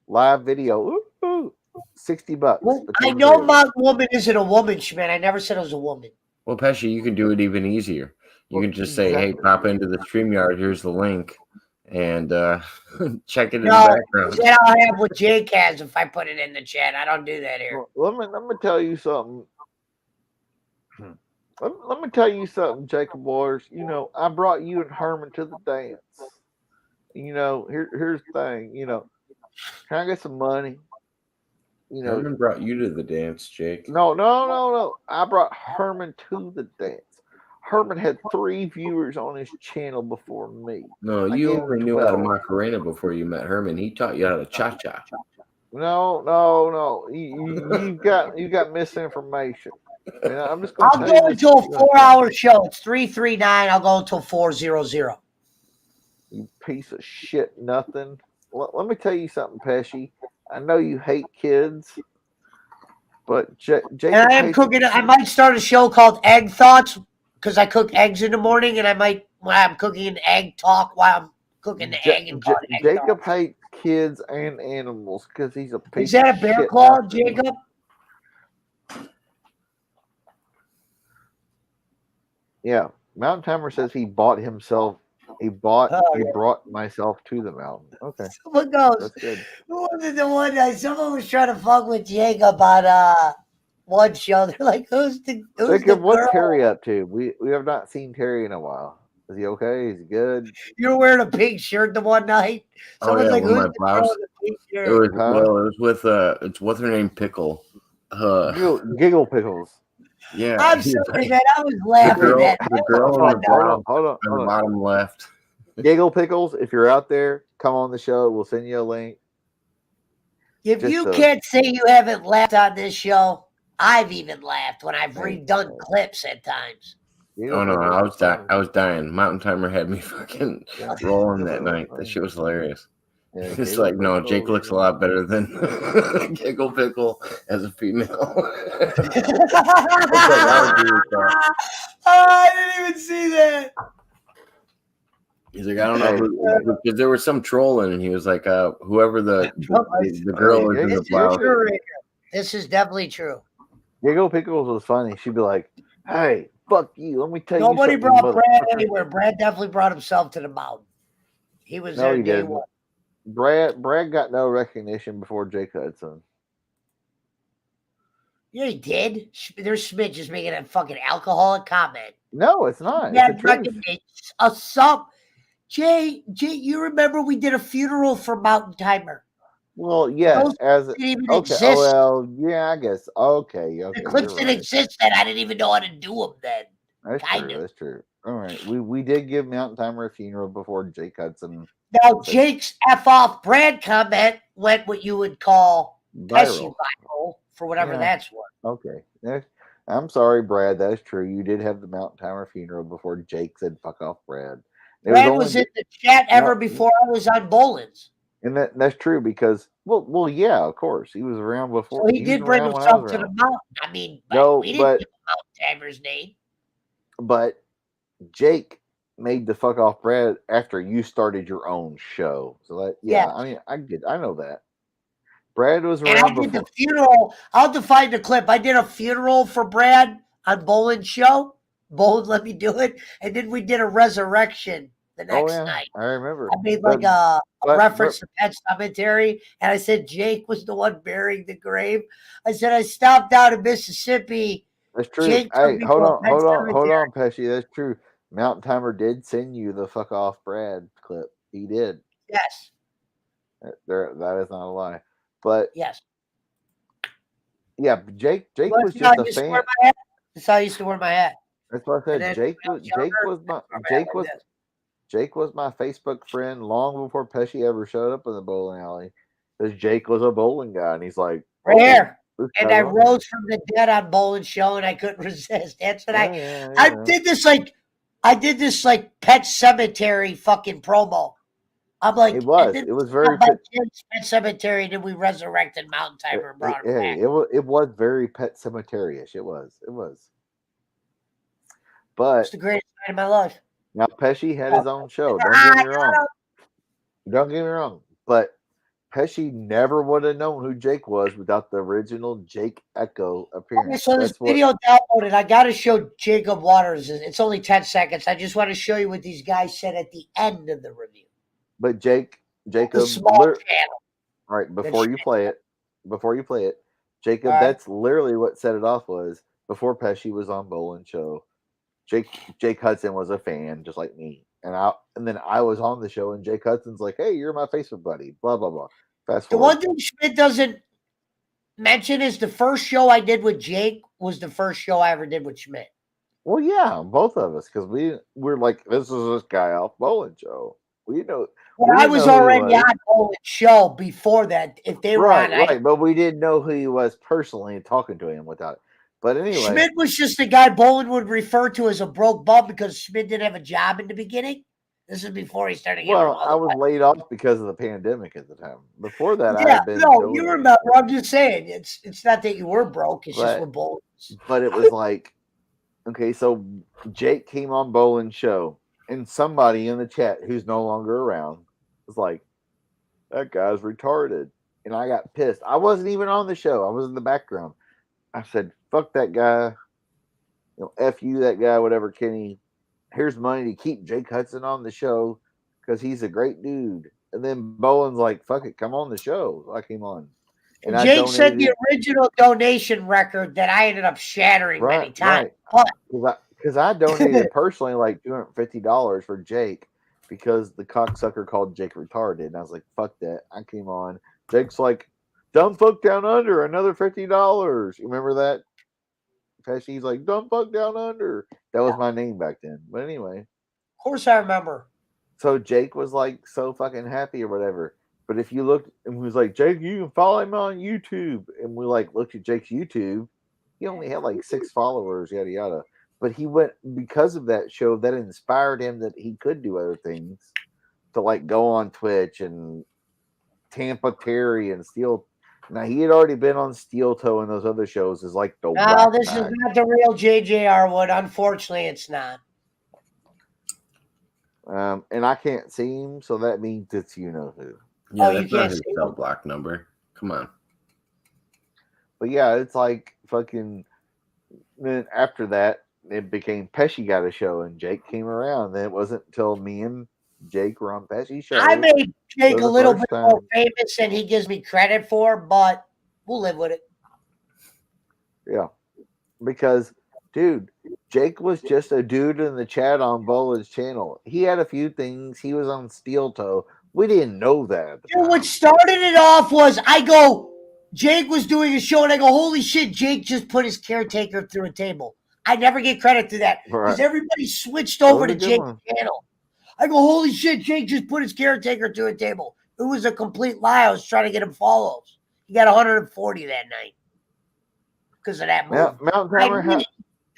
Live video, $60.
Well, I know Mountain Woman isn't a woman, Schmidt. I never said it was a woman.
Well, Pesci, you can do it even easier. You can just say, "Hey, pop into the StreamYard. Here's the link, and check it in the background."
That I'll have what Jake has if I put it in the chat. I don't do that here.
Well, let me tell you something. Let me tell you something, Jacob Waters. You know, I brought you and Herman to the dance. You know, here's the thing. You know, can I get some money? You know,
Herman brought you to the dance, Jake.
No. I brought Herman to the dance. Herman had 3 viewers on his channel before me.
No, you only knew how to Macarena before you met Herman. He taught you how to cha-cha.
No. You got misinformation. And I'm just
I'll go until a 4-hour show. It's 339. I'll go until 4:00.
You piece of shit, nothing. Let me tell you something, Pesci. I know you hate kids, but Jake.
And I am cooking. I might start a show called Egg Thoughts because I cook eggs in the morning, and I'm cooking an egg talk while I'm cooking the egg. And
Jacob hates kids and animals because he's a piece.
Is that a bear claw, Jacob?
Yeah, Mountain Timer says he bought himself. He brought myself to the mountain. Okay.
Someone goes.
That's good.
Who was it the one night? Someone was trying to fuck with Jacob on one show. They're like, who's the
Jacob, what's
girl?
Terry up to? We have not seen Terry in a while. Is he okay? Is he good?
You're wearing a pink shirt the one night. Someone's like, who's the girl in the pink shirt?
It was with what's her name? Pickle.
Giggle Pickles.
Yeah.
I'm sorry, man. I was laughing at that.
The girl on the
Hold on.
bottom left.
Giggle Pickles, if you're out there, come on the show. We'll send you a link.
If you can't say you haven't laughed on this show, I've even laughed when I've redone clips at times.
Oh no, I was dying. Mountain Timer had me fucking rolling that night. That shit was hilarious. Yeah, it's like, no, Jake looks a lot better than Giggle Pickle as a female.
I didn't even see that.
He's like, I don't know, because there was some trolling, and he was like, whoever the girl is in the blouse.
This is definitely true.
Giggle Pickles was funny. She'd be like, hey, fuck you. Let me tell you.
Nobody brought Brad anywhere. Brad definitely brought himself to the mountain. He was there day one.
Brad got no recognition before Jake Hudson.
Yeah, he did. There's Schmidt just making a fucking alcoholic comment.
No, it's not.
Yeah,
it's the truth.
Jay, you remember we did a funeral for Mountain Timer?
Well, yeah,
didn't even exist.
Oh, well, yeah, I guess. Okay.
The clips didn't exist then. I didn't even know how to do them then.
That's true. All right, we did give Mountain Timer a funeral before Jake Hudson.
Now, Jake's F off Brad comment went what you would call Pesci viral for whatever that's worth.
Okay. I'm sorry, Brad. That is true. You did have the Mountain Timer funeral before Jake said "fuck off, Brad."
Brad was in the chat before I was on Bolin's.
And that's true because, well, yeah, of course. He was around before.
So he did bring himself to the mountain. I mean, we didn't give Mountain Timer's name.
But Jake made the fuck off Brad after you started your own show. So that, I mean, I know that. Brad was around.
And I did the funeral. I'll define the clip. I did a funeral for Brad on Bolin's show. Bolin let me do it. And then we did a resurrection the next night.
I remember.
I made like a reference to Pet Cemetery. And I said Jake was the one burying the grave. I said I stopped down in Mississippi.
That's true. Hey, hold on, Pesci. That's true. Mountain Timer did send you the fuck off Brad clip. He did.
Yes.
That is not a lie. But
yes.
Yeah, Jake was just a fan.
That's how I used to wear my hat.
That's what I said. Jake was my Facebook friend long before Pesci ever showed up in the bowling alley. Because Jake was a bowling guy, and he's like,
right here. And I rose from the dead on Bolin's show, and I couldn't resist. That's what I did this like Pet Cemetery fucking promo. I'm like,
it was very
Pet Cemetery, and then we resurrected Mountain Timer and brought him back.
It was very Pet Cemetery-ish. It was. But
it's the greatest night of my life.
Now Pesci had his own show. Don't get me wrong. Don't get me wrong, but Pesci never would have known who Jake was without the original Jake Echo
Okay,
appearance.
so this
That's what.
video downloaded. I got to show Jacob Waters. It's only 10 seconds. I just want to show you what these guys said at the end of the review.
But
The
Jacob,
small channel.
all right, before you play it, Jacob,
All right.
that's literally what set it off. Was before Pesci was on Boland's show, Jake Hudson was a fan just like me, and then I was on the show, and Jake Hudson's like, "Hey, you're my Facebook buddy." Blah blah blah. Fast
The
forward.
one thing Schmidt doesn't mention is the first show I did with Jake was the first show I ever did with Schmidt.
Well, yeah, both of us, because we're like, this is this guy off Boland show. We know.
Well, I was already on Boland's show before that. If they were on,
right, but we didn't know who he was personally talking to him without. But anyway,
Schmidt was just the guy Boland would refer to as a broke bum because Schmidt didn't have a job in the beginning. This is before he started getting.
Well, I was laid off because of the pandemic at the time. Before that, I
Yeah,
had been.
no, you remember. I'm just saying, it's not that you were broke. It's just with Boland.
But it was like, okay, so Jake came on Boland's show, and somebody in the chat who's no longer around was like, "That guy's retarded," and I got pissed. I wasn't even on the show. I was in the background. I said, "Fuck that guy. F you, that guy, whatever, Kenny. Here's money to keep Jake Hudson on the show because he's a great dude." And then Boland's like, "Fuck it, come on the show." So I came on.
And Jake said the original donation record that I ended up shattering many times.
Right. Because I donated personally like $250 for Jake because the cocksucker called Jake retarded. And I was like, fuck that. I came on. Jake's like, "Dumb fuck down under, another $50. You remember that? Pesci's like, "Dumb fuck down under." That was my name back then. But anyway.
Of course I remember.
So Jake was like so fucking happy or whatever. But if you looked and was like, "Jake, you can follow him on YouTube," and we like looked at Jake's YouTube, he only had like 6 followers, yada yada. But he went because of that show that inspired him that he could do other things to like go on Twitch and Tampa Terry and Steel. Now he had already been on Steel Toe and those other shows as like the.
No, this is not the real JJ Arwood. Unfortunately, it's not.
And I can't see him, so that means it's you know who.
Yeah, that's not his cell block number. Come on.
But yeah, it's like fucking. Then after that, it became Pesci got a show, and Jake came around. Then it wasn't until me and Jake were on Pesci's show.
I made Jake a little bit more famous than he gives me credit for, but we'll live with it.
Yeah, because dude, Jake was just a dude in the chat on Boland's channel. He had a few things. He was on Steel Toe. We didn't know that.
Dude, what started it off was Jake was doing a show, and I go, "Holy shit, Jake just put his caretaker through a table." I never get credit to that because everybody switched over to Jake's channel. I go, "Holy shit, Jake just put his caretaker through a table." It was a complete lie. I was trying to get him follows. He got 140 that night because of that move.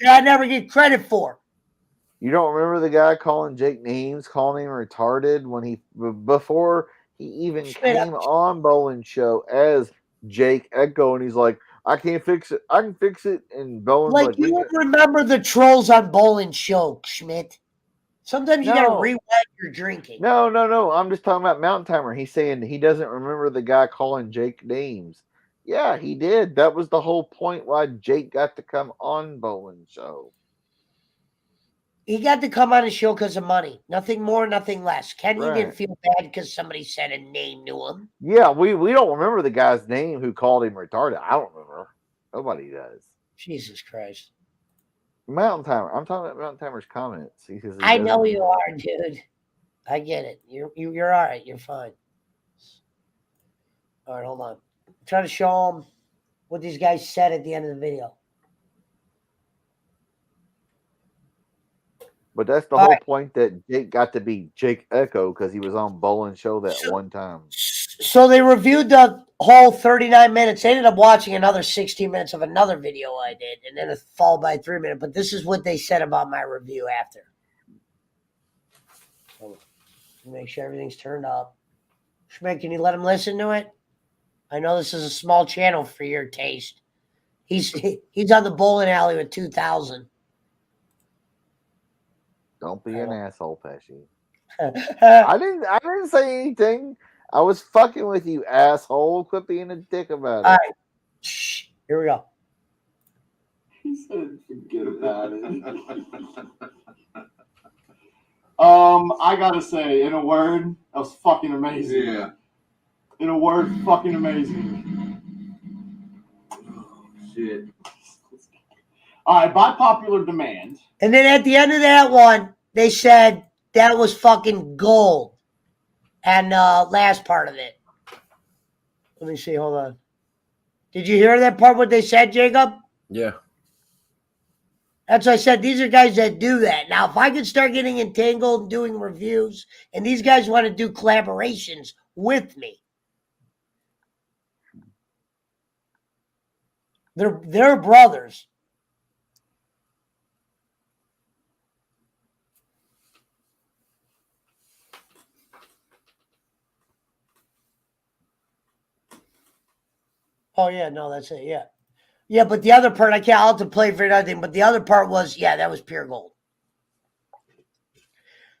I never get credit for.
You don't remember the guy calling Jake names, calling him retarded before he even came on Boland's show as Jake Echo, and he's like, "I can't fix it. I can fix it." And Boland's like
you don't remember the trolls on Boland's show, Schmidt. Sometimes you gotta rewind your drinking.
No. I'm just talking about Mountain Timer. He's saying he doesn't remember the guy calling Jake names. Yeah, he did. That was the whole point why Jake got to come on Boland's show.
He got to come on the show because of money. Nothing more, nothing less. Kenny didn't feel bad because somebody said a name to him.
Yeah, we don't remember the guy's name who called him retarded. I don't remember. Nobody does.
Jesus Christ.
Mountain Timer. I'm talking about Mountain Timer's comments.
I know you are, dude. I get it. You're all right. You're fine. All right, hold on. I'm trying to show them what these guys said at the end of the video.
But that's the whole point that Jake got to be Jake Echo because he was on Boland's show that one time.
So they reviewed the whole 39 minutes. They ended up watching another 16 minutes of another video I did, and then it followed by 3 minutes. But this is what they said about my review after. So make sure everything's turned up. Schmidt, can you let him listen to it? I know this is a small channel for your taste. He's on the bowling alley with 2,000.
Don't be an asshole, Pesci. I didn't say anything. I was fucking with you, asshole. Quit being a dick about it.
All right. Shh. Here we go.
He said, forget about it. I gotta say, in a word, that was fucking amazing. Yeah. In a word, fucking amazing. Oh, shit. All right, by popular demand.
And then at the end of that one, they said that was fucking gold. And last part of it. Let me see. Hold on. Did you hear that part, what they said, Jacob?
Yeah.
That's what I said. These are guys that do that. Now, if I could start getting entangled and doing reviews, and these guys want to do collaborations with me, they're brothers. Oh, yeah. No, that's it. Yeah. Yeah, but the other part, I'll have to play for nothing, but the other part was, yeah, that was pure gold.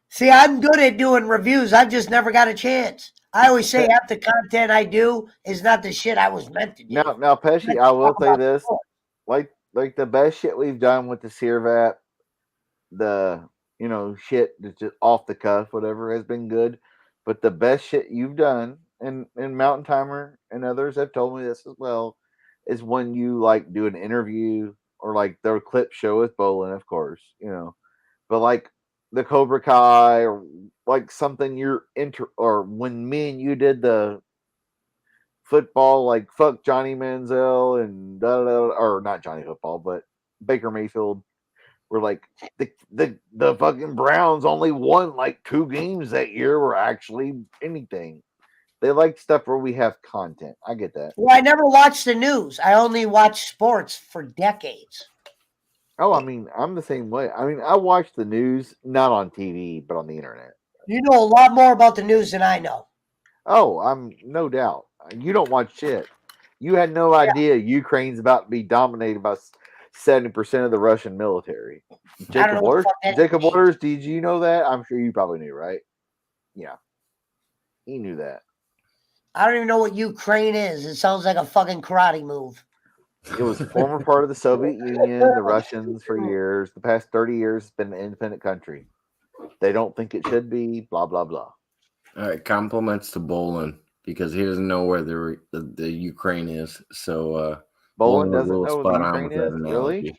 See, I'm good at doing reviews. I've just never got a chance. I always say half the content I do is not the shit I was meant to do.
Now, Pesci, I will say this. Like the best shit we've done with the Searvat, the, shit that's just off the cuff, whatever, has been good. But the best shit you've done, and Mountain Timer and others have told me this as well, is when you like do an interview or like their clip show with Bolin, of course, but like the Cobra Kai or like something or when me and you did the football, like fuck Johnny Manziel and or not Johnny Football, but Baker Mayfield. We're like the fucking Browns only won like 2 games that year were actually anything. They like stuff where we have content. I get that.
Well, I never watched the news. I only watched sports for decades.
Oh, I mean, I'm the same way. I mean, I watch the news not on TV, but on the internet.
You know a lot more about the news than I know.
Oh, I'm no doubt. You don't watch shit. You had no idea Ukraine's about to be dominated by 70% of the Russian military. Jacob Waters, did you know that? I'm sure you probably knew, right? Yeah. He knew that.
I don't even know what Ukraine is. It sounds like a fucking karate move.
It was a former part of the Soviet Union, the Russians for years. The past 30 years, it's been an independent country. They don't think it should be, blah, blah, blah.
All right, compliments to Bolin because he doesn't know where the Ukraine is. So
Bolin doesn't know where the Ukraine is? Really?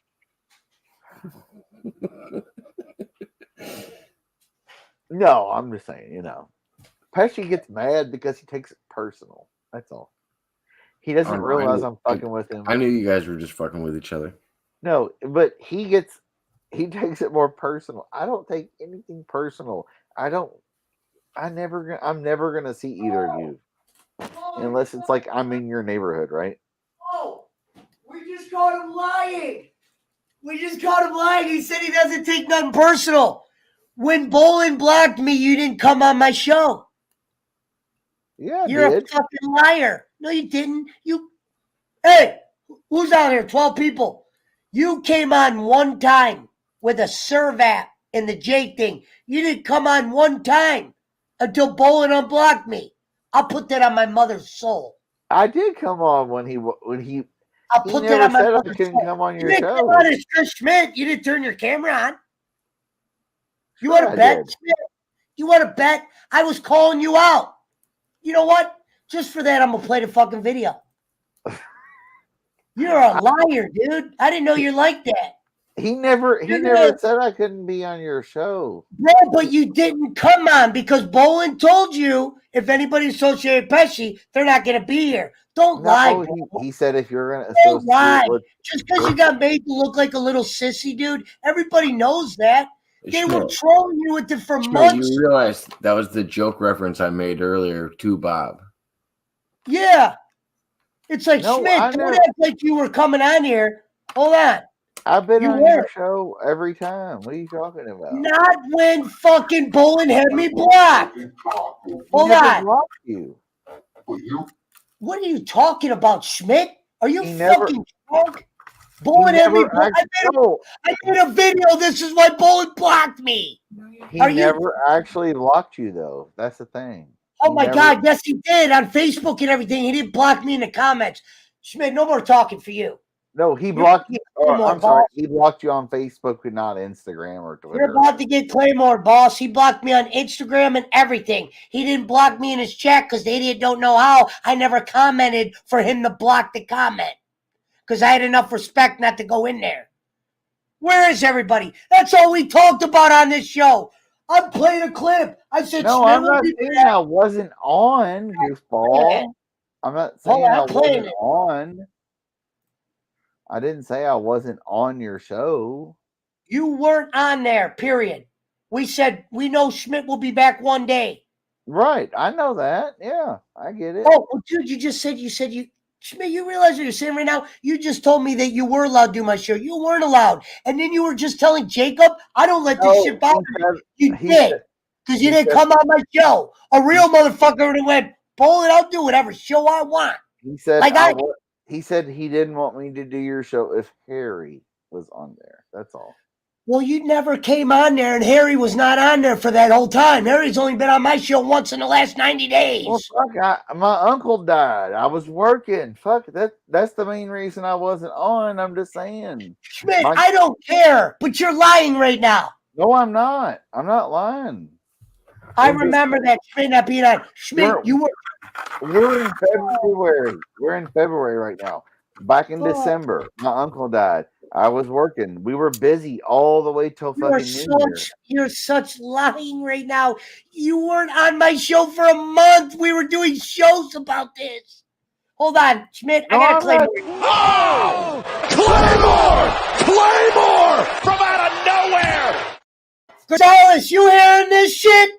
No, I'm just saying, Pesci gets mad because he takes it personal. That's all. He doesn't realize I'm fucking with him.
I knew you guys were just fucking with each other.
No, but he takes it more personal. I don't take anything personal. I'm never gonna see either of you. Unless it's like I'm in your neighborhood, right?
Oh, we just caught him lying. He said he doesn't take nothing personal. When Bolin blocked me, you didn't come on my show.
Yeah,
you're a fucking liar. No, you didn't. Hey, who's out here? 12 people. You came on one time with a Servat and the J thing. You didn't come on one time until Bolin unblocked me. I'll put that on my mother's soul.
I did come on when he.
I'll put that on my mother's soul.
Come on your
you didn't
show.
Come on as Chris Schmidt. You didn't turn your camera on. You want to bet? You want to bet? I was calling you out. You know what? Just for that, I'm going to play the fucking video. You're a liar, dude. I didn't know you're like that.
He never said I couldn't be on your show.
No, but you didn't come on because Bolin told you if anybody associated Pesci, they're not going to be here. Don't lie.
He said if you're going to
don't lie. Just because you got made to look like a little sissy, dude, everybody knows that. They were trolling you with it for months.
You realize that was the joke reference I made earlier to Bob.
Yeah. It's like, Schmidt, don't act like you were coming on here. Hold on.
I've been on your show every time. What are you talking about?
Not when fucking Bolin had me blocked. Hold on. What are you talking about, Schmidt? Are you fucking drunk? Bullet hit me. I
No,
made a video. This is why Bullet blocked me.
he never actually blocked you, though. That's the thing.
Oh my God! Yes, he did on Facebook and everything. He didn't block me in the comments. Schmidt, no more talking for you.
No, he blocked you. I'm sorry, he blocked you on Facebook, but not Instagram or Twitter.
You're about to get Claymore, boss. He blocked me on Instagram and everything. He didn't block me in his chat because the idiot don't know how. I never commented for him to block the comment because I had enough respect not to go in there. Where is everybody? That's all we talked about on this show. I'm playing a clip. I said,
no, I'm not saying I wasn't on, goofball. I'm not saying I wasn't on. I didn't say I wasn't on your show.
You weren't on there, period. We said we know Schmidt will be back one day.
Right. I know that. Yeah, I get it.
Oh, well, dude, you said Schmidt, you realize what you're saying right now? You just told me that you were allowed to do my show. You weren't allowed. And then you were just telling Jacob, I don't let this shit bother me. You did. Because you didn't come on my show. A real motherfucker would have went, Bullet, I'll do whatever show I want.
He said he said he didn't want me to do your show if Harry was on there. That's all.
Well, you never came on there, and Harry was not on there for that whole time. Harry's only been on my show once in the last 90 days.
Well, fuck, my uncle died. I was working. Fuck, that's the main reason I wasn't on. I'm just saying.
Schmidt, I don't care, but you're lying right now.
No, I'm not. I'm not lying.
I remember that Schmidt not being on. Schmidt, you were.
We're in February. We're in February right now. Back in December, my uncle died. I was working. We were busy all the way till fucking New Year.
You're such lying right now. You weren't on my show for a month. We were doing shows about this. Hold on, Schmidt. I got to Claymore.
Oh! Claymore! Claymore! From out of nowhere!
Gonzalez, you hearing this shit?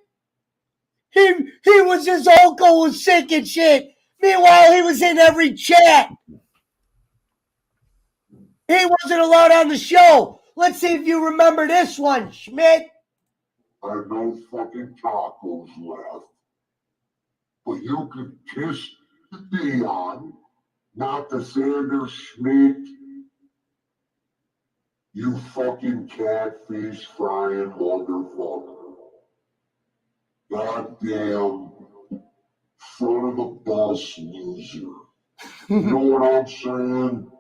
He was his uncle was sick and shit. Meanwhile, he was in every chat. He wasn't allowed on the show. Let's see if you remember this one, Schmidt.
I have no fucking tacos left. But you could kiss the Dion, not the Sanders Schmidt. You fucking catfish frying motherfucker. Goddamn front of the bus loser. You know what I'm saying?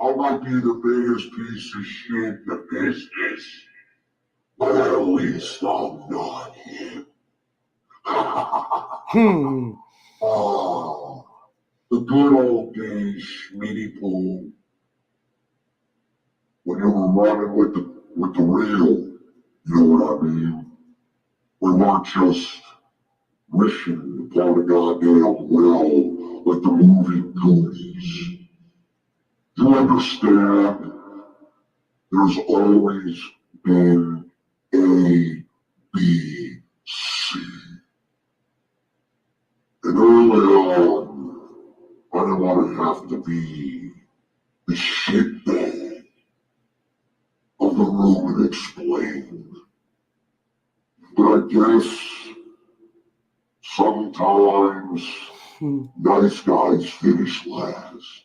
I might be the biggest piece of shit in the business, but at least I'm not him. Oh, the good old days, Schmitty Poo. When you were running with the reel, you know what I mean? We weren't just wishing upon a goddamn well like the movie Goonies. You understand? There's always been A, B, C. And early on, I didn't want to have to be the shitbag of the room and explain. But I guess sometimes nice guys finish last.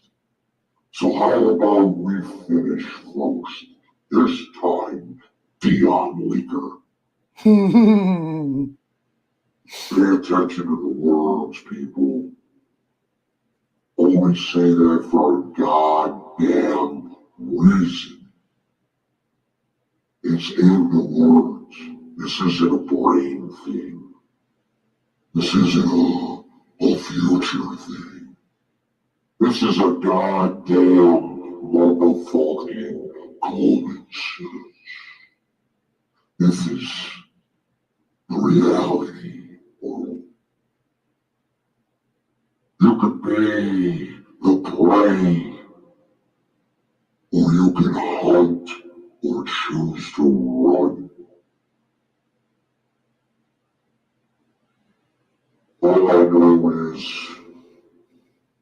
So how about we finish first? This time, Dion Leaker. Pay attention to the words, people. Always say that for a goddamn reason. It's in the words. This isn't a brain thing. This isn't a future thing. This is a goddamn motherfucking common sense. This is the reality world. You could be the prey, or you can hunt or choose to run. All I know is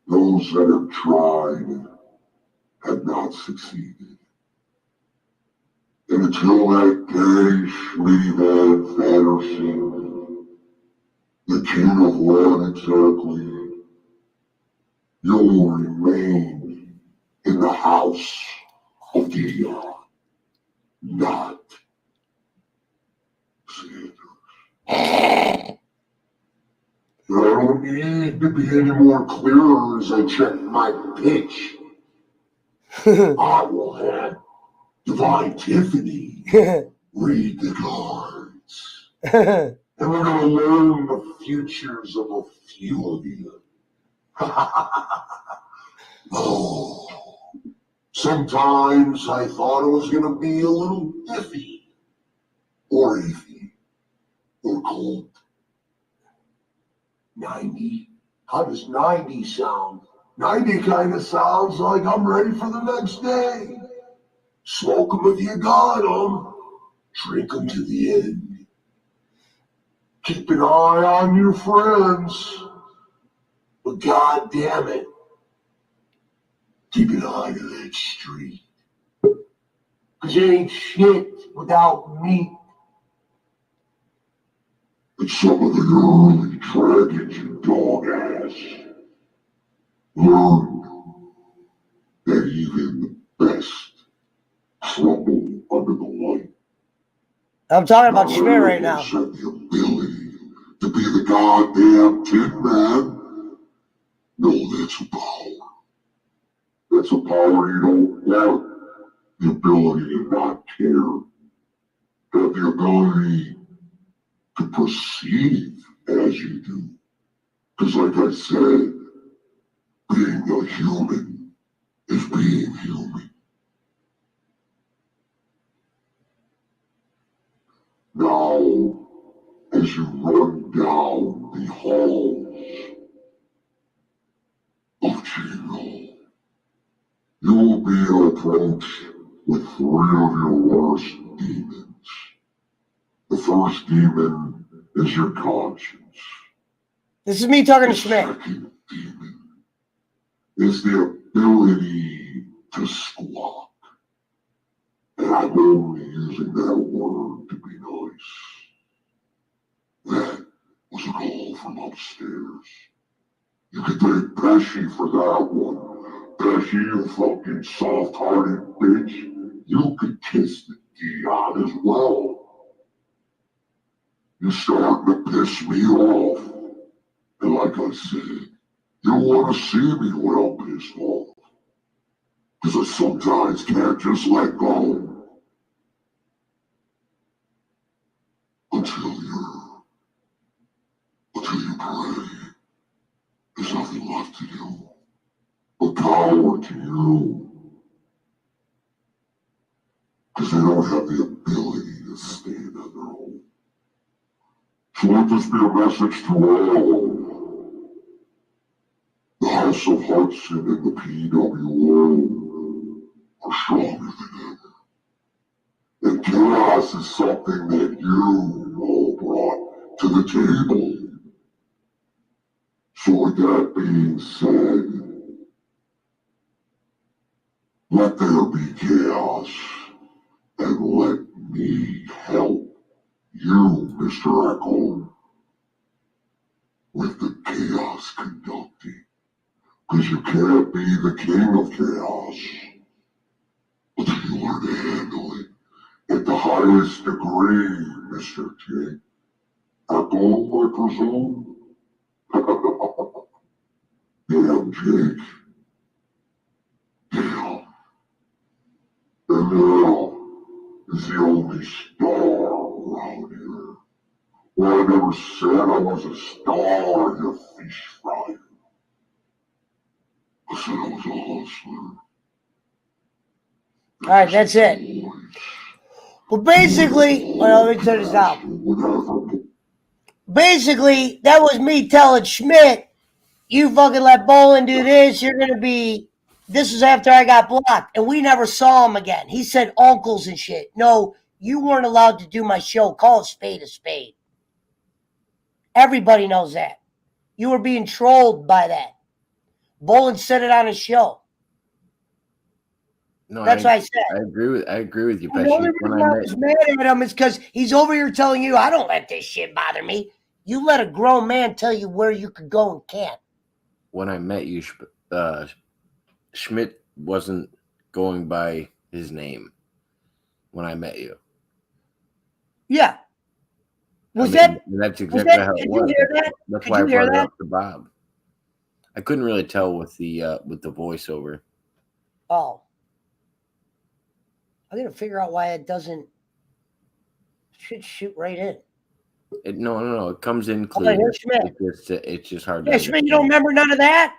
those that have tried have not succeeded. And until that day, Schmitty Van Fanderson, the king of what exactly, you'll remain in the house of the not Sanders. I don't need to be any more clearer as I check my pitch. I will have Divine Tiffany read the cards. And we're going to learn the futures of a few of you. Oh, sometimes I thought it was going to be a little iffy, or iffy, or cold. 90? How does 90 sound? 90 kind of sounds like I'm ready for the next day. Smoke 'em if you got 'em. Drink 'em to the end. Keep an eye on your friends. But god damn it, keep an eye to that street. 'Cause it ain't shit without meat. But some of the early dragons, you dog ass, learned that even the best crumble under the light.
I'm talking about Schmidt right now.
Have the ability to be the goddamn Tin Man. No, that's a power. That's a power you don't want. The ability to not care. Have the ability to perceive as you do. Because like I said, being a human is being human. Now, as you run down the halls of Jingle, you will be approached with 3 of your worst demons. The first demon is your conscience.
This is me talking to
The
Schmidt.
second demon is the ability to squawk. And I'm only using that word to be nice. That was a call from upstairs. You can thank Pesci for that one. Pesci, you fucking soft-hearted bitch. You could kiss the Dion as well. You're starting to piss me off. And like I said, you want to see me when I'm pissed off. Because I sometimes can't just let go. Until you pray. There's nothing left to do. But power to you. Because they don't have the ability to stand on their own. So let this be a message to all. The House of Hudson and the PWO are stronger than ever. And chaos is something that you all brought to the table. So with that being said, let there be chaos, and let me help you, Mr. Echo, with the chaos conducting. Because you can't be the king of chaos until you learn to handle it at the highest degree, Mr. King. Echo, I presume? Damn, Jake. Damn. And now is the only star around here. Well, I never said I was a star, you fish fryer. I said I was a hustler.
All right, that's it. Well, basically, well, let me turn this out. Basically, that was me telling Schmidt, you fucking let Bolin do this, you're going to be, this was after I got blocked, and we never saw him again. He said uncles and shit. No, you weren't allowed to do my show. Call a spade a spade. Everybody knows that. You were being trolled by that. Bolin said it on his show.
No,
That's what I said.
I agree with you,
The only
Pesci.
reason I was mad at him is because he's over here telling you, I don't let this shit bother me. You let a grown man tell you where you could go and can't.
When I met you, Schmidt wasn't going by his name when I met you.
Yeah.
That's exactly how it was.
You hear that?
That's
Could
why I
you hear
brought it
that?
up to Bob. I couldn't really tell with the voiceover.
Oh. I gotta figure out why it doesn't shoot right in.
No. It comes in clear. It's just hard.
Yeah, Schmidt, you don't remember none of that?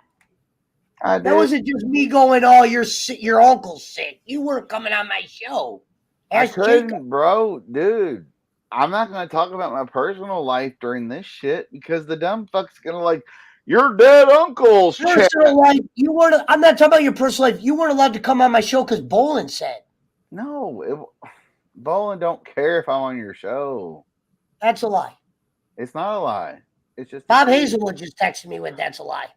I did.
That wasn't just me going, "Oh, your uncle's sick." You weren't coming on my show.
I couldn't, bro, dude. I'm not gonna talk about my personal life during this shit because the dumb fuck's gonna like your dead uncle's
personal life. You weren't. I'm not talking about your personal life. You weren't allowed to come on my show because Bolin said.
No, Bolin don't care if I'm on your show.
That's a lie.
It's not a lie. It's just
Bob Hazelwood just texted me with "That's a lie."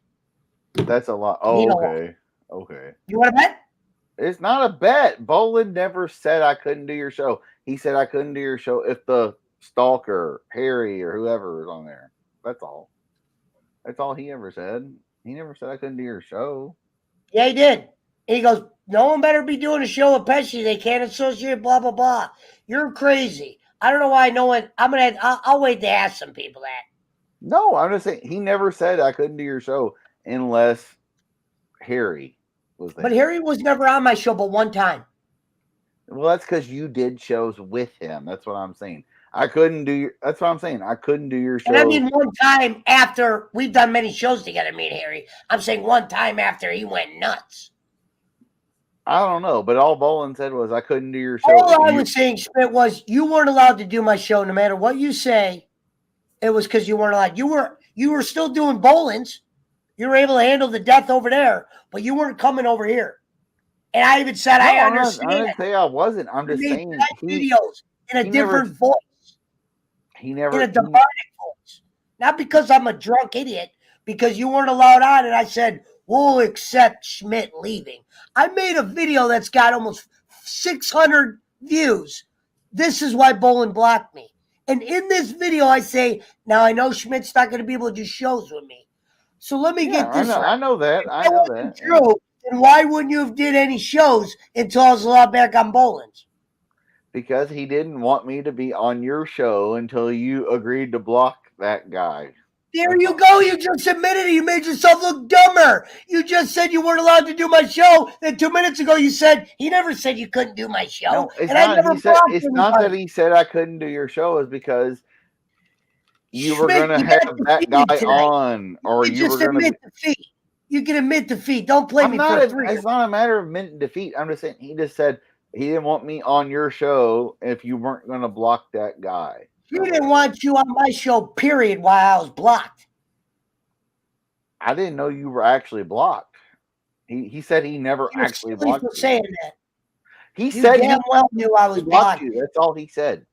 That's a lie. Oh, okay. Okay.
You want to bet?
It's not a bet. Bolin never said I couldn't do your show. He said I couldn't do your show if the stalker, Harry, or whoever was on there. That's all. That's all he ever said. He never said I couldn't do your show.
Yeah, he did. And he goes, "No one better be doing a show with Pesci. They can't associate, blah, blah, blah. You're crazy." I don't know why no one. I'll wait to ask some people that.
No, I'm just saying he never said I couldn't do your show unless Harry was there.
But Harry was never on my show but one time.
Well, that's because you did shows with him. That's what I'm saying. That's what I'm saying. I couldn't do your show.
And I mean one time after we've done many shows together, me and Harry. I'm saying one time after he went nuts.
I don't know, but all Bolin said was I couldn't do your show.
All I was saying, Schmidt, was you weren't allowed to do my show no matter what you say. It was because you weren't allowed. You were still doing Bolin's. You were able to handle the death over there, but you weren't coming over here. And I even said, I understand.
I didn't say I wasn't. I'm just saying
videos in a different voice.
He never
in a demonic voice. Not because I'm a drunk idiot, because you weren't allowed on, and I said, we'll accept Schmidt leaving. I made a video that's got almost 600 views. This is why Bolin blocked me. And in this video, I say, now I know Schmidt's not going to be able to do shows with me. So let me get this right.
I know that.
If that wasn't true, then why wouldn't you have did any shows until I was allowed back on Bolin's?
Because he didn't want me to be on your show until you agreed to block that guy.
There you go. You just admitted it. You made yourself look dumber. You just said you weren't allowed to do my show. Then 2 minutes ago, you said he never said you couldn't do my show.
No, it's not that he said I couldn't do your show. It's because you were going to have that guy on, or you were going to
defeat. You can admit defeat. Don't play me for free.
It's not a matter of admitting defeat. I'm just saying he just said he didn't want me on your show if you weren't going to block that guy.
He didn't want you on my show, period, while I was blocked.
I didn't know you were actually blocked. He said he never actually blocked you.
Saying that.
He said
damn well knew I was blocked.
You. That's all he said.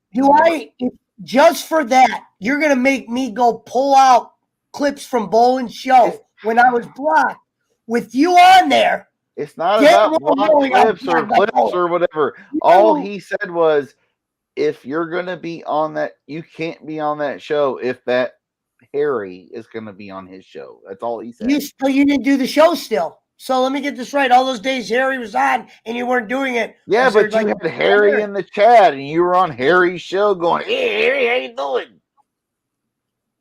Just for that, you're going to make me go pull out clips from Bolin's show when I was blocked with you on there.
It's not about block clips or whatever. All he said was, if you're going to be on that, you can't be on that show if that Harry is going to be on his show. That's all he said.
You didn't do the show still. So let me get this right. All those days Harry was on and you weren't doing it.
Yeah, but you had Harry in the chat and you were on Harry's show going, "Hey, Harry, how you doing?"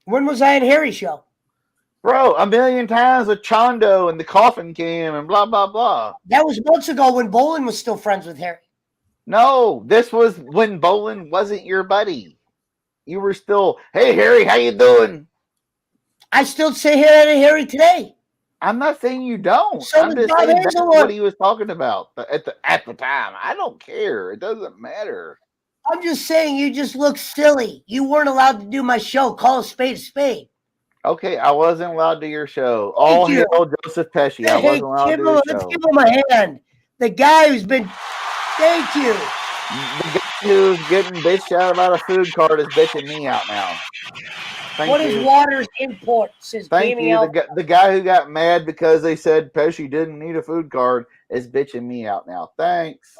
When was I on Harry's show?
Bro, a million times with Chondo and the coffin cam and blah, blah, blah.
That was months ago when Bolin was still friends with Harry.
No, this was when Bolin wasn't your buddy. You were still, "Hey, Harry, how you doing?"
I still say hey to Harry today.
I'm not saying you don't.
So
I'm just saying that's what he was talking about at the time. I don't care. It doesn't matter.
I'm just saying you just look silly. You weren't allowed to do my show. Call a spade a spade.
Okay, I wasn't allowed to do your show. All hail Joseph Pesci. I wasn't allowed to do your show.
Let's give him a hand. The guy who's been... Thank you.
The guy who's getting bitched out about a food cart is bitching me out now.
What is Waters Import?
Thank you. The guy who got mad because they said Pesci didn't need a food card is bitching me out now. Thanks.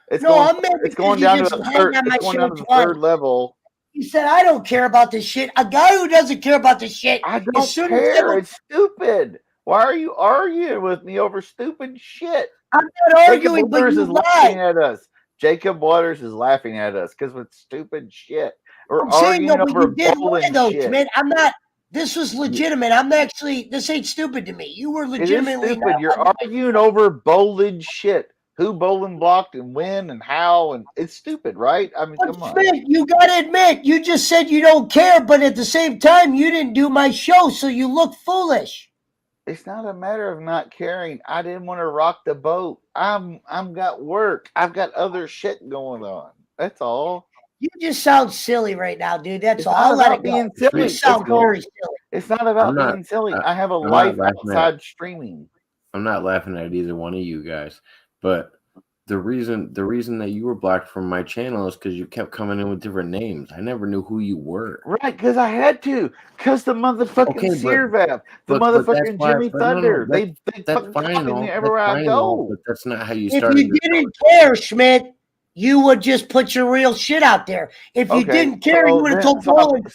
It's going down to the third level.
He said, "I don't care about this shit." A guy who doesn't care about this shit.
I don't care. It's stupid. Why are you arguing with me over stupid shit?
I'm not arguing, but you
laughing
lied.
at us. Jacob Waters is laughing at us because with stupid shit. We're
I'm saying
arguing
no, but
over
you did lie
bowling
though,
shit.
Schmidt. I'm not. This was legitimate. I'm actually. This ain't stupid to me. You were legitimately.
It is stupid. You're arguing over bowling shit. Who bowling blocked and when and how, and it's stupid, right? I mean,
But
come on.
Schmidt, you gotta admit, you just said you don't care, but at the same time, you didn't do my show, so you look foolish.
It's not a matter of not caring. I didn't want to rock the boat. I'm got work. I've got other shit going on. That's all.
You just sound silly right now, dude. That's
It's
all.
not
I'll let
about
it go.
being silly.
You sound very silly.
It's not about
I'm not-
being silly.
I-
I have a
I'm not
life
laughing
outside streaming.
I'm not laughing at either one of you guys, but the reason that you were blocked from my channel is because you kept coming in with different names. I never knew who you were.
Right, because I had to. Because the motherfucking Searvap, the motherfucking Jimmy Thunder, they fucking copy me everywhere I go.
But that's not how you
If
started.
you didn't care, Schmidt, you would just put your real shit out there. If you didn't care, you would have told Roland,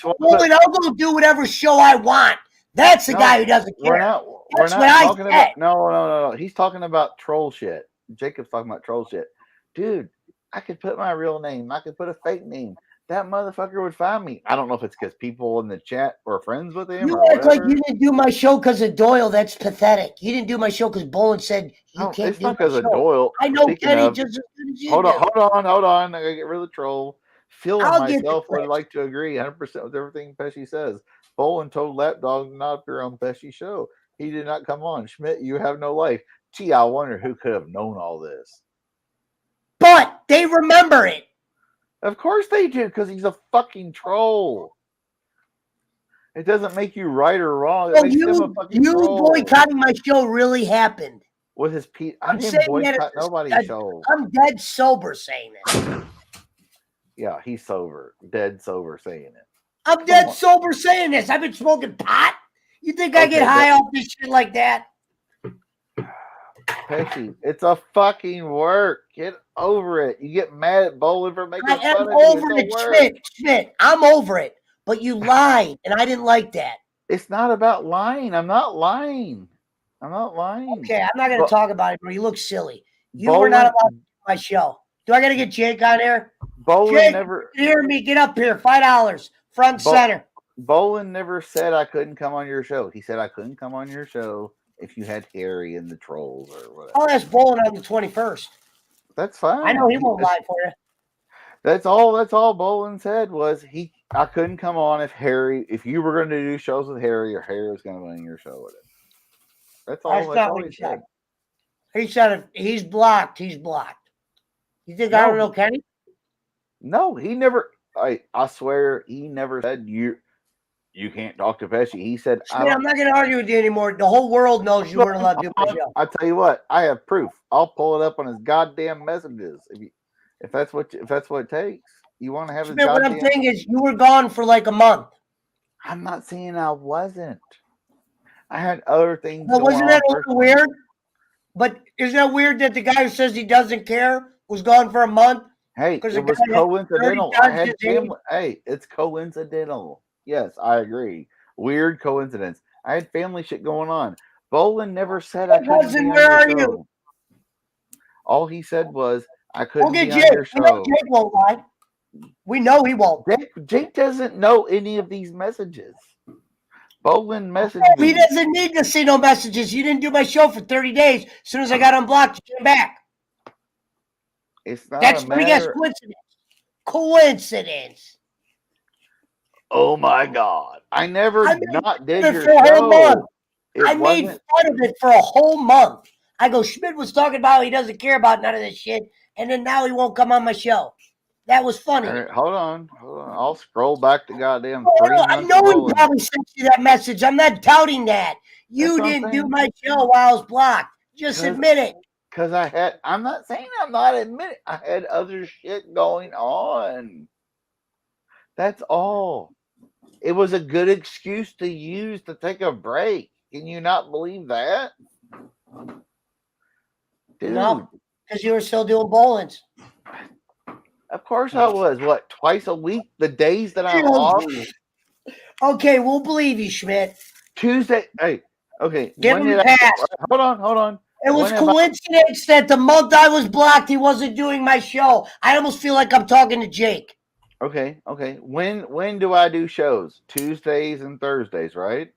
I'll go do whatever show I want. That's the guy who doesn't care.
We're not talking about no. He's talking about troll shit. Jacob's talking about troll shit. Dude, I could put my real name. I could put a fake name. That motherfucker would find me. I don't know if it's because people in the chat were friends with him.
You act like you didn't do my show because of Doyle. That's pathetic. You didn't do my show because Bolin said you can't do my show.
It's not because of Doyle.
I know Kenny just as good as you
Hold
do.
on. I gotta get rid of the troll. Phil and myself would like to agree 100% with everything Pesci says. Bolin told Lapdog not appear on Pesci's show. He did not come on. Schmidt, you have no life. Gee, I wonder who could have known all this.
But they remember it.
Of course they do, because he's a fucking troll. It doesn't make you right or wrong. It makes him a fucking troll.
Boycotting my show really happened.
With his I didn't boycott nobody's show.
I'm dead sober saying it.
Yeah, he's sober. Dead sober saying it.
I'm dead sober saying this. I've been smoking pot. You think I get high off this shit like that?
Pesci, it's a fucking work. Get over it. You get mad at Bolin for making fun of you.
I am over it, Schmidt. I'm over it. But you lied, and I didn't like that.
It's not about lying. I'm not lying. Okay,
I'm not going to talk about it, bro. You look silly. You were not allowed to do my show. Do I got to get Jake on here?
Jake, never
hear me. Get up here. $5 front center.
Bolin never said I couldn't come on your show. He said I couldn't come on your show if you had Harry and the trolls or whatever.
I'll ask Bolin on the 21st.
That's fine.
I know he won't lie for you.
That's all Bolin said was I couldn't come on if you were going to do shows with Harry or Harry was going to run your show with it. That's all he said.
He said if he's blocked, he's blocked. You think I don't know Kenny?
No, he never. I swear he never said you can't talk to Pesci. He said
I'm not going to argue with you anymore. The whole world knows you weren't allowed to do my show.
I tell you what, I have proof. I'll pull it up on his goddamn messages if that's what it takes. You want to have his goddamn.
What I'm saying is you were gone for like a month.
I'm not saying I wasn't. I had other things.
Well, wasn't that a little weird? But isn't that weird that the guy who says he doesn't care was gone for a month?
Hey, it was coincidental. I had family. Hey, it's coincidental. Yes, I agree. Weird coincidence. I had family shit going on. Bolin never said I couldn't.
Where are you?
All he said was I couldn't be on your show.
Jake won't lie. We know he won't.
Jake doesn't know any of these messages. Bolin messaged me.
He doesn't need to see no messages. You didn't do my show for 30 days. As soon as I got unblocked, you came back.
That's
coincidence. Coincidence.
Oh my God. I never not did your
show. I made fun of it for a whole month. I go, Schmidt was talking about he doesn't care about none of this shit, and then now he won't come on my show. That was funny.
Right, hold on. I'll scroll back to goddamn 3 months.
I know he probably sent you that message. I'm not doubting that. You didn't do my show while I was blocked. Just admit it.
Because I'm not saying I'm not admitting. I had other shit going on. That's all. It was a good excuse to use to take a break. Can you not believe that? Dude.
No, because you were still doing bowlings.
Of course I was. What, twice a week? The days that I'm off?
Okay, we'll believe you, Schmidt.
Tuesday. Hey, Okay.
Give him a pass.
Hold on.
It was coincidence that the month I was blocked, he wasn't doing my show. I almost feel like I'm talking to Jake.
Okay. When do I do shows? Tuesdays and Thursdays, right?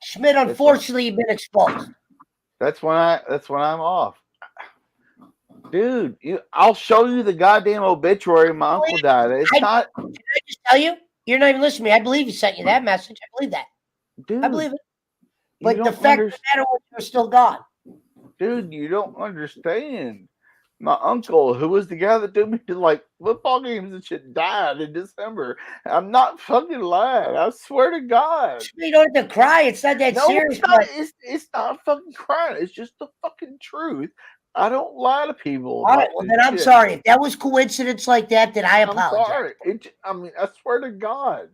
Schmidt, unfortunately, you've been exposed.
That's when I'm off. Dude, I'll show you the goddamn obituary. My uncle died. Can I
just tell you? You're not even listening to me. I believe he sent you that message. I believe that.
Dude,
I believe it. But the fact of the matter was you're still gone.
Dude, you don't understand. My uncle, who was the guy that took me to like football games and shit, died in December. I'm not fucking lying. I swear to God.
You don't have to cry. It's not that serious.
It's not fucking crying. It's just the fucking truth. I don't lie to people.
All right, well then I'm sorry. If that was coincidence like that, then I apologize.
I'm sorry. I swear to God.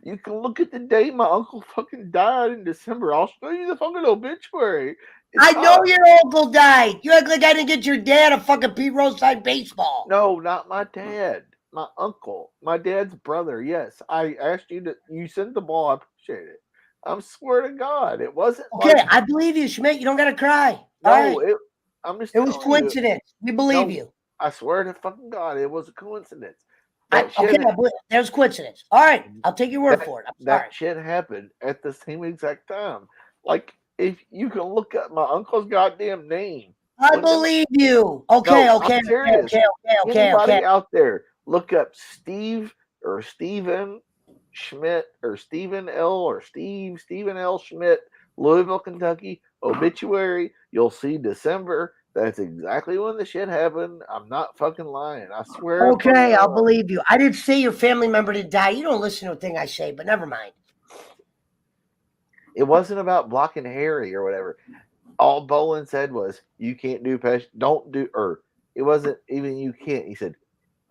You can look at the day my uncle fucking died in December. I'll show you the fucking obituary.
I know your uncle died. You act like I didn't get your dad a fucking Pete Rose signed baseball.
No, not my dad. My uncle. My dad's brother. Yes. I asked you you sent the ball. I appreciate it. I swear to God. It wasn't
okay. I believe you, Schmidt. You don't gotta cry.
No,
right.
It
was coincidence. We believe you.
I swear to fucking God, it was a coincidence.
That was coincidence. All right, I'll take your word for it. I'm sorry.
That shit happened at the same exact time. Like, if you can look up my uncle's goddamn name.
I believe you. Okay.
Anybody out there, look up Steve or Stephen Schmidt or Stephen L. Schmidt, Louisville, Kentucky, obituary. You'll see December. That's exactly when the shit happened. I'm not fucking lying. I swear.
Okay, I'll believe you. I didn't say your family member to die. You don't listen to a thing I say, but never mind.
It wasn't about blocking Harry or whatever. All Bolin said was, you can't do Pesci. Don't do, or it wasn't even you can't. He said,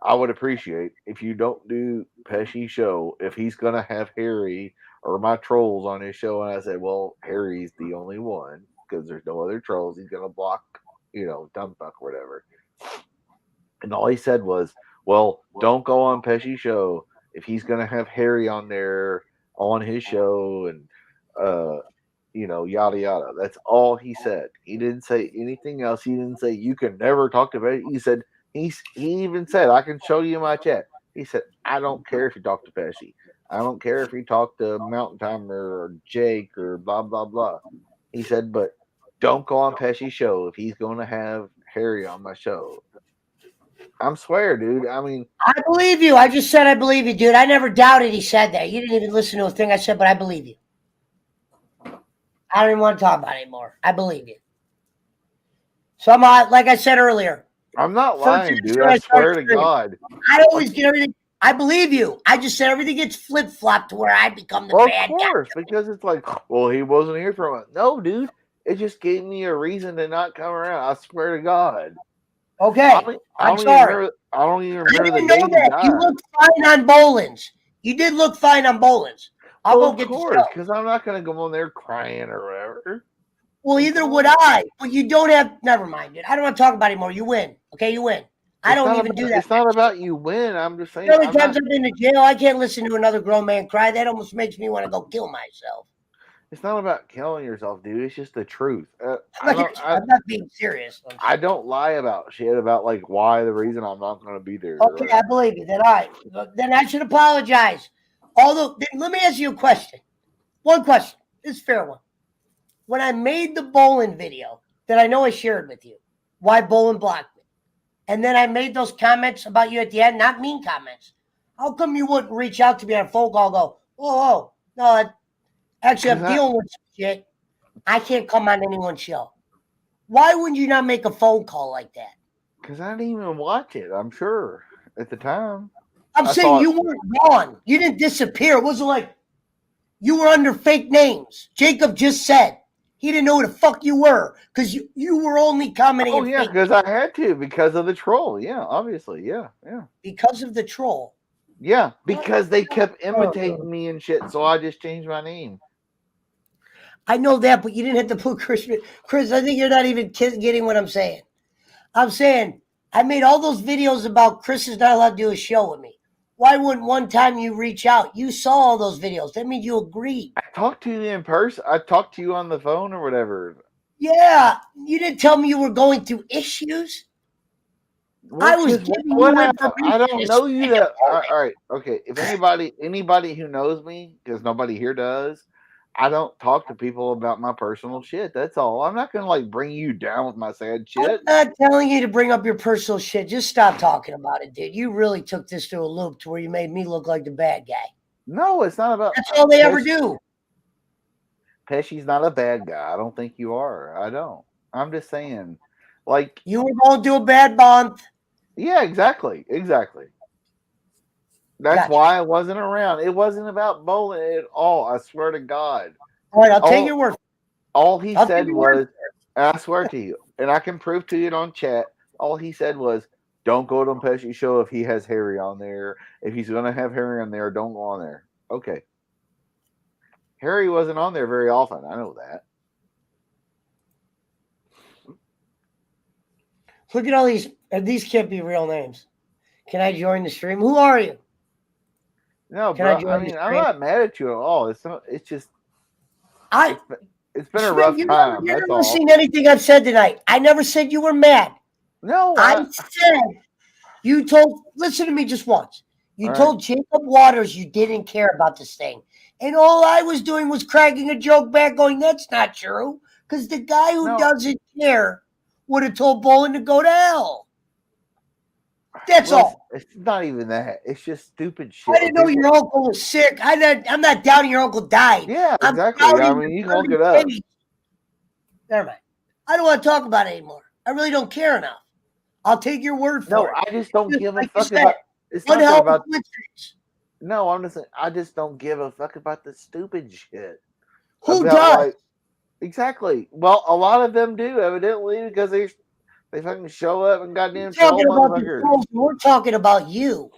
I would appreciate if you don't do Pesci show if he's going to have Harry or my trolls on his show. And I said, well, Harry's the only one because there's no other trolls. He's going to block, dumb fuck or whatever. And all he said was, well, don't go on Pesci show if he's going to have Harry on there on his show and, yada, yada. That's all he said. He didn't say anything else. He didn't say, you can never talk to Pesci. He said, he even said, I can show you my chat. He said, I don't care if you talk to Pesci. I don't care if you talk to Mountain Timer or Jake or blah, blah, blah. He said, but don't go on Pesci's show if he's going to have Harry on my show. I'm swear, dude. I mean,
I believe you. I just said I believe you, dude. I never doubted he said that. You didn't even listen to a thing I said, but I believe you. I don't even want to talk about it anymore. I believe you. So I'm like I said earlier.
I'm not lying, dude. I swear to God.
I always get everything. I believe you. I just said everything gets flip-flopped to where I become the bad guy. Of course,
because it's like, well, he wasn't here for a month. No, dude. It just gave me a reason to not come around. I swear to God.
Okay. I'm sorry.
I don't even remember the
know that. You looked fine on Bolin's. You did look fine on Bolin's. I'll go get the show.
Because I'm not going to go on there crying or whatever.
Well, either would I. But you don't have. Never mind, dude. I don't want to talk about it anymore. You win. Okay, you win. I don't even do that.
It's not about you win. I'm just saying.
The only times I've been to jail, I can't listen to another grown man cry. That almost makes me want to go kill myself.
It's not about killing yourself, dude. It's just the truth.
I'm not being serious.
I don't lie about shit about like why the reason I'm not going to be there.
Okay, I believe you. Then all right. Then I should apologize. Although, let me ask you a question. One question. This is a fair one. When I made the Bolin video that I know I shared with you, why Bolin blocked me, and then I made those comments about you at the end, not mean comments. How come you wouldn't reach out to me on a phone call and go, oh, no, actually, I'm dealing with some shit. I can't come on anyone's show. Why wouldn't you not make a phone call like that?
Because I didn't even watch it, I'm sure, at the time.
I'm saying you weren't gone. You didn't disappear. It wasn't like you were under fake names. Jacob just said he didn't know who the fuck you were because you were only commenting.
Oh, yeah, because I had to because of the troll. Yeah, obviously. Yeah.
Because of the troll.
Yeah, because they kept imitating me and shit, so I just changed my name.
I know that, but you didn't have to put Chris. Chris, I think you're not even getting what I'm saying. I'm saying I made all those videos about Chris is not allowed to do a show with me. Why wouldn't one time you reach out? You saw all those videos. That means you agreed.
I talked to you in person. I talked to you on the phone or whatever.
Yeah, you didn't tell me you were going through issues.
Well,
I was
'cause
giving
what
you
happened?
information.
I don't
to
know you
spend
that.
on
All
it.
right, okay. If anybody who knows me, because nobody here does, I don't talk to people about my personal shit. That's all. I'm not gonna like bring you down with my sad shit.
I'm not telling you to bring up your personal shit. Just stop talking about it, dude. You really took this to a loop to where you made me look like the bad guy.
No, it's not about.
That's all they ever do.
Pesci's not a bad guy. I don't think you are. I don't. I'm just saying, like,
You were going to do a bad month.
yeah, exactly. That's
Gotcha.
why I wasn't around. It wasn't about bowling at all. I swear to God.
All right, I'll take your word.
All he
I'll
said
take your word.
was, and I swear to you, and I can prove to you on chat, all he said was, don't go to Pesci's show if he has Harry on there. If he's going to have Harry on there, don't go on there. Okay. Harry wasn't on there very often. I know that.
Look at all these. These can't be real names. Can I join the stream? Who are you?
No,
Can
bro.
I join
I
the
mean, I'm
stream?
not mad at you at all. It's just
I.
it's been a rough time.
You've
That's
never
all.
seen anything I've said tonight. I never said you were mad.
No,
I said you told. Listen to me just once. You
All
told Jacob Waters you didn't care about this thing, and all I was doing was cracking a joke back, going, "That's not true," because the guy who doesn't care would have told Bolin to go to hell. That's all.
It's not even that. It's just stupid shit.
I didn't know your uncle was sick. I'm not doubting your uncle died.
Yeah,
I'm
exactly. I
doubting
mean,
your
you can look it
early
up.
days. Never mind. I don't want to talk about it anymore. I really don't care enough. I'll take your word for
No,
it.
I just don't give a
like you
fuck
said,
about. It's
one
not
hell
that
of a
about.
coincidence.
No, I'm just saying. I just don't give a fuck about the stupid shit.
Who
about
does?
like exactly. Well, a lot of them do evidently because they fucking show up and goddamn troll
Talking about the
motherfuckers.
trolls, we're talking about you.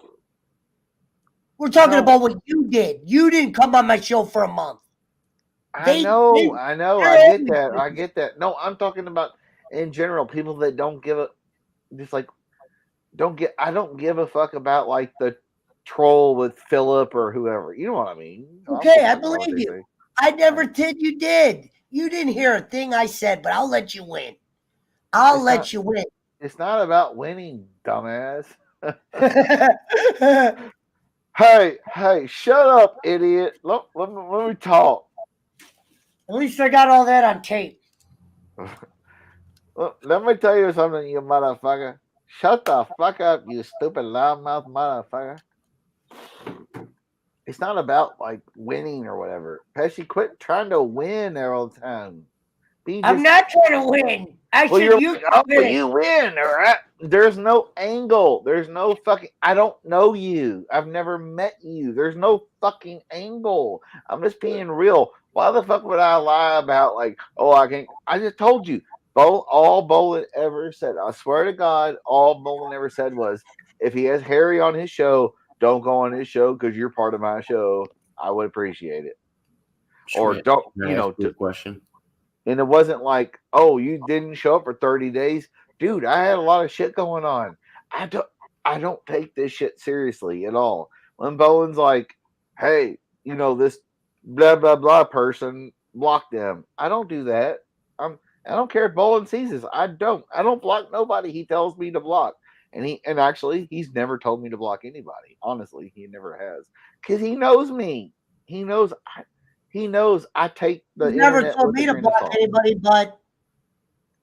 We're talking about what you did. You didn't come on my show for a month.
I know. I get that. No, I'm talking about in general people that don't give a just like I don't give a fuck about like the troll with Philip or whoever. You know what I mean?
Okay, I believe you. I never said you did. You didn't hear a thing I said, but I'll let you win. I'll let you win.
It's not about winning, dumbass. Hey, shut up, idiot. Let me talk.
At least I got all that on tape.
Let me tell you something, you motherfucker. Shut the fuck up, you stupid loudmouth motherfucker. It's not about like winning or whatever. Pesci, quit trying to win there all the time.
I'm not trying to win. I said you win.
You win, all right? There's no angle. There's no fucking. I don't know you. I've never met you. There's no fucking angle. I'm just being real. Why the fuck would I lie about like? Oh, I can't. I just told you. All Bolin ever said. I swear to God, all Bolin ever said was, if he has Harry on his show, don't go on his show because you're part of my show. I would appreciate it. Or don't, you know.
Question.
And it wasn't like, oh, you didn't show up for 30 days. Dude, I had a lot of shit going on. I don't take this shit seriously at all. When Bowen's like, hey, you know, this blah blah blah person, block them. I don't do that. I don't care if Bowen sees this. I don't block nobody he tells me to block. And actually he's never told me to block anybody. Honestly, he never has. Because he knows me. He knows I take the
never
internet
told
with
me
a
to
grain of
block
salt.
anybody, but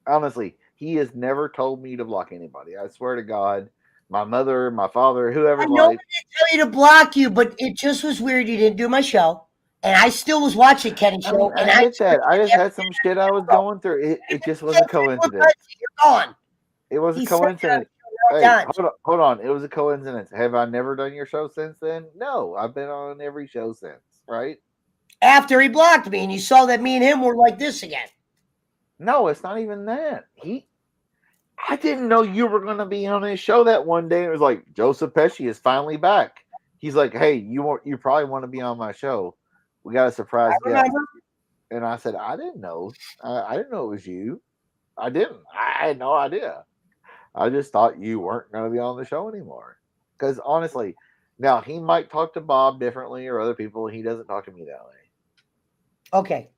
Honestly, he has never told me to block anybody. I swear to God, my mother, my father, whoever's
I know
like,
I didn't tell you to block you, but it just was weird you didn't do my show. And I still was watching Kenny's show.
I get that. I just had some shit I was going through. It just was a coincidence.
You're gone.
It was a coincidence. Hey, hold on. It was a coincidence. Have I never done your show since then? No, I've been on every show since, right?
After he blocked me and you saw that me and him were like this again.
No, it's not even that. I didn't know you were going to be on his show that one day. It was like, Joseph Pesci is finally back. He's like, hey, you probably want to be on my show. We got a surprise guest. And I said, I didn't know. I didn't know it was you. I didn't. I had no idea. I just thought you weren't going to be on the show anymore. Because honestly, Now he might talk to Bob differently or other people. He doesn't talk to me that way.
Okay.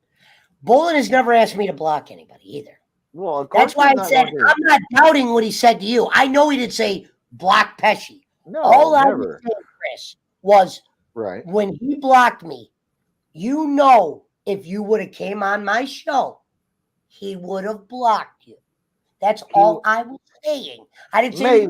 Bolin has never asked me to block anybody either.
Well, of course
That's why
he's
I
not
said
going to.
I'm not doubting what he said to you. I know he didn't say block Pesci.
No,
All I was
never.
saying, Chris, was
Right.
when he blocked me, you know, if you would have came on my show, he would have blocked you. That's all I was saying. I didn't say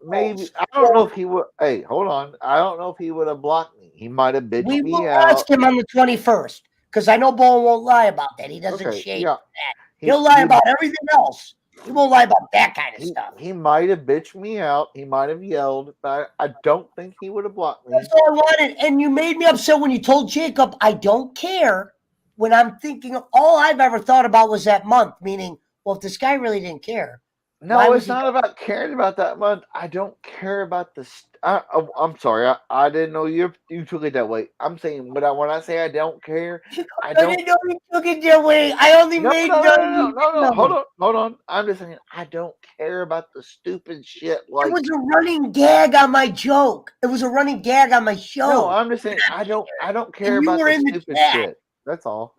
Maybe. I don't know if he would. Hey, hold on. I don't know if he would have blocked me. He might have bitched
We
me
will
out.
ask him on the 21st because I know Bolin won't lie about that. He doesn't shade
yeah.
that. He'll lie about everything else. He won't lie about that kind of stuff.
He might have bitched me out. He might have yelled, but I don't think he would have blocked me.
That's all I wanted. And you made me upset when you told Jacob, I don't care. When I'm thinking, all I've ever thought about was that month, meaning, well, if this guy really didn't care.
No, it's not about caring about that month. I don't care about the. I'm sorry. I didn't know you took it that way. I'm saying, but when I say I don't care, I don't.
I didn't know you took it that way. I only made
no. Hold on. I'm just saying I don't care about the stupid shit. Like
it was a running gag on my joke. It was a running gag on my show.
No, I'm just saying I don't care about the stupid shit. That's all.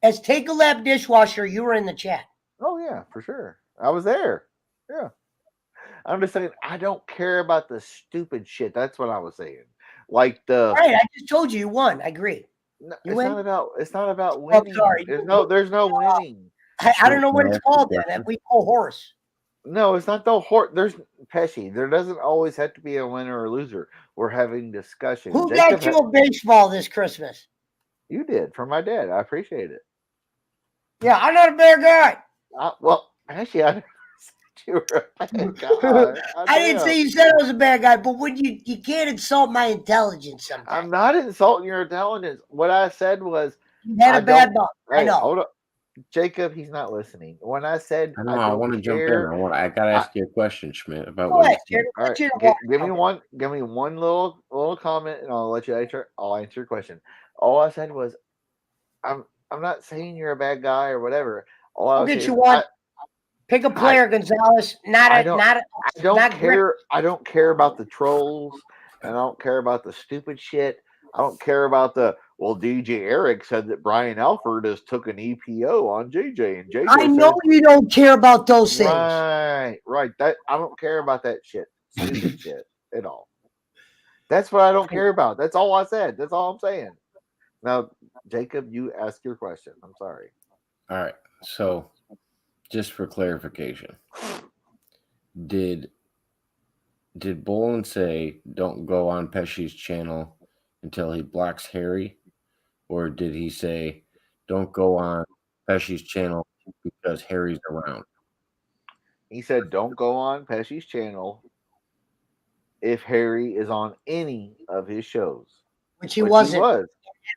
As Take a Lap Dishwasher, you were in the chat.
Oh yeah, for sure. I was there. Yeah. I'm just saying I don't care about the stupid shit. That's what I was saying. Like the
right. I just told you won. I agree.
No, it's not about winning.
Oh, sorry.
There's no winning.
I don't know what it's called then. We call horse.
No, it's not the horse. There's Pesci. There doesn't always have to be a winner or loser. We're having discussion.
Who got you a baseball this Christmas?
You did, from my dad. I appreciate it.
Yeah, I'm not a bad guy.
Well, actually, I you were a bad guy.
I didn't say you said I was a bad guy, but when you can't insult my intelligence sometimes.
I'm not insulting your intelligence. What I said was
you had a bad month. I know.
Hold up. Jacob, he's not listening. When I said
I want to jump in. I gotta ask you a question, Schmidt, about
what you
said. Give me one little comment and I'll let you answer. I'll answer your question. All I said was I'm not saying you're a bad guy or whatever.
I'll get you one. Pick a player, Gonzalez. I
don't care about the trolls, and I don't care about the stupid shit. I don't care about DJ Eric said that Brian Alford has took an EPO on JJ, and JJ
I know you don't care about those things.
Right. That I don't care about that shit. Stupid shit at all. That's what I don't care about. That's all I said. That's all I'm saying. Now, Jacob, you ask your question. I'm sorry.
All right. So, just for clarification, did Bolin say don't go on Pesci's channel until he blocks Harry, or did he say don't go on Pesci's channel because Harry's around?
He said don't go on Pesci's channel if Harry is on any of his shows,
which he wasn't.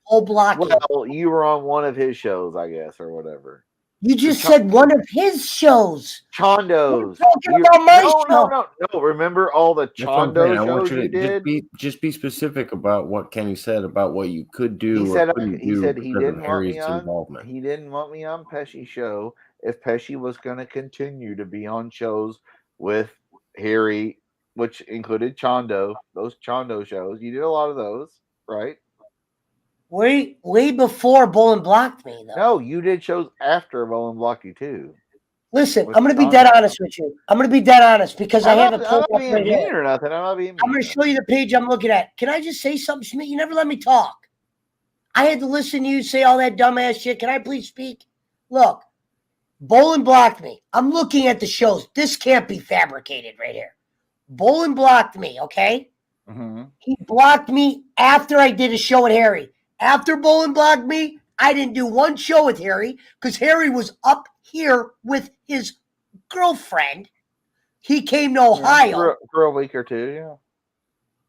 Whole blocking.
Well, you were on one of his shows, I guess, or whatever.
You just said one of his shows.
Chondo's.
Talking about my show.
No. Remember all the Chondo shows you did?
Just be specific about what Kenny said about what you could do.
He said he didn't want me on. He didn't want me on Pesci's show if Pesci was going to continue to be on shows with Harry, which included Chondo. Those Chondo shows. You did a lot of those, right?
Way before Bolin blocked me, though.
No, you did shows after Bolin blocked you too.
Listen, I'm going to be dead honest with you. I'm going to be dead honest because I have a pulled up right
here. I'm
going to show you the page I'm looking at. Can I just say something, Schmidt? You never let me talk. I had to listen to you say all that dumbass shit. Can I please speak? Look, Bolin blocked me. I'm looking at the shows. This can't be fabricated right here. Bolin blocked me, okay?
Mm-hmm.
He blocked me after I did a show with Harry. After Bolin blocked me, I didn't do one show with Harry because Harry was up here with his girlfriend. He came to Ohio.
For a week or two, yeah.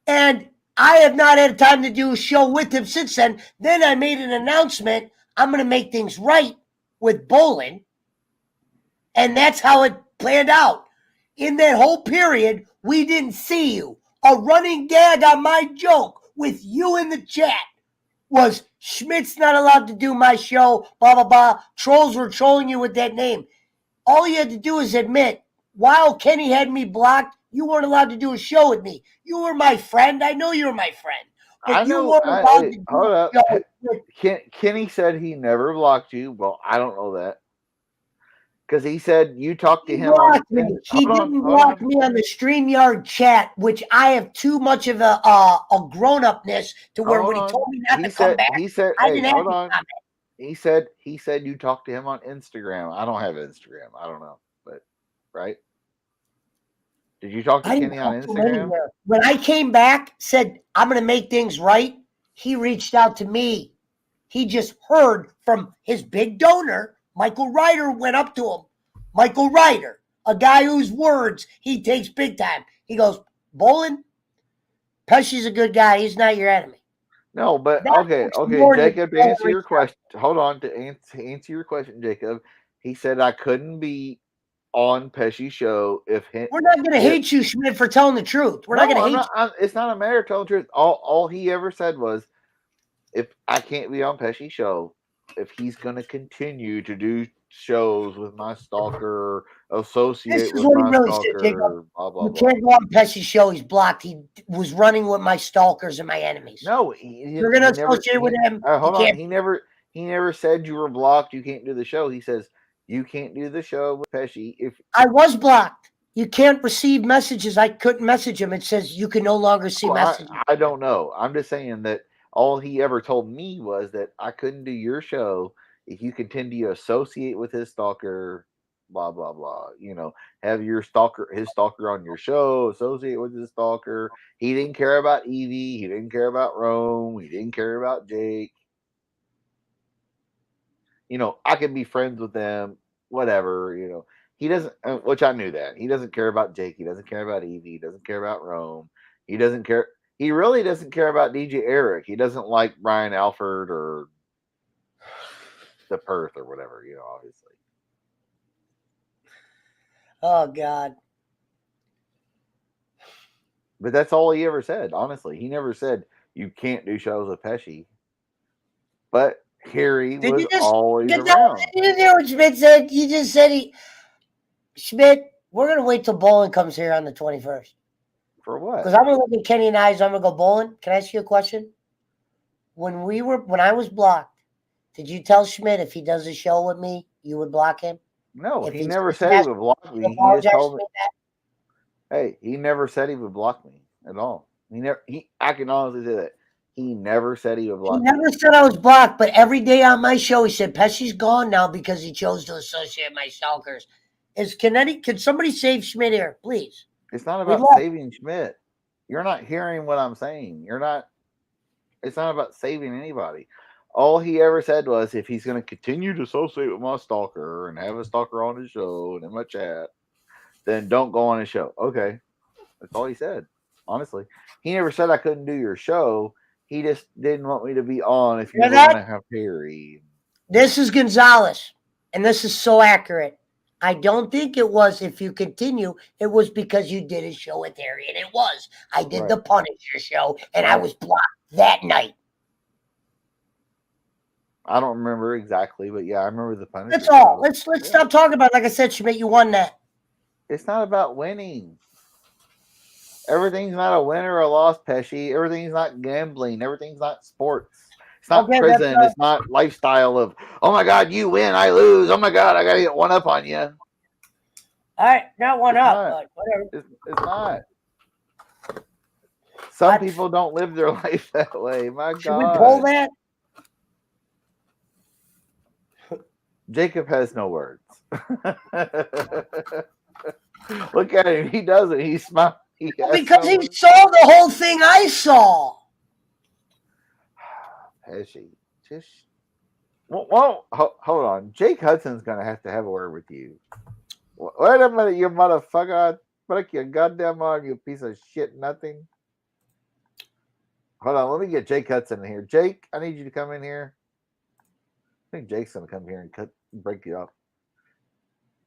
And I have not had time to do a show with him since then. Then I made an announcement. I'm going to make things right with Bolin. And that's how it planned out. In that whole period, we didn't see you. A running gag on my joke with you in the chat was Schmidt's not allowed to do my show, blah, blah, blah. Trolls were trolling you with that name. All you had to do is admit, while Kenny had me blocked, You weren't allowed to do a show with me. You were my friend. I know you were my friend. But
I
you
know.
weren't allowed to do
Hold
a
up.
show with
Kenny said he never blocked you. Well, I don't know that because he said you talked to
He
him on.
blocked me. He
Hold
didn't
on.
block me on the StreamYard chat, which I have too much of a grown-upness to where when he told me not to come back,
He said,
I
"Hey,
didn't have
hold
to
on."
comment.
He said you talked to him on Instagram. I don't have Instagram. I don't know, but right? Did you talk to
I didn't
Kenny on
talk to him
Instagram?
anywhere. When I came back, said I'm going to make things right, he reached out to me. He just heard from his big donor, Michael Ryder, went up to him. Michael Ryder, a guy whose words he takes big time. He goes, Bolin, Pesci's a good guy. He's not your enemy.
No, but
That
okay,
was more than
Jacob. To answer
every
your question, hold on. To answer your question, Jacob, he said I couldn't be on Pesci's show if
We're not going to hate you, Schmidt, for telling the truth. We're not going to hate you.
It's not a matter of telling the truth. All he ever said was, if I can't be on Pesci's show, if he's going to continue to do shows with my stalker, associate with my stalker, blah blah
You
blah.
can't go on Pesci's show. He's blocked. He was running with my stalkers and my enemies.
No,
you're going to associate with him.
Hold on. He never said you were blocked. You can't do the show. He says you can't do the show with Pesci if
I was blocked. You can't receive messages. I couldn't message him. It says you can no longer see messages.
I don't know. I'm just saying that all he ever told me was that I couldn't do your show if you continue to associate with his stalker, blah blah blah. Have his stalker on your show, associate with his stalker. He didn't care about Evie. He didn't care about Rome. He didn't care about Jake. I can be friends with them, whatever. He doesn't, which I knew that. He doesn't care about Jake. He doesn't care about Evie. He doesn't care about Rome. He doesn't care. He really doesn't care about DJ Eric. He doesn't like Brian Alford or the Perth or whatever, obviously.
Oh, God.
But that's all he ever said, honestly. He never said you can't do shows with Pesci. But Harry was always around.
Did you hear what Schmidt said? You just said Schmidt, we're going to wait till Bolin comes here on the 21st.
For what?
Because I'm going to look at Kenny and I'm going to go, Bolin, can I ask you a question? When I was blocked, did you tell Schmidt if he does a show with me, you would block him?
No, he never said he would block me. He just told me. Hey, he never said he would block me at all. I can honestly say that. He never said he would block me.
He never said I was blocked, but every day on my show, he said, Pesci's gone now because he chose to associate my stalkers. Can somebody save Schmidt here, please?
It's not about saving Schmidt. You're not hearing what I'm saying. It's not about saving anybody. All he ever said was if he's going to continue to associate with my stalker and have a stalker on his show and in my chat, then don't go on his show. Okay. That's all he said. Honestly. He never said I couldn't do your show. He just didn't want me to be on if you were going to have Perry.
This is Gonzalez, and this is so accurate. I don't think it was if you continue. It was because you did a show with Harry, and it was. I did the Punisher show, and I was blocked that night.
I don't remember exactly, but yeah, I remember the Punisher.
That's all. Let's stop talking about it. Like I said, Schmidt, you won that.
It's not about winning. Everything's not a win or a loss, Pesci. Everything's not gambling. Everything's not sports. It's not prison. It's not lifestyle of, oh my God, you win, I lose. Oh my God, I got to get one up on you.
All right, not one up, but whatever.
It's not. Some people don't live their life that way. My God.
Should we pull that?
Jacob has no words. Look at him. He doesn't. He's smiling.
Because he saw the whole thing I saw.
Pesci, just hold on. Jake Hudson's gonna have a word with you. Wait a minute, you motherfucker! Break your goddamn arm, you piece of shit! Nothing. Hold on, let me get Jake Hudson in here. Jake, I need you to come in here. I think Jake's gonna come here and break you off.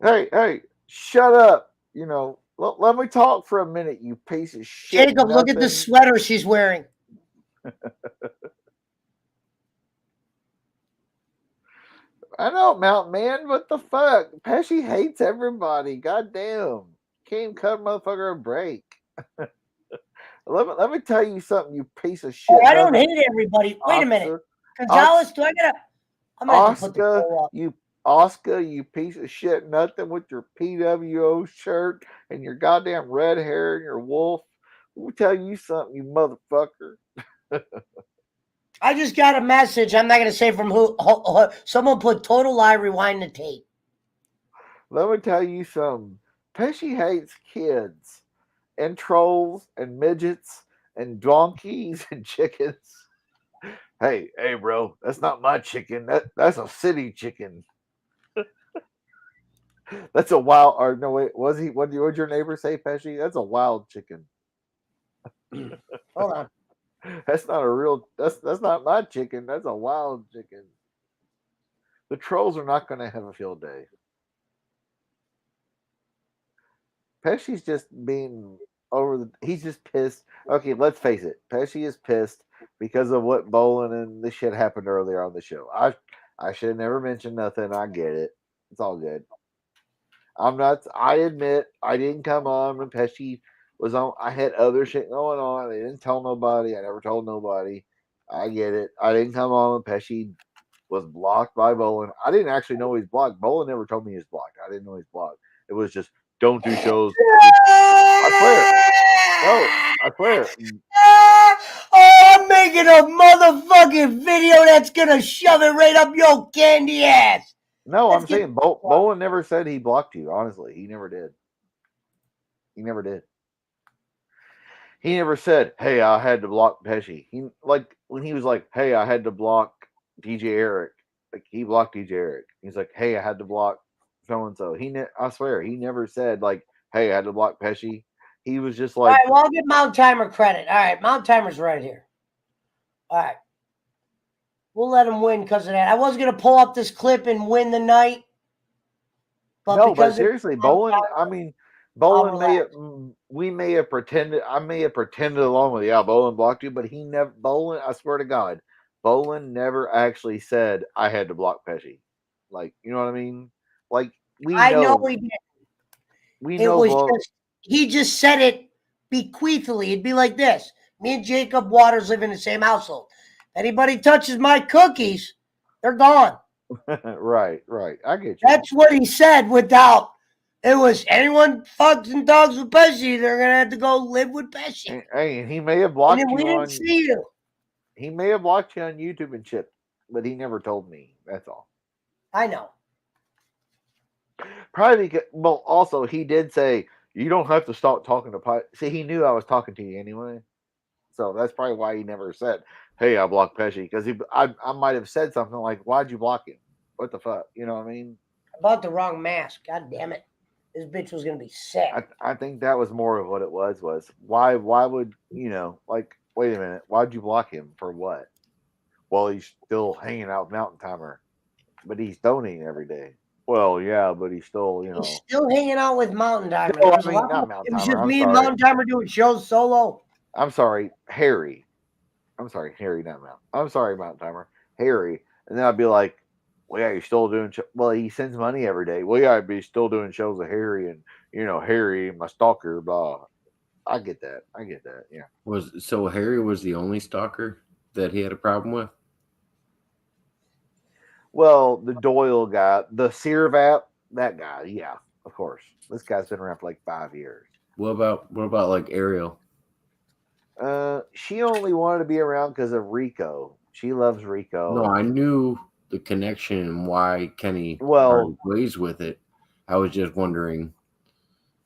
Hey, shut up! Let me talk for a minute, you piece of shit.
Jacob, look at the sweater she's wearing.
I know, Mountain Man. What the fuck? Pesci hates everybody. Goddamn. can't even cut a motherfucker a break. Let me tell you something, you piece of shit.
Oh, I don't hate everybody. Wait a minute. Gonzalez, I'm gonna have to put the poll up.
Oscar, you piece of shit, nothing with your PWO shirt and your goddamn red hair and your wolf. Let me tell you something, you motherfucker.
I just got a message. I'm not going to say from who. Someone put total lie, rewind the tape.
Let me tell you something. Pesci hates kids and trolls and midgets and donkeys and chickens. Hey, bro, that's not my chicken. That's a city chicken. That's a wild. Or no, wait, was he? What did your neighbor say, Pesci? That's a wild chicken.
Hold on.
That's not a real. That's not my chicken. That's a wild chicken. The trolls are not going to have a field day. Pesci's just being he's just pissed. Okay, let's face it. Pesci is pissed because of what Bolin and the shit happened earlier on the show. I should have never mentioned nothing. I get it. It's all good. I admit I didn't come on when Pesci was on. I had other shit going on. I didn't tell nobody. I never told nobody. I get it. I didn't come on when Pesci was blocked by Bolin. I didn't actually know he's blocked. Bolin never told me he's blocked. I didn't know he's blocked. It was just, don't do shows. I swear. No, I swear.
Oh, I'm making a motherfucking video that's going to shove it right up your candy ass.
No, I'm saying Bolin never said he blocked you. Honestly, he never did. He never did. He never said, "Hey, I had to block Pesci." When he was like, "Hey, I had to block DJ Eric." Like he blocked DJ Eric. He's like, "Hey, I had to block so and so." I swear, he never said like, "Hey, I had to block Pesci." He was just like,
"All right, well, I'll give Mount Timer credit. All right, Mount Timer's right here. All right, we'll let him win because of that. I was gonna pull up this clip and win the night,
but seriously, Bolin. I mean, Bolin we may have pretended. I may have pretended along with Bolin blocked you, but he never. Bolin, I swear to God, Bolin never actually said I had to block Pesci. Like, you know what I mean? Like
I know he did.
We know
he just said it bequeathily. It'd be like this: me and Jacob Waters live in the same household. Anybody touches my cookies, they're gone.
Right. I get you.
That's what he said. Without it was anyone fucks and dogs with Pesci, they're gonna have to go live with Pesci.
Hey, he may have blocked you.
We didn't see you.
He may have blocked you on YouTube and shit, but he never told me. That's all.
I know.
Probably because, well, also he did say you don't have to stop talking to Pesci. See, he knew I was talking to you anyway, so that's probably why he never said, "Hey, I blocked Pesci," because I might have said something like, "Why'd you block him? What the fuck?" You know what I mean?
I bought the wrong mask. God damn it! This bitch was gonna be sick.
I think that was more of what it was why would like, wait a minute, why'd you block him for what? Well, he's still hanging out with Mountain Timer, but he's donating every day. Well, yeah, but he's still,
He's still hanging out with Mountain Timer.
No, I mean, not Mountain Timer.
It was just me and Mountain Timer doing shows solo.
I'm sorry, Harry. I'm sorry, Harry, not Mountain. I'm sorry, Mountain Timer. Harry. And then I'd be like, well, yeah, you're still doing well, he sends money every day. Well, yeah, I'd be still doing shows with Harry and, Harry, my stalker, blah. I get that. Yeah.
So Harry was the only stalker that he had a problem with?
Well, the Doyle guy, the Searvap, that guy, yeah, of course. This guy's been around for like 5 years.
What about like Ariel?
She only wanted to be around because of Rico. She loves Rico.
No, I knew the connection and why Kenny ways with it. I was just wondering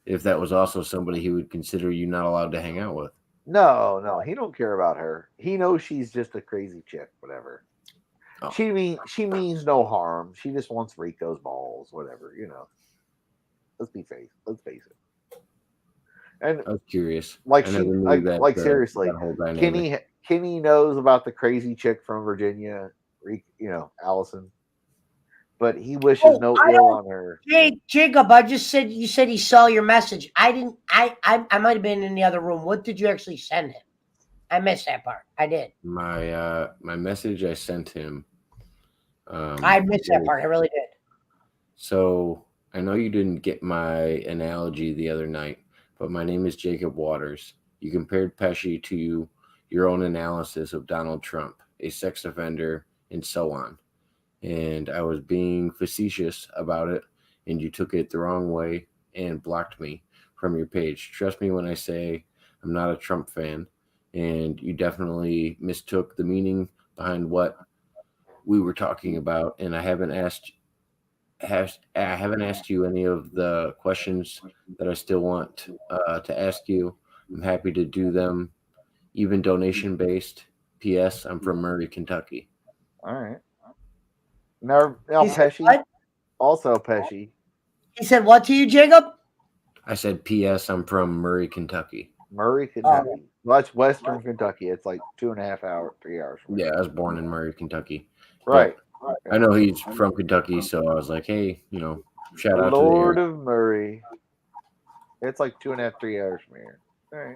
if that was also somebody he would consider you not allowed to hang out with.
No, he don't care about her. He knows she's just a crazy chick, whatever. Oh. She means no harm. She just wants Rico's balls, whatever, Let's face it. And
I was curious.
Like seriously, Kenny knows about the crazy chick from Virginia, Allison. But he wishes no ill on her.
Jacob, you said he saw your message. I didn't. I might have been in the other room. What did you actually send him? I missed that part. I did.
My message I sent him.
I missed that part. I really did.
So I know you didn't get my analogy the other night, but my name is Jacob Waters. You compared Pesci to your own analysis of Donald Trump, a sex offender, and so on. And I was being facetious about it, and you took it the wrong way and blocked me from your page. Trust me when I say I'm not a Trump fan, and you definitely mistook the meaning behind what we were talking about, and I haven't asked you any of the questions that I still want to ask you. I'm happy to do them, even donation based. P.S. I'm from Murray, Kentucky.
All right. Now
He said
Pesci.
what?
Also Pesci.
He said what to you, Jacob?
I said, P.S. I'm from Murray, Kentucky.
Murray, Kentucky. Well, that's Western Kentucky. It's like 2.5 hours, 3 hours.
Yeah, I was born in Murray, Kentucky.
Right.
I know he's from Kentucky, so I was like, hey, shout out
Lord
to the
of Murray. It's like 2.5, 3 hours from here. All right.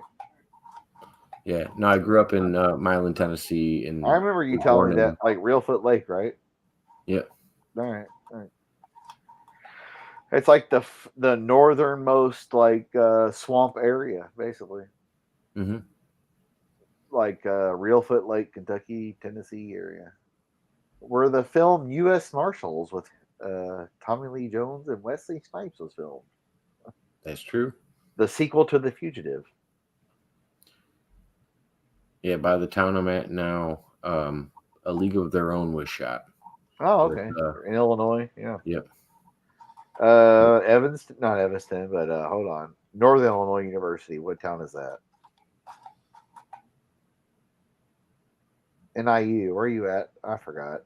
Yeah. No, I grew up in Milan, Tennessee. And
I remember you
was
telling
born
me
in-
that, like Reelfoot Lake, right?
Yeah.
All right. All right. It's like the northernmost like swamp area, basically.
Mm-hmm.
Like Reelfoot Lake, Kentucky, Tennessee area, where the film U.S. Marshals with Tommy Lee Jones and Wesley Snipes was filmed.
That's true.
The sequel to The Fugitive.
Yeah, by the town I'm at now, A League of Their Own was shot.
Oh, okay. In Illinois, yeah.
Yep.
Not Evanston, but hold on. Northern Illinois University. What town is that? NIU. Where are you at? I forgot.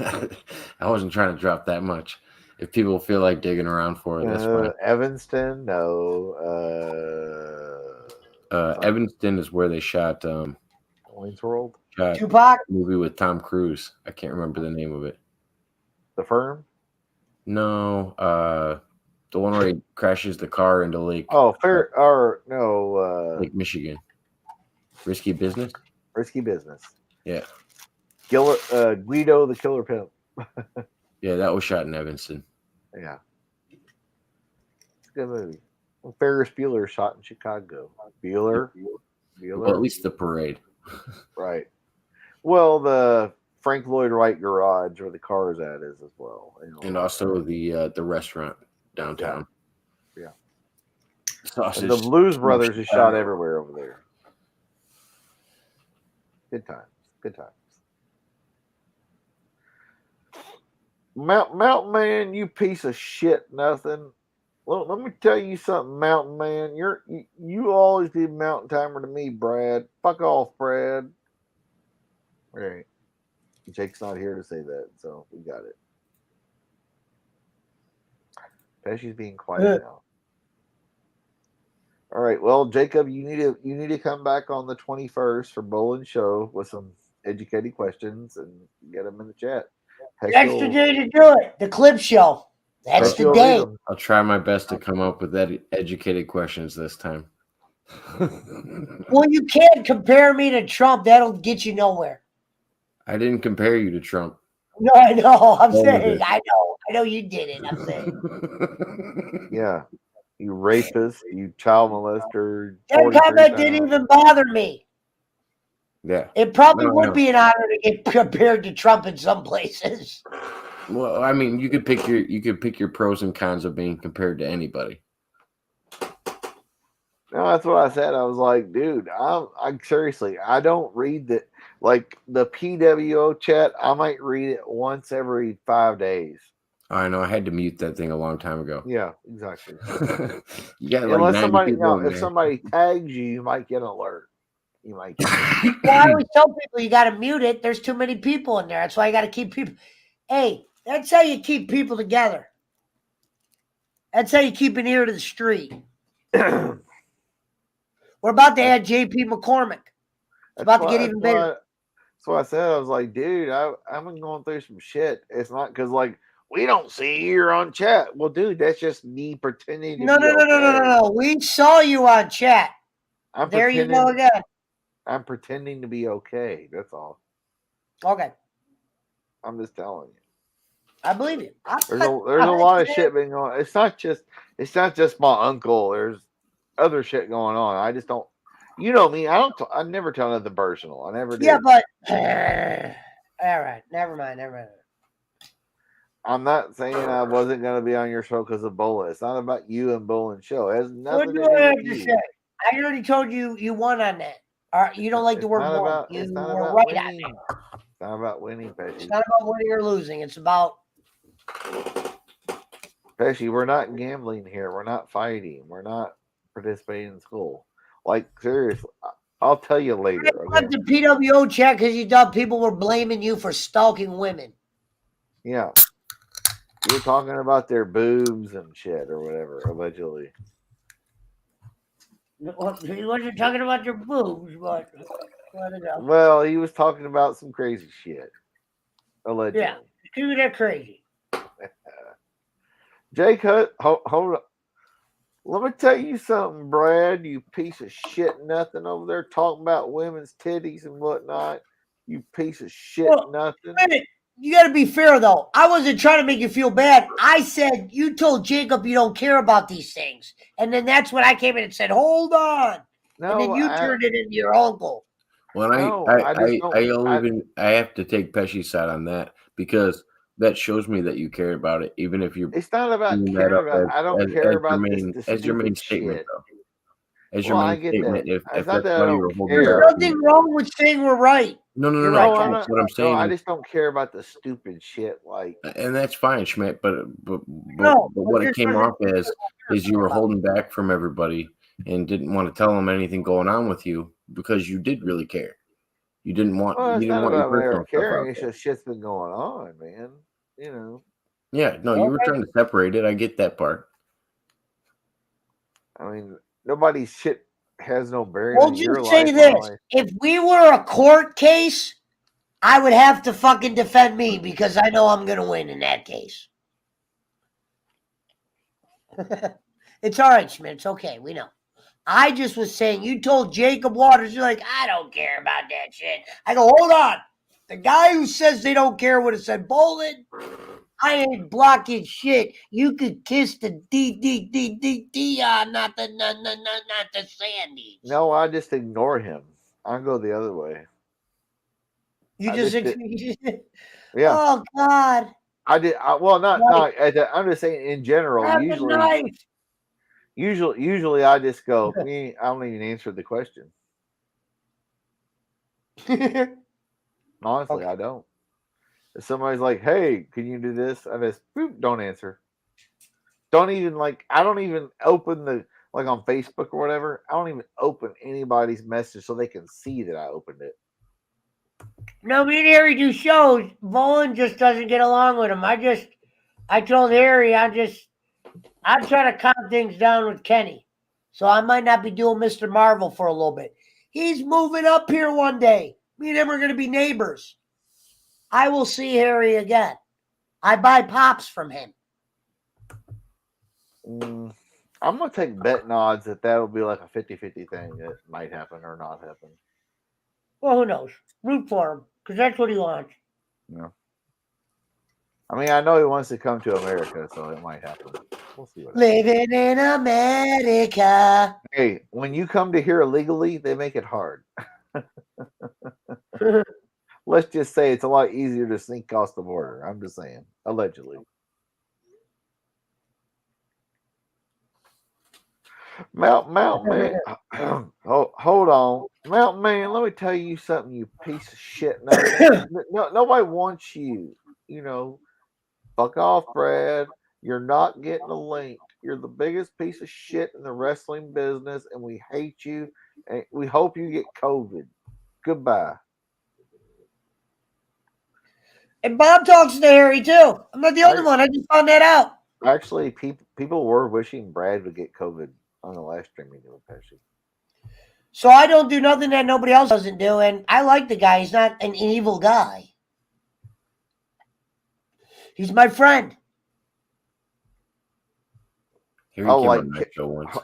I wasn't trying to drop that much. If people feel like digging around for it, that's fine.
Evanston, no.
Evanston is where they shot
Wayne's World.
Tupac.
A movie with Tom Cruise. I can't remember the name of it.
The Firm.
No, the one where he crashes the car into Lake.
Oh, Lake
Michigan. Risky Business.
Risky Business.
Yeah.
Guido the Killer Pimp.
Yeah, that was shot in Evanston.
Yeah. It's a good movie. Well, Ferris Bueller shot in Chicago. Bueller.
Well, at least the parade.
Right. Well, the Frank Lloyd Wright garage where the car is at is as well.
And also the restaurant downtown.
Yeah.
Sausage.
And the Blues Brothers is shot everywhere over there. Good times. Good times. Mountain Man, you piece of shit, nothing. Well, let me tell you something, Mountain Man. You always did Mountain Timer to me, Brad. Fuck off, Brad. All right. Jake's not here to say that, so we got it. Pesci's being quiet now. All right. Well, Jacob, you need to come back on the 21st for Bowling Show with some educated questions and get them in the chat.
Extra day to do it. The clip show. That's the day.
I'll try my best to come up with educated questions this time.
Well, you can't compare me to Trump. That'll get you nowhere.
I didn't compare you to Trump.
No, I know. I'm saying. I know you did it. I'm saying.
Yeah. You rapist, you child molester.
That comment didn't even bother me.
Yeah.
It probably would be an honor to get compared to Trump in some places.
Well, I mean, you could pick your pros and cons of being compared to anybody.
No, that's what I said. I was like, dude, I'm seriously, I don't read the PWO chat. I might read it once every 5 days.
I know. I had to mute that thing a long time ago.
Yeah, exactly.
You got
Unless
like
somebody,
if
somebody tags you, you might get an alert. You might.
Well, I always tell people you got to mute it. There's too many people in there. That's why you got to keep people. Hey, that's how you keep people together. That's how you keep an ear to the street. We're about to add JP McCormick. It's about to get even bigger.
That's what I said. I was like, dude, I've been going through some shit. It's not because we don't see you on chat. Well, dude, that's just me pretending to
No. We saw you on chat. There you go again.
I'm pretending to be okay. That's all.
Okay.
I'm just telling you.
I believe you.
There's a lot of shit being going on. It's not just my uncle. There's other shit going on. I just don't. You know me. I never tell nothing personal. I never do.
Yeah, but all right. Never mind.
I'm not saying I wasn't going to be on your show because of Bola. It's not about you and Bola's show. It has nothing to do with you.
Say? I already told you you won on that. All right, you don't like the word won. You were right on
winning. It's not about winning, Pesci.
It's not about winning or losing. It's about
Pesci. We're not gambling here. We're not fighting. We're not participating in school. Like, seriously, I'll tell you later.
Okay? The PWO check because you thought people were blaming you for stalking women.
Yeah. You were talking about their boobs and shit or whatever, allegedly.
He wasn't talking about your boobs, but
well, he was talking about some crazy shit. Allegedly.
Yeah, do that crazy.
Jake, hold on. Let me tell you something, Brad. You piece of shit, nothing over there talking about women's titties and whatnot. You piece of shit, nothing.
You got to be fair, though. I wasn't trying to make you feel bad. I said, you told Jacob you don't care about these things. And then that's when I came in and said, hold on. No, and then you turned it into your uncle.
Well, I have to take Pesci's side on that because that shows me that you care about it, even if you're.
It's not about care about. I don't care about
as your main statement,
shit.
Though. As your main statement, if that's
why
you're holding
there's nothing wrong with saying we're right.
No. That's what I'm saying.
I just don't care about the stupid shit, like.
And that's fine, Schmidt. But what it came off as is you were holding back from everybody and didn't want to tell them anything going on with you because you did really care. You didn't want.
Well,
you didn't want your personal
caring. It's just shit's been going on, man. You know.
Yeah, no, you were trying to separate it. I get that part.
I mean, nobody's shit has no bearing.
We'll just say this: if we were a court case, I would have to fucking defend me because I know I'm gonna win in that case. It's all right, Schmidt. It's okay. We know. I just was saying, you told Jacob Waters, you're like, I don't care about that shit. I go, hold on. The guy who says they don't care would have said, Bolin, I ain't blocking shit. You could kiss the Dion, not the Sandies.
No, I just ignore him. I go the other way.
You just
yeah.
Oh God.
I did. I'm just saying in general. Usually, I just go. I don't even answer the question. Honestly, I don't. If somebody's like, "Hey, can you do this?" I just don't answer. Don't even I don't even open the on Facebook or whatever. I don't even open anybody's message so they can see that I opened it.
No, me and Harry do shows. Bolin just doesn't get along with him. I told Harry I'm trying to calm things down with Kenny. So I might not be doing Mr. Marvel for a little bit. He's moving up here one day. Me and him are going to be neighbors. I will see Harry again. I buy pops from him.
I'm going to take betting odds that'll be like a 50-50 thing that might happen or not happen.
Well, who knows? Root for him, because that's what he wants.
Yeah. I mean, I know he wants to come to America, so it might happen. We'll see what happens.
Living in America.
Hey, when you come to here illegally, they make it hard. Let's just say it's a lot easier to sneak across the border. I'm just saying, allegedly. Mountain Man, hold on, Mountain Man. Let me tell you something, you piece of shit. Nobody wants you. You know, fuck off, Brad. You're not getting a link. You're the biggest piece of shit in the wrestling business, and we hate you. And we hope you get COVID. Goodbye.
And Bob talks to Harry too. I'm not the only one. I just found that out.
Actually, people were wishing Brad would get COVID on the last stream with Pesci.
So I don't do nothing that nobody else doesn't do, and I like the guy. He's not an evil guy. He's my friend.
Harry came on my show once.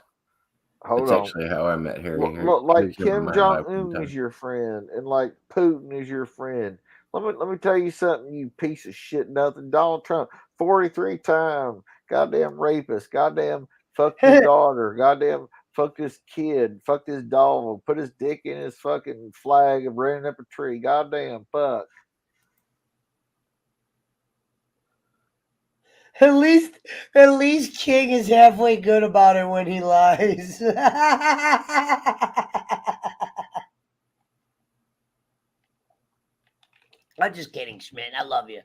That's
actually how I met Harry.
Like Kim Jong-un is your friend, and like Putin is your friend. Let me tell you something, you piece of shit nothing. Donald Trump, 43 time, goddamn rapist, goddamn fucked his daughter, goddamn fucked his kid, fucked his dog, put his dick in his fucking flag and ran up a tree. Goddamn fuck.
At least King is halfway good about it when he lies. I'm just kidding, Schmidt. I love you.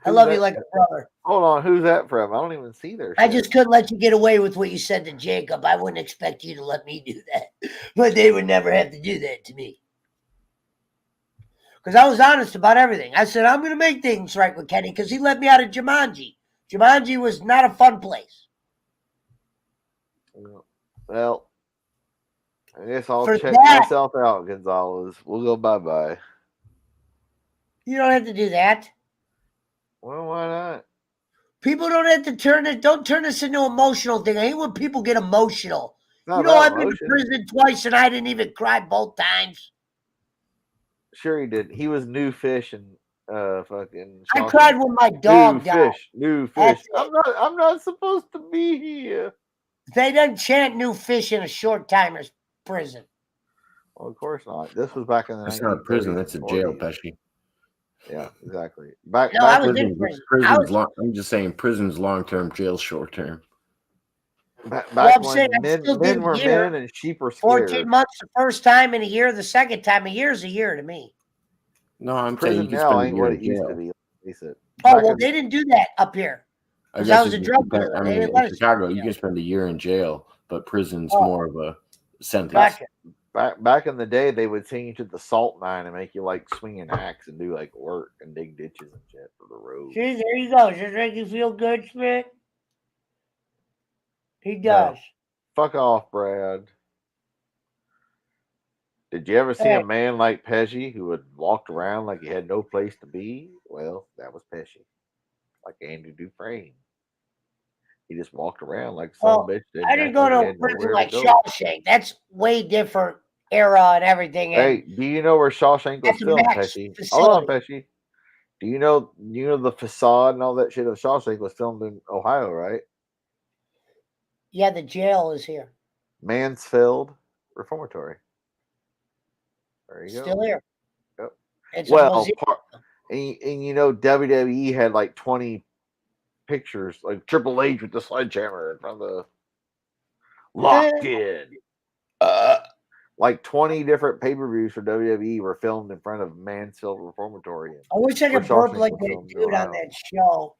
I love you like a brother.
Hold on, who's that from? I don't even see their shit.
I just couldn't let you get away with what you said to Jacob. I wouldn't expect you to let me do that. But they would never have to do that to me. Because I was honest about everything. I said, I'm going to make things right with Kenny because he let me out of Jumanji. Jumanji was not a fun place.
Well, I guess I'll check myself out, Gonzalez. We'll go bye-bye.
You don't have to do that.
Well, why not?
People don't have to don't turn this into an emotional thing. I hate when people get emotional.
You know,
I've been to prison twice and I didn't even cry both times.
Sure he did. He was new fish and fucking.
I cried when my dog died.
New fish. I'm not supposed to be here.
They didn't chant new fish in a short timer's prison.
Well, of course not. This was back in the.
That's not a prison. That's a jail, Pesci.
Yeah, exactly.
I was in prison.
I'm just saying, prison's long-term, jail short-term.
Back when men were men and sheep were scared.
14 months the first time and a year the second time. A year's a year to me.
No, I'm
prison
saying you can
now
spend
ain't
a year
what
in
it used
jail.
to be.
They didn't do that up here. Because I was a drug dealer.
I mean, in Chicago, you can spend a year in jail, but prison's more of a sentence.
Gotcha.
Back in the day, they would send you to the salt mine and make you like swing an axe and do like work and dig ditches and shit for the road.
See, there you go. Does this make you feel good, Schmidt? He does.
No. Fuck off, Brad. Did you ever see a man like Pesci who had walked around like he had no place to be? Well, that was Pesci. Like Andy Dufresne. He just walked around like some bitch.
I didn't go to a prison like Shawshank. That's way different era and everything.
Hey, do you know where Shawshank was filmed, Pesci? Hold on, Pesci. Do you know the facade and all that shit of Shawshank was filmed in Ohio, right?
Yeah, the jail is here.
Mansfield Reformatory. There you go.
Still here.
Yep.
It's
and you know WWE had like 20 pictures, like Triple H with the sledgehammer in front of the locked in. Like 20 different pay-per-views for WWE were filmed in front of Mansfield Reformatory.
I wish I could burp like that dude on that show.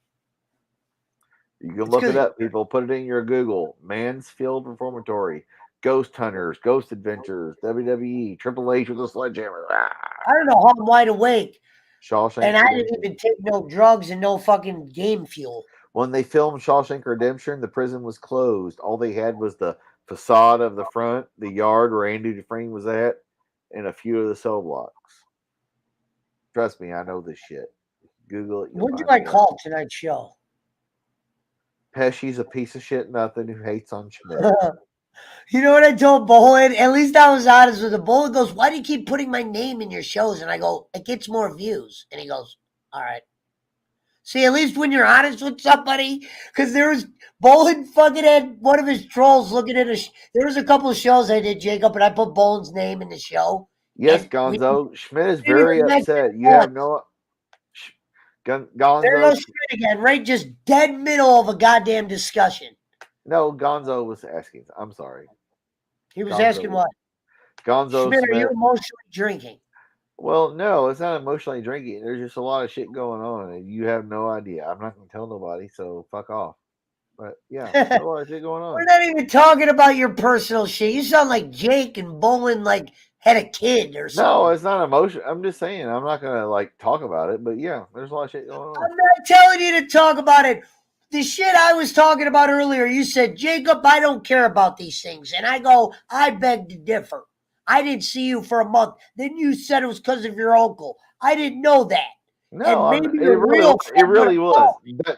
You can look it up, people. Put it in your Google. Mansfield Reformatory. Ghost Hunters, Ghost Adventures, WWE, Triple H with a sledgehammer.
I don't know how I'm wide awake.
Shawshank
and I didn't even take no drugs and no fucking game fuel.
When they filmed Shawshank Redemption, the prison was closed. All they had was the facade of the front, the yard where Andy Dufresne was at, and a few of the cell blocks. Trust me, I know this shit. Google it.
What would you like call tonight's show?
Pesci's a piece of shit nothing who hates on Schmidt.
You know what I told Bowen? At least I was honest with him. Bowen goes, why do you keep putting my name in your shows? And I go, it gets more views. And he goes, all right. See, at least when you're honest with somebody, because Bowen fucking had one of his trolls looking at there was a couple of shows I did, Jacob, and I put Bowen's name in the show.
Yes, Gonzo. Schmidt is very upset. You have no... Gonzo.
There goes Schmidt again, right? Just dead middle of a goddamn discussion.
No, Gonzo was asking. I'm sorry.
He was asking what?
Gonzo
Schmidt, are you emotionally drinking?
Well, no, it's not emotionally drinking. There's just a lot of shit going on, and you have no idea. I'm not going to tell nobody, so fuck off. But, yeah, there's a lot of shit going on.
We're not even talking about your personal shit. You sound like Jake and Bowen had a kid or something.
No, it's not emotional. I'm just saying. I'm not going to, talk about it. But, yeah, there's a lot of shit going on.
I'm not telling you to talk about it. The shit I was talking about earlier, you said, Jacob, I don't care about these things. And I go, I beg to differ. I didn't see you for a month. Then you said it was because of your uncle. I didn't know that.
No, it really was.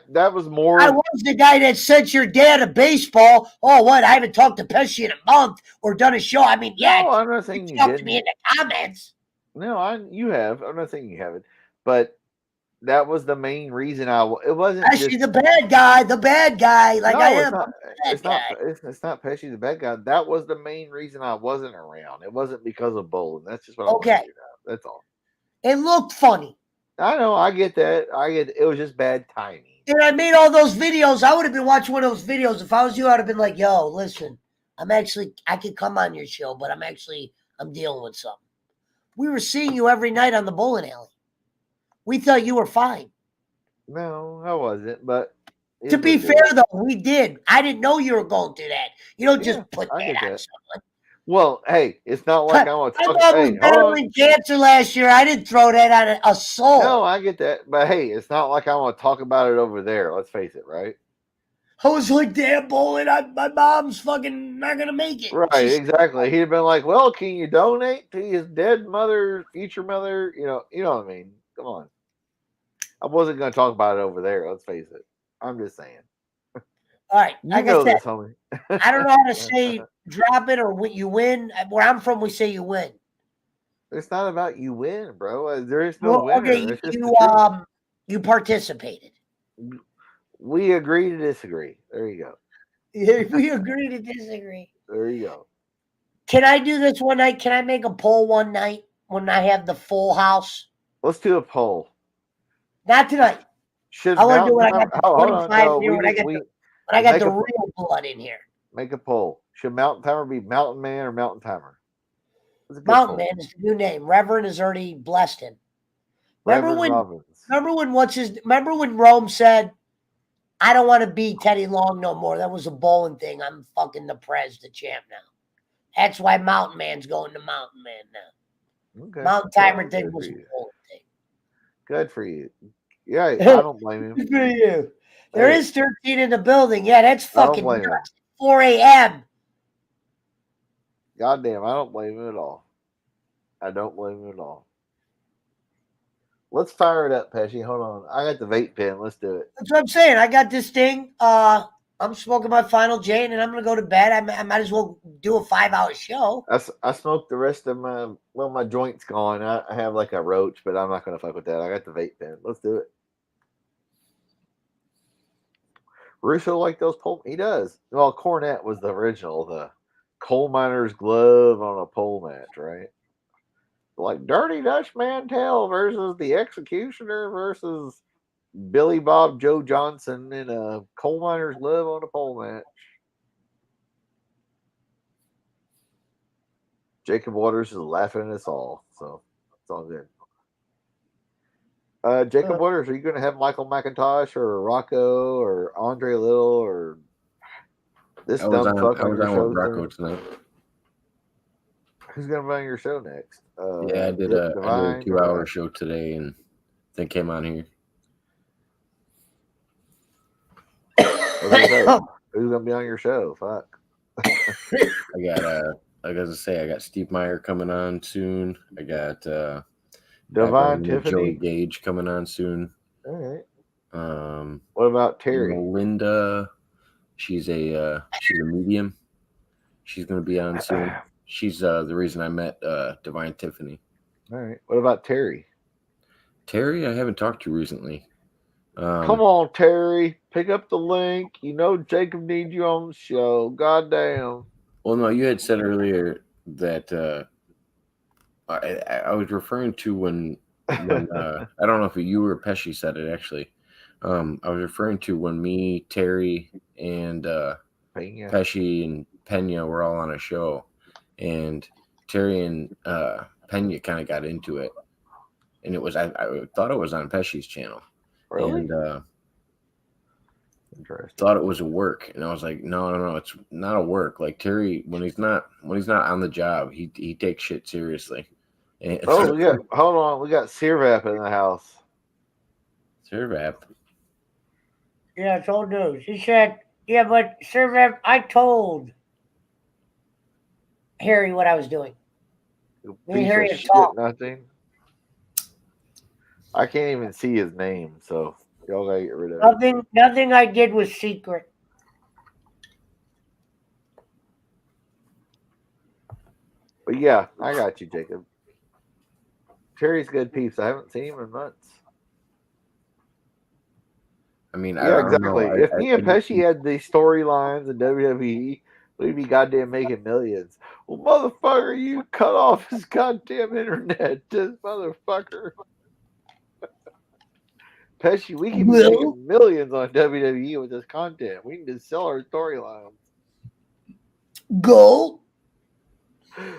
That was more.
I was the guy that sent your dad a baseball. Oh, what? I haven't talked to Pesci in a month or done a show. I mean, yeah.
No, I'm not saying you
talked
didn't.
to me in the comments.
No, you have. I'm not saying you haven't. But That was the main reason it wasn't
Actually,
just
the bad guy. Like
no,
I
it's
am.
not. It's not. It's not Pesci the bad guy. That was the main reason I wasn't around. It wasn't because of bowling. That's just what I want to
Okay.
do now. That's all.
It looked funny.
I know. I get that. It was just bad timing.
And I made all those videos. I would have been watching one of those videos. If I was you, I'd have been like, yo, listen, I could come on your show, but I'm dealing with something. We were seeing you every night on the bowling alley. We thought you were fine.
No, I wasn't. But
to be fair, though, we did. I didn't know you were going through that. You don't just put that on someone.
Well, hey, it's not like I want to talk.
I was battling cancer last year. I didn't throw that on a soul.
No, I get that. But hey, it's not like I want to talk about it over there. Let's face it, right?
I was like, damn, bowling, my mom's fucking not going to make it.
Right, exactly. He'd have been like, well, can you donate to his dead mother, future mother? You know what I mean? Come on. I wasn't going to talk about it over there. Let's face it. I'm just saying.
All right.
You know this, homie.
I don't know how to say drop it or what you win. Where I'm from, we say you win.
It's not about you win, bro. There is no winner.
Okay, you participated.
We agree to disagree. There you go.
Yeah, we agree to disagree.
There you go.
Can I do this one night? Can I make a poll one night when I have the full house?
Let's do a poll.
Not tonight. I want to do when I got the 25 here, when I got the real blood in here.
Make a poll. Should Mountain Timer be Mountain Man or Mountain Timer?
Mountain Man is the new name. Reverend has already blessed him. Remember when Rome said, I don't want to be Teddy Long no more. That was a bowling thing. I'm fucking the champ now. That's why Mountain Man's going to Mountain Man now.
Okay.
Mountain Timer thing was a bowling thing.
Good for you. Yeah, I don't blame him.
Good for you. There is 13 in the building. Yeah, that's fucking nuts. 4 a.m.
Goddamn, I don't blame him at all. I don't blame him at all. Let's fire it up, Pesci. Hold on. I got the vape pen. Let's do it.
That's what I'm saying. I got this thing. I'm smoking my final J, and I'm going to go to bed. I might as well do a 5-hour show.
I smoked the rest of my joint's gone. I have like a roach, but I'm not going to fuck with that. I got the vape pen. Let's do it. Russo like those pole? He does. Well, Cornette was the original, the coal miner's glove on a pole match, right? Like Dirty Dutch Mantel versus the Executioner versus Billy Bob Joe Johnson in a coal miner's glove on a pole match. Jacob Waters is laughing at us all, so it's all good. Jacob Waters, are you going to have Michael McIntosh or Rocco or Andre Little or this dumb fuck on your show
with Rocco tonight?
Who's going to be on your show next?
Yeah, I did a 2-hour show today and then came on here.
Who's going to be on your show? Fuck.
I got Steve Meyer coming on soon. I got
Divine Tiffany,
Joey Gage coming on soon.
All right. What about Terry?
Melinda, she's a medium. She's going to be on soon. She's the reason I met Divine Tiffany.
All right. What about Terry?
Terry, I haven't talked to recently.
Come on, Terry. Pick up the link. You know Jacob needs you on the show. Goddamn.
Well, no, you had said earlier that I was referring to when I don't know if you or Pesci said it actually. I was referring to when me, Terry, and Pesci and Pena were all on a show, and Terry and Pena kind of got into it, and it was I thought it was on Pesci's channel,
really?
And thought it was a work, and I was like, no, it's not a work. Like Terry, when he's not on the job, he takes shit seriously. And
hold on, we got Sirvap in the house.
Sirvap.
Yeah, it's old news. He said, yeah, but Sirvap, I told Harry what I was doing. Me and Harry have talked.
Nothing. I can't even see his name, so y'all gotta get rid of
it. Nothing I did was secret.
But yeah, I got you, Jacob. Terry's good peeps. I haven't seen him in months.
I mean,
Yeah,
I don't
exactly.
know.
If me and Pesci had these storylines in WWE, we'd be goddamn making millions. Well, motherfucker, you cut off his goddamn internet, this motherfucker. Pesci, we can be making millions on WWE with this content. We can just sell our storylines.
Go.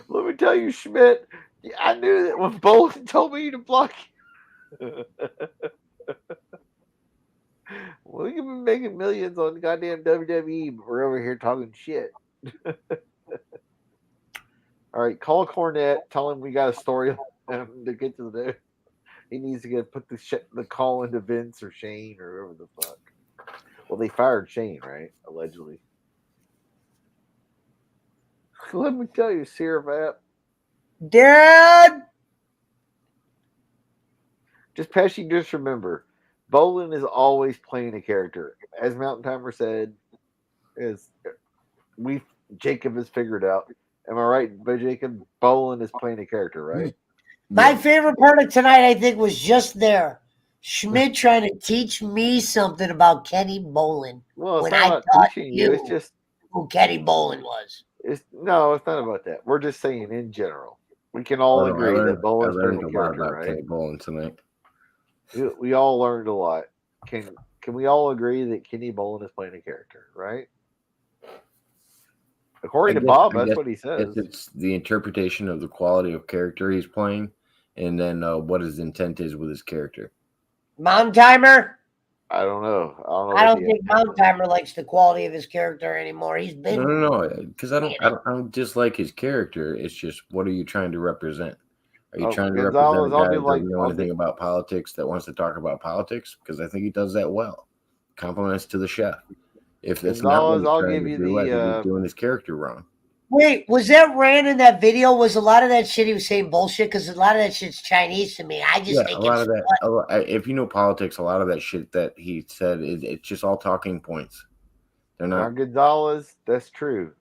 Let me tell you, Schmidt, I knew that when Bolin told me to block you. We can be making millions on goddamn WWE, but we're over here talking shit. All right, call Cornette. Tell him we got a story to get to the. He needs to put the call into Vince or Shane or whoever the fuck. Well, they fired Shane, right? Allegedly. Let me tell you, Sierra
Dad.
Just remember, Bolin is always playing a character. As Mountain Timer said, Jacob has figured out. Am I right? But Jacob, Bolin is playing a character, right?
My favorite part of tonight, I think, was just there. Schmidt trying to teach me something about Kenny Bolin.
Well,
when
it's not
I
about teaching you. It's just
who Kenny Bolin was.
It's not about that. We're just saying in general. We can all agree that Bolin's playing a character, right?
Kenny Bolin tonight.
We all learned a lot. Can we all agree that Kenny Bolin is playing a character, right? According to Bob, that's what he says.
It's the interpretation of the quality of character he's playing, and then what his intent is with his character.
Mountain Timer?
I don't know.
I don't think Mountain Timer likes the quality of his character anymore. He's been
no, because I don't dislike his character. It's just, what are you trying to represent? Are you trying to represent a guy that doesn't know anything about politics that wants to talk about politics? Because I think he does that well. Compliments to the chef. If that's not what he's trying to do, I think he's doing his character wrong.
Wait, was that rant in that video? Was a lot of that shit he was saying bullshit? Because a lot of that shit's Chinese to me. I just think
a lot of that. If you know politics, a lot of that shit that he said it's just all talking points. They're not.
Gonzalez, that's true.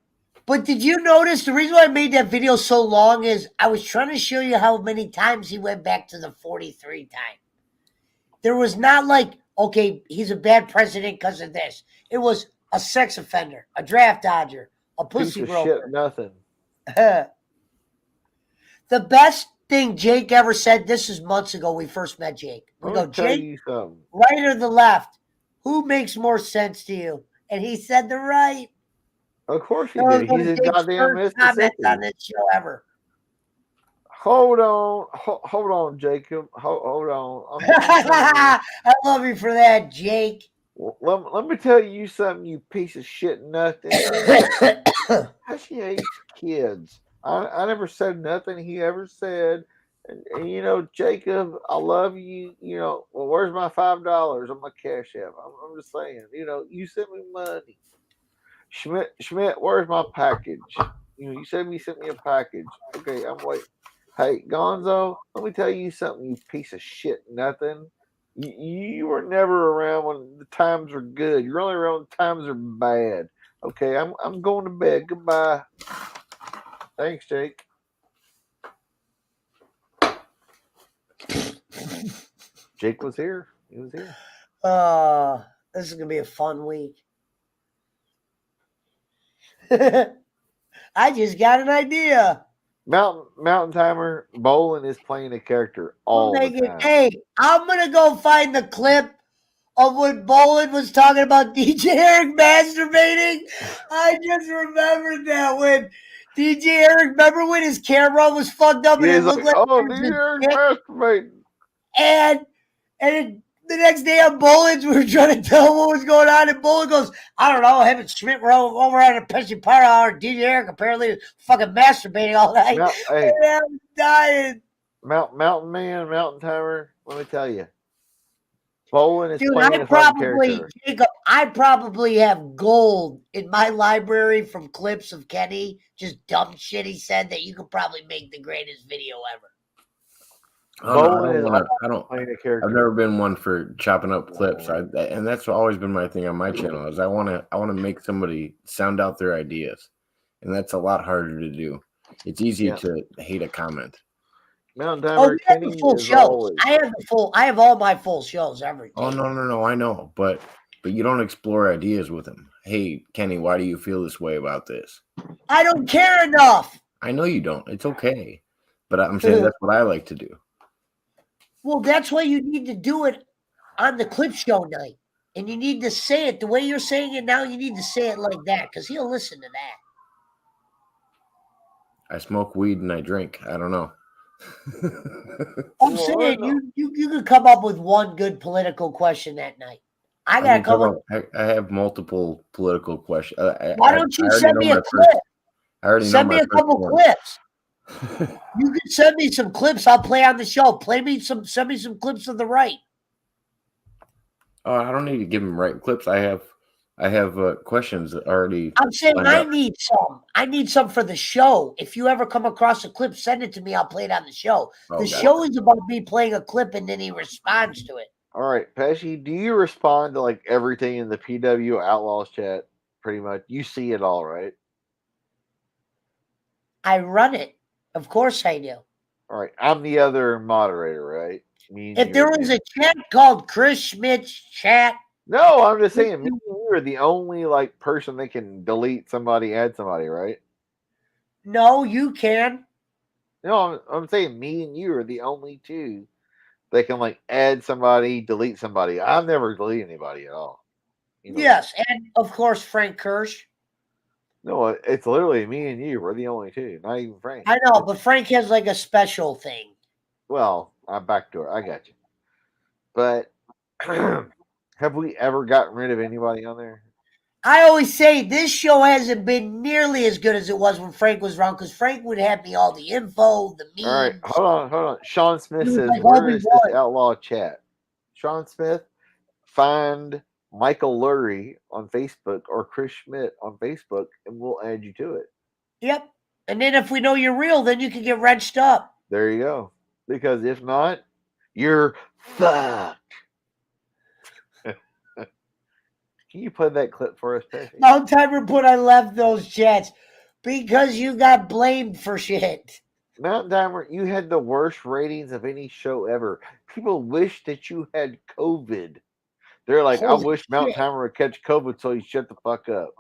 But did you notice the reason why I made that video so long is I was trying to show you how many times he went back to the 43 time. There was not like, okay, he's a bad president because of this. It was a sex offender, a draft dodger, a pussy broker.
Shit, nothing.
The best thing Jake ever said, this is months ago we first met Jake. We go, Jake, right or the left? Who makes more sense to you? And he said the right.
Of course he did. He's in goddamn Mississippi.
On this show ever.
Hold on, Jacob. Hold on.
I love you for that, Jake.
Well, let me tell you something, you piece of shit nothing. She hates kids. I never said nothing he ever said. And Jacob, I love you. Well, where's my $5 on my Cash App? I'm just saying, you sent me money. Schmidt, where's my package? You said you sent me a package. Okay, I'm waiting. Hey, Gonzo, let me tell you something, you piece of shit nothing. You were never around when the times are good. You're only around when the times are bad. Okay, I'm going to bed. Goodbye. Thanks, Jake. Jake was here. He was here.
This is gonna be a fun week. I just got an idea.
Mountain Timer, Bolin is playing a character all the time.
Hey, I'm gonna go find the clip of when Bolin was talking about DJ Eric masturbating. I just remembered that when DJ Eric, remember when his camera was fucked up and it looked like
DJ Eric masturbating.
And the next day on Bolin's, we were trying to tell him what was going on, and Bolin goes, I don't know, him and Schmidt were over at a Pesci Power Hour. DJ Eric apparently was fucking masturbating all night.
Hey,
I was dying.
Mountain Man, Mountain Timer, let me tell you. Bolin is playing a fun character.
Jacob, I probably have gold in my library from clips of Kenny, just dumb shit he said that you could probably make the greatest video ever.
I've
never been one for chopping up clips, and that's always been my thing on my channel. Is I want to make somebody sound out their ideas, and that's a lot harder to do. It's easier to hate a comment.
Mountain
Oh,
Timer
we have
Kenny
the full
is
shows.
always.
I have all my full shows every day.
Oh no, I know, but you don't explore ideas with him. Hey, Kenny, why do you feel this way about this?
I don't care enough.
I know you don't. It's okay, but I'm saying that's what I like to do.
Well, that's why you need to do it on the clip show night, and you need to say it the way you're saying it now. You need to say it like that because he'll listen to that.
I smoke weed and I drink. I don't know.
I'm saying you could come up with one good political question that night. I gotta come up.
I have multiple political questions.
Why don't you send me a clip? Send me a couple clips. You can send me some clips. I'll play on the show. Send me some clips of the right.
Oh, I don't need to give him right clips. I have questions already.
I'm saying I need some. I need some for the show. If you ever come across a clip, send it to me. I'll play it on the show. The show is about me playing a clip and then he responds to it.
All right, Pesci, do you respond to like everything in the PW Outlaws chat? Pretty much, you see it all, right?
I run it. Of course I do.
All right, I'm the other moderator, right?
If there was a chat called Chris Schmidt's chat.
No, I'm just saying, me and you are the only like person that can delete somebody, add somebody, right?
No, you can.
No, I'm saying me and you are the only two that can like add somebody, delete somebody. I've never deleted anybody at all.
You know yes, that. And of course Frank Kirsch.
No, it's literally me and you. We're the only two, not even Frank.
I know, but Frank has like a special thing.
Well, I'm backdoor. I got you. But have we ever gotten rid of anybody on there?
I always say this show hasn't been nearly as good as it was when Frank was around because Frank would have me all the info, the memes.
All right, hold on. Sean Smith says, where is this outlaw chat? Sean Smith, find Michael Lurie on Facebook or Chris Schmidt on Facebook, and we'll add you to it.
Yep. And then if we know you're real, then you can get wrenched up.
There you go. Because if not, you're fucked. Can you play that clip for us, Pesci?
Long time report I left those chats because you got blamed for shit.
Mountain Timer, you had the worst ratings of any show ever. People wish that you had COVID. They're like, I wish Mountain Timer would catch COVID so he shut the fuck up.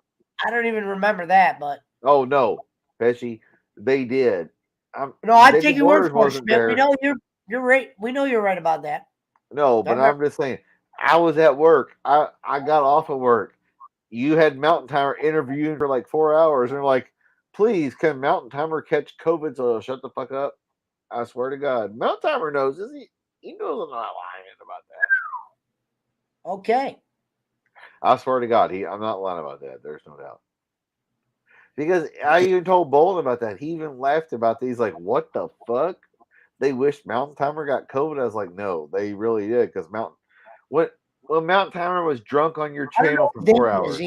I don't even remember that, but.
Oh, no, Pesci, they did.
No, I take your word for it, Schmidt. We know you're right. We know you're right about that.
No, but I'm just saying, I was at work. I got off of work. You had Mountain Timer interviewing for like 4 hours, and they're like, please, can Mountain Timer catch COVID so he'll shut the fuck up? I swear to God. Mountain Timer knows, he knows I'm not lying about that.
Okay.
I swear to God, I'm not lying about that. There's no doubt. Because I even told Bolin about that. He even laughed about these, like, what the fuck? They wished Mountain Timer got COVID. I was like, no, they really did. Because when Mountain Timer was drunk on your channel for 4 hours,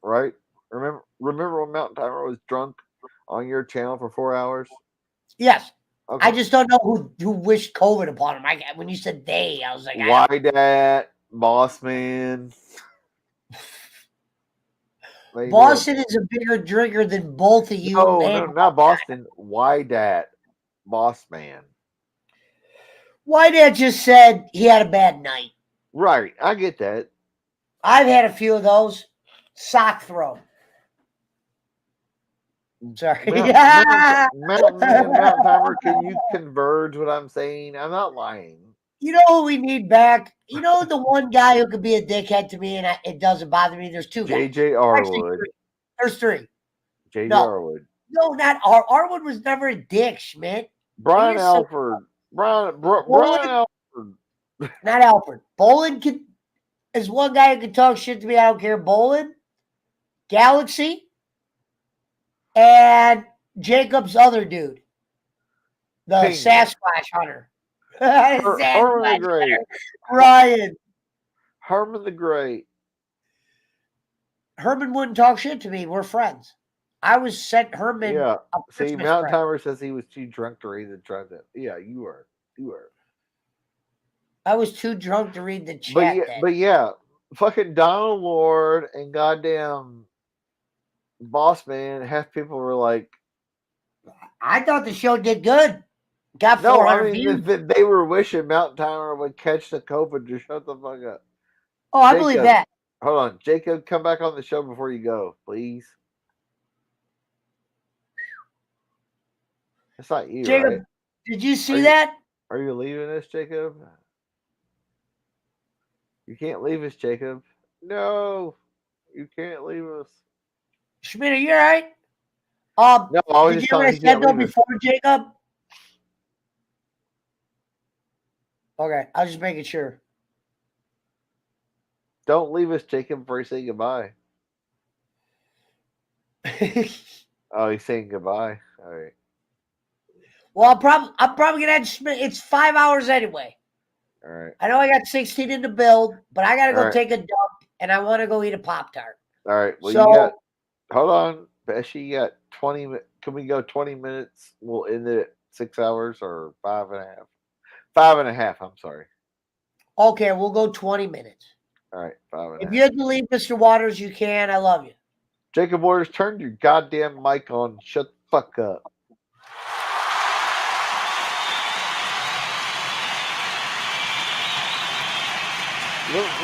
right? Remember when Mountain Timer was drunk on your channel for 4 hours?
Yes. Okay. I just don't know who wished COVID upon him. When you said they, I was like,
why that Boss Man?
Boston is a bigger drinker than both of you.
No, not Boston. Why that Boss Man?
Why that just said he had a bad night.
Right, I get that.
I've had a few of those. Sock throw. Sorry.
Mountain Timer, can you converge what I'm saying? I'm not lying.
You know who we need back? You know the one guy who could be a dickhead to me and it doesn't bother me? There's two guys.
JJ Arwood.
There's three.
JJ Arwood.
No, not Arwood was never a dick, Schmidt.
Brian Alford. Brian Alford.
Not Alfred. Bolin is one guy who can talk shit to me. I don't care. Bolin, Galaxy, and Jacob's other dude, the Sasquatch hunter.
Herman the Great.
Ryan.
Herman the Great.
Herman wouldn't talk shit to me. We're friends. I was sent Herman.
Yeah. See, Mountain Timer says he was too drunk to read the chat. Yeah, you were.
I was too drunk to read the chat.
But yeah, fucking Donald Lord and goddamn Boss Man, half people were like,
I thought the show did good. Got
No,
400
I mean
views.
they were wishing Mountain Timer would catch the COVID. Just shut the fuck up.
Oh, I believe that.
Hold on, Jacob, come back on the show before you go, please. It's not you,
Jacob,
right?
did you see that?
Are you leaving us, Jacob? You can't leave us, Jacob. No, you can't leave us.
Schmidt, are you all right?
No, I was
did
just
you hear what I
telling you
said though
can't leave us.
before, Jacob? Okay, I was just making sure.
Don't leave us, Jacob, before you say goodbye. Oh, he's saying goodbye. All right.
Well, I'm probably gonna have Schmidt. It's 5 hours anyway.
All right.
I know I got 16 in the build, but I gotta go
All right.
take a dump, and I want to go eat a Pop-Tart.
All right. Well,
So-
you got. Hold on, Pesci. You got 20. Can we go 20 minutes? We'll end it at 6 hours or 5.5. 5.5. I'm sorry.
Okay, we'll go 20 minutes.
All right, 5.5.
If you have to leave, Mr. Waters, you can. I love you.
Jacob Waters, turn your goddamn mic on. Shut the fuck up.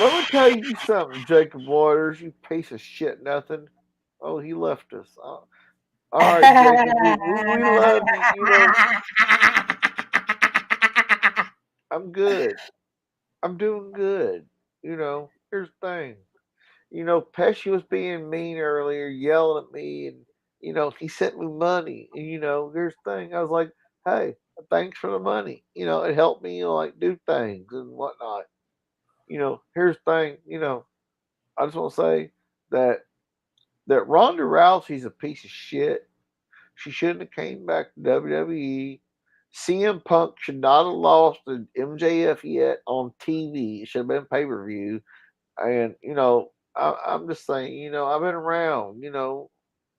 Let me tell you something, Jacob Waters. You piece of shit, nothing. Oh, he left us. All right, Jacob. We love you. You know, I'm good. I'm doing good. You know, here's the thing. You know, Pesci was being mean earlier, yelling at me, and you know, he sent me money. And you know, here's the thing. I was like, hey, thanks for the money. You know, it helped me, like, do things and whatnot. You know, here's the thing. You know, I just want to say that Ronda Rousey's a piece of shit. She shouldn't have came back to WWE. CM Punk should not have lost to MJF yet on TV. It should have been pay per view. And you know, I'm just saying. You know, I've been around. You know,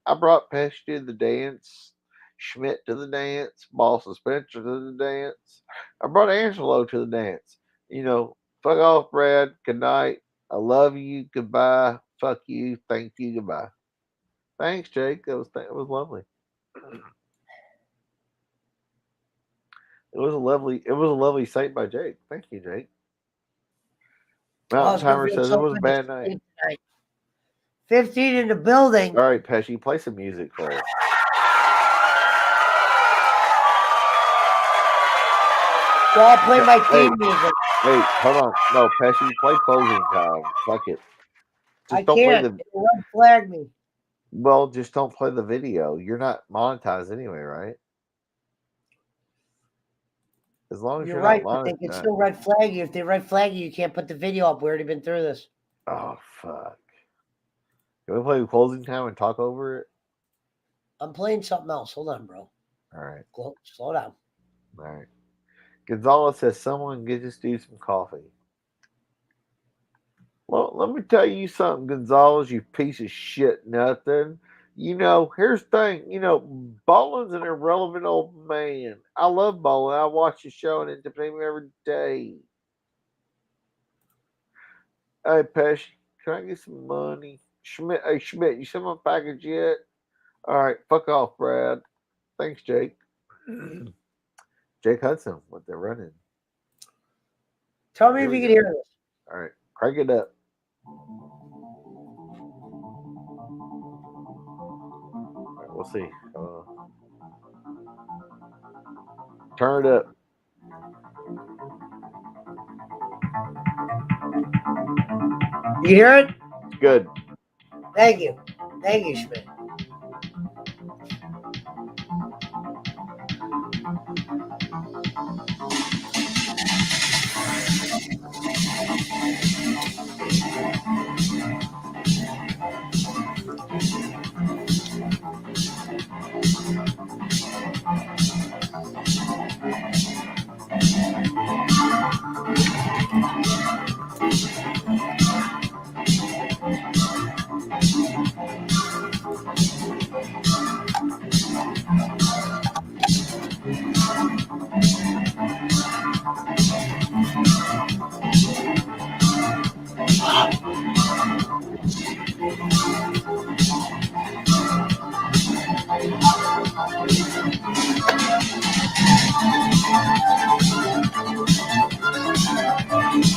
I brought Pesci to the dance, Schmidt to the dance, Boston Spencer to the dance. I brought Angelo to the dance. You know, fuck off, Brad. Good night. I love you. Goodbye. Fuck you. Thank you. Goodbye. Thanks, Jake. It was lovely. It was a lovely sight by Jake. Thank you, Jake. Mountain Timer says it was a bad night.
15 in the building.
All right, Pesci, play some music for us.
So I'll play my theme music.
Wait, hold on. No, Pesci, play closing time. Fuck it.
Just don't play the. Red flag me.
Well, just don't play the video. You're not monetized anyway, right? As long as you're
right,
not monetized.
But they can still red flag you. If they red flag you, you can't put the video up. We already been through this.
Oh, fuck. Can we play closing time and talk over it?
I'm playing something else. Hold on, bro.
All right.
Slow down.
All right. Gonzalez says, someone get this dude some coffee. Well, let me tell you something, Gonzalez, you piece of shit, nothing. You know, here's the thing. You know, Boland's an irrelevant old man. I love Boland. I watch the show and entertain me every day. Hey, Pesci, can I get some money? Schmidt, hey, Schmidt, you sent my package yet? All right, fuck off, Brad. Thanks, Jake. Jake Hudson, what they're running.
Tell me if you can hear this.
All right, crank it up. All right, we'll see. Turn it up.
You hear it?
Good.
Thank you. Thank you, Schmidt.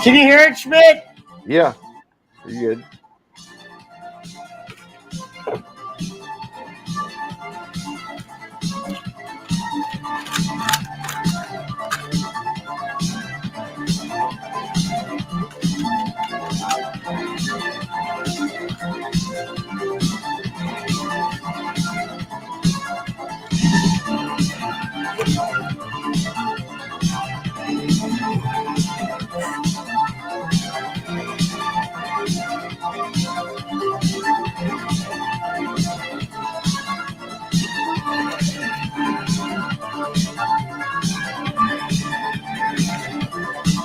Can you hear it, Schmidt?
Yeah, you're good.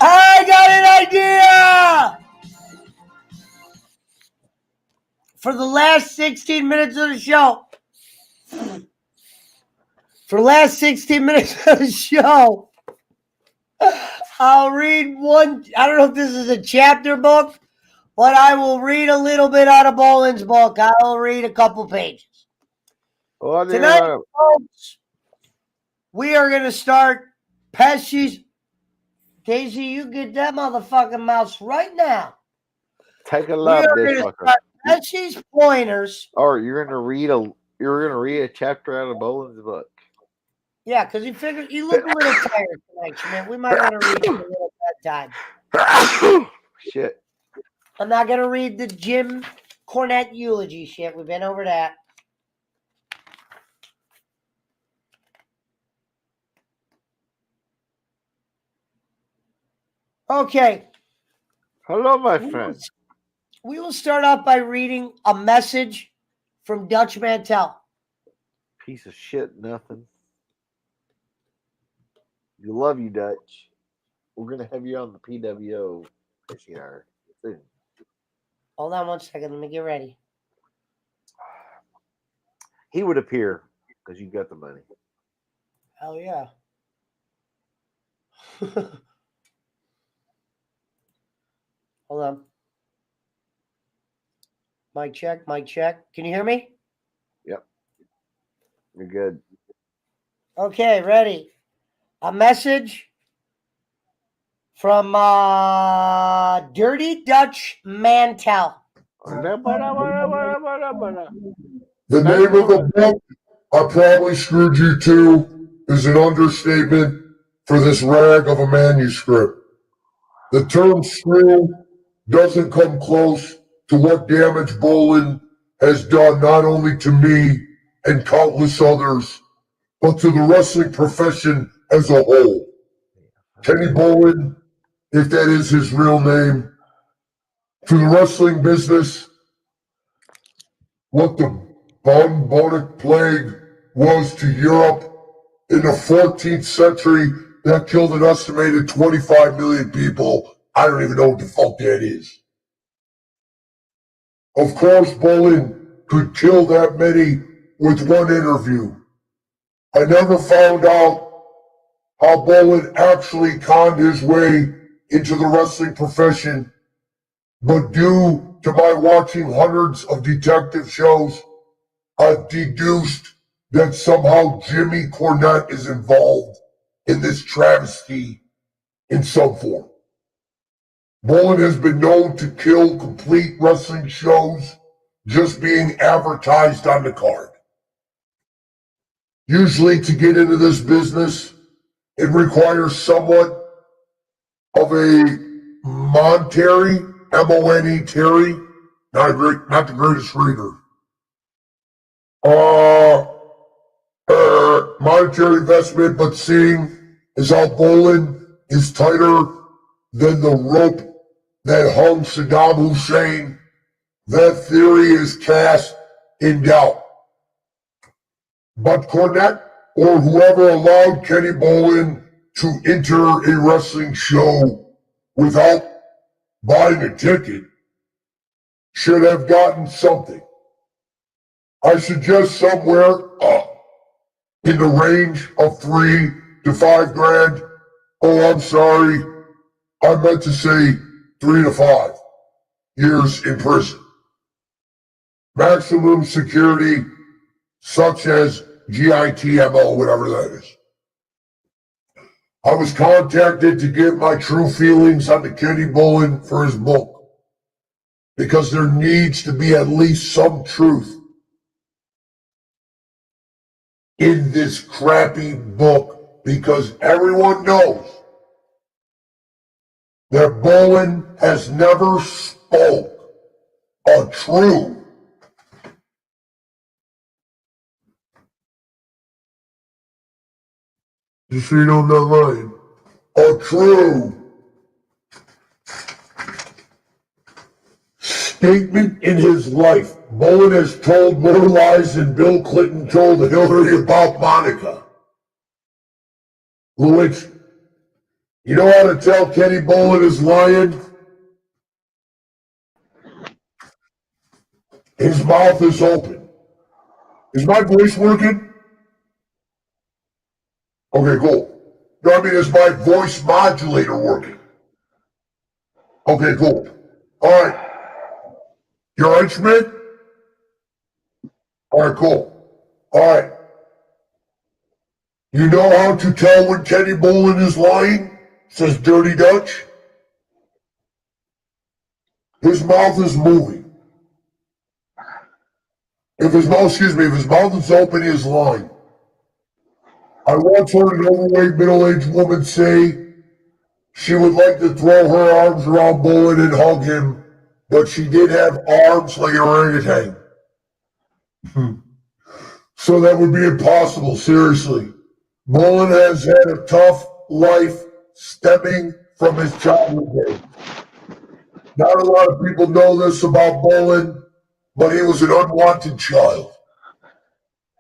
I got an idea! For the last 16 minutes of the show. For the last 16 minutes of the show, I'll read one. I don't know if this is a chapter book, but I will read a little bit out of Boland's book. I will read a couple pages. Tonight, folks, we are going to start Pesci's. Daisy, you get that motherfucking mouse right now.
Take a look, dishwasher.
Pesci's pointers.
Or you're gonna read a chapter out of Boland's book.
Yeah, because you figured you look a little tired tonight, Schmidt. We might want to read you a little bedtime.
Shit.
I'm not gonna read the Jim Cornette eulogy shit. We've been over that. Okay.
Hello, my friend.
We will start off by reading a message from Dutch Mantel.
Piece of shit, nothing. You love you, Dutch. We're gonna have you on the PWO soon.
Hold on one second. Let me get ready.
He would appear because you got the money.
Hell yeah. Hold on. Mic check, mic check. Can you hear me?
Yep. You're good.
Okay, ready. A message from Dirty Dutch Mantel.
The name of the book I probably screwed you to is an understatement for this rag of a manuscript. The term screw doesn't come close to what damage Boland has done not only to me and countless others, but to the wrestling profession as a whole. Kenny Boland, if that is his real name, to the wrestling business, what the bubonic plague was to Europe in the 14th century that killed an estimated 25 million people. I don't even know what the fuck that is. Of course, Boland could kill that many with one interview. I never found out how Boland actually conned his way into the wrestling profession, but due to my watching hundreds of detective shows, I've deduced that somehow Jimmy Cornette is involved in this travesty in some form. Boland has been known to kill complete wrestling shows just being advertised on the card. Usually to get into this business, it requires somewhat of a monetary, M-O-N-E, Terry, not the greatest reader. Monetary investment, but seeing as how Boland is tighter than the rope that hung Saddam Hussein, that theory is cast in doubt. But Cornette, or whoever allowed Kenny Boland to enter a wrestling show without buying a ticket, should have gotten something. I suggest somewhere in the range of $3 to $5 grand. Oh, I'm sorry. I meant to say 3 to 5 years in prison. Maximum security, such as GITMO, whatever that is. I was contacted to get my true feelings on the Kenny Bolin for his book. Because there needs to be at least some truth in this crappy book. Because everyone knows that Bolin has never spoke a true just read on that line. A true statement in his life. Bolin has told more lies than Bill Clinton told Hillary about Monica. Lewinsky. You know how to tell Kenny Bolin is lying? His mouth is open. Is my voice working? Okay, cool. No, I mean, is my voice modulator working? Okay, cool. All right. You all right, Schmidt? All right, cool. All right. You know how to tell when Kenny Bolin is lying? Says Dirty Dutch. His mouth is moving. If his mouth is open, he is lying. I once heard an overweight middle-aged woman say she would like to throw her arms around Bolin and hug him, but she did have arms like an orangutan. So that would be impossible, seriously. Bolin has had a tough life stemming from his childhood days. Not a lot of people know this about Bolin, but he was an unwanted child.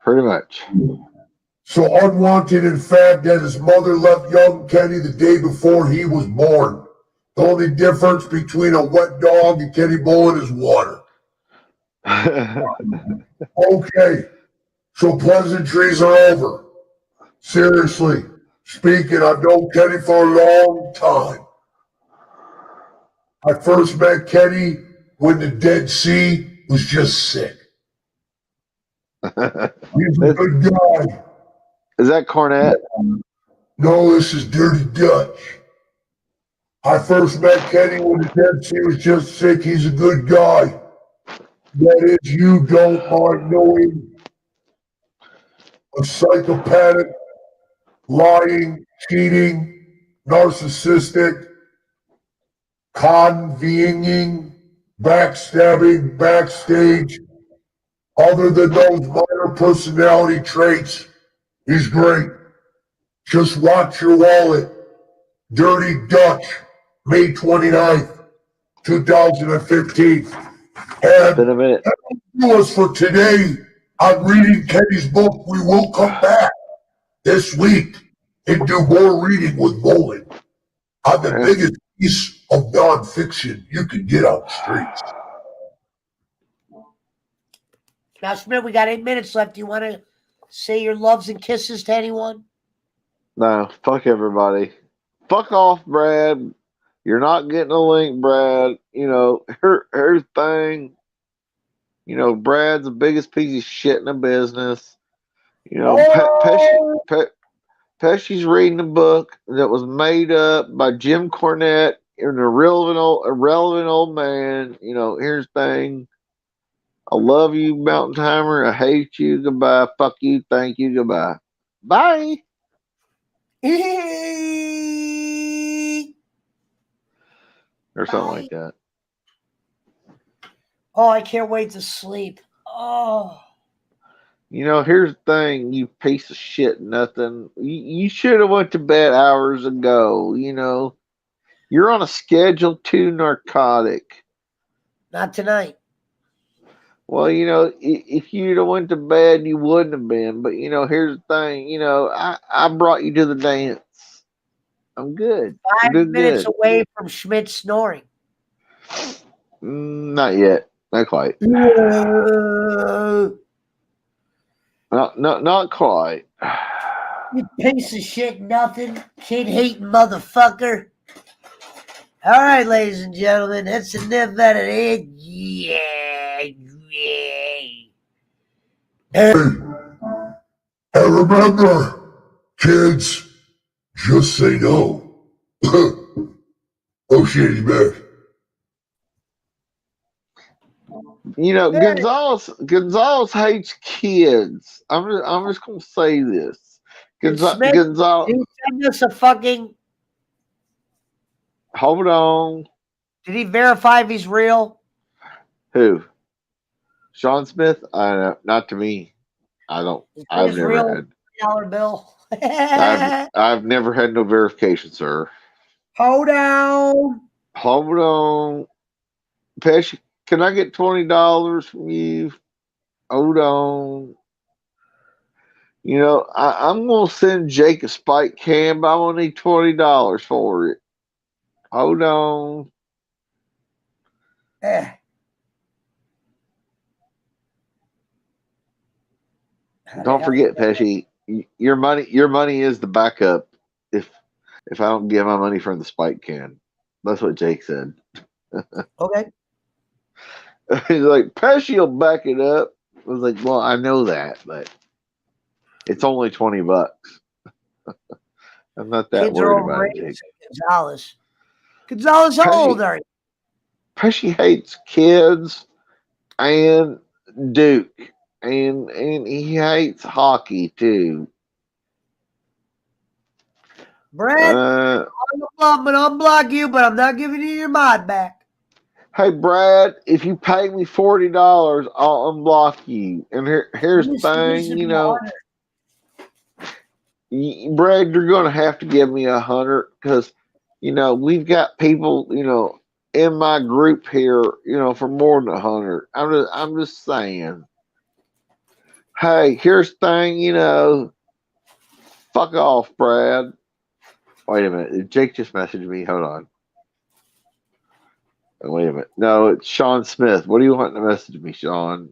Pretty much.
So unwanted, in fact, that his mother left young Kenny the day before he was born. The only difference between a wet dog and Kenny Bolin is water. Okay, so pleasantries are over. Seriously, speaking, I've known Kenny for a long time. I first met Kenny when the Dead Sea was just sick. He's a good guy.
Is that Cornette?
No, this is Dirty Dutch. I first met Kenny when the Dead Sea was just sick. He's a good guy. That is, you don't mind knowing a psychopathic, lying, cheating, narcissistic, convening, backstabbing, backstage. Other than those minor personality traits, he's great. Just watch your wallet. Dirty Dutch, May 29th, 2015. And
Been a minute.
that was for today. I'm reading Kenny's book. We will come back this week and do more reading with Bolin on the biggest piece of nonfiction you can get on the streets.
Now, Smith, we got 8 minutes left. Do you want to say your loves and kisses to anyone?
No, fuck everybody. Fuck off, Brad. You're not getting a link, Brad. You know, here's the thing. You know, Brad's the biggest piece of shit in the business. You know, Pesci's reading a book that was made up by Jim Cornette, an irrelevant old man. You know, here's the thing. I love you, Mountain Timer. I hate you. Goodbye. Fuck you. Thank you. Goodbye. Bye. Or something like that.
Oh, I can't wait to sleep. Oh.
You know, here's the thing, you piece of shit, nothing. You should have went to bed hours ago, you know. You're on a Schedule 2 narcotic.
Not tonight.
Well, you know, if you'd have went to bed, you wouldn't have been. But, you know, here's the thing. You know, I brought you to the dance. I'm good.
5 minutes away from Schmidt snoring.
Not yet. Not quite. Not quite.
You piece of shit, nothing, kid-hating motherfucker. All right, ladies and gentlemen, that's enough out of it. Yeah.
And remember, kids, Just say no. Oh shit, he's back.
You know, Gonzalez hates kids. I'm just gonna say this.
Smith,
Gonzalez,
did he send us a fucking?
hold on.
Did he verify if he's real?
Who? Sean Smith? Not to me. I don't. I've never
real
had.
$dollar bill.
I've never had no verification, sir.
Hold on.
Hold on, Pesci. Can I get $20 from you? Hold on. You know, I'm gonna send Jake a spike cam, but I'm gonna need $20 for it. Hold on. Don't forget, Pesci. Your money is the backup. If I don't get my money from the spike can, that's what Jake said.
Okay.
He's like, Pesci will back it up. I was like, well, I know that, but it's only $20. I'm not that
Kids are
worried about it,
overrated.
Jake.
Gonzalez, how old are you?
Pesci hates kids and Duke, and he hates hockey too.
Brad, I'm gonna unblock you, but I'm not giving you your mod back.
Hey Brad, if you pay me $40, I'll unblock you. And here's the thing, you know, Brad, you're gonna have to give me 100 because, you know, we've got people, you know, in my group here, you know, for more than 100. I'm just saying. Hey, here's the thing, you know, fuck off, Brad. Wait a minute, Jake just messaged me. Hold on. Wait a minute. No, it's Sean Smith. What do you want to message me, Sean?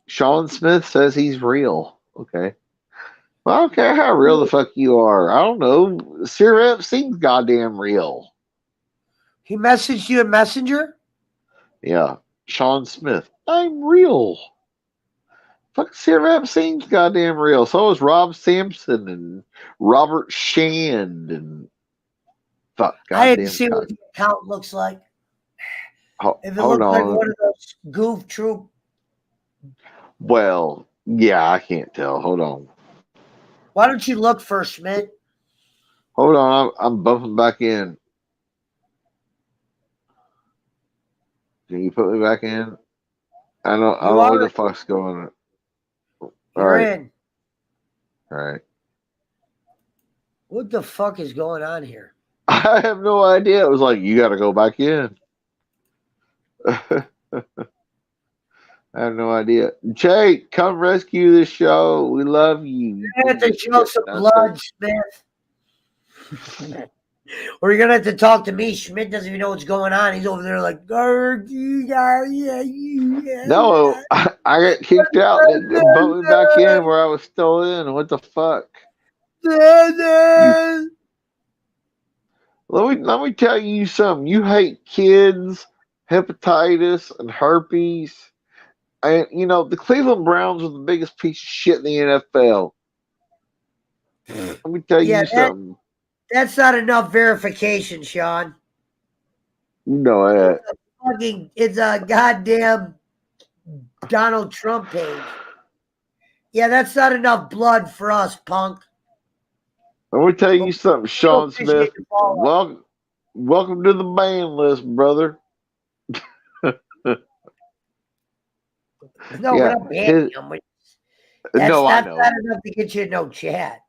Sean Smith says he's real. Okay. Well, I don't care how real the fuck you are. I don't know. Sir seems goddamn real.
He messaged you in Messenger?
Yeah. Sean Smith. I'm real. Fuck, Sir seems goddamn real. So is Rob Sampson and Robert Shand and fuck,
I
goddamn.
didn't see what the account looks like. If it
Hold
looks like
on.
one of those goof troop.
Well, yeah, I can't tell. Hold on.
Why don't you look first, Schmidt?
Hold on, I'm bumping back in. Can you put me back in? I don't know what the fuck's going on.
You're in.
All right.
What the fuck is going on here?
I have no idea. It was like, you got to go back in. I have no idea. Jake, come rescue this show. We love you.
You're going to have to show some blood, Smith. Or you're going to have to talk to me. Schmidt doesn't even know what's going on. He's over there like,
no, I got kicked out and bumped me back in where I was still in. What the fuck? Let me tell you something. You hate kids, hepatitis, and herpes. And, you know, the Cleveland Browns are the biggest piece of shit in the NFL. Let me tell you something.
That's not enough verification, Sean.
You know that.
It's a goddamn Donald Trump page. Yeah, that's not enough blood for us, punk.
Let me tell you something, Sean Smith. Welcome to the ban list, brother.
No, we're not banning him. That's not enough to get you in no chat.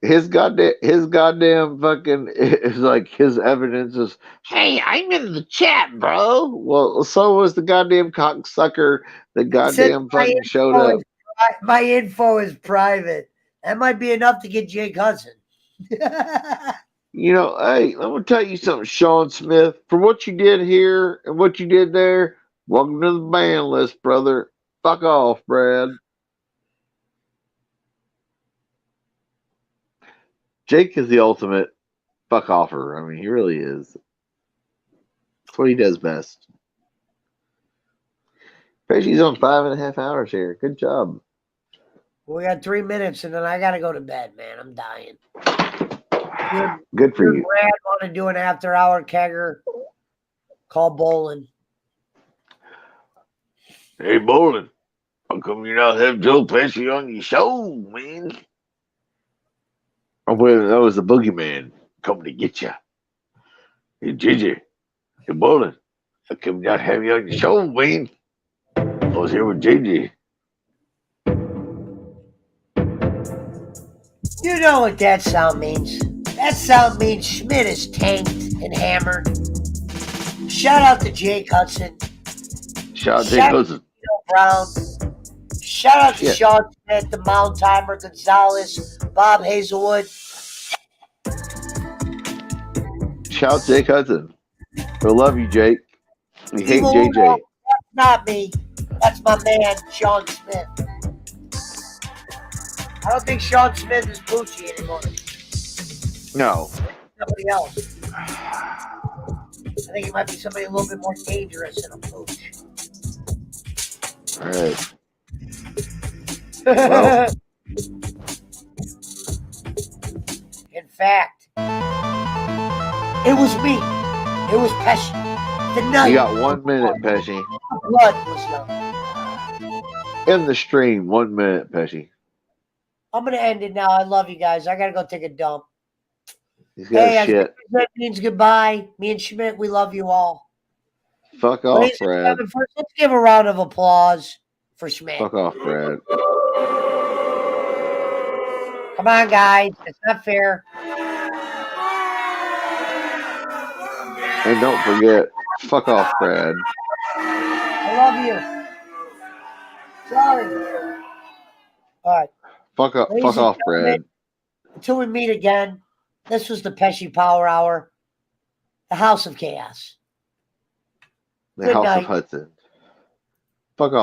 His goddamn fucking is like his evidence is, hey, I'm in the chat, bro. Well, so was the goddamn cocksucker that goddamn fucking showed up.
My info is private. That might be enough to get Jake Hudson.
You know, hey, let me tell you something, Sean Smith. For what you did here and what you did there, welcome to the ban list, brother. Fuck off, Brad. Jake is the ultimate fuck offer. I mean, he really is. That's what he does best. Pesci's on 5.5 hours here. Good job.
We got 3 minutes, and then I got to go to bed, man. I'm dying.
Good for you.
Brad want to do an after-hour kegger. Call Bolin.
Hey, Bolin, how come you not have Joe Pesci on your show, man? Oh, wait, that was the boogeyman coming to get you. Hey, Ginger. Hey, Bolin, how come you not have you on your show, man? I was here with Ginger.
You know what that sound means. That sound means Schmidt is tanked and hammered. Shout out to Jake Hudson.
Shout out to Jake Hudson.
Brown. Shout out to Sean Smith, the Mount Timer, Gonzalez, Bob Hazelwood.
Shout Jake Hudson. We love you, Jake. We hate
Evil
JJ.
Uno, that's not me. That's my man, Sean Smith. I don't think Sean Smith is Poochie anymore.
No.
Somebody else. I think he might be somebody a little bit more dangerous than a Pooch.
All right.
Well. In fact, it was me. It was Pesci. The night.
You got 1 minute, Pesci.
Blood was young.
In the stream, 1 minute, Pesci.
I'm going to end it now. I love you guys. I got to go take a dump.
He's got shit.
That means goodbye. Me and Schmidt, we love you all.
Fuck off, Brad.
First, let's give a round of applause for Schmidt.
Fuck off, Brad.
Come on, guys. It's not fair.
And don't forget, fuck off, Brad.
I love you. Sorry. All right.
Fuck off, Brad.
Until we meet again, this was the Pesci Power Hour, the House of Chaos.
The House of Hudson. Fuck off.